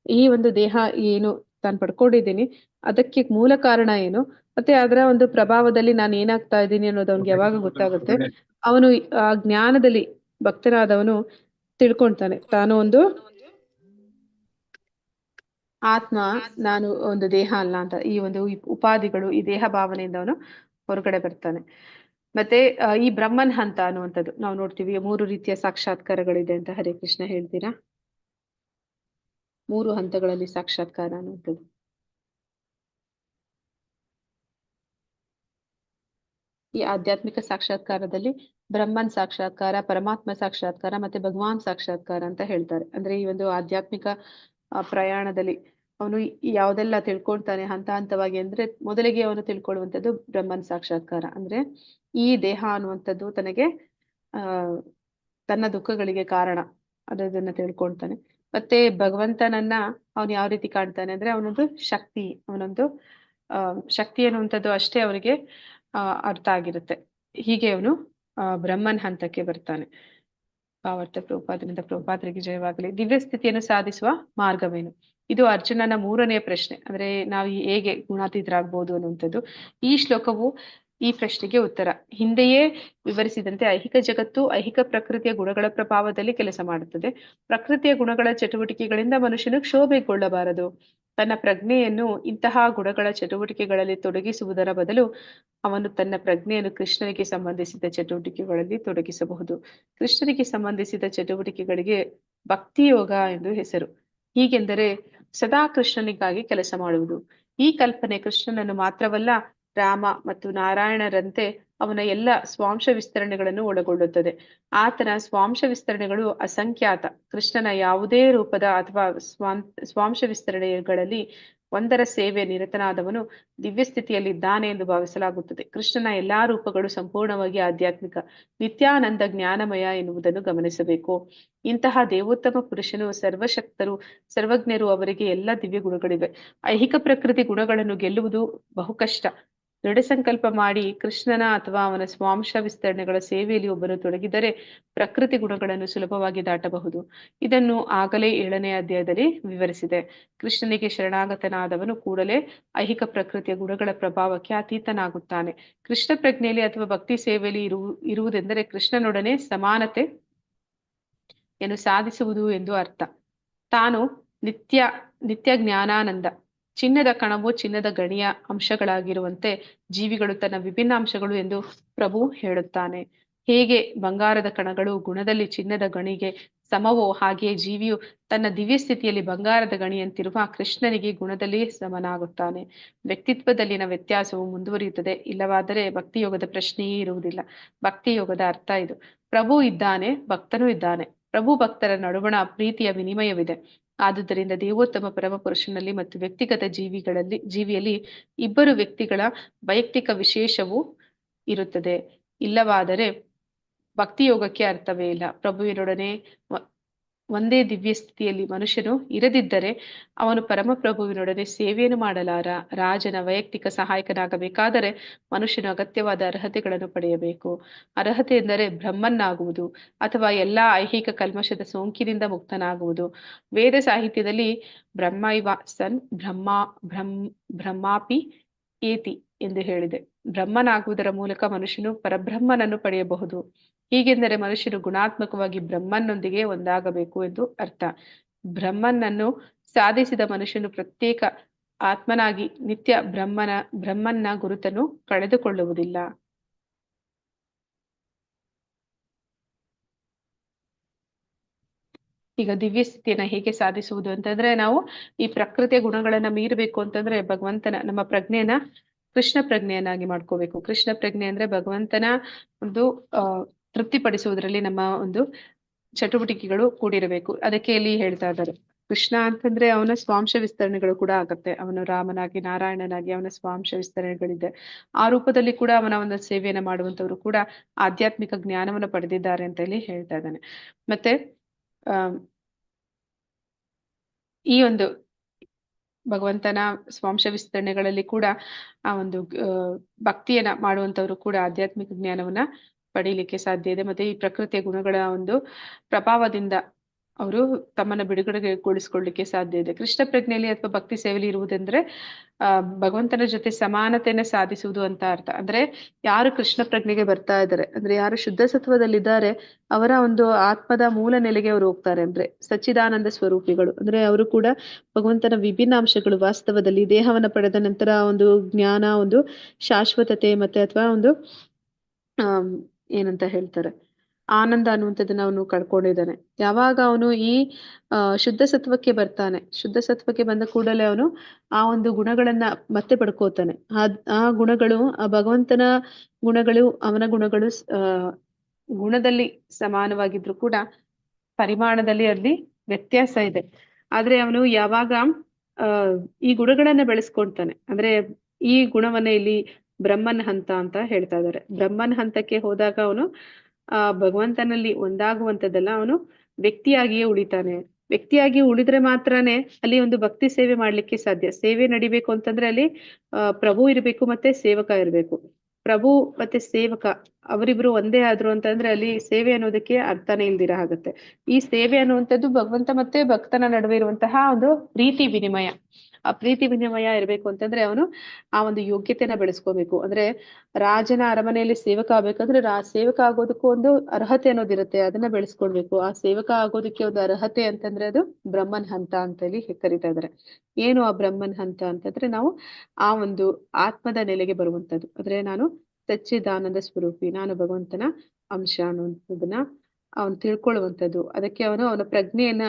ಈ ಒಂದು ದೇಹ ಏನು ತಾನು ಪಡ್ಕೊಂಡಿದ್ದೀನಿ, ಅದಕ್ಕೆ ಮೂಲ ಕಾರಣ ಏನು, ಮತ್ತೆ ಅದರ ಒಂದು ಪ್ರಭಾವದಲ್ಲಿ ನಾನು ಏನಾಗ್ತಾ ಇದ್ದೀನಿ ಅನ್ನೋದು ಅವ್ನಿಗೆ ಯಾವಾಗ ಗೊತ್ತಾಗುತ್ತೆ, ಅವನು ಆ ಜ್ಞಾನದಲ್ಲಿ ಭಕ್ತನಾದವನು ತಿಳ್ಕೊಳ್ತಾನೆ ತಾನು ಒಂದು ಆತ್ಮ, ನಾನು ಒಂದು ದೇಹ ಅಲ್ಲ ಅಂತ. ಈ ಒಂದು ಉಪಾಧಿಗಳು, ಈ ದೇಹ ಭಾವನೆಯಿಂದ ಅವನು ಹೊರಗಡೆ ಬರ್ತಾನೆ. ಮತ್ತೆ ಈ ಬ್ರಹ್ಮನ್ ಹಂತ ಅನ್ನುವಂಥದ್ದು ನಾವು ನೋಡ್ತೀವಿ, 3 ರೀತಿಯ ಸಾಕ್ಷಾತ್ಕಾರಗಳಿದೆ ಅಂತ ಹರೇ ಕೃಷ್ಣ ಹೇಳ್ತೀರಾ? 3 ಹಂತಗಳಲ್ಲಿ ಸಾಕ್ಷಾತ್ಕಾರ ಅನ್ನುವಂಥದ್ದು. ಈ ಆಧ್ಯಾತ್ಮಿಕ ಸಾಕ್ಷಾತ್ಕಾರದಲ್ಲಿ ಬ್ರಹ್ಮನ್ ಸಾಕ್ಷಾತ್ಕಾರ, ಪರಮಾತ್ಮ ಸಾಕ್ಷಾತ್ಕಾರ ಮತ್ತೆ ಭಗವಾನ್ ಸಾಕ್ಷಾತ್ಕಾರ ಅಂತ ಹೇಳ್ತಾರೆ. ಅಂದ್ರೆ ಈ ಒಂದು ಆಧ್ಯಾತ್ಮಿಕ ಪ್ರಯಾಣದಲ್ಲಿ ಅವನು ಯಾವುದೆಲ್ಲ ತಿಳ್ಕೊಳ್ತಾನೆ ಹಂತ ಹಂತವಾಗಿ ಅಂದ್ರೆ, ಮೊದಲಿಗೆ ಅವನು ತಿಳ್ಕೊಳ್ಳುವಂಥದ್ದು ಬ್ರಹ್ಮನ್ ಸಾಕ್ಷಾತ್ಕಾರ. ಅಂದ್ರೆ ಈ ದೇಹ ಅನ್ನುವಂಥದ್ದು ತನಗೆ ತನ್ನ ದುಃಖಗಳಿಗೆ ಕಾರಣ, ಅದನ್ನ ತಿಳ್ಕೊಳ್ತಾನೆ. ಮತ್ತೆ ಭಗವಂತನನ್ನ ಅವನು ಯಾವ ರೀತಿ ಕಾಣ್ತಾನೆ ಅಂದ್ರೆ ಅವನೊಂದು ಶಕ್ತಿ, ಅವನೊಂದು ಶಕ್ತಿ ಅನ್ನುವಂಥದ್ದು ಅಷ್ಟೇ ಅವನಿಗೆ ಅರ್ಥ ಆಗಿರುತ್ತೆ. ಹೀಗೆ ಅವನು ಬ್ರಹ್ಮನ್ ಹಂತಕ್ಕೆ ಬರ್ತಾನೆ. ಭಾವಾರ್ಥ ಪ್ರಭುಪಾದರಿಂದ ಪ್ರಭುಪಾದರಿಗೆ ಜಯವಾಗಲಿ. ದಿವ್ಯ ಸ್ಥಿತಿಯನ್ನು ಸಾಧಿಸುವ ಮಾರ್ಗವೇನು? ಇದು ಅರ್ಜುನನ 3ನೇ ಪ್ರಶ್ನೆ. ಅಂದ್ರೆ ನಾವು ಹೇಗೆ ಗುಣಾತೀತರಾಗಬಹುದು ಅನ್ನುವಂಥದ್ದು. ಈ ಶ್ಲೋಕವು ಈ ಪ್ರಶ್ನೆಗೆ ಉತ್ತರ. ಹಿಂದೆಯೇ ವಿವರಿಸಿದಂತೆ ಐಹಿಕ ಜಗತ್ತು ಐಹಿಕ ಪ್ರಕೃತಿಯ ಗುಣಗಳ ಪ್ರಭಾವದಲ್ಲಿ ಕೆಲಸ ಮಾಡುತ್ತದೆ. ಪ್ರಕೃತಿಯ ಗುಣಗಳ ಚಟುವಟಿಕೆಗಳಿಂದ ಮನುಷ್ಯನು ಕ್ಷೋಭೆಗೊಳ್ಳಬಾರದು. ತನ್ನ ಪ್ರಜ್ಞೆಯನ್ನು ಇಂತಹ ಗುಣಗಳ ಚಟುವಟಿಕೆಗಳಲ್ಲಿ ತೊಡಗಿಸುವುದರ ಬದಲು ಅವನು ತನ್ನ ಪ್ರಜ್ಞೆಯನ್ನು ಕೃಷ್ಣನಿಗೆ ಸಂಬಂಧಿಸಿದ ಚಟುವಟಿಕೆಗಳಲ್ಲಿ ತೊಡಗಿಸಬಹುದು. ಕೃಷ್ಣನಿಗೆ ಸಂಬಂಧಿಸಿದ ಚಟುವಟಿಕೆಗಳಿಗೆ ಭಕ್ತಿ ಯೋಗ ಎಂದು ಹೆಸರು. ಹೀಗೆಂದರೆ ಸದಾ ಕೃಷ್ಣನಿಗಾಗಿ ಕೆಲಸ ಮಾಡುವುದು. ಈ ಕಲ್ಪನೆ ಕೃಷ್ಣನನ್ನು ಮಾತ್ರವಲ್ಲ, ರಾಮ ಮತ್ತು ನಾರಾಯಣರಂತೆ ಅವನ ಎಲ್ಲ ಸ್ವಾಂಶ ವಿಸ್ತರಣೆಗಳನ್ನು ಒಳಗೊಳ್ಳುತ್ತದೆ. ಆತನ ಸ್ವಾಂಶ ವಿಸ್ತರಣೆಗಳು ಅಸಂಖ್ಯಾತ. ಕೃಷ್ಣನ ಯಾವುದೇ ರೂಪದ ಅಥವಾ ಸ್ವಾಂಶ ವಿಸ್ತರಣೆಗಳಲ್ಲಿ ಒಂದರ ಸೇವೆ ನಿರತನಾದವನು ದಿವ್ಯ ಸ್ಥಿತಿಯಲ್ಲಿದ್ದಾನೆ ಎಂದು ಭಾವಿಸಲಾಗುತ್ತದೆ. ಕೃಷ್ಣನ ಎಲ್ಲಾ ರೂಪಗಳು ಸಂಪೂರ್ಣವಾಗಿ ಆಧ್ಯಾತ್ಮಿಕ, ನಿತ್ಯಾನಂದ, ಜ್ಞಾನಮಯ ಎನ್ನುವುದನ್ನು ಗಮನಿಸಬೇಕು. ಇಂತಹ ದೇವೋತ್ತಮ ಪುರುಷನು ಸರ್ವಶಕ್ತರು, ಸರ್ವಜ್ಞರು. ಅವರಿಗೆ ಎಲ್ಲ ದಿವ್ಯ ಗುಣಗಳಿವೆ. ಐಹಿಕ ಪ್ರಕೃತಿ ಗುಣಗಳನ್ನು ಗೆಲ್ಲುವುದು ಬಹು ಕಷ್ಟ. ದೃಢ ಸಂಕಲ್ಪ ಮಾಡಿ ಕೃಷ್ಣನ ಅಥವಾ ಅವನ ಸ್ವಾಂಶ ವಿಸ್ತರಣೆಗಳ ಸೇವೆಯಲ್ಲಿ ಒಬ್ಬರು ತೊಡಗಿದರೆ ಪ್ರಕೃತಿ ಗುಣಗಳನ್ನು ಸುಲಭವಾಗಿ ದಾಟಬಹುದು. ಇದನ್ನು ಆಗಲೇ 7ನೇ ಅಧ್ಯಾಯದಲ್ಲಿ ವಿವರಿಸಿದೆ. ಕೃಷ್ಣನಿಗೆ ಶರಣಾಗತನಾದವನು ಕೂಡಲೇ ಐಹಿಕ ಪ್ರಕೃತಿಯ ಗುಣಗಳ ಪ್ರಭಾವಕ್ಕೆ ಅತೀತನಾಗುತ್ತಾನೆ. ಕೃಷ್ಣ ಪ್ರಜ್ಞೆಯಲ್ಲಿ ಅಥವಾ ಭಕ್ತಿ ಸೇವೆಯಲ್ಲಿ ಇರುವುದೆಂದರೆ ಕೃಷ್ಣನೊಡನೆ ಸಮಾನತೆಯನ್ನು ಸಾಧಿಸುವುದು ಎಂದು ಅರ್ಥ. ತಾನು ನಿತ್ಯ ಜ್ಞಾನಾನಂದ. ಚಿನ್ನದ ಕಣವು ಚಿನ್ನದ ಗಣಿಯ ಅಂಶಗಳಾಗಿರುವಂತೆ ಜೀವಿಗಳು ತನ್ನ ವಿಭಿನ್ನ ಅಂಶಗಳು ಎಂದು ಪ್ರಭು ಹೇಳುತ್ತಾನೆ. ಹೇಗೆ ಬಂಗಾರದ ಕಣಗಳು ಗುಣದಲ್ಲಿ ಚಿನ್ನದ ಗಣಿಗೆ ಸಮವೋ, ಹಾಗೆಯೇ ಜೀವಿಯು ತನ್ನ ದಿವ್ಯ ಸ್ಥಿತಿಯಲ್ಲಿ ಬಂಗಾರದ ಗಣಿಯಂತಿರುವ ಕೃಷ್ಣನಿಗೆ ಗುಣದಲ್ಲಿ ಸಮನಾಗುತ್ತಾನೆ. ವ್ಯಕ್ತಿತ್ವದಲ್ಲಿನ ವ್ಯತ್ಯಾಸವು ಮುಂದುವರಿಯುತ್ತದೆ. ಇಲ್ಲವಾದರೆ ಭಕ್ತಿಯೋಗದ ಪ್ರಶ್ನೆಯೇ ಇರುವುದಿಲ್ಲ. ಭಕ್ತಿಯೋಗದ ಅರ್ಥ ಇದು: ಪ್ರಭು ಇದ್ದಾನೆ, ಭಕ್ತನೂ ಇದ್ದಾನೆ. ಪ್ರಭು ಭಕ್ತರ ನಡುವಣ ಪ್ರೀತಿಯ ವಿನಿಮಯವಿದೆ. ಆದುದರಿಂದ ದೇವೋತ್ತಮ ಪರಮಪುರುಷನಲ್ಲಿ ಮತ್ತು ವ್ಯಕ್ತಿಗತ ಜೀವಿಯಲ್ಲಿ ಇಬ್ಬರು ವ್ಯಕ್ತಿಗಳ ವೈಯಕ್ತಿಕ ವಿಶೇಷವೂ ಇರುತ್ತದೆ. ಇಲ್ಲವಾದರೆ ಭಕ್ತಿಯೋಗಕ್ಕೆ ಅರ್ಥವೇ ಇಲ್ಲ. ಪ್ರಭುವಿನೊಡನೆ ಒಂದೇ ದಿವ್ಯ ಸ್ಥಿತಿಯಲ್ಲಿ ಮನುಷ್ಯನು ಇರದಿದ್ದರೆ ಅವನು ಪರಮಪ್ರಭುವಿನೊಡನೆ ಸೇವೆಯನ್ನು ಮಾಡಲಾರ. ರಾಜನ ವೈಯಕ್ತಿಕ ಸಹಾಯಕನಾಗಬೇಕಾದರೆ ಮನುಷ್ಯನು ಅಗತ್ಯವಾದ ಅರ್ಹತೆಗಳನ್ನು ಪಡೆಯಬೇಕು. ಅರ್ಹತೆ ಎಂದರೆ ಬ್ರಹ್ಮನ್ನಾಗುವುದು ಅಥವಾ ಎಲ್ಲಾ ಐಹಿಕ ಕಲ್ಮಶದ ಸೋಂಕಿನಿಂದ ಮುಕ್ತನಾಗುವುದು. ವೇದ ಸಾಹಿತ್ಯದಲ್ಲಿ ಬ್ರಹ್ಮೈವ ಸನ್ ಬ್ರಹ್ಮಾಪಿ ಏತಿ ಎಂದು ಹೇಳಿದೆ. ಬ್ರಹ್ಮನಾಗುವುದರ ಮೂಲಕ ಮನುಷ್ಯನು ಪರಬ್ರಹ್ಮನನ್ನು ಪಡೆಯಬಹುದು. ಹೀಗೆಂದರೆ ಮನುಷ್ಯನು ಗುಣಾತ್ಮಕವಾಗಿ ಬ್ರಹ್ಮನ್ನೊಂದಿಗೆ ಒಂದಾಗಬೇಕು ಎಂದು ಅರ್ಥ. ಬ್ರಹ್ಮನನ್ನು ಸಾಧಿಸಿದ ಮನುಷ್ಯನು ಪ್ರತ್ಯೇಕ ಆತ್ಮನಾಗಿ ನಿತ್ಯ ಬ್ರಹ್ಮನ್ನ ಗುರುತನ್ನು ಕಳೆದುಕೊಳ್ಳುವುದಿಲ್ಲ. ಈಗ ದಿವ್ಯ ಸ್ಥಿತಿಯನ್ನ ಹೇಗೆ ಸಾಧಿಸುವುದು ಅಂತಂದ್ರೆ, ನಾವು ಈ ಪ್ರಕೃತಿಯ ಗುಣಗಳನ್ನ ಮೀರಬೇಕು ಅಂತಂದ್ರೆ ಭಗವಂತನ ನಮ್ಮ ಪ್ರಜ್ಞೆಯನ್ನ ಕೃಷ್ಣ ಪ್ರಜ್ಞೆಯನ್ನಾಗಿ ಮಾಡ್ಕೋಬೇಕು. ಕೃಷ್ಣ ಪ್ರಜ್ಞೆ ಅಂದ್ರೆ ಭಗವಂತನ ಒಂದು ತೃಪ್ತಿಪಡಿಸುವುದರಲ್ಲಿ ನಮ್ಮ ಒಂದು ಚಟುವಟಿಕೆಗಳು ಕೂಡಿರಬೇಕು. ಅದಕ್ಕೆ ಇಲ್ಲಿ ಹೇಳ್ತಾ ಇದ್ದಾರೆ, ಕೃಷ್ಣ ಅಂತಂದ್ರೆ ಅವನ ಸ್ವಾಂಶ ವಿಸ್ತರಣೆಗಳು ಕೂಡ ಆಗತ್ತೆ. ಅವನು ರಾಮನಾಗಿ ನಾರಾಯಣನಾಗಿ ಅವನ ಸ್ವಾಂಶ ವಿಸ್ತರಣೆಗಳಿದೆ. ಆ ರೂಪದಲ್ಲಿ ಕೂಡ ಅವನ ಒಂದು ಸೇವೆಯನ್ನ ಮಾಡುವಂತವ್ರು ಕೂಡ ಆಧ್ಯಾತ್ಮಿಕ ಜ್ಞಾನವನ್ನು ಪಡೆದಿದ್ದಾರೆ ಅಂತ ಇಲ್ಲಿ ಹೇಳ್ತಾ ಇದ್ದಾನೆ. ಮತ್ತೆ ಈ ಒಂದು ಭಗವಂತನ ಸ್ವಾಂಶ ವಿಸ್ತರಣೆಗಳಲ್ಲಿ ಕೂಡ ಆ ಒಂದು ಭಕ್ತಿಯನ್ನ ಮಾಡುವಂತವ್ರು ಕೂಡ ಆಧ್ಯಾತ್ಮಿಕ ಜ್ಞಾನವನ್ನ ಪಡೀಲಿಕ್ಕೆ ಸಾಧ್ಯ ಇದೆ. ಮತ್ತೆ ಈ ಪ್ರಕೃತಿಯ ಗುಣಗಳ ಒಂದು ಪ್ರಭಾವದಿಂದ ಅವರು ತಮ್ಮನ್ನ ಬಿಡುಗಡೆಗೊಳಿಸ್ಕೊಳ್ಳಿಕ್ಕೆ ಸಾಧ್ಯ ಇದೆ. ಕೃಷ್ಣ ಪ್ರಜ್ಞೆಯಲ್ಲಿ ಅಥವಾ ಭಕ್ತಿ ಸೇವೆಯಲ್ಲಿ ಇರುವುದೆಂದ್ರೆ ಭಗವಂತನ ಜೊತೆ ಸಮಾನತೆಯನ್ನು ಸಾಧಿಸುವುದು ಅಂತ ಅರ್ಥ. ಅಂದ್ರೆ ಯಾರು ಕೃಷ್ಣ ಪ್ರಜ್ಞೆಗೆ ಬರ್ತಾ ಇದ್ದಾರೆ, ಅಂದ್ರೆ ಯಾರು ಶುದ್ಧ ಸತ್ವದಲ್ಲಿದ್ದಾರೆ, ಅವರ ಒಂದು ಆತ್ಮದ ಮೂಲ ನೆಲೆಗೆ ಅವರು ಹೋಗ್ತಾರೆ. ಅಂದ್ರೆ ಸಚ್ಚಿದಾನಂದ ಸ್ವರೂಪಿಗಳು. ಅಂದ್ರೆ ಅವರು ಕೂಡ ಭಗವಂತನ ವಿಭಿನ್ನ ಅಂಶಗಳು. ವಾಸ್ತವದಲ್ಲಿ ದೇಹವನ್ನ ಪಡೆದ ನಂತರ ಒಂದು ಜ್ಞಾನ, ಒಂದು ಶಾಶ್ವತತೆ ಮತ್ತೆ ಅಥವಾ ಒಂದು ಏನಂತ ಹೇಳ್ತಾರೆ, ಆನಂದ ಅನ್ನುವಂಥದ್ದನ್ನ ಅವನು ಕಳ್ಕೊಂಡಿದ್ದಾನೆ. ಯಾವಾಗ ಅವನು ಈ ಶುದ್ಧ ಸತ್ವಕ್ಕೆ ಬರ್ತಾನೆ, ಶುದ್ಧ ಸತ್ವಕ್ಕೆ ಬಂದ ಕೂಡಲೇ ಅವನು ಆ ಒಂದು ಗುಣಗಳನ್ನ ಮತ್ತೆ ಪಡ್ಕೋತಾನೆ. ಆ ಗುಣಗಳು, ಆ ಭಗವಂತನ ಗುಣಗಳು, ಅವನ ಗುಣಗಳು ಗುಣದಲ್ಲಿ ಸಮಾನವಾಗಿದ್ರು ಕೂಡ ಪರಿಮಾಣದಲ್ಲಿ ಅಲ್ಲಿ ವ್ಯತ್ಯಾಸ ಇದೆ. ಆದ್ರೆ ಅವನು ಯಾವಾಗ ಈ ಗುಣಗಳನ್ನ ಬೆಳೆಸ್ಕೊಳ್ತಾನೆ, ಅಂದ್ರೆ ಈ ಗುಣವನ್ನ ಇಲ್ಲಿ ಬ್ರಹ್ಮನ್ ಹಂತ ಅಂತ ಹೇಳ್ತಾ ಇದ್ದಾರೆ. ಬ್ರಹ್ಮನ್ ಹಂತಕ್ಕೆ ಹೋದಾಗ ಅವನು ಭಗವಂತನಲ್ಲಿ ಒಂದಾಗುವಂಥದ್ದಲ್ಲ, ಅವನು ವ್ಯಕ್ತಿಯಾಗಿಯೇ ಉಳಿತಾನೆ. ವ್ಯಕ್ತಿಯಾಗಿ ಉಳಿದ್ರೆ ಮಾತ್ರನೇ ಅಲ್ಲಿ ಒಂದು ಭಕ್ತಿ ಸೇವೆ ಮಾಡ್ಲಿಕ್ಕೆ ಸಾಧ್ಯ. ಸೇವೆ ನಡಿಬೇಕು ಅಂತಂದ್ರೆ ಅಲ್ಲಿ ಪ್ರಭು ಇರ್ಬೇಕು ಮತ್ತೆ ಸೇವಕ ಇರ್ಬೇಕು. ಪ್ರಭು ಮತ್ತೆ ಸೇವಕ ಅವರಿಬ್ರು ಒಂದೇ ಆದ್ರು ಅಂತಂದ್ರೆ ಅಲ್ಲಿ ಸೇವೆ ಅನ್ನೋದಕ್ಕೆ ಅರ್ಥನೇ ಇಲ್ದಿರ ಆಗುತ್ತೆ. ಈ ಸೇವೆ ಅನ್ನುವಂಥದ್ದು ಭಗವಂತ ಮತ್ತೆ ಭಕ್ತನ ನಡುವೆ ಇರುವಂತಹ ಒಂದು ಪ್ರೀತಿ ವಿನಿಮಯ. ಆ ಪ್ರೀತಿ ವಿನಿಮಯ ಇರಬೇಕು ಅಂತಂದ್ರೆ ಅವನು ಆ ಒಂದು ಯೋಗ್ಯತೆನ ಬೆಳೆಸ್ಕೋಬೇಕು. ಅಂದ್ರೆ ರಾಜನ ಅರಮನೆಯಲ್ಲಿ ಸೇವಕ ಆಗ್ಬೇಕಂದ್ರೆ ಸೇವಕ ಆಗೋದಕ್ಕೂ ಒಂದು ಅರ್ಹತೆ ಅನ್ನೋದಿರುತ್ತೆ, ಅದನ್ನ ಬೆಳೆಸ್ಕೊಳ್ಬೇಕು. ಆ ಸೇವಕ ಆಗೋದಕ್ಕೆ ಒಂದು ಅರ್ಹತೆ ಅಂತಂದ್ರೆ ಅದು ಬ್ರಹ್ಮನ್ ಹಂತ ಅಂತೇಳಿ ಕರಿತಾ ಇದಾರೆ. ಏನು ಆ ಬ್ರಹ್ಮನ್ ಹಂತ ಅಂತಂದ್ರೆ ನಾವು ಆ ಒಂದು ಆತ್ಮದ ನೆಲೆಗೆ ಬರುವಂತದ್ದು. ಅಂದ್ರೆ ನಾನು ಸಚ್ಚಿದಾನಂದ ಸ್ವರೂಪಿ, ನಾನು ಭಗವಂತನ ಅಂಶ ಅನ್ನುವಂಥದ್ದನ್ನ ಅವನು ತಿಳ್ಕೊಳ್ಳುವಂಥದ್ದು. ಅದಕ್ಕೆ ಅವನ ಪ್ರಜ್ಞೆಯನ್ನ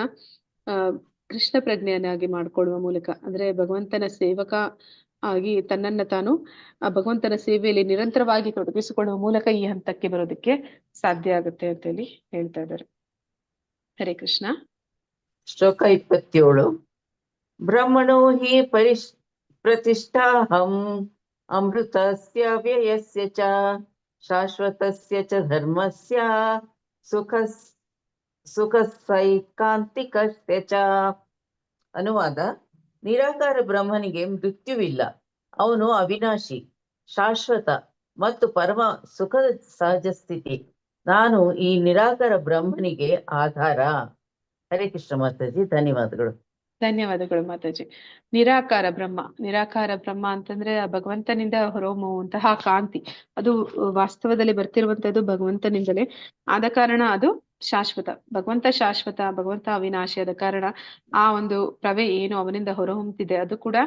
ಕೃಷ್ಣ ಪ್ರಜ್ಞೆಯನ್ನಾಗಿ ಮಾಡ್ಕೊಳ್ಳುವ ಮೂಲಕ, ಅಂದ್ರೆ ಭಗವಂತನ ಸೇವಕ ಆಗಿ ತನ್ನನ್ನ ತಾನು ಆ ಭಗವಂತನ ಸೇವೆಯಲ್ಲಿ ನಿರಂತರವಾಗಿ ತೊಡಗಿಸಿಕೊಳ್ಳುವ ಮೂಲಕ ಈ ಹಂತಕ್ಕೆ ಬರೋದಕ್ಕೆ ಸಾಧ್ಯ ಆಗುತ್ತೆ ಅಂತ ಹೇಳಿ ಹೇಳ್ತಾ ಇದ್ದಾರೆ. ಹರೇ ಕೃಷ್ಣ. ಶ್ಲೋಕ 27. ಬ್ರಹ್ಮಣೋ ಹಿ ಪ್ರತಿಷ್ಠಾಹಂ ಅಮೃತಸ್ಯ ವ್ಯಯಸ್ಯ ಚ ಶಾಶ್ವತಸ್ಯ ಚ ಧರ್ಮಸ್ಯ ಸುಖಸೈಕಾಂತಿಕಸ್ಯ ಚ. ಅನುವಾದ: ನಿರಾಕಾರ ಬ್ರಹ್ಮನಿಗೆ ಮೃತ್ಯುವಿಲ್ಲ, ಅವನು ಅವಿನಾಶಿ, ಶಾಶ್ವತ ಮತ್ತು ಪರಮ ಸುಖದ ಸಹಜ ಸ್ಥಿತಿ. ನಾನು ಈ ನಿರಾಕಾರ ಬ್ರಹ್ಮನಿಗೆ ಆಧಾರ. ಹರೇ ಕೃಷ್ಣ ಮಾತಾಜಿ, ಧನ್ಯವಾದಗಳು. ಧನ್ಯವಾದಗಳು ಮಾತಾಜಿ. ನಿರಾಕಾರ ಬ್ರಹ್ಮ ಅಂತಂದ್ರೆ ಆ ಭಗವಂತನಿಂದ ಹೊರಹೊಮ್ಮುವಂತಹ ಕಾಂತಿ, ಅದು ವಾಸ್ತವದಲ್ಲಿ ಬರ್ತಿರುವಂತದ್ದು ಭಗವಂತನಿಂದಲೇ. ಆದ ಕಾರಣ ಅದು ಶಾಶ್ವತ. ಭಗವಂತ ಅವಿನಾಶಿ. ಆದ ಕಾರಣ ಆ ಒಂದು ಪ್ರವೆ ಏನು ಅವನಿಂದ ಹೊರಹೊಮ್ಮುತ್ತಿದೆ ಅದು ಕೂಡ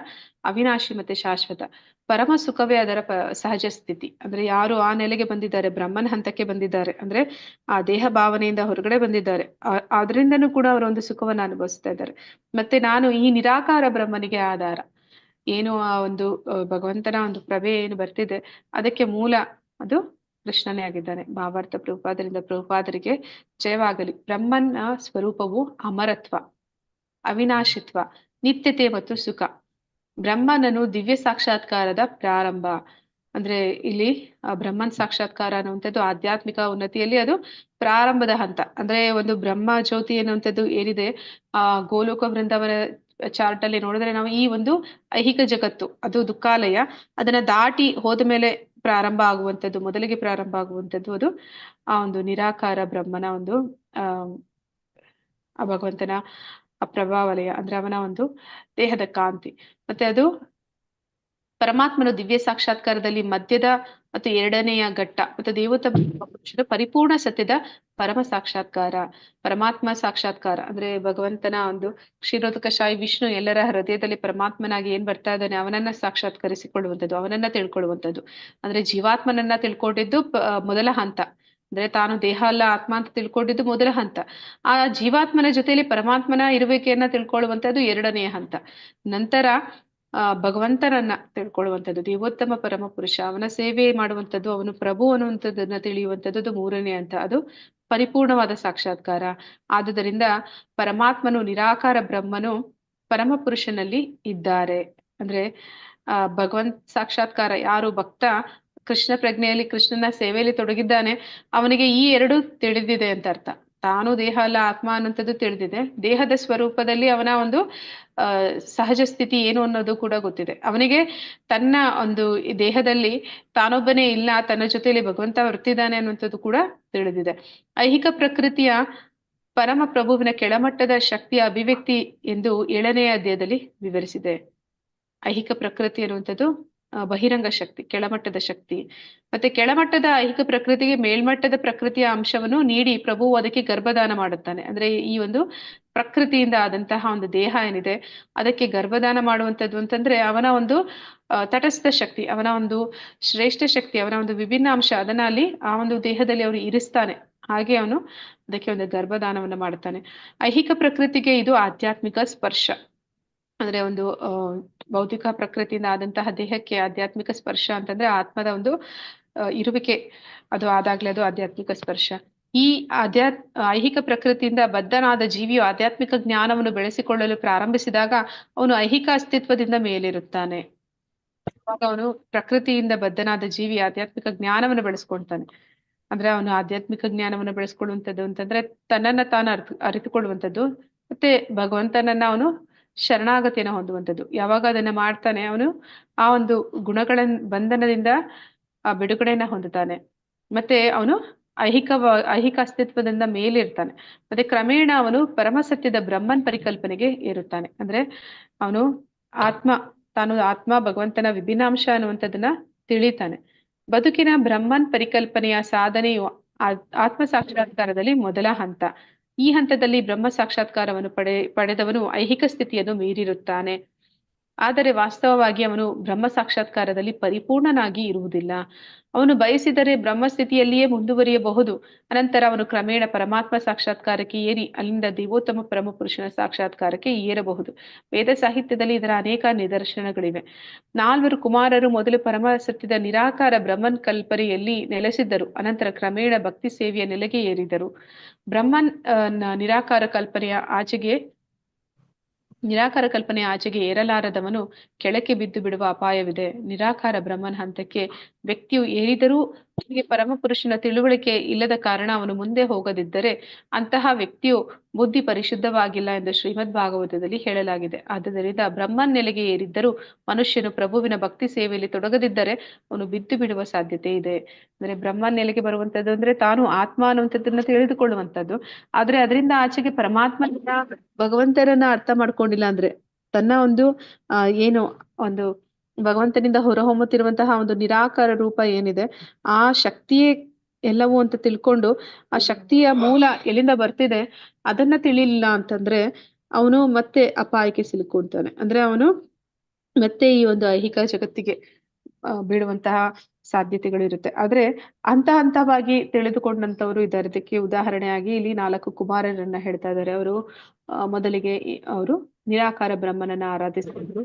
ಅವಿನಾಶಿ ಮತ್ತೆ ಶಾಶ್ವತ. ಪರಮ ಸುಖವೇ ಅದರ ಸಹಜ ಸ್ಥಿತಿ. ಅಂದ್ರೆ ಯಾರು ಆ ನೆಲೆಗೆ ಬಂದಿದ್ದಾರೆ, ಬ್ರಹ್ಮನ ಹಂತಕ್ಕೆ ಬಂದಿದ್ದಾರೆ, ಅಂದ್ರೆ ಆ ದೇಹ ಭಾವನೆಯಿಂದ ಹೊರಗಡೆ ಬಂದಿದ್ದಾರೆ, ಆದ್ರಿಂದನೂ ಕೂಡ ಅವರೊಂದು ಸುಖವನ್ನ ಅನುಭವಿಸ್ತಾ ಇದ್ದಾರೆ. ಮತ್ತೆ ನಾನು ಈ ನಿರಾಕಾರ ಬ್ರಹ್ಮನಿಗೆ ಆಧಾರ. ಏನು ಆ ಒಂದು ಭಗವಂತನ ಒಂದು ಪ್ರಭೆ ಏನು ಬರ್ತಿದೆ ಅದಕ್ಕೆ ಮೂಲ ಅದು ಕೃಷ್ಣನೇ ಆಗಿದ್ದಾನೆ. ಭಾವಾರ್ಥ ಪ್ರಭುಪಾದರಿಗೆ ಜಯವಾಗಲಿ. ಬ್ರಹ್ಮನ ಸ್ವರೂಪವು ಅಮರತ್ವ, ಅವಿನಾಶಿತ್ವ, ನಿತ್ಯತೆ ಮತ್ತು ಸುಖ. ಬ್ರಹ್ಮನನು ದಿವ್ಯ ಸಾಕ್ಷಾತ್ಕಾರದ ಪ್ರಾರಂಭ. ಅಂದ್ರೆ ಇಲ್ಲಿ ಬ್ರಹ್ಮನ್ ಸಾಕ್ಷಾತ್ಕಾರ ಅನ್ನುವಂಥದ್ದು ಆಧ್ಯಾತ್ಮಿಕ ಉನ್ನತಿಯಲ್ಲಿ ಅದು ಪ್ರಾರಂಭದ ಹಂತ. ಅಂದ್ರೆ ಒಂದು ಬ್ರಹ್ಮ ಜ್ಯೋತಿ ಅನ್ನುವಂಥದ್ದು ಏನಿದೆ ಆ ಗೋಲೋಕ ವೃಂದಾವನ ಚಾರ್ಟ್ ಅಲ್ಲಿ ನೋಡಿದ್ರೆ ನಾವು ಈ ಒಂದು ಐಹಿಕ ಜಗತ್ತು ಅದು ದುಃಖಾಲಯ, ಅದನ್ನ ದಾಟಿ ಹೋದ ಮೇಲೆ ಪ್ರಾರಂಭ ಮೊದಲಿಗೆ ಪ್ರಾರಂಭ ಆಗುವಂಥದ್ದು ಅದು ಆ ಒಂದು ನಿರಾಕಾರ ಬ್ರಹ್ಮನ ಒಂದು ಆ ಭಗವಂತನ ಆ ಪ್ರಭಾವಲಯ, ಅಂದ್ರೆ ಅವನ ಒಂದು ದೇಹದ ಕಾಂತಿ. ಮತ್ತೆ ಅದು ಪರಮಾತ್ಮನ ದಿವ್ಯ ಸಾಕ್ಷಾತ್ಕಾರದಲ್ಲಿ ಮಧ್ಯದ ಮತ್ತು ಎರಡನೆಯ ಘಟ್ಟ. ಮತ್ತು ದೇವೋತ್ತಮ ಪರಿಪೂರ್ಣ ಸತ್ಯದ ಪರಮ ಸಾಕ್ಷಾತ್ಕಾರ, ಪರಮಾತ್ಮ ಸಾಕ್ಷಾತ್ಕಾರ. ಅಂದ್ರೆ ಭಗವಂತನ ಒಂದು ಕ್ಷೀರೋದಕಶಾಹಿ ವಿಷ್ಣು ಎಲ್ಲರ ಹೃದಯದಲ್ಲಿ ಪರಮಾತ್ಮನಾಗಿ ಏನ್ ಬರ್ತಾ ಇದ್ದಾನೆ ಅವನನ್ನ ಸಾಕ್ಷಾತ್ಕರಿಸಿಕೊಳ್ಳುವಂಥದ್ದು, ಅವನನ್ನ ತಿಳ್ಕೊಳ್ಳುವಂಥದ್ದು. ಅಂದ್ರೆ ಜೀವಾತ್ಮನನ್ನ ತಿಳ್ಕೊಂಡಿದ್ದು ಮೊದಲ ಹಂತ. ಅಂದ್ರೆ ತಾನು ದೇಹ ಅಲ್ಲ ಆತ್ಮ ಅಂತ ತಿಳ್ಕೊಂಡಿದ್ದು ಮೊದಲ ಹಂತ. ಆ ಜೀವಾತ್ಮನ ಜೊತೆಯಲ್ಲಿ ಪರಮಾತ್ಮನ ಇರುವಿಕೆಯನ್ನ ತಿಳ್ಕೊಳ್ಳುವಂಥದ್ದು ಎರಡನೆಯ ಹಂತ. ನಂತರ ಭಗವಂತನನ್ನ ತಿಳ್ಕೊಳ್ಳುವಂಥದ್ದು, ದೇವೋತ್ತಮ ಪರಮ ಪುರುಷ, ಅವನ ಸೇವೆ ಮಾಡುವಂಥದ್ದು, ಅವನು ಪ್ರಭು ಅನ್ನುವಂಥದ್ದನ್ನ ತಿಳಿಯುವಂಥದ್ದು ಮೂರನೇ ಹಂತ. ಅದು ಪರಿಪೂರ್ಣವಾದ ಸಾಕ್ಷಾತ್ಕಾರ. ಆದುದರಿಂದ ಪರಮಾತ್ಮನು ನಿರಾಕಾರ ಬ್ರಹ್ಮನು ಪರಮ ಪುರುಷನಲ್ಲಿ ಇದ್ದಾರೆ. ಅಂದ್ರೆ ಭಗವಂತ ಸಾಕ್ಷಾತ್ಕಾರ ಯಾರು ಭಕ್ತ ಕೃಷ್ಣ ಪ್ರಜ್ಞೆಯಲ್ಲಿ ಕೃಷ್ಣನ ಸೇವೆಯಲ್ಲಿ ತೊಡಗಿದ್ದಾನೆ ಅವನಿಗೆ ಈ ಎರಡು ತಿಳಿದಿದೆ ಅಂತ ಅರ್ಥ. ತಾನು ದೇಹ ಅಲ್ಲ ಆತ್ಮ ಅನ್ನುವಂಥದ್ದು ತಿಳಿದಿದೆ, ದೇಹದ ಸ್ವರೂಪದಲ್ಲಿ ಅವನ ಒಂದು ಸಹಜ ಸ್ಥಿತಿ ಏನು ಅನ್ನೋದು ಕೂಡ ಗೊತ್ತಿದೆ. ಅವನಿಗೆ ತನ್ನ ಒಂದು ದೇಹದಲ್ಲಿ ತಾನೊಬ್ಬನೇ ಇಲ್ಲ, ತನ್ನ ಜೊತೆಯಲ್ಲಿ ಭಗವಂತ ಬರ್ತಿದ್ದಾನೆ ಅನ್ನುವಂಥದ್ದು ಕೂಡ ತಿಳಿದಿದೆ. ಐಹಿಕ ಪ್ರಕೃತಿಯ ಪರಮ ಪ್ರಭುವಿನ ಕೆಳಮಟ್ಟದ ಶಕ್ತಿಯ ಅಭಿವ್ಯಕ್ತಿ ಎಂದು 7ನೇ ಅಧ್ಯಾಯದಲ್ಲಿ ವಿವರಿಸಿದೆ. ಐಹಿಕ ಪ್ರಕೃತಿ ಅನ್ನುವಂಥದ್ದು ಬಹಿರಂಗ ಶಕ್ತಿ, ಕೆಳಮಟ್ಟದ ಶಕ್ತಿ. ಮತ್ತೆ ಕೆಳಮಟ್ಟದ ಐಹಿಕ ಪ್ರಕೃತಿಗೆ ಮೇಲ್ಮಟ್ಟದ ಪ್ರಕೃತಿಯ ಅಂಶವನ್ನು ನೀಡಿ ಪ್ರಭುವು ಅದಕ್ಕೆ ಗರ್ಭದಾನ ಮಾಡುತ್ತಾನೆ. ಅಂದ್ರೆ ಈ ಒಂದು ಪ್ರಕೃತಿಯಿಂದ ಆದಂತಹ ಒಂದು ದೇಹ ಏನಿದೆ ಅದಕ್ಕೆ ಗರ್ಭದಾನ ಮಾಡುವಂಥದ್ದು ಅಂತಂದ್ರೆ ಅವನ ಒಂದು ತಟಸ್ಥ ಶಕ್ತಿ, ಅವನ ಒಂದು ಶ್ರೇಷ್ಠ ಶಕ್ತಿ, ಅವನ ಒಂದು ವಿಭಿನ್ನ ಅಂಶ ಅದನ್ನ ಅಲ್ಲಿ ಆ ಒಂದು ದೇಹದಲ್ಲಿ ಅವನು ಇರಿಸ್ತಾನೆ. ಹಾಗೆ ಅವನು ಅದಕ್ಕೆ ಒಂದು ಗರ್ಭದಾನವನ್ನು ಮಾಡುತ್ತಾನೆ. ಐಹಿಕ ಪ್ರಕೃತಿಗೆ ಇದು ಆಧ್ಯಾತ್ಮಿಕ ಸ್ಪರ್ಶ. ಅಂದ್ರೆ ಒಂದು ಭೌತಿಕ ಪ್ರಕೃತಿಯಿಂದ ಆದಂತಹ ದೇಹಕ್ಕೆ ಆಧ್ಯಾತ್ಮಿಕ ಸ್ಪರ್ಶ ಅಂತಂದ್ರೆ ಆತ್ಮದ ಒಂದು ಇರುವಿಕೆ ಅದು ಆದಾಗ್ಲೇ ಅದು ಆಧ್ಯಾತ್ಮಿಕ ಸ್ಪರ್ಶ. ಈ ಐಹಿಕ ಪ್ರಕೃತಿಯಿಂದ ಬದ್ಧನಾದ ಜೀವಿಯು ಆಧ್ಯಾತ್ಮಿಕ ಜ್ಞಾನವನ್ನು ಬೆಳೆಸಿಕೊಳ್ಳಲು ಪ್ರಾರಂಭಿಸಿದಾಗ ಅವನು ಐಹಿಕ ಅಸ್ತಿತ್ವದಿಂದ ಮೇಲಿರುತ್ತಾನೆ. ಆಗ ಅವನು ಪ್ರಕೃತಿಯಿಂದ ಬದ್ಧನಾದ ಜೀವಿ ಆಧ್ಯಾತ್ಮಿಕ ಜ್ಞಾನವನ್ನು ಬೆಳೆಸ್ಕೊಳ್ತಾನೆ. ಅಂದ್ರೆ ಅವನು ಆಧ್ಯಾತ್ಮಿಕ ಜ್ಞಾನವನ್ನು ಬೆಳೆಸ್ಕೊಳ್ಳುವಂಥದ್ದು ಅಂತಂದ್ರೆ ತನ್ನನ್ನ ತಾನು ಅರಿತುಕೊಳ್ಳುವಂಥದ್ದು, ಮತ್ತೆ ಭಗವಂತನನ್ನ ಅವನು ಶರಣಾಗತಿಯನ್ನು ಹೊಂದುವಂಥದ್ದು. ಯಾವಾಗ ಅದನ್ನ ಮಾಡ್ತಾನೆ ಅವನು ಆ ಒಂದು ಗುಣಗಳ ಬಂಧನದಿಂದ ಆ ಬಿಡುಗಡೆಯನ್ನ ಹೊಂದುತ್ತಾನೆ. ಮತ್ತೆ ಅವನು ಐಹಿಕ ಅಸ್ತಿತ್ವದಿಂದ ಮೇಲಿರ್ತಾನೆ. ಮತ್ತೆ ಕ್ರಮೇಣ ಅವನು ಪರಮಸತ್ಯದ ಬ್ರಹ್ಮನ್ ಪರಿಕಲ್ಪನೆಗೆ ಏರುತ್ತಾನೆ. ಅಂದ್ರೆ ಅವನು ತಾನು ಆತ್ಮ ಭಗವಂತನ ವಿಭಿನ್ನಾಂಶ ಅನ್ನುವಂಥದ್ದನ್ನ ತಿಳಿತಾನೆ. ಬದುಕಿನ ಬ್ರಹ್ಮನ್ ಪರಿಕಲ್ಪನೆಯ ಸಾಧನೆಯು ಆತ್ಮ ಸಾಕ್ಷಾತ್ಕಾರದಲ್ಲಿ ಮೊದಲ ಹಂತ. ಈ ಹಂತದಲ್ಲಿ ಬ್ರಹ್ಮ ಸಾಕ್ಷಾತ್ಕಾರವನ್ನು ಪಡೆದವನು ಐಹಿಕ ಸ್ಥಿತಿಯನ್ನು ಮೀರಿರುತ್ತಾನೆ. ಆದರೆ ವಾಸ್ತವವಾಗಿ ಅವನು ಬ್ರಹ್ಮ ಸಾಕ್ಷಾತ್ಕಾರದಲ್ಲಿ ಪರಿಪೂರ್ಣನಾಗಿ ಇರುವುದಿಲ್ಲ. ಅವನು ಬಯಸಿದರೆ ಬ್ರಹ್ಮ ಸ್ಥಿತಿಯಲ್ಲಿಯೇ ಮುಂದುವರಿಯಬಹುದು. ಅನಂತರ ಅವನು ಕ್ರಮೇಣ ಪರಮಾತ್ಮ ಸಾಕ್ಷಾತ್ಕಾರಕ್ಕೆ ಏರಿ ಅಲ್ಲಿಂದ ದೇವೋತ್ತಮ ಪರಮ ಪುರುಷನ ಸಾಕ್ಷಾತ್ಕಾರಕ್ಕೆ ಏರಬಹುದು. ವೇದ ಸಾಹಿತ್ಯದಲ್ಲಿ ಇದರ ಅನೇಕ ನಿದರ್ಶನಗಳಿವೆ. 4 ಕುಮಾರರು ಮೊದಲು ಪರಮ ಸತ್ಯದ ನಿರಾಕಾರ ಬ್ರಹ್ಮನ್ ಕಲ್ಪನೆಯಲ್ಲಿ ನೆಲೆಸಿದ್ದರು. ಅನಂತರ ಕ್ರಮೇಣ ಭಕ್ತಿ ಸೇವೆಯ ನೆಲೆಗೆ ಏರಿದರು. ಬ್ರಹ್ಮನ್ ನಿರಾಕಾರ ಕಲ್ಪನೆಯ ಆಚೆಗೆ ಏರಲಾರದವನು ಕೆಳಕ್ಕೆ ಬಿದ್ದು ಬಿಡುವ ಅಪಾಯವಿದೆ. ನಿರಾಕಾರ ಬ್ರಹ್ಮನ್ ಹಂತಕ್ಕೆ ವ್ಯಕ್ತಿಯು ಏರಿದರೂ ಅವನಿಗೆ ಪರಮ ಪುರುಷನ ತಿಳುವಳಿಕೆ ಇಲ್ಲದ ಕಾರಣ ಅವನು ಮುಂದೆ ಹೋಗದಿದ್ದರೆ ಅಂತಹ ವ್ಯಕ್ತಿಯು ಬುದ್ಧಿ ಪರಿಶುದ್ಧವಾಗಿಲ್ಲ ಎಂದು ಶ್ರೀಮದ್ ಭಾಗವತದಲ್ಲಿ ಹೇಳಲಾಗಿದೆ. ಆದ್ದರಿಂದ ಬ್ರಹ್ಮನ್ ನೆಲೆಗೆ ಏರಿದ್ದರೂ ಮನುಷ್ಯನು ಪ್ರಭುವಿನ ಭಕ್ತಿ ಸೇವೆಯಲ್ಲಿ ತೊಡಗದಿದ್ದರೆ ಅವನು ಬಿದ್ದು ಬಿಡುವ ಸಾಧ್ಯತೆ ಇದೆ. ಅಂದ್ರೆ ಬ್ರಹ್ಮನ್ ನೆಲೆಗೆ ಬರುವಂತದ್ದು ಅಂದ್ರೆ ತಾನು ಆತ್ಮ ಅನ್ನುವಂಥದ್ದನ್ನ ತಿಳಿದುಕೊಳ್ಳುವಂಥದ್ದು. ಆದ್ರೆ ಅದರಿಂದ ಆಚೆಗೆ ಪರಮಾತ್ಮನ ಭಗವಂತರನ್ನ ಅರ್ಥ ಮಾಡ್ಕೊಂಡಿಲ್ಲ ಅಂದ್ರೆ ತನ್ನ ಒಂದು ಒಂದು ಭಗವಂತನಿಂದ ಹೊರಹೊಮ್ಮುತ್ತಿರುವಂತಹ ಒಂದು ನಿರಾಕಾರ ರೂಪ ಏನಿದೆ ಆ ಶಕ್ತಿಯೇ ಎಲ್ಲವೂ ಅಂತ ತಿಳ್ಕೊಂಡು ಆ ಶಕ್ತಿಯ ಮೂಲ ಎಲ್ಲಿಂದ ಬರ್ತಿದೆ ಅದನ್ನ ತಿಳಿಲಿಲ್ಲ ಅಂತಂದ್ರೆ ಅವನು ಮತ್ತೆ ಅಪಾಯಕ್ಕೆ ಸಿಲುಕೊಂತಾನೆ. ಅಂದ್ರೆ ಅವನು ಮತ್ತೆ ಈ ಒಂದು ಐಹಿಕ ಜಗತ್ತಿಗೆ ಬೀಳುವಂತಹ ಸಾಧ್ಯತೆಗಳು ಇರುತ್ತೆ. ಆದ್ರೆ ಹಂತವಾಗಿ ತಿಳಿದುಕೊಂಡಂತವರು ಇದ್ದಾರೆ. ಇದಕ್ಕೆ ಉದಾಹರಣೆಯಾಗಿ ಇಲ್ಲಿ 4 ಕುಮಾರರನ್ನ ಹೇಳ್ತಾ ಇದ್ದಾರೆ. ಅವರು ಮೊದಲಿಗೆ ಅವರು ನಿರಾಕಾರ ಬ್ರಹ್ಮನನ್ನ ಆರಾಧಿಸಿದ್ರು.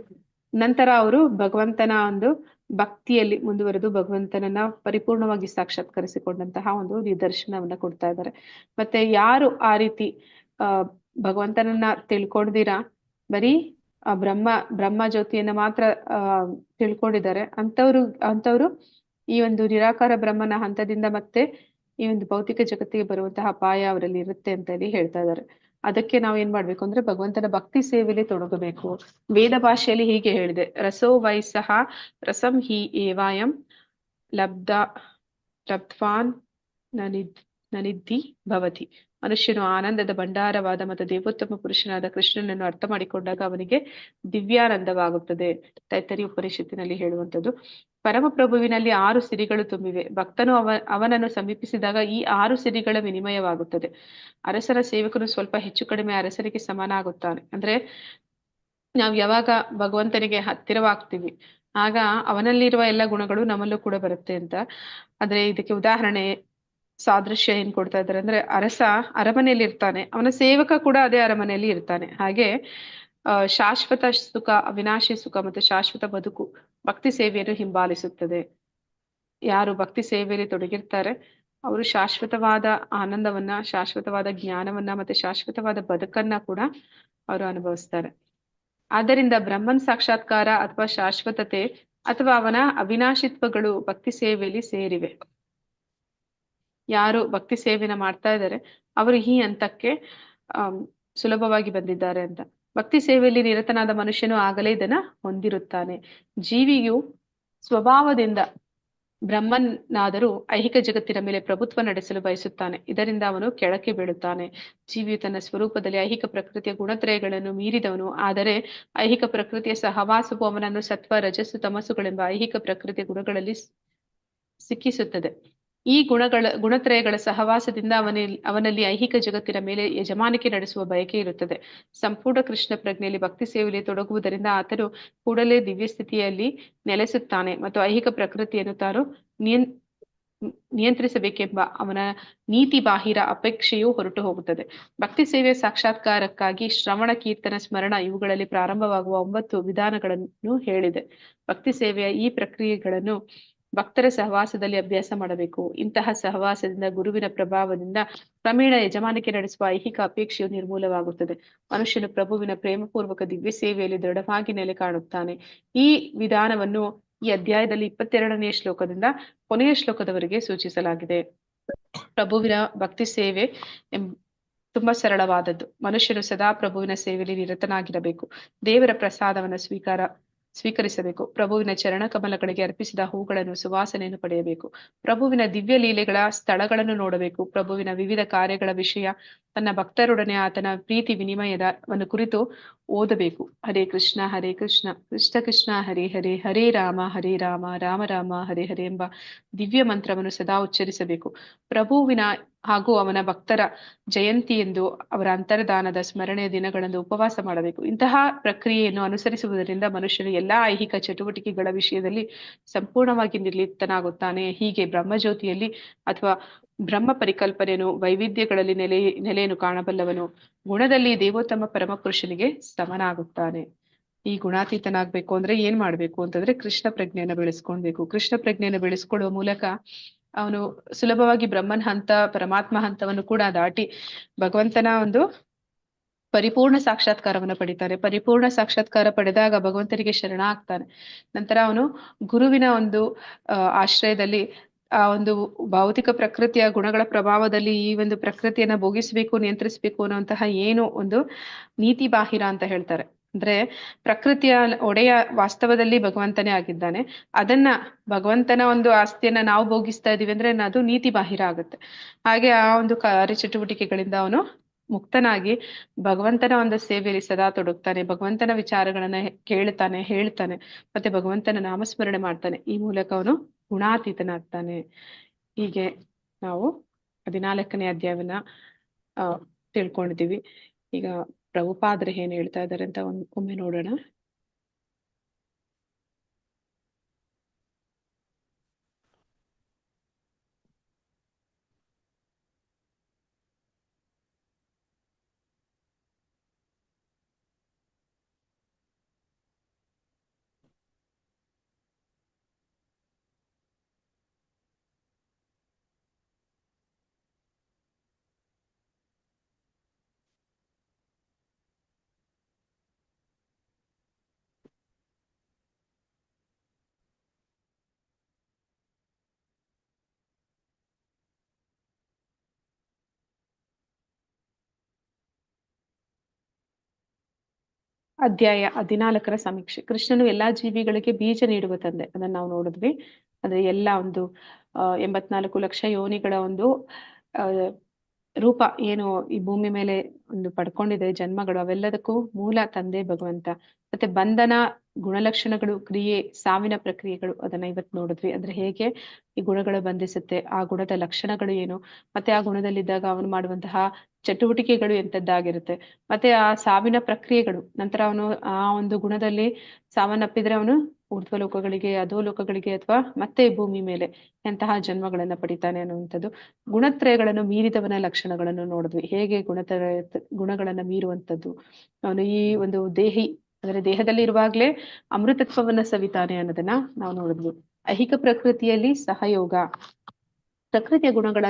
ನಂತರ ಅವರು ಭಗವಂತನ ಒಂದು ಭಕ್ತಿಯಲ್ಲಿ ಮುಂದುವರೆದು ಭಗವಂತನನ್ನ ಪರಿಪೂರ್ಣವಾಗಿ ಸಾಕ್ಷಾತ್ಕರಿಸಿಕೊಂಡಂತಹ ಒಂದು ನಿದರ್ಶನವನ್ನ ಕೊಡ್ತಾ ಇದ್ದಾರೆ. ಮತ್ತೆ ಯಾರು ಆ ರೀತಿ ಭಗವಂತನನ್ನ ತಿಳ್ಕೊಂಡಿರಾ ಬರೀ ಬ್ರಹ್ಮ ಜ್ಯೋತಿಯನ್ನ ಮಾತ್ರ ತಿಳ್ಕೊಂಡಿದ್ದಾರೆ ಅಂತವ್ರು ಈ ಒಂದು ನಿರಾಕಾರ ಬ್ರಹ್ಮನ ಹಂತದಿಂದ ಮತ್ತೆ ಈ ಒಂದು ಭೌತಿಕ ಜಗತ್ತಿಗೆ ಬರುವಂತಹ ಅಪಾಯ ಅವರಲ್ಲಿ ಇರುತ್ತೆ ಅಂತ ಹೇಳಿ ಹೇಳ್ತಾ ಇದ್ದಾರೆ. ಅದಕ್ಕೆ ನಾವು ಏನ್ ಮಾಡ್ಬೇಕು ಅಂದ್ರೆ ಭಗವಂತನ ಭಕ್ತಿ ಸೇವೆಯಲ್ಲಿ ತೊಡಗಬೇಕು. ವೇದ ಭಾಷೆಯಲ್ಲಿ ಹೀಗೆ ಹೇಳಿದೆ, ರಸೋ ವೈಸಹ ರಸಂ ಹಿ ಏವಾಯಂ ಲಬ್ಧ್ವಾನ್ ನನಿದ್ಧಿ ಭವತಿ. ಮನುಷ್ಯನು ಆನಂದದ ಭಂಡಾರವಾದ ಮತ್ತು ದೇವೋತ್ತಮ ಪುರುಷನಾದ ಕೃಷ್ಣನನ್ನು ಅರ್ಥ ಮಾಡಿಕೊಂಡಾಗ ಅವನಿಗೆ ದಿವ್ಯಾನಂದವಾಗುತ್ತದೆ. ತೈತ್ತರಿ ಉಪನಿಷತ್ತಿನಲ್ಲಿ ಹೇಳುವಂಥದ್ದು. ಪರಮಪ್ರಭುವಿನಲ್ಲಿ 6 ಸಿರಿಗಳು ತುಂಬಿವೆ. ಭಕ್ತನು ಅವನನ್ನು ಸಮೀಪಿಸಿದಾಗ ಈ 6 ಸಿರಿಗಳ ವಿನಿಮಯವಾಗುತ್ತದೆ. ಅರಸರ ಸೇವಕನು ಸ್ವಲ್ಪ ಹೆಚ್ಚು ಕಡಿಮೆ ಅರಸರಿಗೆ ಸಮಾನ ಆಗುತ್ತಾನೆ. ಅಂದ್ರೆ ನಾವು ಯಾವಾಗ ಭಗವಂತನಿಗೆ ಹತ್ತಿರವಾಗ್ತೀವಿ ಆಗ ಅವನಲ್ಲಿರುವ ಎಲ್ಲ ಗುಣಗಳು ನಮ್ಮಲ್ಲೂ ಕೂಡ ಬರುತ್ತೆ ಅಂತ. ಆದ್ರೆ ಇದಕ್ಕೆ ಉದಾಹರಣೆ ಸಾದೃಶ್ಯ ಏನ್ ಕೊಡ್ತಾ ಇದ್ದಾರೆ ಅಂದ್ರೆ ಅರಸ ಅರಮನೆಯಲ್ಲಿ ಇರ್ತಾನೆ, ಅವನ ಸೇವಕ ಕೂಡ ಅದೇ ಅರಮನೆಯಲ್ಲಿ ಇರ್ತಾನೆ. ಹಾಗೆ ಶಾಶ್ವತ ಸುಖ, ಅವಿನಾಶಿ ಸುಖ ಮತ್ತು ಶಾಶ್ವತ ಬದುಕು ಭಕ್ತಿ ಸೇವೆಯನ್ನು ಹಿಂಬಾಲಿಸುತ್ತದೆ. ಯಾರು ಭಕ್ತಿ ಸೇವೆಯಲ್ಲಿ ತೊಡಗಿರ್ತಾರೆ ಅವರು ಶಾಶ್ವತವಾದ ಆನಂದವನ್ನ, ಶಾಶ್ವತವಾದ ಜ್ಞಾನವನ್ನ ಮತ್ತೆ ಶಾಶ್ವತವಾದ ಬದುಕನ್ನ ಕೂಡ ಅವರು ಅನುಭವಿಸ್ತಾರೆ. ಆದ್ದರಿಂದ ಬ್ರಹ್ಮನ್ ಸಾಕ್ಷಾತ್ಕಾರ ಅಥವಾ ಶಾಶ್ವತತೆ ಅಥವಾ ಅವನ ಅವಿನಾಶಿತ್ವಗಳು ಭಕ್ತಿ ಸೇವೆಯಲ್ಲಿ ಸೇರಿವೆ. ಯಾರು ಭಕ್ತಿ ಸೇವೆನ ಮಾಡ್ತಾ ಇದ್ದಾರೆ ಅವರು ಈ ಹಂತಕ್ಕೆ ಸುಲಭವಾಗಿ ಬಂದಿದ್ದಾರೆ ಅಂತ. ಭಕ್ತಿ ಸೇವೆಯಲ್ಲಿ ನಿರತನಾದ ಮನುಷ್ಯನು ಆಗಲೇ ಇದನ್ನ ಹೊಂದಿರುತ್ತಾನೆ. ಜೀವಿಯು ಸ್ವಭಾವದಿಂದ ಬ್ರಹ್ಮನಾದರೂ ಐಹಿಕ ಜಗತ್ತಿನ ಮೇಲೆ ಪ್ರಭುತ್ವ ನಡೆಸಲು ಬಯಸುತ್ತಾನೆ. ಇದರಿಂದ ಅವನು ಕೆಳಕ್ಕೆ ಬೀಳುತ್ತಾನೆ. ಜೀವಿಯು ತನ್ನ ಸ್ವರೂಪದಲ್ಲಿ ಐಹಿಕ ಪ್ರಕೃತಿಯ ಗುಣತ್ರಯಗಳನ್ನು ಮೀರಿದವನು. ಆದರೆ ಐಹಿಕ ಪ್ರಕೃತಿಯ ಸಹವಾಸವು ಅವನನ್ನು ಸತ್ವ, ರಜಸ್ಸು, ತಮಸ್ಸುಗಳೆಂಬ ಐಹಿಕ ಪ್ರಕೃತಿಯ ಗುಣಗಳಲ್ಲಿ ಸಿಕ್ಕಿಸುತ್ತದೆ. ಈ ಗುಣತ್ರಯಗಳ ಸಹವಾಸದಿಂದ ಅವನಲ್ಲಿ ಐಹಿಕ ಜಗತ್ತಿನ ಮೇಲೆ ಯಜಮಾನಿಕೆ ನಡೆಸುವ ಬಯಕೆ ಇರುತ್ತದೆ. ಸಂಪೂರ್ಣ ಕೃಷ್ಣ ಪ್ರಜ್ಞೆಯಲ್ಲಿ ಭಕ್ತಿ ಸೇವೆಯಲ್ಲಿ ತೊಡಗುವುದರಿಂದ ಆತನು ಕೂಡಲೇ ದಿವ್ಯ ಸ್ಥಿತಿಯಲ್ಲಿ ನೆಲೆಸುತ್ತಾನೆ ಮತ್ತು ಐಹಿಕ ಪ್ರಕೃತಿಯನ್ನು ತಾನು ನಿಯಂತ್ರಿಸಬೇಕೆಂಬ ಅವನ ನೀತಿ ಬಾಹಿರ ಅಪೇಕ್ಷೆಯು ಹೊರಟು ಹೋಗುತ್ತದೆ. ಭಕ್ತಿ ಸೇವೆಯ ಸಾಕ್ಷಾತ್ಕಾರಕ್ಕಾಗಿ ಶ್ರವಣ, ಕೀರ್ತನ, ಸ್ಮರಣ ಇವುಗಳಲ್ಲಿ ಪ್ರಾರಂಭವಾಗುವ 9 ವಿಧಾನಗಳನ್ನು ಹೇಳಿದೆ. ಭಕ್ತಿ ಸೇವೆಯ ಈ ಪ್ರಕ್ರಿಯೆಗಳನ್ನು ಭಕ್ತರ ಸಹವಾಸದಲ್ಲಿ ಅಭ್ಯಾಸ ಮಾಡಬೇಕು. ಇಂತಹ ಸಹವಾಸದಿಂದ ಗುರುವಿನ ಪ್ರಭಾವದಿಂದ ಕ್ರಮೇಣ ಯಜಮಾನಿಕೆ ನಡೆಸುವ ಐಹಿಕ ಅಪೇಕ್ಷೆಯು ನಿರ್ಮೂಲವಾಗುತ್ತದೆ. ಮನುಷ್ಯನು ಪ್ರಭುವಿನ ಪ್ರೇಮಪೂರ್ವಕ ದಿವ್ಯ ಸೇವೆಯಲ್ಲಿ ದೃಢವಾಗಿ ನೆಲೆ ಕಾಣುತ್ತಾನೆ. ಈ ವಿಧಾನವನ್ನು ಈ ಅಧ್ಯಾಯದಲ್ಲಿ 22ನೇ ಶ್ಲೋಕದಿಂದ ಕೊನೆಯ ಶ್ಲೋಕದವರೆಗೆ ಸೂಚಿಸಲಾಗಿದೆ. ಪ್ರಭುವಿನ ಭಕ್ತಿ ಸೇವೆ ತುಂಬಾ ಸರಳವಾದದ್ದು. ಮನುಷ್ಯನು ಸದಾ ಪ್ರಭುವಿನ ಸೇವೆಯಲ್ಲಿ ನಿರತನಾಗಿರಬೇಕು. ದೇವರ ಪ್ರಸಾದವನ್ನ ಸ್ವೀಕಾರ ಸ್ವೀಕರಿಸಬೇಕು. ಪ್ರಭುವಿನ ಚರಣ ಕಮಲಗಳಿಗೆ ಅರ್ಪಿಸಿದ ಹೂಗಳನ್ನು ಸುವಾಸನೆಯನ್ನು ಪಡೆಯಬೇಕು. ಪ್ರಭುವಿನ ದಿವ್ಯ ಲೀಲೆಗಳ ಸ್ಥಳಗಳನ್ನು ನೋಡಬೇಕು. ಪ್ರಭುವಿನ ವಿವಿಧ ಕಾರ್ಯಗಳ ವಿಷಯ ತನ್ನ ಭಕ್ತರೊಡನೆ ಆತನ ಪ್ರೀತಿ ವಿನಿಮಯದವನ್ನು ಕುರಿತು ಓದಬೇಕು. ಹರೇ ಕೃಷ್ಣ ಕೃಷ್ಣ ಕೃಷ್ಣ ಹರೇ ಹರೇ, ಹರೇ ರಾಮ ರಾಮ ರಾಮ ಹರೇ ಹರೇ ಎಂಬ ದಿವ್ಯ ಮಂತ್ರವನ್ನು ಸದಾ ಉಚ್ಚರಿಸಬೇಕು. ಪ್ರಭುವಿನ ಹಾಗೂ ಅವನ ಭಕ್ತರ ಜಯಂತಿ ಎಂದು ಅವರ ಅಂತರ್ಧಾನದ ಸ್ಮರಣೆಯ ದಿನಗಳಂದು ಉಪವಾಸ ಮಾಡಬೇಕು. ಇಂತಹ ಪ್ರಕ್ರಿಯೆಯನ್ನು ಅನುಸರಿಸುವುದರಿಂದ ಮನುಷ್ಯನು ಎಲ್ಲಾ ಐಹಿಕ ಚಟುವಟಿಕೆಗಳ ವಿಷಯದಲ್ಲಿ ಸಂಪೂರ್ಣವಾಗಿ ನಿರ್ಲಿಪ್ತನಾಗುತ್ತಾನೆ. ಹೀಗೆ ಬ್ರಹ್ಮಜ್ಯೋತಿಯಲ್ಲಿ ಅಥವಾ ಬ್ರಹ್ಮ ಪರಿಕಲ್ಪನೆಯನ್ನು ವೈವಿಧ್ಯಗಳಲ್ಲಿ ನೆಲೆಯನ್ನು ಕಾಣಬಲ್ಲವನು ಗುಣದಲ್ಲಿ ದೇವೋತ್ತಮ ಪರಮಪುರುಷನಿಗೆ ಸಮನಾಗುತ್ತಾನೆ. ಈ ಗುಣಾತೀತನಾಗ್ಬೇಕು ಅಂದ್ರೆ ಏನ್ ಮಾಡ್ಬೇಕು ಅಂತಂದ್ರೆ ಕೃಷ್ಣ ಪ್ರಜ್ಞೆಯನ್ನು ಬೆಳೆಸ್ಕೊಳ್ಬೇಕು. ಕೃಷ್ಣ ಪ್ರಜ್ಞೆಯನ್ನು ಬೆಳೆಸ್ಕೊಳ್ಳುವ ಮೂಲಕ ಅವನು ಸುಲಭವಾಗಿ ಬ್ರಹ್ಮನ್ ಹಂತ ಪರಮಾತ್ಮ ಹಂತವನ್ನು ಕೂಡ ದಾಟಿ ಭಗವಂತನ ಒಂದು ಪರಿಪೂರ್ಣ ಸಾಕ್ಷಾತ್ಕಾರವನ್ನು ಪಡಿತಾನೆ. ಪರಿಪೂರ್ಣ ಸಾಕ್ಷಾತ್ಕಾರ ಪಡೆದಾಗ ಭಗವಂತನಿಗೆ ಶರಣ ಆಗ್ತಾನೆ. ನಂತರ ಅವನು ಗುರುವಿನ ಒಂದು ಆಶ್ರಯದಲ್ಲಿ ಆ ಒಂದು ಭೌತಿಕ ಪ್ರಕೃತಿಯ ಗುಣಗಳ ಪ್ರಭಾವದಲ್ಲಿ ಈ ಒಂದು ಪ್ರಕೃತಿಯನ್ನ ಭೋಗಿಸ್ಬೇಕು, ನಿಯಂತ್ರಿಸ್ಬೇಕು ಅನ್ನುವಂತಹ ಏನು ಒಂದು ನೀತಿ ಬಾಹಿರ ಅಂತ ಹೇಳ್ತಾರೆ. ಅಂದ್ರೆ ಪ್ರಕೃತಿಯ ಒಡೆಯ ವಾಸ್ತವದಲ್ಲಿ ಭಗವಂತನೇ ಆಗಿದ್ದಾನೆ. ಅದನ್ನ ಭಗವಂತನ ಒಂದು ಆಸ್ತಿಯನ್ನ ನಾವು ಭೋಗಿಸ್ತಾ ಇದೀವಿ ಅಂದ್ರೆ ಅದು ನೀತಿ ಬಾಹಿರ ಆಗುತ್ತೆ. ಹಾಗೆ ಆ ಒಂದು ಕಾರ್ಯಚಟುವಟಿಕೆಗಳಿಂದ ಅವನು ಮುಕ್ತನಾಗಿ ಭಗವಂತನ ಒಂದು ಸೇವೆಯಲ್ಲಿ ಸದಾ ತೊಡಗ್ತಾನೆ. ಭಗವಂತನ ವಿಚಾರಗಳನ್ನ ಕೇಳ್ತಾನೆ, ಹೇಳ್ತಾನೆ, ಮತ್ತೆ ಭಗವಂತನ ನಾಮಸ್ಮರಣೆ ಮಾಡ್ತಾನೆ. ಈ ಮೂಲಕ ಅವನು ಗುಣಾತೀತನಾಗ್ತಾನೆ. ಹೀಗೆ ನಾವು 14ನೇ ಅಧ್ಯಾಯವನ್ನ ತಿಳ್ಕೊಂಡಿದ್ದೀವಿ. ಈಗ ಪ್ರಭುಪಾದರು ಏನ್ ಹೇಳ್ತಾ ಇದ್ದಾರೆ ಅಂತ ಒಮ್ಮೆ ನೋಡೋಣ. ಅಧ್ಯಾಯ 14ರ ಸಮೀಕ್ಷೆ. ಕೃಷ್ಣನು ಎಲ್ಲಾ ಜೀವಿಗಳಿಗೆ ಬೀಜ ನೀಡುವ ತಂದೆ, ಅದನ್ನ ನಾವು ನೋಡಿದ್ವಿ. ಅಂದ್ರೆ ಎಲ್ಲ ಒಂದು 84 ಲಕ್ಷ ಯೋನಿಗಳ ಒಂದು ರೂಪ ಏನು ಈ ಭೂಮಿ ಮೇಲೆ ಒಂದು ಪಡ್ಕೊಂಡಿದೆ ಜನ್ಮಗಳು, ಅವೆಲ್ಲದಕ್ಕೂ ಮೂಲ ತಂದೆ ಭಗವಂತ. ಮತ್ತೆ ಬಂಧನ, ಗುಣಲಕ್ಷಣಗಳು, ಕ್ರಿಯೆ, ಸಾವಿನ ಪ್ರಕ್ರಿಯೆಗಳು, ಅದನ್ನ ಇವತ್ತು ನೋಡಿದ್ವಿ. ಅಂದ್ರೆ ಹೇಗೆ ಈ ಗುಣಗಳು ಬಂಧಿಸುತ್ತೆ, ಆ ಗುಣದ ಲಕ್ಷಣಗಳು ಏನು, ಮತ್ತೆ ಆ ಗುಣದಲ್ಲಿದ್ದಾಗ ಅವನು ಮಾಡುವಂತಹ ಚಟುವಟಿಕೆಗಳು ಎಂತದ್ದಾಗಿರುತ್ತೆ, ಮತ್ತೆ ಆ ಸಾವಿನ ಪ್ರಕ್ರಿಯೆಗಳು. ನಂತರ ಅವನು ಆ ಒಂದು ಗುಣದಲ್ಲಿ ಸಾವನ್ನಪ್ಪಿದ್ರೆ ಅವನು ಊರ್ಧ್ವ ಲೋಕಗಳಿಗೆ, ಅಧೋಲೋಕಗಳಿಗೆ ಅಥವಾ ಮತ್ತೆ ಭೂಮಿ ಮೇಲೆ ಎಂತಹ ಜನ್ಮಗಳನ್ನ ಪಡಿತಾನೆ ಅನ್ನುವಂಥದ್ದು. ಗುಣತ್ರಯಗಳನ್ನು ಮೀರಿದವನ ಲಕ್ಷಣಗಳನ್ನು ನೋಡಿದ್ವಿ. ಹೇಗೆ ಗುಣಗಳನ್ನ ಮೀರುವಂಥದ್ದು, ಅವನು ಈ ಒಂದು ದೇಹಿ ಅಂದ್ರೆ ದೇಹದಲ್ಲಿ ಇರುವಾಗ್ಲೇ ಅಮೃತತ್ವವನ್ನ ಸವಿತಾನೆ ಅನ್ನೋದನ್ನ ನಾವು ನೋಡಿದ್ವಿ. ಐಹಿಕ ಪ್ರಕೃತಿಯಲ್ಲಿ ಸಹಯೋಗ. ಪ್ರಕೃತಿಯ ಗುಣಗಳ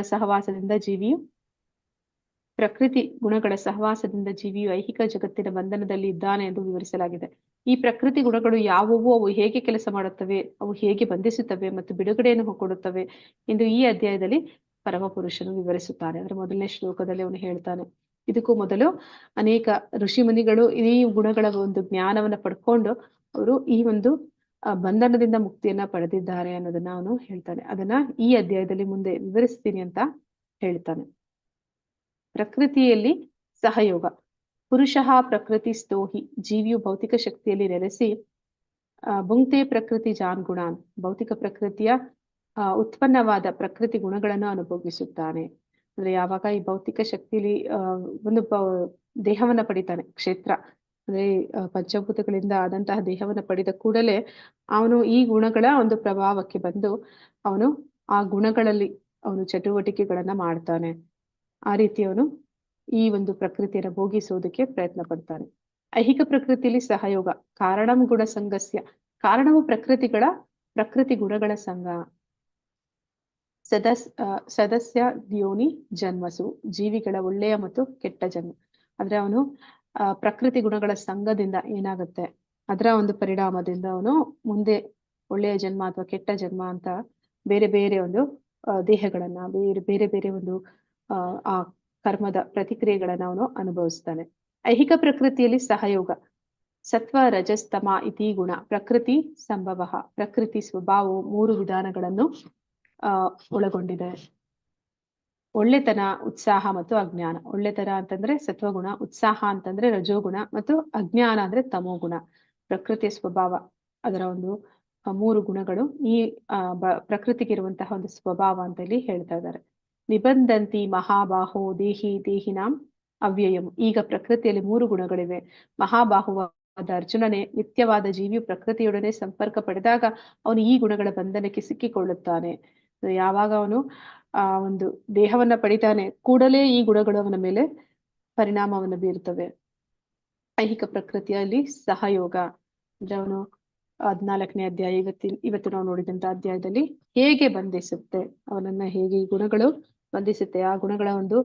ಸಹವಾಸದಿಂದ ಜೀವಿಯು ಐಹಿಕ ಜಗತ್ತಿನ ಬಂಧನದಲ್ಲಿ ಇದ್ದಾನೆ ಎಂದು ವಿವರಿಸಲಾಗಿದೆ. ಈ ಪ್ರಕೃತಿ ಗುಣಗಳು ಯಾವುವು, ಅವು ಹೇಗೆ ಕೆಲಸ ಮಾಡುತ್ತವೆ, ಅವು ಹೇಗೆ ಬಂಧಿಸುತ್ತವೆ ಮತ್ತು ಬಿಡುಗಡೆಯನ್ನು ಕೊಡುತ್ತವೆ ಎಂದು ಈ ಅಧ್ಯಾಯದಲ್ಲಿ ಪರಮಪುರುಷನು ವಿವರಿಸುತ್ತಾನೆ. ಅಂದ್ರೆ 1ನೇ ಶ್ಲೋಕದಲ್ಲಿ ಅವನು ಹೇಳ್ತಾನೆ. ಇದಕ್ಕೂ ಮೊದಲು ಅನೇಕ ಋಷಿ ಮುನಿಗಳು ಈ ಗುಣಗಳ ಒಂದು ಜ್ಞಾನವನ್ನ ಪಡ್ಕೊಂಡು ಅವರು ಈ ಒಂದು ಬಂಧನದಿಂದ ಮುಕ್ತಿಯನ್ನ ಪಡೆದಿದ್ದಾರೆ ಅನ್ನೋದನ್ನ ಅವನು ಹೇಳ್ತಾನೆ. ಅದನ್ನ ಈ ಅಧ್ಯಾಯದಲ್ಲಿ ಮುಂದೆ ವಿವರಿಸ್ತೀನಿ ಅಂತ ಹೇಳ್ತಾನೆ. ಪ್ರಕೃತಿಯಲ್ಲಿ ಸಹಯೋಗ. ಪುರುಷಃ ಪ್ರಕೃತಿ ಸ್ತೋಹಿ. ಜೀವಿಯು ಭೌತಿಕ ಶಕ್ತಿಯಲ್ಲಿ ನೆಲೆಸಿ ಭುಂಕ್ತೆ ಪ್ರಕೃತಿ ಜಾನ್ ಗುಣಾನ್. ಭೌತಿಕ ಪ್ರಕೃತಿಯ ಉತ್ಪನ್ನವಾದ ಪ್ರಕೃತಿ ಗುಣಗಳನ್ನು ಅನುಭವಿಸುತ್ತಾನೆ. ಅಂದ್ರೆ ಯಾವಾಗ ಈ ಭೌತಿಕ ಶಕ್ತಿಯಲ್ಲಿ ಒಂದು ದೇಹವನ್ನ ಪಡಿತಾನೆ, ಕ್ಷೇತ್ರ ಅಂದ್ರೆ ಪಂಚಭೂತಗಳಿಂದ ಆದಂತಹ ದೇಹವನ್ನ ಪಡೆದ ಕೂಡಲೇ ಅವನು ಈ ಗುಣಗಳ ಒಂದು ಪ್ರಭಾವಕ್ಕೆ ಬಂದು ಅವನು ಆ ಗುಣಗಳಲ್ಲಿ ಅವನು ಚಟುವಟಿಕೆಗಳನ್ನ ಮಾಡ್ತಾನೆ. ಆ ರೀತಿ ಅವನು ಈ ಒಂದು ಪ್ರಕೃತಿಯನ್ನು ಭೋಗಿಸುವುದಕ್ಕೆ ಪ್ರಯತ್ನ ಪಡ್ತಾನೆ. ಐಹಿಕ ಪ್ರಕೃತಿಯಲ್ಲಿ ಸಹಯೋಗ. ಕಾರಣಂ ಗುಣ ಸಂಘಸ್ಯ. ಕಾರಣವು ಪ್ರಕೃತಿ ಗುಣಗಳ ಸಂಘ. ಸದಸ್ಯ ಯೋನಿ ಜನ್ಮಸು. ಜೀವಿಗಳ ಒಳ್ಳೆಯ ಮತ್ತು ಕೆಟ್ಟ ಜನ್ಮ. ಅಂದ್ರೆ ಅವನು ಪ್ರಕೃತಿ ಗುಣಗಳ ಸಂಘದಿಂದ ಏನಾಗುತ್ತೆ, ಅದರ ಒಂದು ಪರಿಣಾಮದಿಂದ ಅವನು ಮುಂದೆ ಒಳ್ಳೆಯ ಜನ್ಮ ಅಥವಾ ಕೆಟ್ಟ ಜನ್ಮ ಅಂತ ಬೇರೆ ಬೇರೆ ಒಂದು ದೇಹಗಳನ್ನ, ಬೇರೆ ಬೇರೆ ಒಂದು ಆ ಕರ್ಮದ ಪ್ರತಿಕ್ರಿಯೆಗಳನ್ನ ಅವನು ಅನುಭವಿಸ್ತಾನೆ. ಐಹಿಕ ಪ್ರಕೃತಿಯಲ್ಲಿ ಸಹಯೋಗ. ಸತ್ವ ರಜಸ್ತಮ ಇತಿ ಗುಣ ಪ್ರಕೃತಿ ಸಂಭವ. ಪ್ರಕೃತಿ ಸ್ವಭಾವವು 3 ವಿಧಾನಗಳನ್ನು ಒಳಗೊಂಡಿದೆ. ಒಳ್ಳೆತನ, ಉತ್ಸಾಹ ಮತ್ತು ಅಜ್ಞಾನ. ಒಳ್ಳೆತನ ಅಂತಂದ್ರೆ ಸತ್ವಗುಣ, ಉತ್ಸಾಹ ಅಂತಂದ್ರೆ ರಜೋಗುಣ ಮತ್ತು ಅಜ್ಞಾನ ಅಂದ್ರೆ ತಮೋಗುಣ. ಪ್ರಕೃತಿಯ ಸ್ವಭಾವ ಅದರ ಒಂದು 3 ಗುಣಗಳು ಈ ಪ್ರಕೃತಿಗಿರುವಂತಹ ಒಂದು ಸ್ವಭಾವ ಅಂತ ಇಲ್ಲಿ ಹೇಳ್ತಾ ಇದ್ದಾರೆ. ನಿಬಂಧಂತಿ ಮಹಾಬಾಹೋ ದೇಹಿ ದೇಹಿನಾಂ ಅವ್ಯಯಂ. ಈಗ ಪ್ರಕೃತಿಯಲ್ಲಿ 3 ಗುಣಗಳಿವೆ. ಮಹಾಬಾಹುವಾದ ಅರ್ಜುನನೇ, ನಿತ್ಯವಾದ ಜೀವಿಯು ಪ್ರಕೃತಿಯೊಡನೆ ಸಂಪರ್ಕ ಪಡೆದಾಗ ಅವನು ಈ ಗುಣಗಳ ಬಂಧನಕ್ಕೆ ಸಿಕ್ಕಿಕೊಳ್ಳುತ್ತಾನೆ. ಯಾವಾಗ ಅವನು ಒಂದು ದೇಹವನ್ನ ಪಡಿತಾನೆ, ಕೂಡಲೇ ಈ ಗುಣಗಳು ಅವನ ಮೇಲೆ ಪರಿಣಾಮವನ್ನು ಬೀರುತ್ತವೆ. ಐಹಿಕ ಪ್ರಕೃತಿಯಲ್ಲಿ ಸಹಯೋಗ ಅಂದ್ರೆ ಅವನು 14ನೇ ಅಧ್ಯಾಯ ಇವತ್ತು ನಾವು ನೋಡಿದಂತ ಅಧ್ಯಾಯದಲ್ಲಿ ಹೇಗೆ ಬಂಧಿಸುತ್ತೆ ಅವನನ್ನ, ಹೇಗೆ ಈ ಗುಣಗಳು ಬಂಧಿಸುತ್ತೆ, ಆ ಗುಣಗಳ ಒಂದು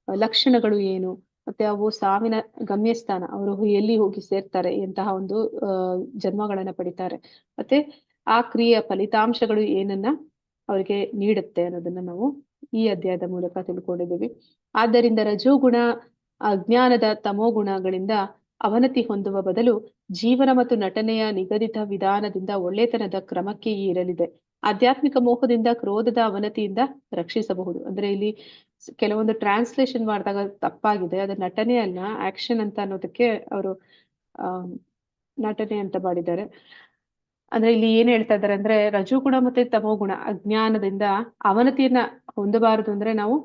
ಲಕ್ಷಣಗಳು ಏನು, ಮತ್ತೆ ಅವು ಸಾವಿನ ಗಮ್ಯಸ್ಥಾನ, ಅವರು ಎಲ್ಲಿ ಹೋಗಿ ಸೇರ್ತಾರೆ, ಎಂತಹ ಒಂದು ಜನ್ಮಗಳನ್ನ ಪಡಿತಾರೆ, ಮತ್ತೆ ಆ ಕ್ರಿಯೆಯ ಫಲಿತಾಂಶಗಳು ಏನನ್ನ ಅವರಿಗೆ ನೀಡುತ್ತೆ ಅನ್ನೋದನ್ನ ನಾವು ಈ ಅಧ್ಯಾಯದ ಮೂಲಕ ತಿಳ್ಕೊಂಡಿದ್ದೀವಿ. ಆದ್ದರಿಂದ ರಜೋಗುಣ ಅಜ್ಞಾನದ ತಮೋಗುಣಗಳಿಂದ ಅವನತಿ ಹೊಂದುವ ಬದಲು ಜೀವನ ಮತ್ತು ನಟನೆಯ ನಿಗದಿತ ವಿಧಾನದಿಂದ ಒಳ್ಳೆತನದ ಕ್ರಮಕ್ಕೆ ಇರಲಿದೆ. ಆಧ್ಯಾತ್ಮಿಕ ಮೋಹದಿಂದ ಕ್ರೋಧದ ಅವನತಿಯಿಂದ ರಕ್ಷಿಸಬಹುದು. ಅಂದ್ರೆ ಇಲ್ಲಿ ಕೆಲವೊಂದು ಟ್ರಾನ್ಸ್ಲೇಷನ್ ಮಾಡಿದಾಗ ತಪ್ಪಾಗಿದೆ, ಅದು ನಟನೆ ಅಲ್ಲ, ಆಕ್ಷನ್ ಅಂತ ಅನ್ನೋದಕ್ಕೆ ಅವರು ನಟನೆ ಅಂತ ಮಾಡಿದ್ದಾರೆ. ಅಂದ್ರೆ ಇಲ್ಲಿ ಏನ್ ಹೇಳ್ತಾ ಇದ್ದಾರೆ ಅಂದ್ರೆ ರಜೋಗುಣ ಮತ್ತೆ ತಮೋಗುಣ ಅಜ್ಞಾನದಿಂದ ಅವನತಿಯನ್ನ ಹೊಂದಬಾರದು. ಅಂದ್ರೆ ನಾವು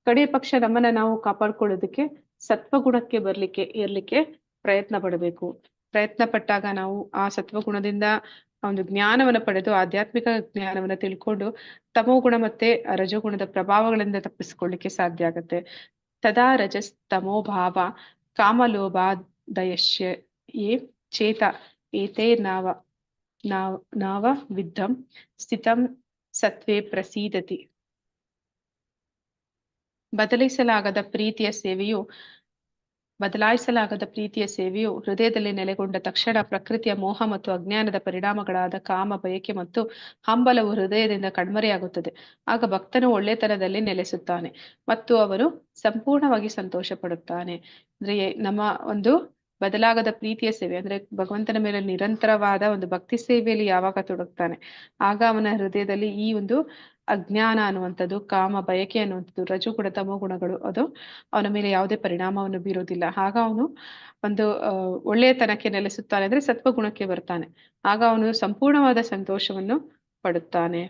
ಕಡೆ ಪಕ್ಷ ನಮ್ಮನ್ನ ನಾವು ಕಾಪಾಡ್ಕೊಳ್ಳೋದಕ್ಕೆ ಸತ್ವಗುಣಕ್ಕೆ ಇರ್ಲಿಕ್ಕೆ ಪ್ರಯತ್ನ ಪಡಬೇಕು. ಪ್ರಯತ್ನ ಪಟ್ಟಾಗ ನಾವು ಆ ಸತ್ವಗುಣದಿಂದ ಒಂದು ಜ್ಞಾನವನ್ನ ಪಡೆದು ಆಧ್ಯಾತ್ಮಿಕ ಜ್ಞಾನವನ್ನ ತಿಳ್ಕೊಂಡು ತಮೋಗುಣ ಮತ್ತೆ ರಜೋಗುಣದ ಪ್ರಭಾವಗಳಿಂದ ತಪ್ಪಿಸ್ಕೊಳ್ಳಿಕ್ಕೆ ಸಾಧ್ಯ ಆಗತ್ತೆ. ತದಾ ರಜಸ್ ತಮೋಭಾವ ಕಾಮಲೋಭಾದಯಶ್ಯ ಯೇ ಚೇತ ಏತೇ ನಾವ ವಿದ್ಧಂ ಸ್ಥಿತಂ ಸತ್ವೇ ಪ್ರಸೀದತಿ. ಬದಲಾಯಿಸಲಾಗದ ಪ್ರೀತಿಯ ಸೇವೆಯು ಹೃದಯದಲ್ಲಿ ನೆಲೆಗೊಂಡ ತಕ್ಷಣ ಪ್ರಕೃತಿಯ ಮೋಹ ಮತ್ತು ಅಜ್ಞಾನದ ಪರಿಣಾಮಗಳಾದ ಕಾಮ, ಬಯಕೆ ಮತ್ತು ಹಂಬಲವು ಹೃದಯದಿಂದ ಕಣ್ಮರೆಯಾಗುತ್ತದೆ. ಆಗ ಭಕ್ತನು ಒಳ್ಳೆತನದಲ್ಲಿ ನೆಲೆಸುತ್ತಾನೆ ಮತ್ತು ಅವನು ಸಂಪೂರ್ಣವಾಗಿ ಸಂತೋಷ ಪಡುತ್ತಾನೆ. ಅಂದ್ರೆ ನಮ್ಮ ಒಂದು ಬದಲಾಗದ ಪ್ರೀತಿಯ ಸೇವೆ ಅಂದ್ರೆ ಭಗವಂತನ ಮೇಲೆ ನಿರಂತರವಾದ ಒಂದು ಭಕ್ತಿ ಸೇವೆಯಲ್ಲಿ ಯಾವಾಗ ತೊಡಗ್ತಾನೆ, ಆಗ ಅವನ ಹೃದಯದಲ್ಲಿ ಈ ಒಂದು ಅಜ್ಞಾನ ಅನ್ನುವಂಥದ್ದು, ಕಾಮ, ಬಯಕೆ ಅನ್ನುವಂಥದ್ದು, ರಜೋಗುಣ, ತಮೋಗುಣಗಳು ಅದು ಅವನ ಮೇಲೆ ಯಾವುದೇ ಪರಿಣಾಮವನ್ನು ಬೀರೋದಿಲ್ಲ. ಆಗ ಅವನು ಒಂದು ಒಳ್ಳೆಯತನಕ್ಕೆ ನೆಲೆಸುತ್ತಾನೆ, ಅಂದ್ರೆ ಸತ್ವಗುಣಕ್ಕೆ ಬರ್ತಾನೆ. ಆಗ ಅವನು ಸಂಪೂರ್ಣವಾದ ಸಂತೋಷವನ್ನು ಪಡುತ್ತಾನೆ.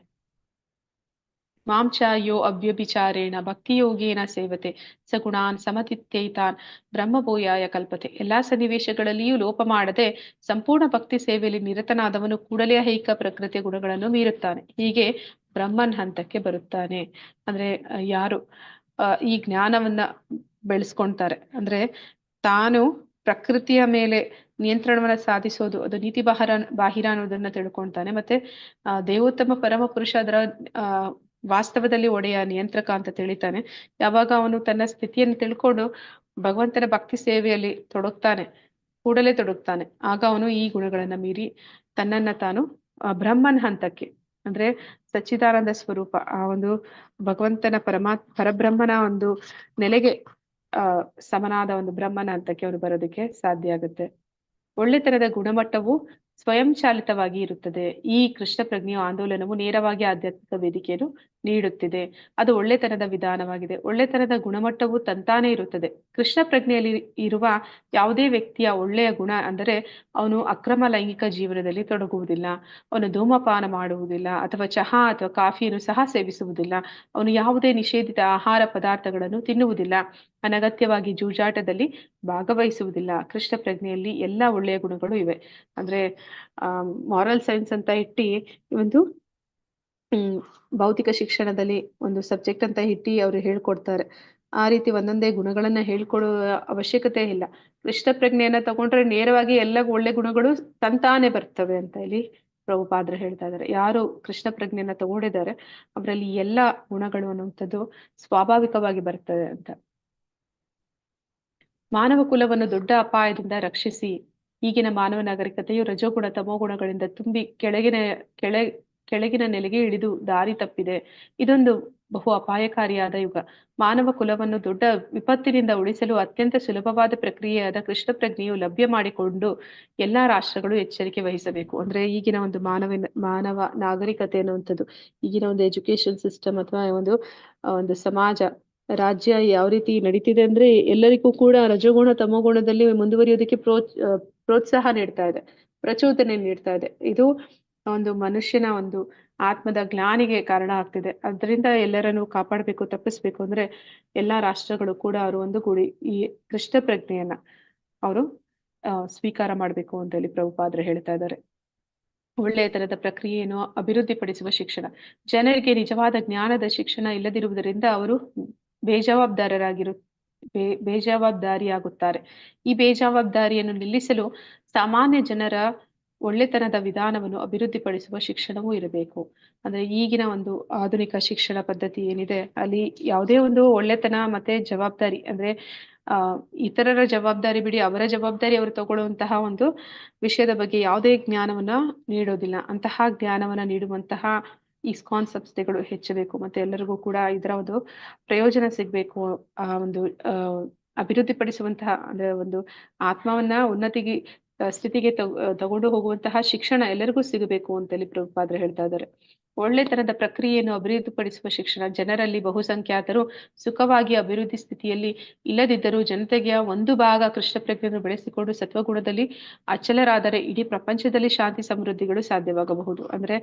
ಮಾಂಚ ಯೋ ಅವ್ಯಭಿಚಾರೇಣ ಭಕ್ತಿಯೋಗೇನ ಸೇವತೆ ಸಗುಣಾನ್ ಸಮತಿತ್ಯೈತಾನ್ ಬ್ರಹ್ಮಭೂಯಾಯ ಕಲ್ಪತೆ. ಎಲ್ಲಾ ಸನ್ನಿವೇಶಗಳಲ್ಲಿಯೂ ಲೋಪ ಮಾಡದೆ ಸಂಪೂರ್ಣ ಭಕ್ತಿ ಸೇವೆಯಲ್ಲಿ ನಿರತನಾದವನು ಕೂಡಲೇ ಐಹಿಕ ಪ್ರಕೃತಿಯ ಗುಣಗಳನ್ನು ಮೀರುತ್ತಾನೆ. ಹೀಗೆ ಬ್ರಹ್ಮನ್ ಹಂತಕ್ಕೆ ಬರುತ್ತಾನೆ. ಅಂದ್ರೆ ಯಾರು ಈ ಜ್ಞಾನವನ್ನ ಬೆಳೆಸ್ಕೊಂತಾರೆ, ಅಂದ್ರೆ ತಾನು ಪ್ರಕೃತಿಯ ಮೇಲೆ ನಿಯಂತ್ರಣವನ್ನ ಸಾಧಿಸೋದು ಅದು ನೀತಿ ಬಾಹಿರ ಅನ್ನೋದನ್ನ ತಿಳ್ಕೊಳ್ತಾನೆ. ಮತ್ತೆ ದೇವೋತ್ತಮ ಪರಮ ಪುರುಷ ಅದರ ವಾಸ್ತವದಲ್ಲಿ ಒಡೆಯ ನಿಯಂತ್ರಕ ಅಂತ ತಿಳಿತಾನೆ. ಯಾವಾಗ ಅವನು ತನ್ನ ಸ್ಥಿತಿಯನ್ನು ತಿಳ್ಕೊಂಡು ಭಗವಂತನ ಭಕ್ತಿ ಸೇವೆಯಲ್ಲಿ ಕೂಡಲೇ ತೊಡಗ್ತಾನೆ, ಆಗ ಅವನು ಈ ಗುಣಗಳನ್ನ ಮೀರಿ ತನ್ನನ್ನ ತಾನು ಬ್ರಹ್ಮನ್ ಹಂತಕ್ಕೆ, ಅಂದ್ರೆ ಸಚ್ಚಿದಾನಂದ ಸ್ವರೂಪ, ಆ ಒಂದು ಭಗವಂತನ ಪರಬ್ರಹ್ಮನ ಒಂದು ನೆಲೆಗೆ ಸಮನಾದ ಒಂದು ಬ್ರಹ್ಮನ ಹಂತಕ್ಕೆ ಅವನು ಬರೋದಕ್ಕೆ ಸಾಧ್ಯ ಆಗುತ್ತೆ. ಒಳ್ಳೆತನದ ಗುಣಮಟ್ಟವು ಸ್ವಯಂಚಾಲಿತವಾಗಿ ಇರುತ್ತದೆ. ಈ ಕೃಷ್ಣ ಪ್ರಜ್ಞೆಯ ಆಂದೋಲನವು ನೇರವಾಗಿ ಆಧ್ಯಾತ್ಮಿಕ ವೇದಿಕೆಯನ್ನು ನೀಡುತ್ತಿದೆ. ಅದು ಒಳ್ಳೆತನದ ವಿಧಾನವಾಗಿದೆ. ಒಳ್ಳೆತನದ ಗುಣಮಟ್ಟವು ತಂತಾನೇ ಇರುತ್ತದೆ. ಕೃಷ್ಣ ಪ್ರಜ್ಞೆಯಲ್ಲಿ ಇರುವ ಯಾವುದೇ ವ್ಯಕ್ತಿಯ ಒಳ್ಳೆಯ ಗುಣ ಅಂದರೆ ಅವನು ಅಕ್ರಮ ಲೈಂಗಿಕ ಜೀವನದಲ್ಲಿ ತೊಡಗುವುದಿಲ್ಲ, ಅವನು ಧೂಮಪಾನ ಮಾಡುವುದಿಲ್ಲ, ಅಥವಾ ಚಹಾ ಅಥವಾ ಕಾಫಿಯನ್ನು ಸಹ ಸೇವಿಸುವುದಿಲ್ಲ, ಅವನು ಯಾವುದೇ ನಿಷೇಧಿತ ಆಹಾರ ಪದಾರ್ಥಗಳನ್ನು ತಿನ್ನುವುದಿಲ್ಲ, ಅನಗತ್ಯವಾಗಿ ಜೂಜಾಟದಲ್ಲಿ ಭಾಗವಹಿಸುವುದಿಲ್ಲ. ಕೃಷ್ಣ ಪ್ರಜ್ಞೆಯಲ್ಲಿ ಎಲ್ಲಾ ಒಳ್ಳೆಯ ಗುಣಗಳು ಇವೆ. ಅಂದ್ರೆ ಮಾರಲ್ ಸೈನ್ಸ್ ಅಂತ ಇಟ್ಟು ಒಂದು ಭೌತಿಕ ಶಿಕ್ಷಣದಲ್ಲಿ ಒಂದು ಸಬ್ಜೆಕ್ಟ್ ಅಂತ ಇಟ್ಟು ಅವರು ಹೇಳ್ಕೊಡ್ತಾರೆ. ಆ ರೀತಿ ಒಂದೊಂದೇ ಗುಣಗಳನ್ನ ಹೇಳ್ಕೊಡುವ ಅವಶ್ಯಕತೆ ಇಲ್ಲ. ಕೃಷ್ಣ ಪ್ರಜ್ಞೆಯನ್ನ ತಗೊಂಡ್ರೆ ನೇರವಾಗಿ ಎಲ್ಲ ಒಳ್ಳೆ ಗುಣಗಳು ತಂತಾನೆ ಬರ್ತವೆ ಅಂತ ಇಲ್ಲಿ ಪ್ರಭುಪಾದರು ಹೇಳ್ತಾ ಇದ್ದಾರೆ. ಯಾರು ಕೃಷ್ಣ ಪ್ರಜ್ಞೆಯನ್ನ ತಗೊಂಡಿದ್ದಾರೆ ಅವರಲ್ಲಿ ಎಲ್ಲಾ ಗುಣಗಳು ಅನ್ನುವಂಥದ್ದು ಸ್ವಾಭಾವಿಕವಾಗಿ ಬರ್ತದೆ ಅಂತ. ಮಾನವ ಕುಲವನ್ನು ದೊಡ್ಡ ಅಪಾಯದಿಂದ ರಕ್ಷಿಸಿ. ಈಗಿನ ಮಾನವ ನಾಗರಿಕತೆಯು ರಜೋಗುಣ ತಮೋಗುಣಗಳಿಂದ ತುಂಬಿ ಕೆಳಗಿನ ನೆಲೆಗೆ ಇಳಿದು ದಾರಿ ತಪ್ಪಿದೆ. ಇದೊಂದು ಬಹು ಅಪಾಯಕಾರಿಯಾದ ಯುಗ. ಮಾನವ ಕುಲವನ್ನು ದೊಡ್ಡ ವಿಪತ್ತಿನಿಂದ ಉಳಿಸಲು ಅತ್ಯಂತ ಸುಲಭವಾದ ಪ್ರಕ್ರಿಯೆಯಾದ ಕೃಷ್ಣ ಪ್ರಜ್ಞೆಯು ಲಭ್ಯ ಮಾಡಿಕೊಂಡು ಎಲ್ಲಾ ರಾಷ್ಟ್ರಗಳು ಎಚ್ಚರಿಕೆ ವಹಿಸಬೇಕು. ಅಂದ್ರೆ ಈಗಿನ ಒಂದು ಮಾನವ ನಾಗರಿಕತೆ ಅನ್ನುವಂಥದ್ದು, ಈಗಿನ ಒಂದು ಎಜುಕೇಶನ್ ಸಿಸ್ಟಮ್ ಅಥವಾ ಒಂದು ಸಮಾಜ, ರಾಜ್ಯ ಯಾವ ರೀತಿ ನಡೀತಿದೆ ಅಂದ್ರೆ ಎಲ್ಲರಿಗೂ ಕೂಡ ರಜೋಗುಣ ತಮೋಗುಣದಲ್ಲಿ ಮುಂದುವರಿಯೋದಕ್ಕೆ ಪ್ರೋತ್ಸಾಹ ನೀಡ್ತಾ ಇದೆ, ಪ್ರಚೋದನೆ ನೀಡ್ತಾ ಇದೆ. ಇದು ಒಂದು ಮನುಷ್ಯನ ಒಂದು ಆತ್ಮದ ಗ್ಲಾನಿಗೆ ಕಾರಣ ಆಗ್ತಿದೆ. ಅದರಿಂದ ಎಲ್ಲರನ್ನು ಕಾಪಾಡಬೇಕು, ತಪ್ಪಿಸ್ಬೇಕು ಅಂದ್ರೆ ಎಲ್ಲಾ ರಾಷ್ಟ್ರಗಳು ಕೂಡ ಅವರು ಒಂದುಗೂಡಿ ಈ ಕೃಷ್ಣ ಪ್ರಜ್ಞೆಯನ್ನ ಅವರು ಸ್ವೀಕಾರ ಮಾಡಬೇಕು ಅಂತ ಹೇಳಿ ಪ್ರಭುಪಾದರು ಹೇಳ್ತಾ ಇದ್ದಾರೆ. ಒಳ್ಳೆಯ ತರದ ಪ್ರಕ್ರಿಯೆಯನ್ನು ಅಭಿವೃದ್ಧಿಪಡಿಸುವ ಶಿಕ್ಷಣ. ಜನರಿಗೆ ನಿಜವಾದ ಜ್ಞಾನದ ಶಿಕ್ಷಣ ಇಲ್ಲದಿರುವುದರಿಂದ ಅವರು ಬೇಜವಾಬ್ದಾರಿಯಾಗುತ್ತಾರೆ. ಈ ಬೇಜವಾಬ್ದಾರಿಯನ್ನು ನಿಲ್ಲಿಸಲು ಸಾಮಾನ್ಯ ಜನರ ಒಳ್ಳೆತನದ ವಿಧಾನವನ್ನು ಅಭಿವೃದ್ಧಿಪಡಿಸುವ ಶಿಕ್ಷಣವೂ ಇರಬೇಕು. ಅಂದ್ರೆ ಈಗಿನ ಒಂದು ಆಧುನಿಕ ಶಿಕ್ಷಣ ಪದ್ಧತಿ ಏನಿದೆ ಅಲ್ಲಿ ಯಾವುದೇ ಒಂದು ಒಳ್ಳೆತನ ಮತ್ತೆ ಜವಾಬ್ದಾರಿ ಅಂದ್ರೆ ಇತರರ ಜವಾಬ್ದಾರಿ ಬಿಡಿ, ಅವರ ಜವಾಬ್ದಾರಿ ಅವರು ತಗೊಳ್ಳುವಂತಹ ಒಂದು ವಿಷಯದ ಬಗ್ಗೆ ಯಾವುದೇ ಜ್ಞಾನವನ್ನ ನೀಡೋದಿಲ್ಲ. ಅಂತಹ ಜ್ಞಾನವನ್ನ ನೀಡುವಂತಹ ಇಸ್ಕಾನ್ ಸಂಸ್ಥೆಗಳು ಹೆಚ್ಚಬೇಕು. ಮತ್ತೆ ಎಲ್ಲರಿಗೂ ಕೂಡ ಇದರ ಒಂದು ಪ್ರಯೋಜನ ಸಿಗ್ಬೇಕು. ಒಂದು ಅಭಿವೃದ್ಧಿಪಡಿಸುವಂತಹ ಅಂದ್ರೆ ಒಂದು ಆತ್ಮವನ್ನ ಉನ್ನತಿಗೆ ಸ್ಥಿತಿಗೆ ತಗೊಂಡು ಹೋಗುವಂತಹ ಶಿಕ್ಷಣ ಎಲ್ಲರಿಗೂ ಸಿಗಬೇಕು ಅಂತೇಳಿ ಪ್ರಭುಪಾದರು ಹೇಳ್ತಾ ಇದ್ದಾರೆ. ಒಳ್ಳೆತನದ ಪ್ರಕ್ರಿಯೆಯನ್ನು ಅಭಿವೃದ್ಧಿಪಡಿಸುವ ಶಿಕ್ಷಣ. ಜನರಲ್ಲಿ ಬಹುಸಂಖ್ಯಾತರು ಸುಖವಾಗಿ ಅಭಿವೃದ್ಧಿ ಸ್ಥಿತಿಯಲ್ಲಿ ಇಲ್ಲದಿದ್ದರೂ ಜನತೆಗೆ ಒಂದು ಭಾಗ ಕೃಷ್ಣ ಪ್ರಜ್ಞೆಯನ್ನು ಬೆಳೆಸಿಕೊಂಡು ಸತ್ವಗುಣದಲ್ಲಿ ಅಚಲರಾದರೆ ಇಡೀ ಪ್ರಪಂಚದಲ್ಲಿ ಶಾಂತಿ ಸಮೃದ್ಧಿಗಳು ಸಾಧ್ಯವಾಗಬಹುದು. ಅಂದ್ರೆ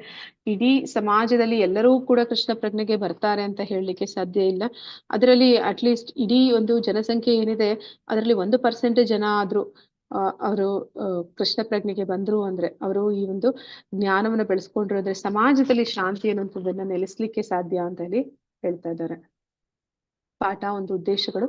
ಇಡೀ ಸಮಾಜದಲ್ಲಿ ಎಲ್ಲರೂ ಕೂಡ ಕೃಷ್ಣ ಪ್ರಜ್ಞೆಗೆ ಬರ್ತಾರೆ ಅಂತ ಹೇಳಲಿಕ್ಕೆ ಸಾಧ್ಯ ಇಲ್ಲ. ಅದರಲ್ಲಿ ಅಟ್ಲೀಸ್ಟ್ ಇಡೀ ಒಂದು ಜನಸಂಖ್ಯೆ ಏನಿದೆ ಅದರಲ್ಲಿ 1% ಜನ ಆದ್ರೂ ಅವರು ಕೃಷ್ಣ ಪ್ರಜ್ಞೆಗೆ ಬಂದ್ರು ಅಂದ್ರೆ, ಅವರು ಈ ಒಂದು ಜ್ಞಾನವನ್ನು ಬೆಳೆಸ್ಕೊಂಡ್ರು ಅಂದ್ರೆ ಸಮಾಜದಲ್ಲಿ ಶಾಂತಿ ಅನ್ನುವಂಥದ್ದನ್ನ ನೆಲೆಸ್ಲಿಕ್ಕೆ ಸಾಧ್ಯ ಅಂತ ಹೇಳಿ ಹೇಳ್ತಾ ಇದ್ದಾರೆ. ಪಾಠ ಒಂದು ಉದ್ದೇಶಗಳು.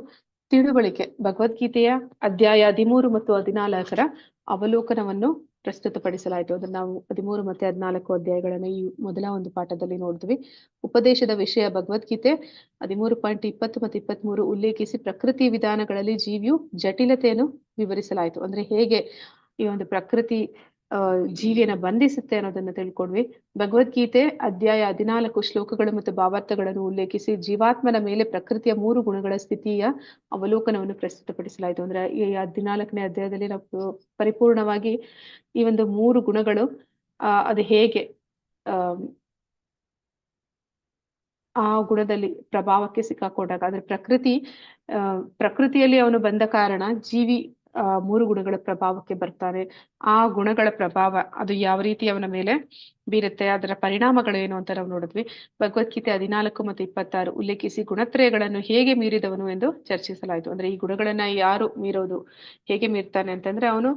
ತಿಳುವಳಿಕೆ. ಭಗವದ್ಗೀತೆಯ ಅಧ್ಯಾಯ 13 ಮತ್ತು 14 ಅವಲೋಕನವನ್ನು ಪ್ರಸ್ತುತಪಡಿಸಲಾಯಿತು. ಅದನ್ನು ನಾವು 13 ಮತ್ತೆ 14 ಅಧ್ಯಾಯಗಳನ್ನ ಈ ಮೊದಲ ಒಂದು ಪಾಠದಲ್ಲಿ ನೋಡಿದ್ವಿ. ಉಪದೇಶದ ವಿಷಯ. ಭಗವದ್ಗೀತೆ 13.20 ಮತ್ತು 23 ಉಲ್ಲೇಖಿಸಿ ಪ್ರಕೃತಿ ವಿಧಾನಗಳಲ್ಲಿ ಜೀವಿಯು ಜಟಿಲತೆಯನ್ನು ವಿವರಿಸಲಾಯಿತು. ಅಂದ್ರೆ ಹೇಗೆ ಈ ಒಂದು ಪ್ರಕೃತಿ ಜೀವಿಯನ್ನ ಬಂಧಿಸುತ್ತೆ ಅನ್ನೋದನ್ನ ತಿಳ್ಕೊಂಡ್ವಿ. ಭಗವದ್ಗೀತೆ ಅಧ್ಯಾಯ 14 ಶ್ಲೋಕಗಳು ಮತ್ತು ಭಾವಾರ್ಥಗಳನ್ನು ಉಲ್ಲೇಖಿಸಿ ಜೀವಾತ್ಮನ ಮೇಲೆ ಪ್ರಕೃತಿಯ 3 ಗುಣಗಳ ಸ್ಥಿತಿಯ ಅವಲೋಕನವನ್ನು ಪ್ರಸ್ತುತಪಡಿಸಲಾಯಿತು. ಅಂದ್ರೆ ಈ 14ನೇ ಅಧ್ಯಾಯದಲ್ಲಿ ನಾವು ಪರಿಪೂರ್ಣವಾಗಿ ಈ ಒಂದು 3 ಗುಣಗಳು ಅದು ಹೇಗೆ ಆ ಗುಣದಲ್ಲಿ ಪ್ರಭಾವಕ್ಕೆ ಸಿಕ್ಕಾಕೊಂಡಾಗ, ಅಂದ್ರೆ ಪ್ರಕೃತಿಯಲ್ಲಿ ಅವನು ಬಂದ ಕಾರಣ ಜೀವಿ 3 ಗುಣಗಳ ಪ್ರಭಾವಕ್ಕೆ ಬರ್ತಾನೆ. ಆ ಗುಣಗಳ ಪ್ರಭಾವ ಅದು ಯಾವ ರೀತಿ ಅವನ ಮೇಲೆ ಬೀರುತ್ತೆ, ಅದರ ಪರಿಣಾಮಗಳೇನು ಅಂತ ನಾವು ನೋಡಿದ್ವಿ. ಭಗವದ್ಗೀತೆ 14 ಮತ್ತು 26 ಉಲ್ಲೇಖಿಸಿ ಗುಣತ್ರಯಗಳನ್ನು ಹೇಗೆ ಮೀರಿದವನು ಎಂದು ಚರ್ಚಿಸಲಾಯಿತು. ಅಂದ್ರೆ ಈ ಗುಣಗಳನ್ನ ಯಾರು ಮೀರೋದು, ಹೇಗೆ ಮೀರ್ತಾನೆ ಅಂತಂದ್ರೆ ಅವನು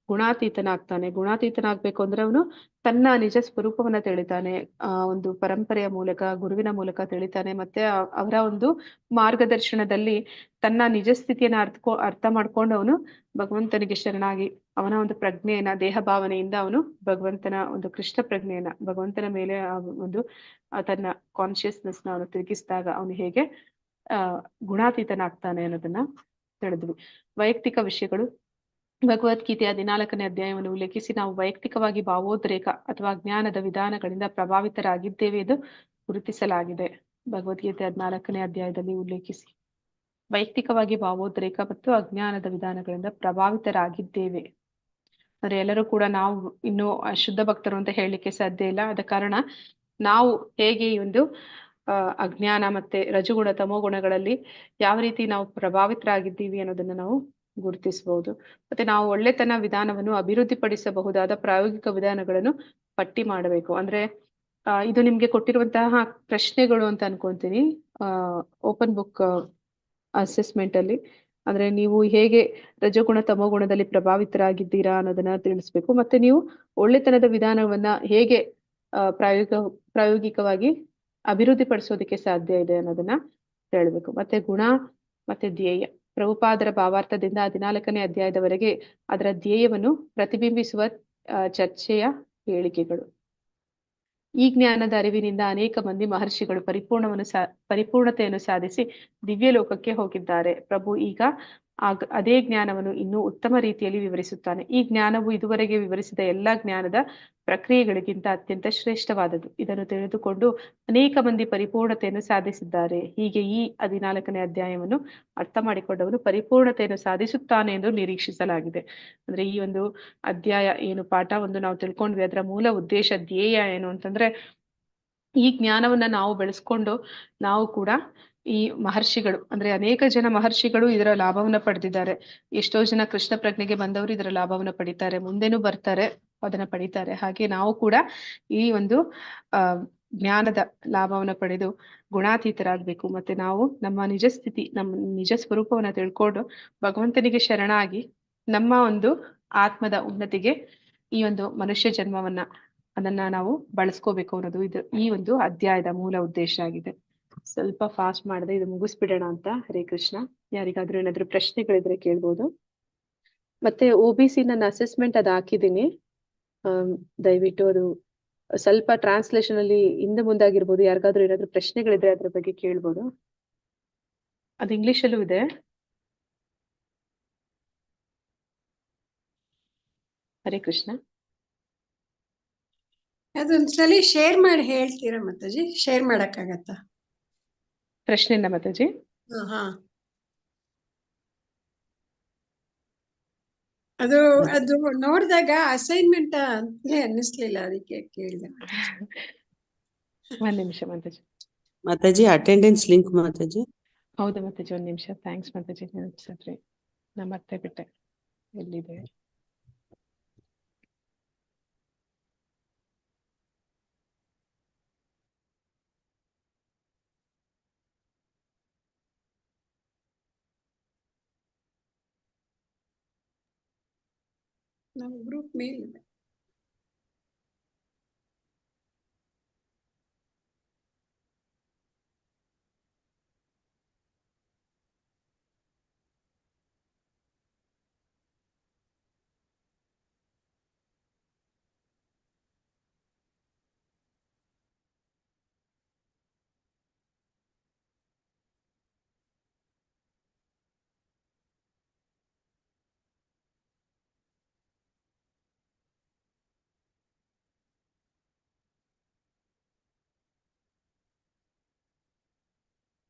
ಗುಣಾತೀತನಾಗ್ತಾನೆ. ಗುಣಾತೀತನಾಗ್ಬೇಕು ಅಂದ್ರೆ ಅವನು ತನ್ನ ನಿಜ ಸ್ವರೂಪವನ್ನ ತಿಳಿತಾನೆ. ಒಂದು ಪರಂಪರೆಯ ಮೂಲಕ, ಗುರುವಿನ ಮೂಲಕ ತಿಳಿತಾನೆ. ಮತ್ತೆ ಅವರ ಒಂದು ಮಾರ್ಗದರ್ಶನದಲ್ಲಿ ತನ್ನ ನಿಜ ಸ್ಥಿತಿಯನ್ನ ಅರ್ಥ ಮಾಡ್ಕೊಂಡು ಅವನು ಭಗವಂತನಿಗೆ ಶರಣಾಗಿ ಅವನ ಒಂದು ಪ್ರಜ್ಞೆಯನ್ನ, ದೇಹ ಭಾವನೆಯಿಂದ ಅವನು ಭಗವಂತನ ಒಂದು ಕೃಷ್ಣ ಪ್ರಜ್ಞೆಯನ್ನ, ಭಗವಂತನ ಮೇಲೆ ಒಂದು ತನ್ನ ಕಾನ್ಶಿಯಸ್ನೆಸ್ ನ ಅವನು ತಿರುಗಿಸಿದಾಗ ಅವನು ಹೇಗೆ ಗುಣಾತೀತನಾಗ್ತಾನೆ ಅನ್ನೋದನ್ನ ತಿಳಿದ್ವಿ. ವೈಯಕ್ತಿಕ ವಿಷಯಗಳು. ಭಗವದ್ಗೀತೆಯ 14ನೇ ಅಧ್ಯಾಯವನ್ನು ಉಲ್ಲೇಖಿಸಿ ನಾವು ವೈಯಕ್ತಿಕವಾಗಿ ಭಾವೋದ್ರೇಕ ಅಥವಾ ಅಜ್ಞಾನದ ವಿಧಾನಗಳಿಂದ ಪ್ರಭಾವಿತರಾಗಿದ್ದೇವೆ ಎಂದು ಗುರುತಿಸಲಾಗಿದೆ. ಭಗವದ್ಗೀತೆ 14ನೇ ಅಧ್ಯಾಯದಲ್ಲಿ ಉಲ್ಲೇಖಿಸಿ ವೈಯಕ್ತಿಕವಾಗಿ ಭಾವೋದ್ರೇಕ ಮತ್ತು ಅಜ್ಞಾನದ ವಿಧಾನಗಳಿಂದ ಪ್ರಭಾವಿತರಾಗಿದ್ದೇವೆ. ಅಂದ್ರೆ ಎಲ್ಲರೂ ಕೂಡ ನಾವು ಇನ್ನು ಶುದ್ಧ ಭಕ್ತರು ಅಂತ ಹೇಳಲಿಕ್ಕೆ ಸಾಧ್ಯ ಇಲ್ಲ. ಆದ ಕಾರಣ ನಾವು ಹೇಗೆ ಈ ಒಂದು ಅಜ್ಞಾನ ಮತ್ತೆ ರಜುಗುಣ ತಮೋಗುಣಗಳಲ್ಲಿ ಯಾವ ರೀತಿ ನಾವು ಪ್ರಭಾವಿತರಾಗಿದ್ದೀವಿ ಅನ್ನೋದನ್ನ ನಾವು ಗುರುತಿಸಬಹುದು. ಮತ್ತೆ ನಾವು ಒಳ್ಳೆತನ ವಿಧಾನವನ್ನು ಅಭಿವೃದ್ಧಿಪಡಿಸಬಹುದಾದ ಪ್ರಾಯೋಗಿಕ ವಿಧಾನಗಳನ್ನು ಪಟ್ಟಿ ಮಾಡಬೇಕು. ಅಂದ್ರೆ ಇದು ನಿಮ್ಗೆ ಕೊಟ್ಟಿರುವಂತಹ ಪ್ರಶ್ನೆಗಳು ಅಂತ ಅನ್ಕೊಂತೀನಿ ಓಪನ್ ಬುಕ್ ಅಸೆಸ್ಮೆಂಟ್ ಅಲ್ಲಿ. ಅಂದ್ರೆ ನೀವು ಹೇಗೆ ರಜಗುಣ ತಮೋಗುಣದಲ್ಲಿ ಪ್ರಭಾವಿತರಾಗಿದ್ದೀರಾ ಅನ್ನೋದನ್ನ ತಿಳಿಸ್ಬೇಕು. ಮತ್ತೆ ನೀವು ಒಳ್ಳೆತನದ ವಿಧಾನವನ್ನ ಹೇಗೆ ಪ್ರಾಯೋಗಿಕವಾಗಿ ಅಭಿವೃದ್ಧಿಪಡಿಸೋದಕ್ಕೆ ಸಾಧ್ಯ ಇದೆ ಅನ್ನೋದನ್ನ ಹೇಳ್ಬೇಕು. ಮತ್ತೆ ಗುಣ ಮತ್ತೆ ಧ್ಯೇಯ. ಪ್ರಭುಪಾದರ ಭಾವಾರ್ಥದಿಂದ 14ನೇ ಅಧ್ಯಾಯದವರೆಗೆ ಅದರ ಧ್ಯೇಯವನ್ನು ಪ್ರತಿಬಿಂಬಿಸುವ ಚರ್ಚೆಯ ಹೇಳಿಕೆಗಳು. ಈ ಜ್ಞಾನದ ಅರಿವಿನಿಂದ ಅನೇಕ ಮಂದಿ ಮಹರ್ಷಿಗಳು ಪರಿಪೂರ್ಣತೆಯನ್ನು ಸಾಧಿಸಿ ದಿವ್ಯ ಲೋಕಕ್ಕೆ ಹೋಗಿದ್ದಾರೆ. ಪ್ರಭು ಈಗ ಅದೇ ಜ್ಞಾನವನ್ನು ಇನ್ನೂ ಉತ್ತಮ ರೀತಿಯಲ್ಲಿ ವಿವರಿಸುತ್ತಾನೆ. ಈ ಜ್ಞಾನವು ಇದುವರೆಗೆ ವಿವರಿಸಿದ ಎಲ್ಲಾ ಜ್ಞಾನದ ಪ್ರಕ್ರಿಯೆಗಳಿಗಿಂತ ಅತ್ಯಂತ ಶ್ರೇಷ್ಠವಾದದ್ದು. ಇದನ್ನು ತಿಳಿದುಕೊಂಡು ಅನೇಕ ಮಂದಿ ಪರಿಪೂರ್ಣತೆಯನ್ನು ಸಾಧಿಸಿದ್ದಾರೆ. ಹೀಗೆ ಈ 14ನೇ ಅಧ್ಯಾಯವನ್ನು ಅರ್ಥ ಮಾಡಿಕೊಂಡವನು ಪರಿಪೂರ್ಣತೆಯನ್ನು ಸಾಧಿಸುತ್ತಾನೆ ಎಂದು ನಿರೀಕ್ಷಿಸಲಾಗಿದೆ. ಅಂದ್ರೆ ಈ ಒಂದು ಅಧ್ಯಾಯ ಏನು ಪಾಠ ಒಂದು ನಾವು ತಿಳ್ಕೊಂಡ್ವಿ, ಅದರ ಮೂಲ ಉದ್ದೇಶ ಧ್ಯೇಯ ಏನು ಅಂತಂದ್ರೆ, ಈ ಜ್ಞಾನವನ್ನ ನಾವು ಬೆಳೆಸ್ಕೊಂಡು ನಾವು ಕೂಡ ಈ ಮಹರ್ಷಿಗಳು ಅಂದ್ರೆ ಅನೇಕ ಜನ ಮಹರ್ಷಿಗಳು ಇದರ ಲಾಭವನ್ನ ಪಡೆದಿದ್ದಾರೆ. ಎಷ್ಟೋ ಜನ ಕೃಷ್ಣ ಪ್ರಜ್ಞೆಗೆ ಬಂದವರು ಇದರ ಲಾಭವನ್ನ ಪಡಿತಾರೆ, ಮುಂದೆನೂ ಬರ್ತಾರೆ, ಅದನ್ನ ಪಡಿತಾರೆ. ಹಾಗೆ ನಾವು ಕೂಡ ಈ ಒಂದು ಜ್ಞಾನದ ಲಾಭವನ್ನ ಪಡೆದು ಗುಣಾತೀತರಾಗಬೇಕು. ಮತ್ತೆ ನಾವು ನಮ್ಮ ನಿಜ ಸ್ಥಿತಿ, ನಮ್ಮ ನಿಜ ಸ್ವರೂಪವನ್ನ ತಿಳ್ಕೊಂಡು ಭಗವಂತನಿಗೆ ಶರಣಾಗಿ ನಮ್ಮ ಒಂದು ಆತ್ಮದ ಉನ್ನತಿಗೆ ಈ ಒಂದು ಮನುಷ್ಯ ಜನ್ಮವನ್ನ ಅದನ್ನ ನಾವು ಬಳಸ್ಕೋಬೇಕು ಅನ್ನೋದು ಈ ಒಂದು ಅಧ್ಯಾಯದ ಮೂಲ ಉದ್ದೇಶ ಆಗಿದೆ. ಸ್ವಲ್ಪ ಫಾಸ್ಟ್ ಮಾಡಿದೆ, ಇದು ಮುಗಿಸ್ಬಿಡೋಣ ಅಂತ. ಹರೇ ಕೃಷ್ಣ. ಯಾರಿಗಾದ್ರೂ ಏನಾದ್ರು ಪ್ರಶ್ನೆಗಳಿದ್ರೆ ಕೇಳ್ಬೋದು. ಮತ್ತೆ OBC ನನ್ನ ಅಸೆಸ್ಮೆಂಟ್ ಅದು ಹಾಕಿದ್ದೀನಿ, ದಯವಿಟ್ಟು ಅದು ಸ್ವಲ್ಪ ಟ್ರಾನ್ಸ್ಲೇಷನ್ ಅಲ್ಲಿ ಹಿಂದೆ ಮುಂದಾಗಿರ್ಬೋದು. ಯಾರಿಗಾದ್ರೂ ಏನಾದ್ರು ಪ್ರಶ್ನೆಗಳಿದ್ರೆ ಅದ್ರ ಬಗ್ಗೆ ಕೇಳ್ಬೋದು. ಅದು ಇಂಗ್ಲಿಷಲ್ಲೂ ಇದೆ. ಹರೇ ಕೃಷ್ಣ. ಅದೊಂದ್ಸಲಿ ಶೇರ್ ಮಾಡಿ ಹೇಳ್ತೀರಾ ಮಾತಾಜಿ? ಶೇರ್ ಮಾಡಕ್ಕಾಗತ್ತಾ ಪ್ರಶ್ನೆನ ಮಾತಾಜಿ? ಹಾ, ಅದು ನೋಡಿದಾಗ ಅಸೈನ್ಮೆಂಟ್ ಅಂತಲೇ ಅನ್ನಿಸ್ಲಿಲ್ಲ, ಅದಕ್ಕೆ ಕೇಳಿದೆ. ಒಂದ್ ನಿಮಿಷ ಮಾತಾಜಿ. Mataji attendance link mataji. ಹೌದು ಮಾತಾಜಿ, ಒಂದ್ ನಿಮಿಷ. ಥ್ಯಾಂಕ್ಸ್ ಮಾತಾಜಿ, ನೆನಪಿಸಿದ್ರಿ. ನಾ ಮತ್ತೆ ಬಿಟ್ಟೆ, ಎಲ್ಲಿದೆ? ನಾವು ಗ್ರೂಪ್ ಮೇಲಿದೆ.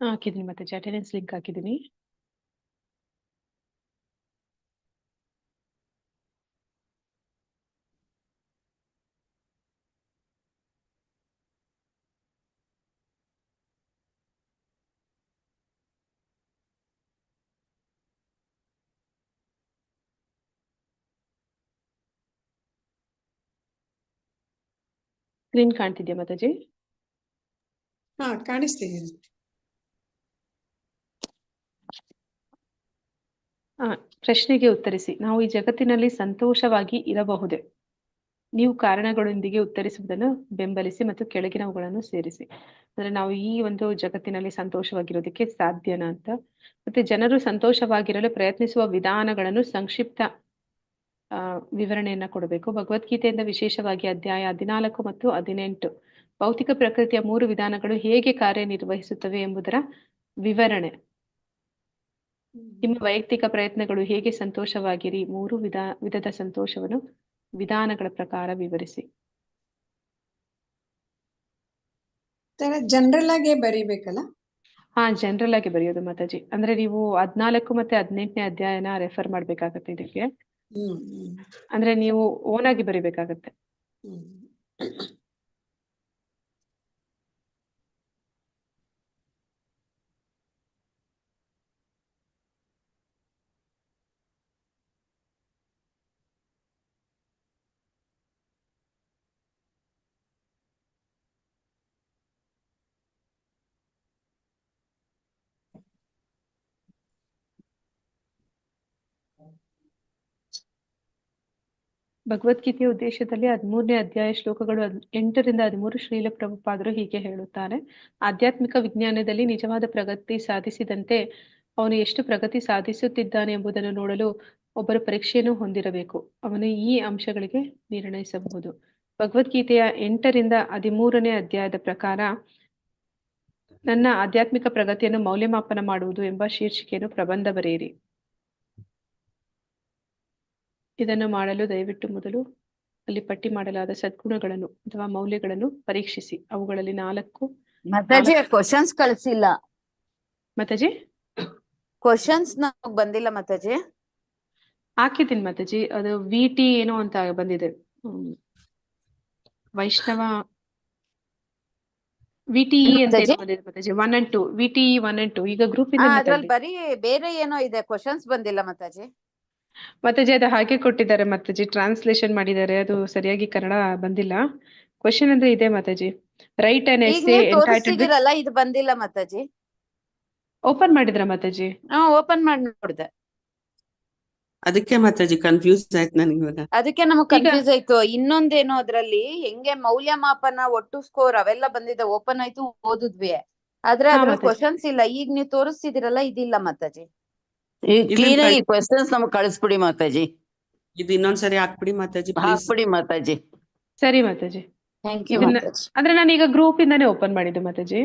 ಹಾಕಿದೀನಿ ಮಾತಾಜಿ, ಅಟೆಂಡೆನ್ಸ್ ಲಿಂಕ್ ಹಾಕಿದೀನಿ. ಸ್ಕ್ರೀನ್ ಕಾಣ್ತಿದ್ಯಾ ಮಾತಾಜಿ? ಹಾ, ಕಾಣಿಸ್ತಿದೆ. ಪ್ರಶ್ನೆಗೆ ಉತ್ತರಿಸಿ. ನಾವು ಈ ಜಗತ್ತಿನಲ್ಲಿ ಸಂತೋಷವಾಗಿ ಇರಬಹುದೇ? ನೀವು ಕಾರಣಗಳೊಂದಿಗೆ ಉತ್ತರಿಸುವುದನ್ನು ಬೆಂಬಲಿಸಿ ಮತ್ತು ಕೆಳಗಿನವುಗಳನ್ನು ಸೇರಿಸಿ. ಅಂದ್ರೆ ನಾವು ಈ ಒಂದು ಜಗತ್ತಿನಲ್ಲಿ ಸಂತೋಷವಾಗಿರೋದಕ್ಕೆ ಸಾಧ್ಯನಾ ಅಂತ, ಮತ್ತೆ ಜನರು ಸಂತೋಷವಾಗಿರಲು ಪ್ರಯತ್ನಿಸುವ ವಿಧಾನಗಳನ್ನು ಸಂಕ್ಷಿಪ್ತ ವಿವರಣೆಯನ್ನ ಕೊಡಬೇಕು. ಭಗವದ್ಗೀತೆಯಿಂದ ವಿಶೇಷವಾಗಿ ಅಧ್ಯಾಯ 14 ಮತ್ತು 18 ಭೌತಿಕ ಪ್ರಕೃತಿಯ 3 ವಿಧಾನಗಳು ಹೇಗೆ ಕಾರ್ಯನಿರ್ವಹಿಸುತ್ತವೆ ಎಂಬುದರ ವಿವರಣೆ. ನಿಮ್ಮ ವೈಯಕ್ತಿಕ ಪ್ರಯತ್ನಗಳು ಹೇಗೆ ಸಂತೋಷವಾಗಿರಿ, 3 ವಿಧದ ಸಂತೋಷವನ್ನು ವಿಧಾನಗಳ ಪ್ರಕಾರ ವಿವರಿಸಿ. ಜನರಲ್ ಆಗಿ ಬರೀಬೇಕಲ್ಲ? ಹಾ, ಜನರಲ್ ಆಗಿ ಬರೆಯೋದು ಮಾತಾಜಿ. ಅಂದ್ರೆ ನೀವು 14 ಮತ್ತೆ 18ನೇ ಅಧ್ಯಾಯನ ರೆಫರ್ ಮಾಡ್ಬೇಕಾಗತ್ತೆ ಇದಕ್ಕೆ. ಅಂದ್ರೆ ನೀವು ಓನ್ ಆಗಿ ಬರಿಬೇಕಾಗತ್ತೆ. ಭಗವದ್ಗೀತೆಯ ಉದ್ದೇಶದಲ್ಲಿ 13ನೇ ಅಧ್ಯಾಯ ಶ್ಲೋಕಗಳು 8 ರಿಂದ 13 ಶ್ರೀಲ ಪ್ರಭುಪಾದರು ಹೀಗೆ ಹೇಳುತ್ತಾರೆ. ಆಧ್ಯಾತ್ಮಿಕ ವಿಜ್ಞಾನದಲ್ಲಿ ನಿಜವಾದ ಪ್ರಗತಿ ಸಾಧಿಸಿದಂತೆ ಅವನು ಎಷ್ಟು ಪ್ರಗತಿ ಸಾಧಿಸುತ್ತಿದ್ದಾನೆ ಎಂಬುದನ್ನು ನೋಡಲು ಒಬ್ಬರು ಪರೀಕ್ಷೆಯನ್ನು ಹೊಂದಿರಬೇಕು. ಅವನು ಈ ಅಂಶಗಳಿಗೆ ನಿರ್ಣಯಿಸಬಹುದು. ಭಗವದ್ಗೀತೆಯ 8 ರಿಂದ 13ನೇ ಅಧ್ಯಾಯದ ಪ್ರಕಾರ ನನ್ನ ಆಧ್ಯಾತ್ಮಿಕ ಪ್ರಗತಿಯನ್ನು ಮೌಲ್ಯಮಾಪನ ಮಾಡುವುದು ಎಂಬ ಶೀರ್ಷಿಕೆಯನ್ನು ಪ್ರಬಂಧ ಬರೆಯಿರಿ. ಇದನ್ನು ಮಾಡಲು ದಯವಿಟ್ಟು ಮೊದಲು ಅಲ್ಲಿ ಪಟ್ಟಿ ಮಾಡಲಾದ ಸದ್ಗುಣಗಳನ್ನು ಅಥವಾ ಮೌಲ್ಯಗಳನ್ನು ಪರೀಕ್ಷಿಸಿ. ಅವುಗಳಲ್ಲಿ 4 ಮಾತಾಜಿ ಕ್ವಶನ್ಸ್ ಕಳ್ಸಿಲ್ಲ. ಮಾತಾಜಿ ಕ್ವಶನ್ಸ್ ನಮಗ್ ಬಂದಿಲ್ಲ ಮಾತಾಜಿ. ಹಾಕಿದ್ದೀನಿ ಮಾತಾಜಿ. ಅದು VT ಏನೋ ಅಂತ ಬಂದಿದೆ. ವೈಷ್ಣವ VTE ಅಂತ ಏನೋ ಬಂದಿದೆ ಮಾತಾಜಿ. 1 and 2 VTE 1 and 2 ಈಗ ಗ್ರೂಪ್ ಇಂದ ಅದ್ರಲ್ಲಿ ಬರೀ ಬೇರೆ ಏನೋ ಇದೆ, ಕ್ವಶನ್ಸ್ ಬಂದಿಲ್ಲ ಮಾತಾಜಿ. ಮಾತಾಜಿ ಅದು ಹಾಗೆ ಕೊಟ್ಟಿದ್ದಾರೆ ಮಾತಾಜಿ, ಟ್ರಾನ್ಸ್ಲೇಷನ್ ಮಾಡಿದ್ದಾರೆ, ಅದು ಸರಿಯಾಗಿ ಕನ್ನಡ ಬಂದಿಲ್ಲ. ಕ್ವಶನ್ ಅಂದ್ರೆ ಇದೆ ಮಾತಾಜಿ. ರೈಟ್ ಅನ್ ಈಗ ಎಸ್ಸೇ ನೀವು ಎಂಟೈಟಲ್ಡ್. ತೋರಿಸ್ತಿದ್ದೀರಲ್ಲ, ಇದು ಬಂದಿಲ್ಲ ಮಾತಾಜಿ. ಓಪನ್ ಮಾಡಿದ್ರ ಮಾತಾಜಿ? ಓಪನ್ ಮಾಡಿ ನೋಡ್ದೆ, ಅದಕ್ಕೆ ಮಾತಾಜಿ ಕನ್ಫ್ಯೂಸ್ ಆಯ್ತು ನನಗೆ ಇವಾಗ. ಅದಕ್ಕೆ ನಮಗ್ ಕನ್ಫ್ಯೂಸ್ ಆಯ್ತು. ಇನ್ನೊಂದೇನೋ ಅದ್ರಲ್ಲಿ ಹೆಂಗೆ ಮೌಲ್ಯಮಾಪನ, ಒಟ್ಟು ಸ್ಕೋರ್ ಅವೆಲ್ಲ ಬಂದಿದೆ. ಓಪನ್ ಆಯ್ತು, ಓದಿದ್ವಿ. ಆದ್ರೆ ಅದ್ರಲ್ಲಿ ಕ್ವಶನ್ಸ್ ಇಲ್ಲ. ಈಗ ನೀವು ತೋರಿಸ್ತಿದಿರಲ್ಲ, ಇದಿಲ್ಲ ಮಾತಾಜಿ. ಕ್ಲೀನ್ ಆಗಿ ಕ್ವೆಶ್ಚನ್ಸ್ ನಮ್ಗೆ ಕಳಿಸ್ಬಿಡಿ ಮಾತಾಜಿ. ಇದು ಇನ್ನೊಂದ್ಸರಿ ಹಾಕ್ಬಿಡಿ ಮಾತಾಜಿ, ಪ್ಲೀಸ್. ಹಾಕ್ಬಿಡಿ ಮಾತಾಜಿ. ಸರಿ ಮಾತಾಜಿ. ಥ್ಯಾಂಕ್ ಯು ಇದನ್ನ ಮಾತಾಜಿ. ಅಂದ್ರೆ ನಾನು ಈಗ ಗ್ರೂಪ್ ಇಂದಾನೇ ಓಪನ್ ಮಾಡಿದ್ದು ಮಾತಾಜಿ.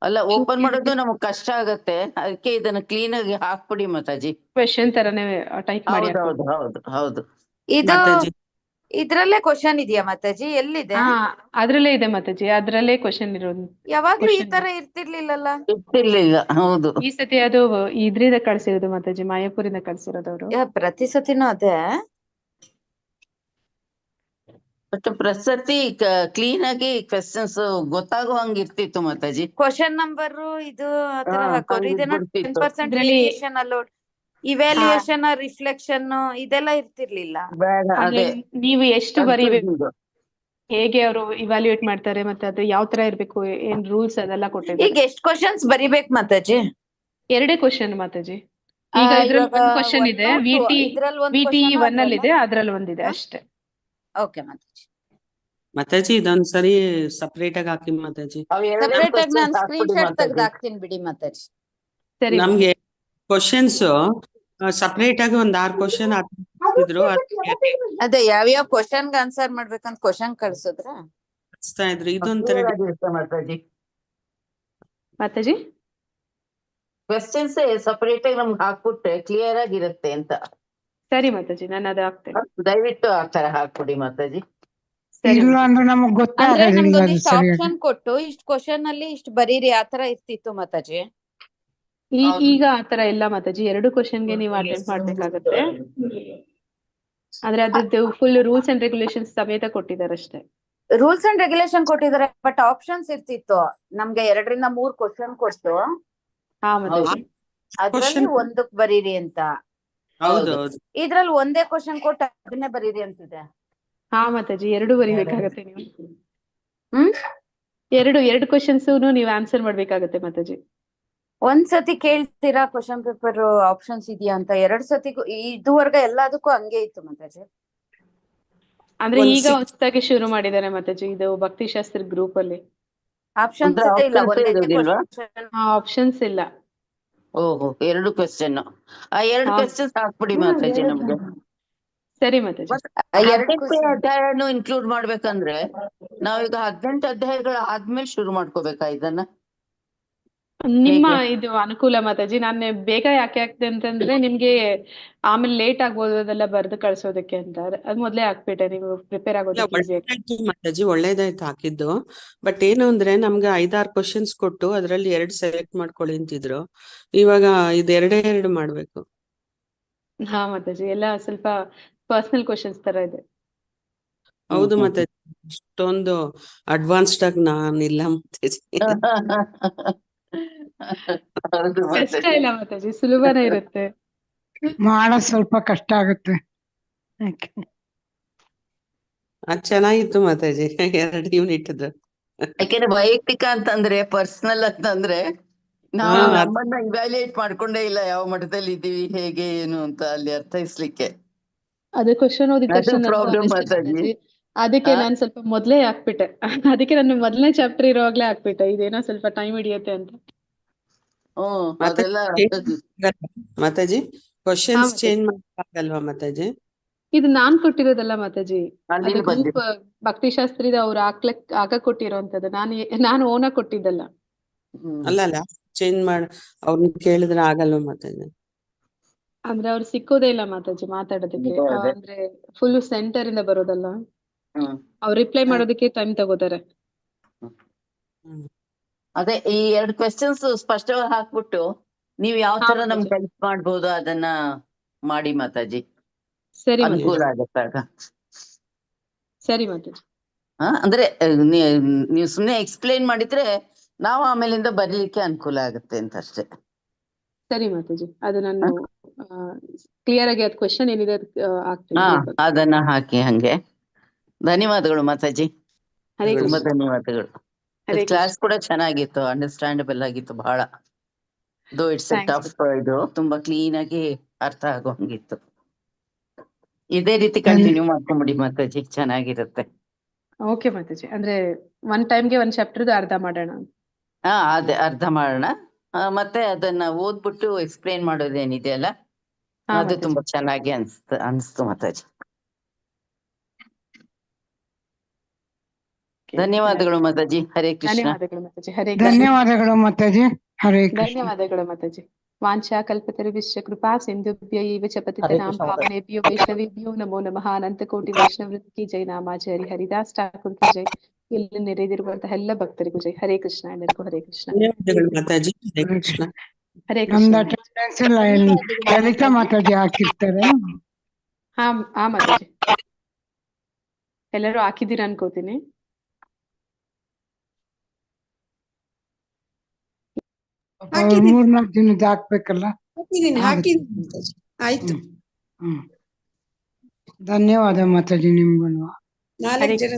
ಅಲ್ಲ, ಓಪನ್ ಮಾಡೋದು ನಮಗ್ ಕಷ್ಟ ಆಗತ್ತೆ, ಅದಕ್ಕೆ ಇದನ್ನ ಕ್ಲೀನ್ ಆಗಿ ಹಾಕ್ಬಿಡಿ ಮಾತಾಜಿ. ಕ್ವೆಶನ್ ತರನೇ ಟೈಪ್ ಮಾಡಿ. ಹೌದು ಹೌದು ಹೌದು. ಇದು ಮಾತಾಜಿ ಇದ್ರಲ್ಲೇ ಕ್ವಶನ್ ಇದೆಯಾ ಮಾತಾಜಿ? ಎಲ್ಲಿದೆ? ಅದ್ರಲ್ಲೇ ಇದೆ ಮಾತಾಜಿ, ಅದ್ರಲ್ಲೇ ಕ್ವಶನ್ ಇರೋದು. ಯಾವಾಗ್ಲೂ ಈ question ತರ ಇರ್ತಿರ್ಲಿಲ್ಲಲ್ಲ. ಇರ್ತಿರ್ಲಿಲ್ಲ. ಹೌದು. ಈ ಸತಿ ಅದು ಇದ್ರಿಂದ ಕಳ್ಸಿರೋದು ಮಾತಾಜಿ, ಮಾಯಾಪುರಿಂದ ಕಳ್ಸಿರೋದು ಅವರು. ಪ್ರತಿ ಸತಿನೂ ಅದೇ. ಬಟ್ ಪ್ರಸತಿ ಕ್ಲೀನ್ ಆಗಿ ಕ್ವೆಶ್ಚನ್ಸ್ ಗೊತ್ತಾಗೋ ಹಂಗ ಇರ್ತಿತ್ತು ಮಾತಾಜಿ. ಕ್ವಶನ್ ನಂಬರ್ ಇದು ಆತರ ಹಾ, ಹಾಕೋರು. ಹಂಗ್ ಇದೇನೋ ಬಿಡ್ತಿತ್ತು. 10% ಇದ್ರಲ್ಲಿ- ವೇರಿಯೇಷನ್ ಅಲೋಡ್, ಇವ್ಯಾಲ್ಯೂಯೇಷನ್, ರಿಫ್ಲೆಕ್ಷನ್ ಇದೆಲ್ಲ ಇರ್ತಿರ್ಲಿಲ್ಲ. ಬೇಡ, ಅಂದ್ರೆ ಅದೇ ನೀವು ಎಷ್ಟು ಬರೀಬೇಕು, confusing. ಹೇಗೆ ಅವರು ಇವ್ಯಾಲ್ಯೂಯೇಟ್ ಮಾಡ್ತಾರೆ, ಮತ್ತೆ ಅದು ಯಾವ ತರ ಇರ್ಬೇಕು, ಏನ್ ರೂಲ್ಸ್ ಅದೆಲ್ಲ ಈಗ ಕೊಟ್ಟಿದ್ದಾರೆ. ಎಷ್ಟ್ ಕ್ವಶನ್ಸ್ ಬರಿಬೇಕು ಮಾತಾಜಿ? 2 ಕ್ವಶನ್ ಮಾತಾಜಿ. ಈಗ ಇದ್ರಲ್ಲಿ ಒಂದು ಕ್ವಶನ್ ಇದೆ, VTE 1 ಅಲ್ಲಿ ಇದೆ, ಅದ್ರಲ್ಲಿ ಒಂದಿದೆ ಅಷ್ಟೇ. ಓಕೆ ಮಾತಾಜಿ. ಮಾತಾಜಿ ಇದೊಂದ್ಸರಿ ಸಪರೇಟ್ ಆಗಿ ಹಾಕಿ ಮಾತಾಜಿ. ಅವ್ ಎರಡೆರಡು ಸೆಪರೇಟ್ ಆಗಿ ನಾನು questions ಸ್ಕ್ರೀನ್ ಹಾಕ್ಬಿಡಿ ಶಾಟ್ ತೆಗ್ದು ಮಾತಾಜಿ. ಹಾಕ್ತೀನಿ ಬಿಡಿ ಮಾತಾಜಿ. ಸರಿ ನಮ್ಗೆ ಕ್ವಶನ್ಸ್ ಸಪರೇಟ್ ಆಗಿ ಒಂದ್ 6 ಕ್ವಶನ್ ಹಾಕಿದ್ರು, ಅದೇ ಯಾವ್ಯಾವ ಕ್ವಶನ್ ಆನ್ಸರ್ ಮಾಡ್ಬೇಕಂತ ಕ್ವಶನ್ ಕಳ್ಸಿದ್ರ ಹಾಕ್ಸ್ತಾ ಇದ್ರು. ಇದೊಂಥರ Clear ಆಗಿರುತ್ತೆ ಮಾತಾಜಿ. ಮಾತಾಜಿ. ಕ್ವೆಶ್ಚನ್ಸ್ ಸಪರೇಟ್ ಆಗಿ ನಮ್ಗೆ ಹಾಕ್ಬಿಟ್ರೆ ಕ್ಲಿಯರ್ ಆಗಿರುತ್ತೆ ಅಂತ. ಸರಿ ಮಾತಾಜಿ, ನಾನು ಅದು ಹಾಕ್ತೇನೆ. ದಯವಿಟ್ಟು ಆ ತರ ಹಾಕ್ಬಿಡಿ ಮಾತಾಜಿ. ಸರಿ ಇಲ್ಲ ಅಂದ್ರೆ ನಮಗ್ ಅಂದ್ರೆ ಗೊತ್ತಾಗೋದಿಲ್ಲ ನಮ್ಗೊಂದು ಅದು ಇಷ್ಟು ಸರಿಯಾಗಿ. ಆಪ್ಷನ್ ಕೊಟ್ಟು ಇಷ್ಟು ಕ್ವಶನ್ ಅಲ್ಲಿ ಇಷ್ಟು ಬರೀರಿ ಆತರ ಇರ್ತಿತ್ತು ಮಾತಾಜಿ. ಈಗ ಆತರ ಇಲ್ಲ ಮಾತಾಜಿ. 2 ಕ್ವಶನ್ಗೆ ನೀವು ಅಟೆಂಪ್ಟ್ ಮಾಡ್ಬೇಕಾಗತ್ತೆ. ಆದ್ರೆ ಅದ್ರದ್ದು ಫುಲ್ ರೂಲ್ಸ್ ಅಂಡ್ ರೆಗ್ಯುಲೇಷನ್ಸ್ ಸಮೇತ ಕೊಟ್ಟಿದ್ದಾರೆ ಅಷ್ಟೇ. ರೂಲ್ಸ್ ಅಂಡ್ ರೆಗ್ಯುಲೇಷನ್ ಕೊಟ್ಟಿದ್ದಾರೆ, ಬಟ್ ಆಪ್ಷನ್ಸ್ ಇರ್ತಿತ್ತು. ನಮ್ಗೆ 2 ರಿಂದ 3 ಕ್ವಶನ್ ಕೊಟ್ಟು ಹಾ ಮಾತಾಜಿ. ಅದ್ರಲ್ಲಿ ಒಂದಕ್ ಬರೀರಿ ಅಂತ. ಹೌದು ಹೌದು. ಇದ್ರಲ್ಲಿ ಒಂದೇ ಕ್ವಶನ್ ಕೊಟ್ಟು ಅದನ್ನೇ ಬರೀರಿ ಅಂತಿದೆ. ಹಾ ಮಾತಾಜಿ, 2 ಬರಿಬೇಕಾಗತ್ತೆ ನೀವು. ಹ್ಮ್ 2 ಕ್ವಶನ್ಸ್ ನೀವು ಆನ್ಸರ್ ಮಾಡ್ಬೇಕಾಗತ್ತೆ ಮಾತಾಜಿ. ಒಂದ್ಸತಿ ಕೇಳ್ತೀರಾ ಕ್ವಶನ್ ಪೇಪರ್ ಆಪ್ಷನ್ಸ್ ಇದೆಯಾ ಅಂತ, 2 ಸತಿ ಇದುವರೆಗೆ ಎಲ್ಲದಕ್ಕೂ ಹಂಗೆ ಇತ್ತು ಮಾತಾಜಿ. ಅಂದ್ರೆ ಒಂದ್ ಈಗ ಹೊಸದಾಗಿ ಶುರು ಮಾಡಿದ್ದಾರೆ ಮಾತಾಜಿ, ಇದು ಭಕ್ತಿ ಶಾಸ್ತ್ರ ಗ್ರೂಪ್ ಅಲ್ಲಿ. ಆಪ್ಷನ್ಸ್ ಅಂದ್ರೆ ಇಲ್ಲ, options ಒಂದೇ ಇರೋದಿಲ್ವಾ? question. ಆಪ್ಷನ್ಸ್ ಇಲ್ಲ. ಓಹೋ, 2 ಕ್ವೆಶ್ಚನ್. ಆ 2 ಕ್ವೆಶ್ಚನ್ಸ್ ಹಾಕ್ಬಿಡಿ ಮಾತಾಜಿ ನಮ್ಗೆ. ಸರಿ ಮಾತಾಜಿ. ಆ 2 18 ಅಧ್ಯಾಯನು ಇನ್ಕ್ಲೂಡ್ ಮಾಡ್ಬೇಕಂದ್ರೆ ನಾವೀಗ 18 ಅಧ್ಯಾಯಗಳ ಆದ್ಮೇಲೆ ಶುರು ಮಾಡ್ಕೋಬೇಕಾ ಇದನ್ನ? ನಿಮ್ಮ ಹೇಗೆ? ಇದು ಅನುಕೂಲ ಮಾತಾಜಿ. ನಾನು ಬೇಗ ಯಾಕೆ ಹಾಕ್ದೆ ಅಂತಂದ್ರೆ ನಿಮ್ಗೆ ಆಮೇಲೆ ಲೇಟ್ ಆಗ್ಬೋದು ಅದೆಲ್ಲ ಬರ್ದು ಕಳ್ಸೋದಕ್ಕೆ ಅಂತ. ಅದ್ ಮೊದ್ಲೇ ಹಾಕ್ಬಿಟ್ಟೆ, ನೀವು ಪ್ರಿಪೇರ್ ಇಲ್ಲ, ಆಗೋದಕ್ಕೆ ಈಸಿ. ಒಳ್ಳೇದಾಯ್ತು ಮಾತಾಜಿ, ಒಳ್ಳೇದಾಯ್ತು ಹಾಕಿದ್ದು. ಬಟ್ ಏನು ಅಂದ್ರೆ ನಮ್ಗೆ 5-6 ಕ್ವಶನ್ಸ್ ಕೊಟ್ಟು ಅದ್ರಲ್ಲಿ 2 ಸೆಲೆಕ್ಟ್ ಮಾಡ್ಕೊಳ್ಳಿ ಅಂತಿದ್ರು. ಇವಾಗ ಇದು 2 ಮಾಡ್ಬೇಕು. ಹಾ ಮಾತಾಜಿ, ಎಲ್ಲ ಸ್ವಲ್ಪ ಪರ್ಸನಲ್ ಕ್ವಶನ್ಸ್ ತರ ಇದೆ. ಹೌದು ಮಾತಾಜಿ, ಇಷ್ಟೊಂದು ಅಡ್ವಾನ್ಸ್ಡ್ ಆಗಿ ನಾನಿಲ್ಲ ಮಾತಾಜಿ. ಹೌದು ಕಷ್ಟ ಮಾತಾಜಿ. ಇಲ್ಲ ಮಾತಾಜಿ, ಸುಲಭನೇ ಇರುತ್ತೆ. ಮಾಡೋದ್ ಸ್ವಲ್ಪ ಕಷ್ಟ ಆಗುತ್ತೆ. ಅದ್ ಚೆನ್ನಾಗಿತ್ತು ಮಾತಾಜಿ, 2 ಯೂನಿಟ್. ಯಾಕೆಂದ್ರೆ ವೈಯಕ್ತಿಕ ಅಂತಂದ್ರೆ, ಪರ್ಸನಲ್ ಅಂತಂದ್ರೆ ನಾವು ಹಾ, ನಮ್ಮನ್ನ ಇವ್ಯಾಲ್ಯೂಯೇಟ್ ಮಾಡ್ಕೊಂಡೇ ಇಲ್ಲ, ಯಾವ ಮಟ್ಟದಲ್ಲಿ ಇದೀವಿ, ಹೇಗೆ ಏನು ಅಂತ ಅಲ್ಲಿ ಅರ್ಥೈಸ್ಲಿಕ್ಕೆ. ಅದು ಕ್ವಶನ್ ಓದಿದ ಅದು ತಕ್ಷಣ ನನಗೂ ಪ್ರಾಬ್ಲಮ್ ಅನಿಸ್ತು ಮಾತಾಜಿ. ಮಾತಾಜಿ. ಅದಕ್ಕೆ ನಾನು ಸ್ವಲ್ಪ ಮೊದ್ಲೇ ಹಾಕ್ಬಿಟ್ಟೆ. ಅದಕ್ಕೆ ನಾನು ಮೊದಲನೇ ಚಾಪ್ಟರ್ ಇರೋವಾಗ್ಲೇ ಹಾಕ್ಬಿಟ್ಟೆ, ಇದೇನೋ ಸ್ವಲ್ಪ ಟೈಮ್ ಹಿಡಿಯುತ್ತೆ ಅಂತ. ಅದೆಲ್ಲ ಮಾತಾಜಿ ಕ್ವಶನ್ಸ್ ಮಾತಾಜಿ. ಚೇಂಜ್ ಮಾಡಕ್ಕಾಗಲ್ವಾ ಮಾತಾಜಿ? ಇದು ನಾನ್ ಕೊಟ್ಟಿರೋದಲ್ಲ ಮಾತಾಜಿ, ಅಲ್ಲಿ ಅದು ಬಂದಿದೆ. ಗ್ರೂಪ್ ಭಕ್ತಿ ಶಾಸ್ತ್ರಿದ ಅವ್ರು ಹಾಕಕ್ ಕೊಟ್ಟಿರೋಂಥದ್ದು. ನಾನು ಓನಾಗ್ ಕೊಟ್ಟಿದ್ದಲ್ಲ. ಅಲ್ಲ ಚೇಂಜ್ ಅವ್ರನ್ನ ಕೇಳಿದ್ರೆ ಆಗಲ್ವಾ ಮಾತಾಜಿ? ಅಂದ್ರೆ ಅವ್ರು ಸಿಕ್ಕೋದೇ ಇಲ್ಲ ಮಾತಾಜಿ ಮಾತಾಡೋದಕ್ಕೆ. ಅದೇ. ಅಂದ್ರೆ ಫುಲ್ ಸೆಂಟರ್ ಇಂದ ಬರೋದಲ್ಲ, ಹ್ಮ್ ಅವ್ರು ರಿಪ್ಲೈ ಮಾಡೋದಕ್ಕೆ ಟೈಮ್ ತಗೋತಾರೆ. ಅದೇ ಈ 2 ಕ್ವೆಶ್ಚನ್ಸ್ ಸ್ಪಷ್ಟವಾಗಿ ಹಾಕ್ಬಿಟ್ಟು ನೀವ್ ಯಾವ ಹಾ ತರ ನಮ್ಗೆ ಮಾತಾಜಿ. ಹೆಲ್ಪ್ ಮಾಡ್ಬೋದು ಅದನ್ನ ಮಾಡಿ ಮಾತಾಜಿ, ಸರಿ ಅನುಕೂಲ ಮಾತಾಜಿ. ಆಗತ್ತಾಗ. ಸರಿ ಮಾತಾಜಿ. ಅಂದ್ರೆ ನೀವು ಸುಮ್ನೆ ಎಕ್ಸ್ಪ್ಲೇನ್ ಮಾಡಿದ್ರೆ ನಾವು ಆಮೇಲಿಂದ ಬರೀಲಿಕ್ಕೆ ಅನುಕೂಲ ಆಗುತ್ತೆ ಅಂತ ಅಷ್ಟೇ. ಸರಿ ಮಾತಾಜಿ, ಅದು ನಾನು ಕ್ಲಿಯರ್ ಆಗಿ ಅದ್ ಕ್ವೆಶನ್ ಏನಿದೆ ಆಗ್ತೀನಿ. ಅದನ್ನ ಹಾಕಿ ಹಂಗೆ. ಧನ್ಯವಾದಗಳು ಮಾತಾಜಿ, ಹರೇ ತುಂಬಾ ಕೃಷ್ಣ. ಧನ್ಯವಾದಗಳು. ಹರೇ ಕ್ಲಾಸ್ ಕೃಷ್ಣ. ಕೂಡ ಚೆನ್ನಾಗಿತ್ತು, ಅಂಡರ್ಸ್ಟ್ಯಾಂಡಬಲ್ ಆಗಿತ್ತು ಬಹಳ. ದೋ ಇಟ್ಸ್ ಎ ಥ್ಯಾಂಕ್ಸ್. ಟಫ್ ಇದು ತುಂಬಾ ಕ್ಲೀನ್ ಆಗಿ ಅರ್ಥ ಆಗೋ ಹಂಗಿತ್ತು. ಇದೇ ರೀತಿ ಕಂಟಿನ್ಯೂ ಮಾಡ್ಕೊಂಬಿಡಿ ಮಾತಾಜಿ, ಚೆನ್ನಾಗಿರುತ್ತೆ. ಓಕೆ ಮಾತಾಜಿ, ಅಂದ್ರೆ ಒನ್ ಟೈಮ್ಗೆ ಒಂದ್ ಚಾಪ್ಟರ್ದು ಅರ್ಧ ಮಾಡೋಣ. ಅದೇ ಅರ್ಧ ಮಾಡೋಣ. ಮತ್ತೆ ಅದನ್ನ ಓದ್ಬಿಟ್ಟು ಎಕ್ಸ್ಪ್ಲೇನ್ ಮಾಡೋದೇನಿದೆಯಲ್ಲ ಹಾ ಅದು ಮಾತಾಜಿ. ತುಂಬಾ ಚೆನ್ನಾಗಿ ಅನ್ಸ್ತು ಮಾತಾಜಿ. ಧನ್ಯವಾದಗಳು ಮಾತಾಜಿ. ಹರೇ ಕೃಷ್ಣ. ಧನ್ಯವಾದಗಳು ಮಾತಾಜಿ. ಹರೇ ಕೃಷ್ಣ. ಧನ್ಯವಾದಗಳು ಮಾತಾಜಿ. ಹರೇ ಕೃಷ್ಣ. ಧನ್ಯವಾದಗಳು ಮಾತಾಜಿ. ವಾಂಛಾ ಕಲ್ಪತರುಭ್ಯಶ್ಚ ಕೃಪಾ ಸಿಂಧುಭ್ಯ ಏವ ಚ ಹರೇ ಪತಿತನಾಂ ಕೃಷ್ಣ ಮಾತಾಜಿ. ಪಾವನೇಭ್ಯೋ ವೈಷ್ಣವೇಭ್ಯೋ ನಮೋ ನಮಃ. ಅನಂತಕೋಟಿ ವೈಷ್ಣವೃತ್ ಕಿ ಜೈ. ನಾಮಾಚಾರಿ ಹರಿದಾಸ್ ಠಾಕೂರ್ ಕಿ ಜೈ. ಇಲ್ಲಿ ನೆರೆದಿರುವಂತಹ ಎಲ್ಲ ಭಕ್ತರಿಗೂ ಜೈ. ಹರೇ ಕೃಷ್ಣ. ಎಲ್ಲರಿಗೂ ಹರೇ ಕೃಷ್ಣ. ಧನ್ಯವಾದಗಳು ಮಾತಾಜಿ. ಹರೇ ಕೃಷ್ಣ. ಹರೇ ಕೃಷ್ಣ. ನಮ್ದು ಅಟೆಂಡೆನ್ಸ್ ಎಲ್ಲ ಲಲಿತಾ ಮಾತಾಜಿ ಹಾಕಿರ್ತಾರೆ. ಹಾ ಮಾತಾಜಿ, ಎಲ್ಲರೂ ಹಾಕಿದ್ದೀರಾ ಅನ್ಕೋತೀನಿ. ಅವ್ರು 3-4 ದಿನದ ಹಾಕ್ಬೇಕಲ್ಲ. ಹಾಕಿದ್ದೀನಿ ಮಾತಾಜಿ. ಆಯ್ತು. ಧನ್ಯವಾದ ಮಾತಾಜಿ ನಿಮ್ಗೂ. 4 ಜನ